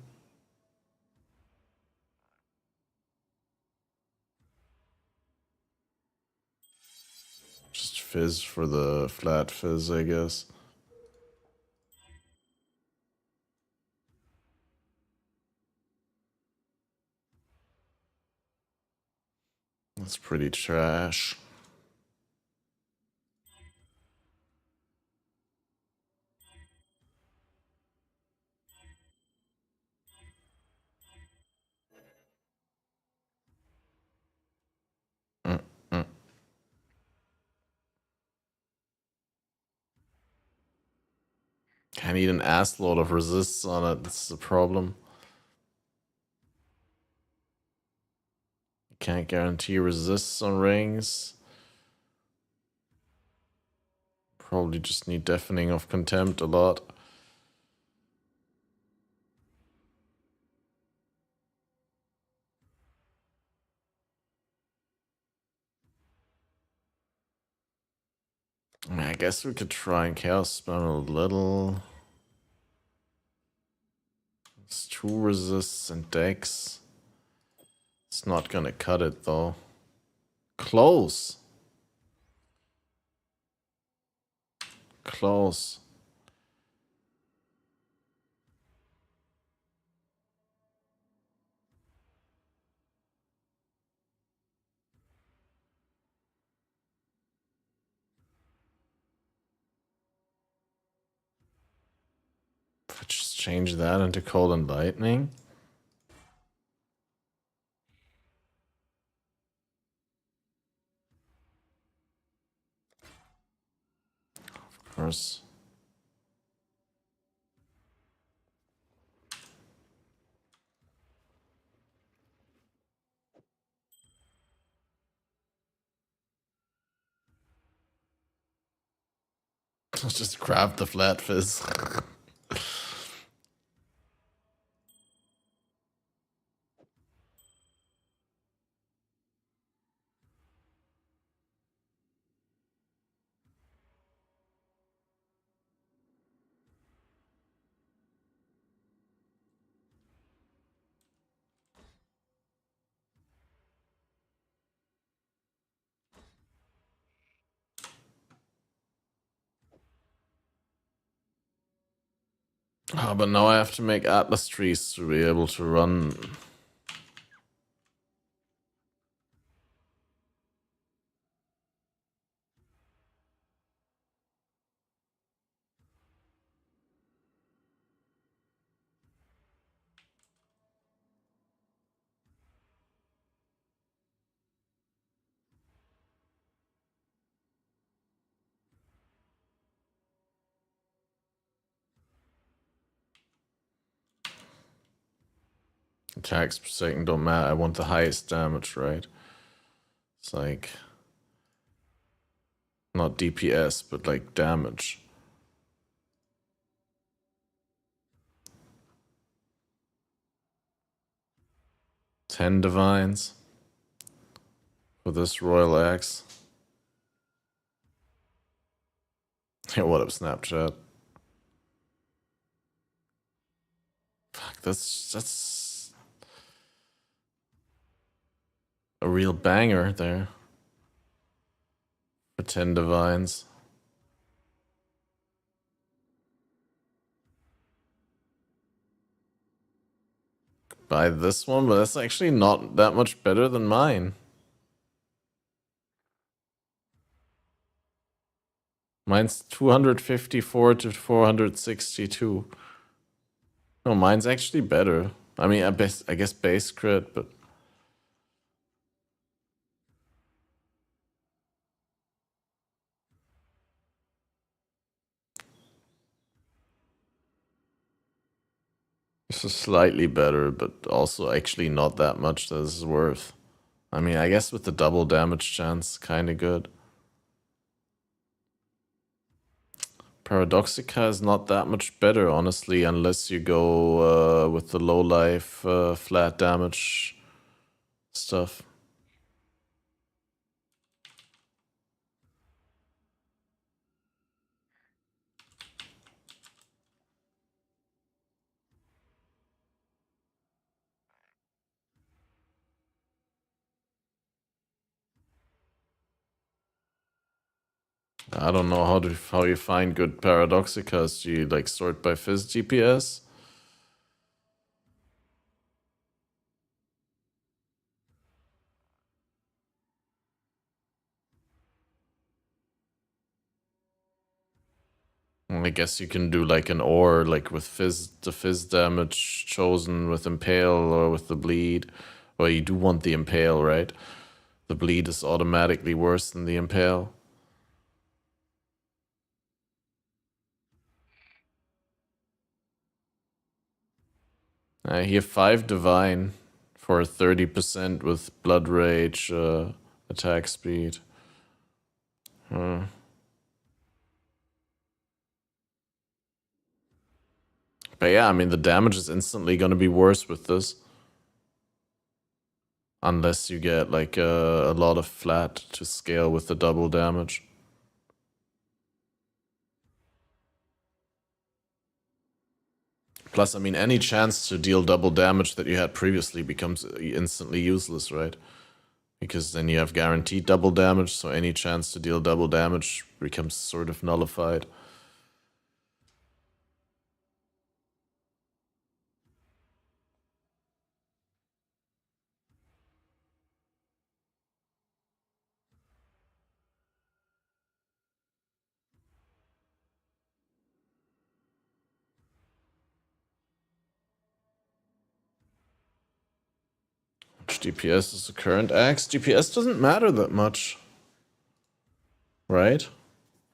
Just Fizz for the flat Fizz, I guess. That's pretty trash. I need an ass load of resists on it. That's the problem. Can't guarantee resists on rings. Probably just need deafening of contempt a lot. I guess we could try and chaos spell a little. It's 2 resists and dex. It's not gonna cut it though. Close. Close. change that into cold and lightning. Of course. Just grab the flat fizz. Oh, but now I have to make Atlas trees to be able to run. Attacks per second don't matter. I want the highest damage, right? It's like not DPS, but like damage. Ten divines for this royal axe. Yeah, what up, Snapchat? Fuck, that's a real banger there. For 10 divines. Buy this one, but that's actually not that much better than mine. Mine's 254 to 462. No, mine's actually better. I mean, I guess base crit, but this is slightly better, but also actually not that much that this is worth. I mean, I guess with the double damage chance, kind of good. Paradoxica is not that much better, honestly, unless you go with the low life, flat damage stuff. I don't know how you find good Paradoxicas. Do you like sort by Fizz GPS? Well, I guess you can do like an ore, like with Fizz, the Fizz damage chosen with Impale or with the Bleed. Well, you do want the Impale, right? The Bleed is automatically worse than the Impale. Here 5 Divine for 30% with Blood Rage attack speed. But yeah, I mean, the damage is instantly going to be worse with this. Unless you get like a lot of flat to scale with the double damage. Plus, I mean, any chance to deal double damage that you had previously becomes instantly useless, right? Because then you have guaranteed double damage, so any chance to deal double damage becomes sort of nullified. DPS is the current axe? DPS doesn't matter that much. Right?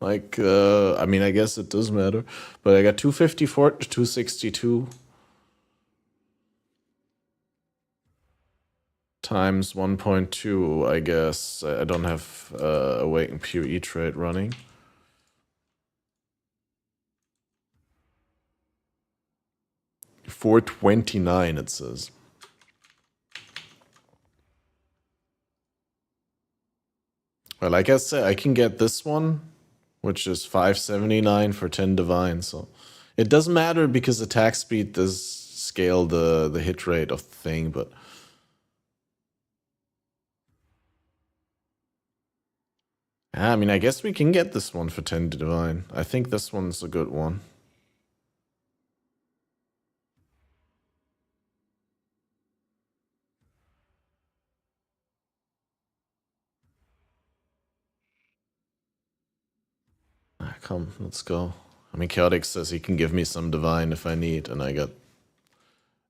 Like, I mean, I guess it does matter. But I got 254 to 262. Times 1.2, I guess. I don't have Awaken PoE trade running. $429, it says. Well, like I said, I can get this one, which is 579 for 10 divine. So it doesn't matter because attack speed does scale the hit rate of the thing, but I mean, I guess we can get this one for 10 divine. I think this one's a good one. Come, let's go. I mean, Chaotic says he can give me some divine if I need, and I got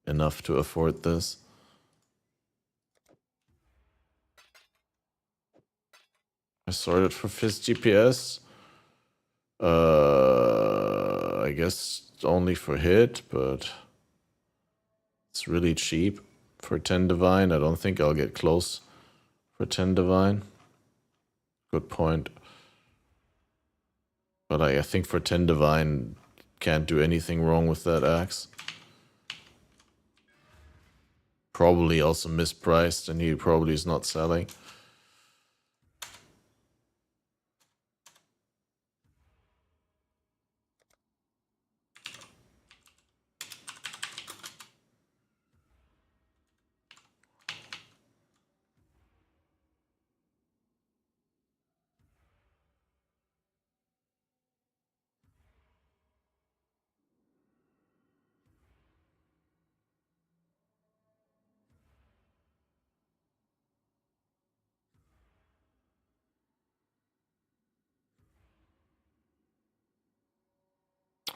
enough to afford this. I sorted for Fizz GPS. I guess only for hit, but it's really cheap for 10 divine. I don't think I'll get close for 10 divine. Good point. But I think for 10 divine, can't do anything wrong with that axe. Probably also mispriced, and he probably is not selling.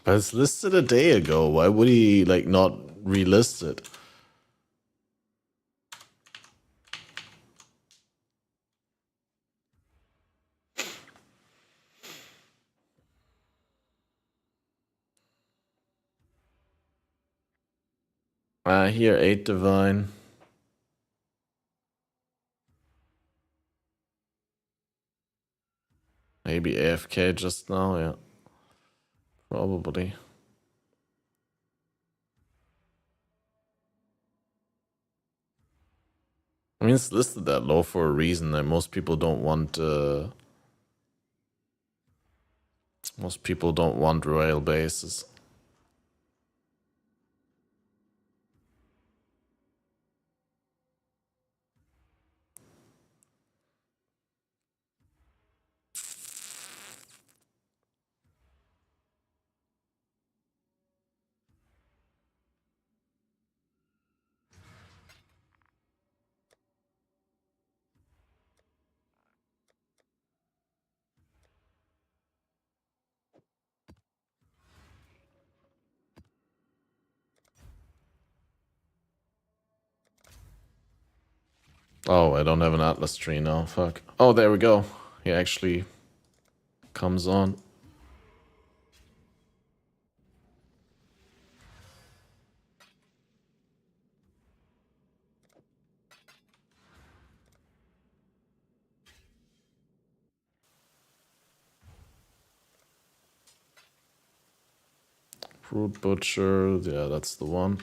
But it's listed a day ago. Why would he like not relist it? Here, 8 divine. Maybe AFK just now, yeah. Probably. I mean, it's listed that low for a reason. That most people don't want. Most people don't want royal bases. Oh, I don't have an Atlas tree now. Fuck. Oh, there we go. He actually comes on. Fruit Butcher. Yeah, that's the one.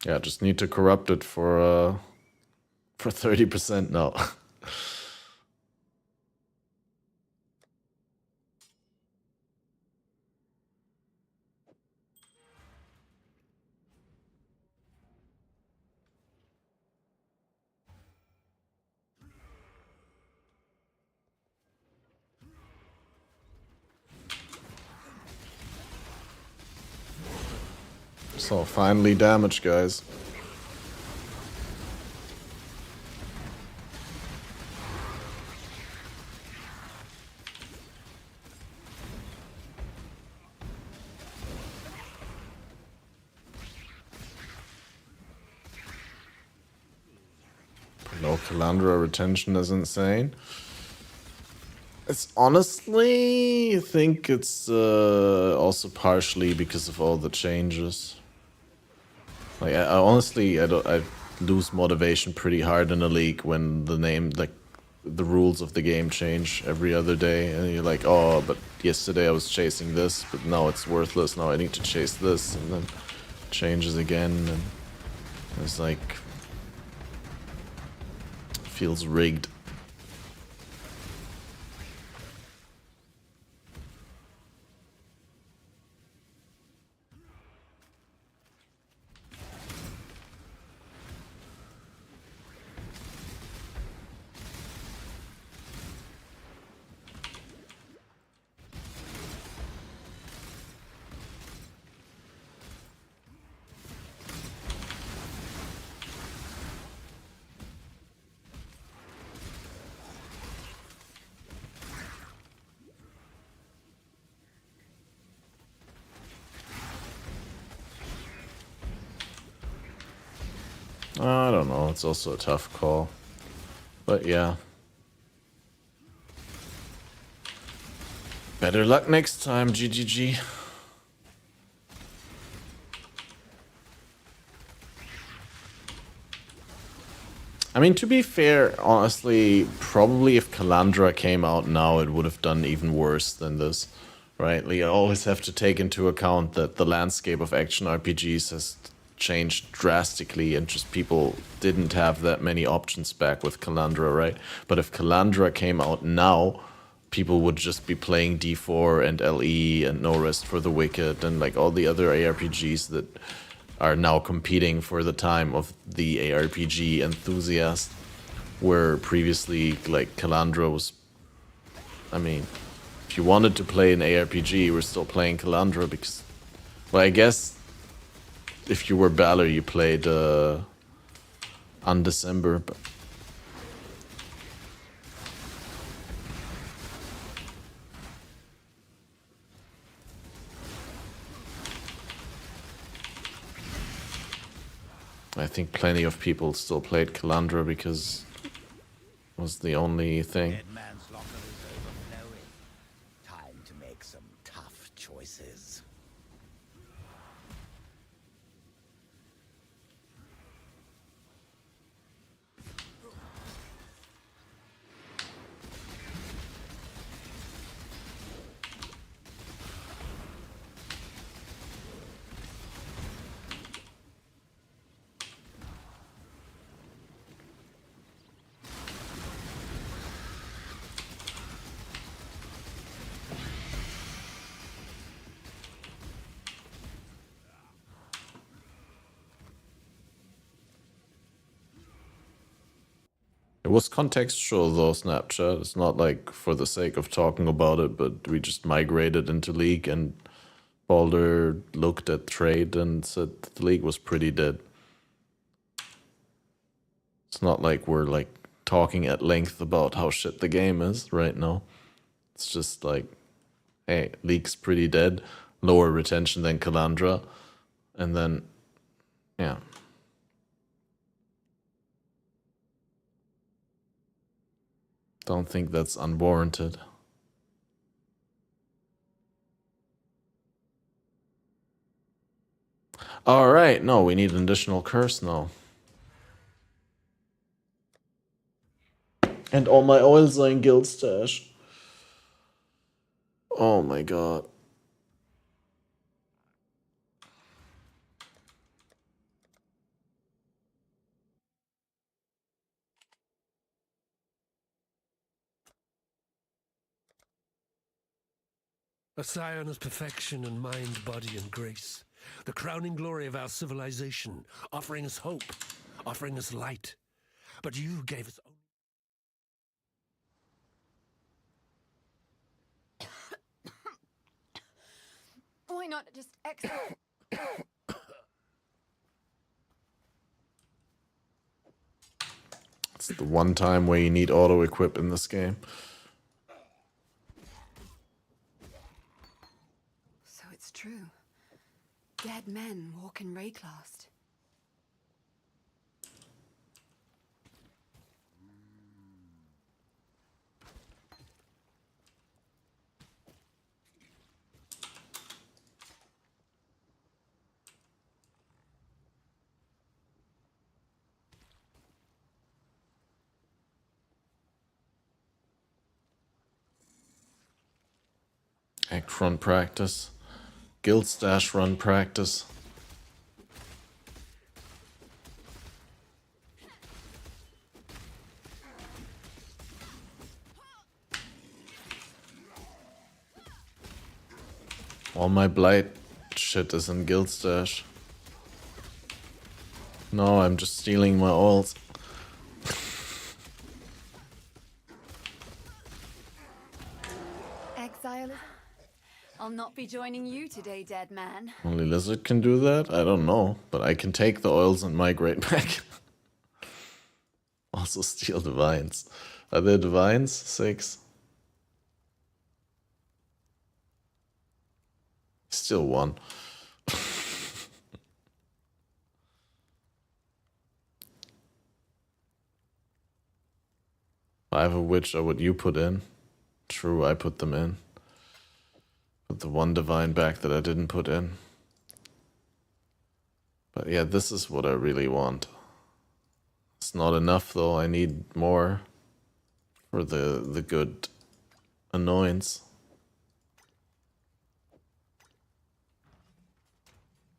Yeah, just need to corrupt it for 30% now. So finally damage, guys. No, Calandra retention is insane. It's honestly, I think it's also partially because of all the changes. Like, I honestly, I lose motivation pretty hard in a league when the name, like, the rules of the game change every other day, and you're like, oh, but yesterday I was chasing this, but now it's worthless. Now I need to chase this, and then it changes again, and it's like, feels rigged. I don't know, it's also a tough call. But yeah. Better luck next time, GGG. I mean, to be fair, honestly, probably if Calandra came out now, it would have done even worse than this, right? Like, you always have to take into account that the landscape of action RPGs has changed drastically, and just people didn't have that many options back with Calandra, right? But if Calandra came out now, people would just be playing D4 and LE and No Rest for the Wicked and like all the other ARPGs that are now competing for the time of the ARPG enthusiast, where previously, like, Calandra was, I mean, if you wanted to play an ARPG, you were still playing Calandra because, well, I guess if you were Balor, you played Undecember, but I think plenty of people still played Calandra because it was the only thing. Dead man's locker is overflowing. Time to make some tough choices. It was contextual though, Snapchat. It's not like for the sake of talking about it, but we just migrated into League and Baldur looked at trade and said the League was pretty dead. It's not like we're like talking at length about how shit the game is right now. It's just like, hey, League's pretty dead, lower retention than Calandra, and then, yeah. Don't think that's unwarranted. Alright, no, we need an additional curse now. And all my oils are in guild stash. Oh my god. A scion of perfection in mind, body, and grace. The crowning glory of our civilization, offering us hope, offering us light. But you gave us only... Why not just exile? It's the one time where you need auto-equip in this game. So it's true. Dead men walk in Wraeclast. Act run practice. Guild stash run practice. All my blight shit is in guild stash. No, I'm just stealing my oils. Exile. I'll not be joining you today, dead man. Only Lizard can do that? I don't know. But I can take the oils and migrate back. Also steal divines. Are there divines? 6. Still 1. I have a witch, or what you put in. True, I put them in. Put the one divine back that I didn't put in. But yeah, this is what I really want. It's not enough though, I need more for the good annoyance.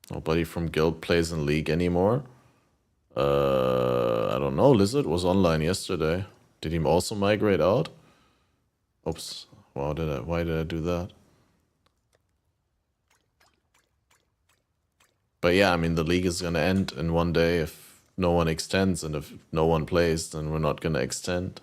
Nobody from guild plays in League anymore. I don't know, Lizard was online yesterday. Did he also migrate out? Oops, why did I do that? But yeah, I mean, the league is gonna end in one day if no one extends, and if no one plays, then we're not gonna extend.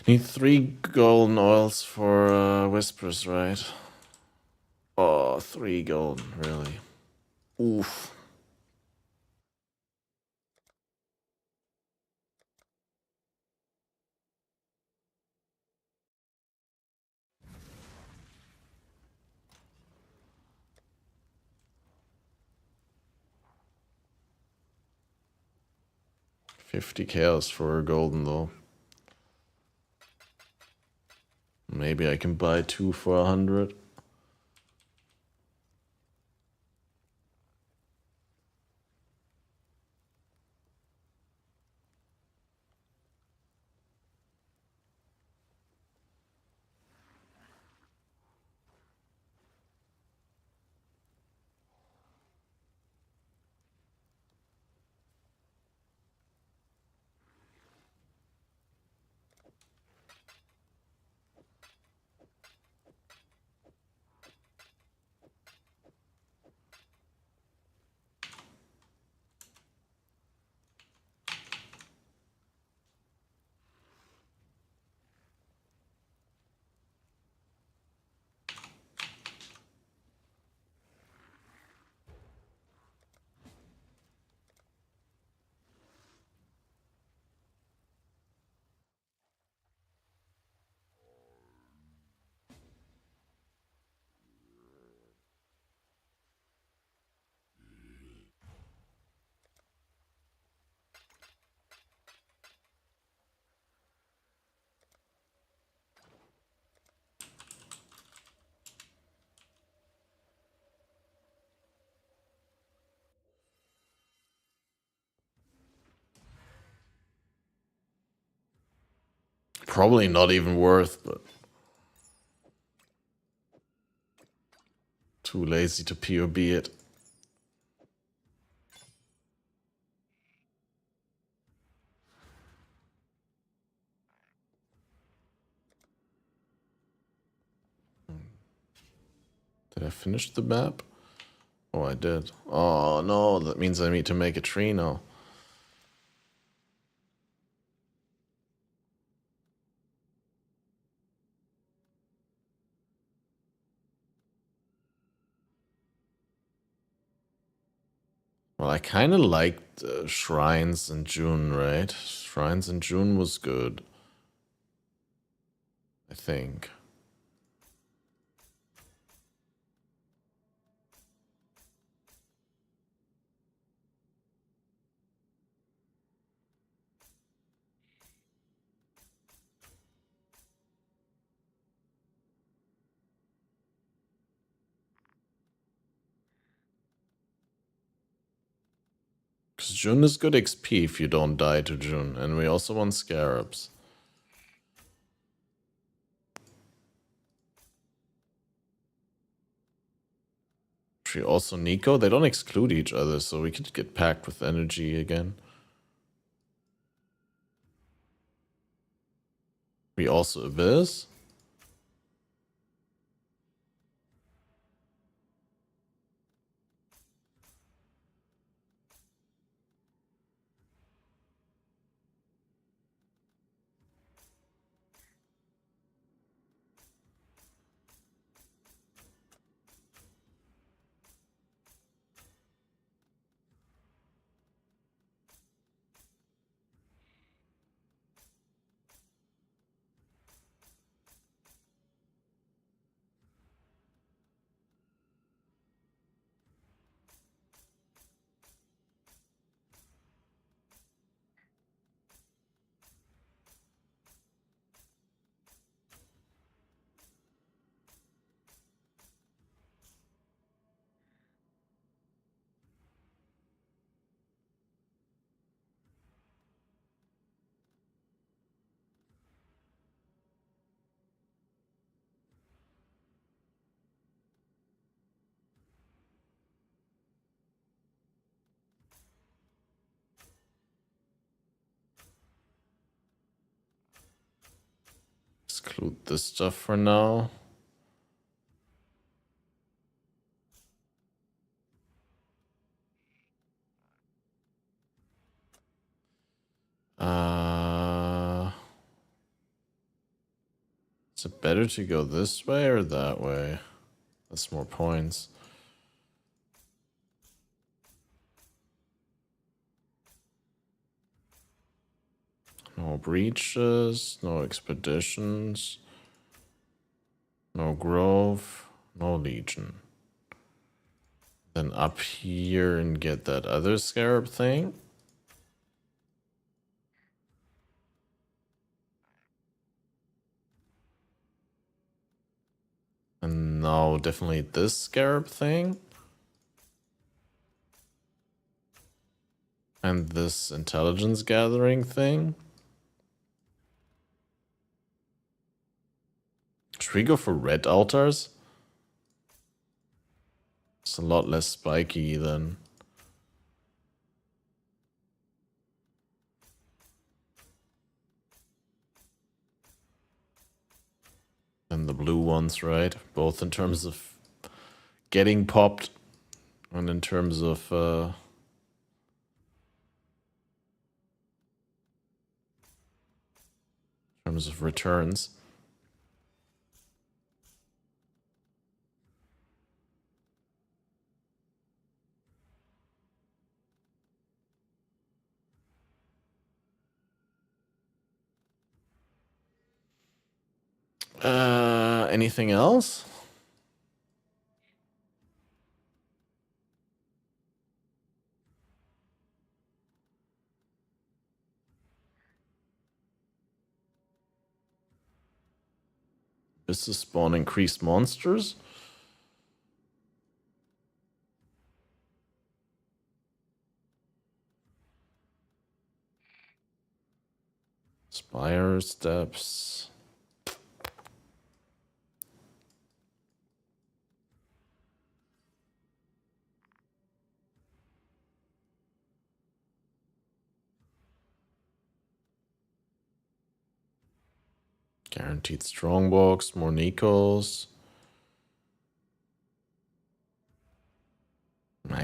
Need 3 golden oils for whispers, right? Oh, 3 golden, really. Oof. $50 chaos for a golden though. Maybe I can buy 2 for 100. Probably not even worth, but too lazy to POB it. Did I finish the map? Oh, I did. Oh no, that means I need to make a tree now. Well, I kind of liked Shrines in June, right? Shrines in June was good. I think. Because June is good XP if you don't die to June. And we also want Scarabs. Actually, also Nico, they don't exclude each other, so we could get packed with energy again. We also Abyss. Exclude this stuff for now. Is it better to go this way or that way? That's more points. No breaches, no expeditions, no grove, no legion. Then up here and get that other scarab thing. And now definitely this scarab thing. And this intelligence gathering thing. Should we go for red altars? It's a lot less spiky than... than the blue ones, right? Both in terms of getting popped and in terms of returns. Anything else? Is to spawn increased monsters? Spire steps. Guaranteed strongbox, more Nikos.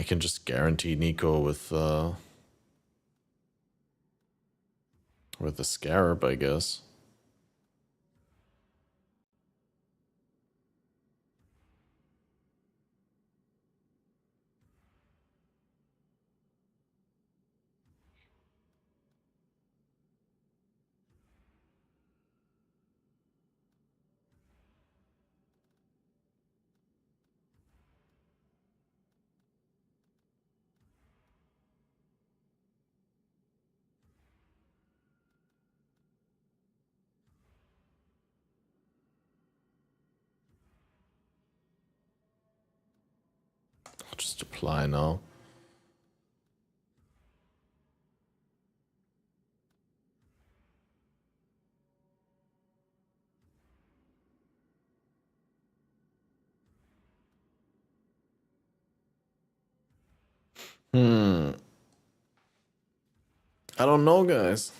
can just guarantee Nico with the Scarab, I guess. I'll just apply now. I don't know, guys.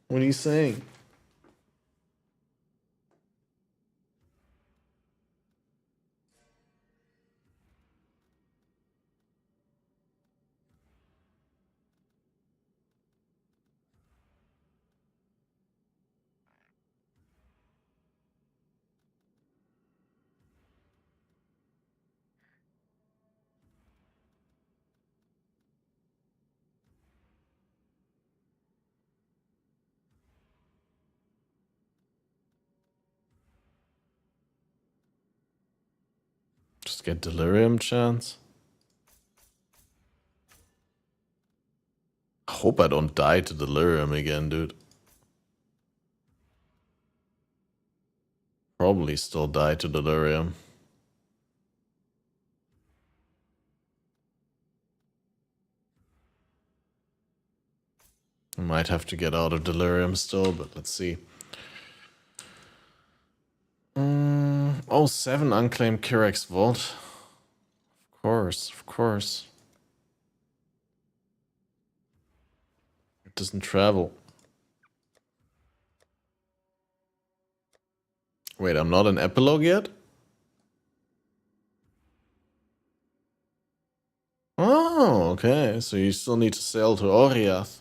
What are you saying? Just get delirium chance. I hope I don't die to delirium again, dude. Probably still die to delirium. I might have to get out of delirium still, but let's see. Oh, 7 unclaimed Kyrex Vault. Of course, of course. It doesn't travel. Wait, I'm not an epilogue yet? Oh, okay. So you still need to sail to Oriath.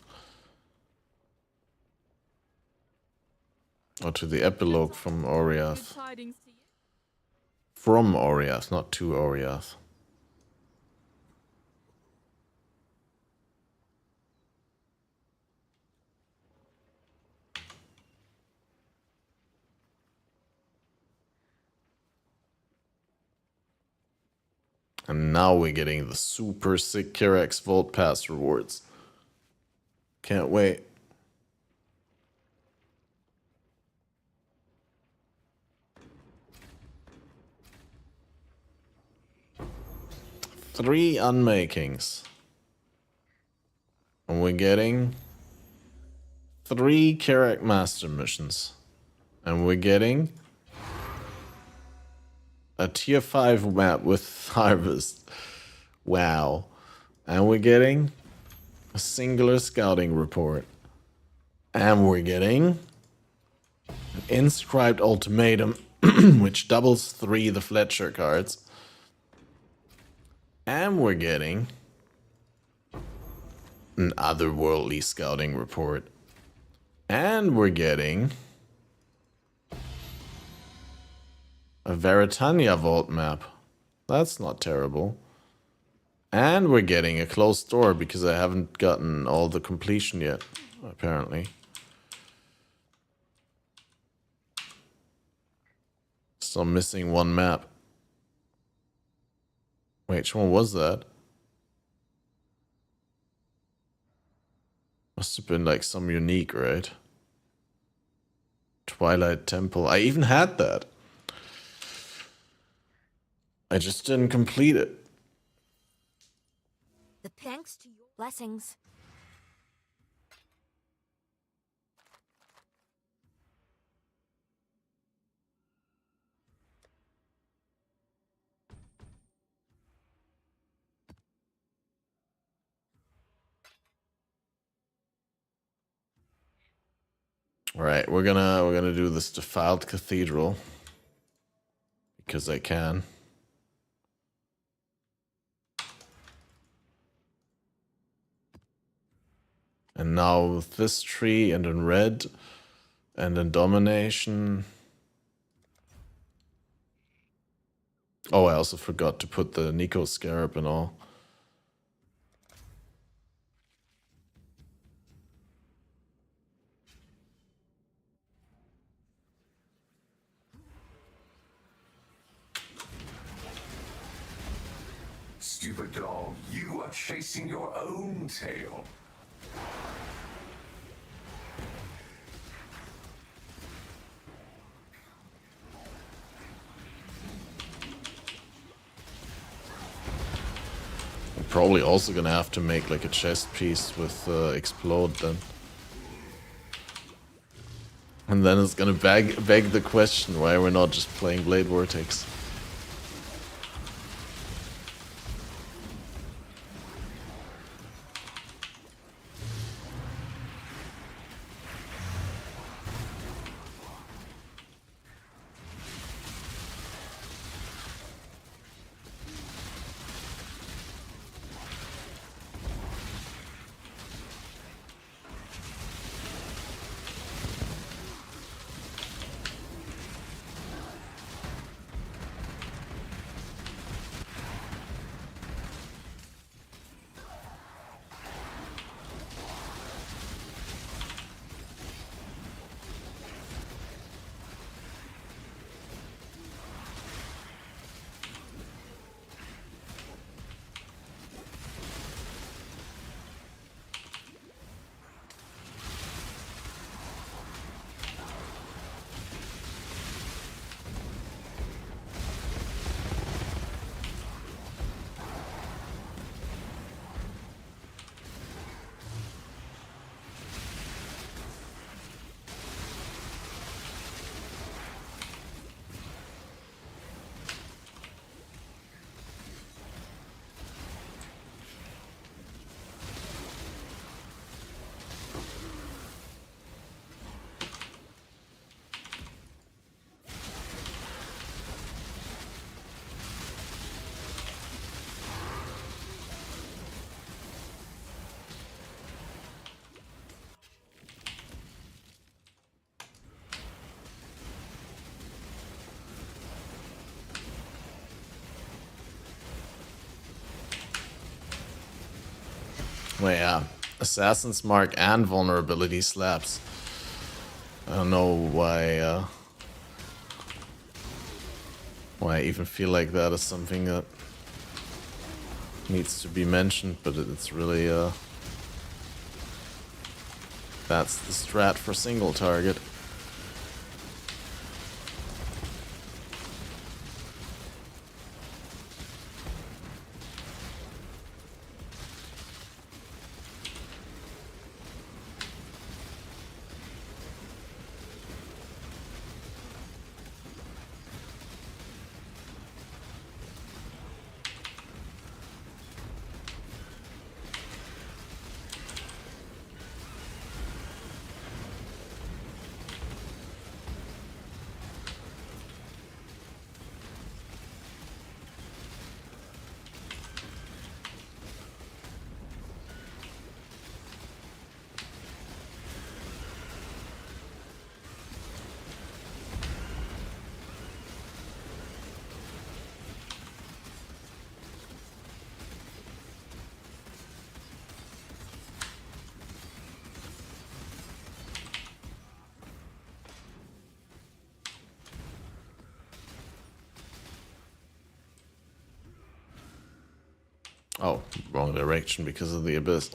Or to the epilogue from Oriath. From Oriath, not to Oriath. And now we're getting the super sick Kyrex Vault Pass rewards. Can't wait. Three unmakings. And we're getting 3 Kyrex Master missions. And we're getting a tier 5 map with Harvest. Wow. And we're getting a singular scouting report. And we're getting an inscribed ultimatum, which doubles 3 the Fletcher cards. And we're getting an otherworldly scouting report. And we're getting a Veritania Vault map. That's not terrible. And we're getting a closed door because I haven't gotten all the completion yet, apparently. Still missing 1 map. Wait, which one was that? Must have been like some unique, right? Twilight Temple. I even had that. I just didn't complete it. The thanks to your blessings. All right, we're gonna do this defiled cathedral because I can. And now with this tree and in red and in domination. Oh, I also forgot to put the Nico Scarab and all. Stupid dog, you are chasing your own tail. I'm probably also gonna have to make like a chest piece with explode then. And then it's gonna beg the question why we're not just playing Blade Vortex. Well, yeah, Assassin's Mark and Vulnerability slaps. I don't know why I even feel like that is something that needs to be mentioned, but it's really that's the strat for single target. Oh, wrong direction because of the abyss.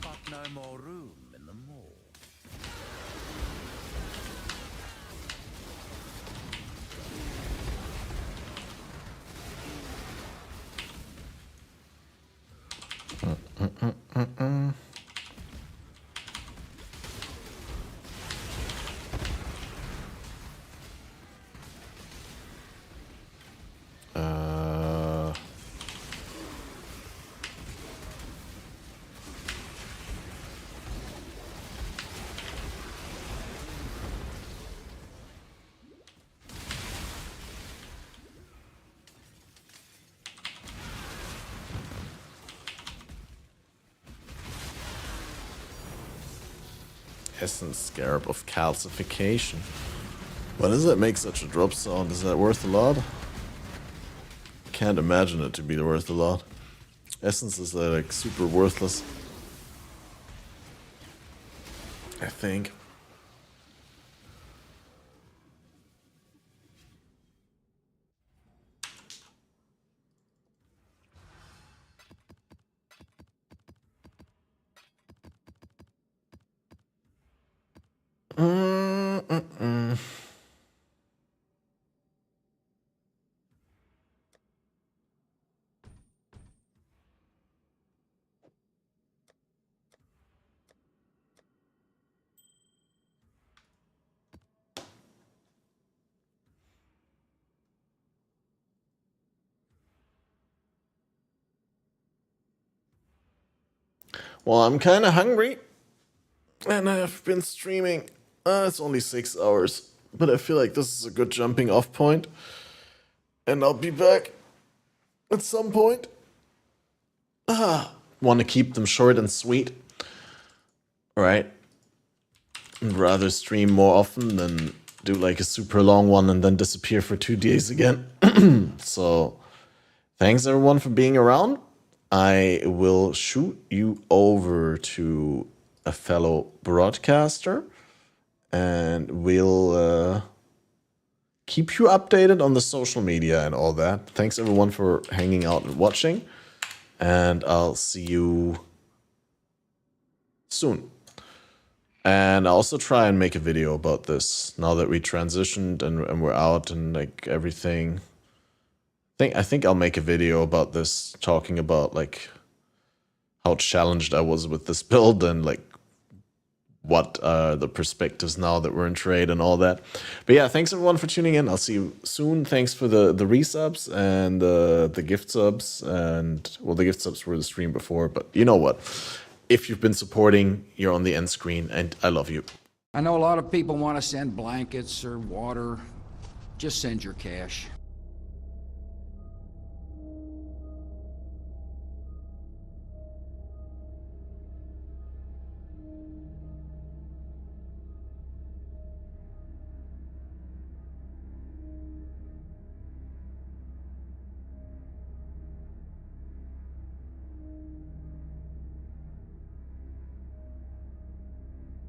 But no more room in the mall. Essence Scarab of Calcification. Why does it make such a drop sound? Is that worth a lot? Can't imagine it to be worth a lot. Essences are like super worthless, I think. Well, I'm kind of hungry, and I've been streaming. It's only 6 hours, but I feel like this is a good jumping off point, and I'll be back at some point. Want to keep them short and sweet, right? I'd rather stream more often than do like a super long one and then disappear for 2 days again. So, thanks everyone for being around. I will shoot you over to a fellow broadcaster, and we'll keep you updated on the social media and all that. Thanks everyone for hanging out and watching, and I'll see you soon. And I'll also try and make a video about this now that we transitioned and we're out and like everything. I think I'll make a video about this, talking about like how challenged I was with this build and like what are the perspectives now that we're in trade and all that. But yeah, thanks everyone for tuning in. I'll see you soon. Thanks for the resubs and the gift subs, and well, the gift subs were the stream before, but you know what? If you've been supporting, you're on the end screen, and I love you. I know a lot of people want to send blankets or water. Just send your cash.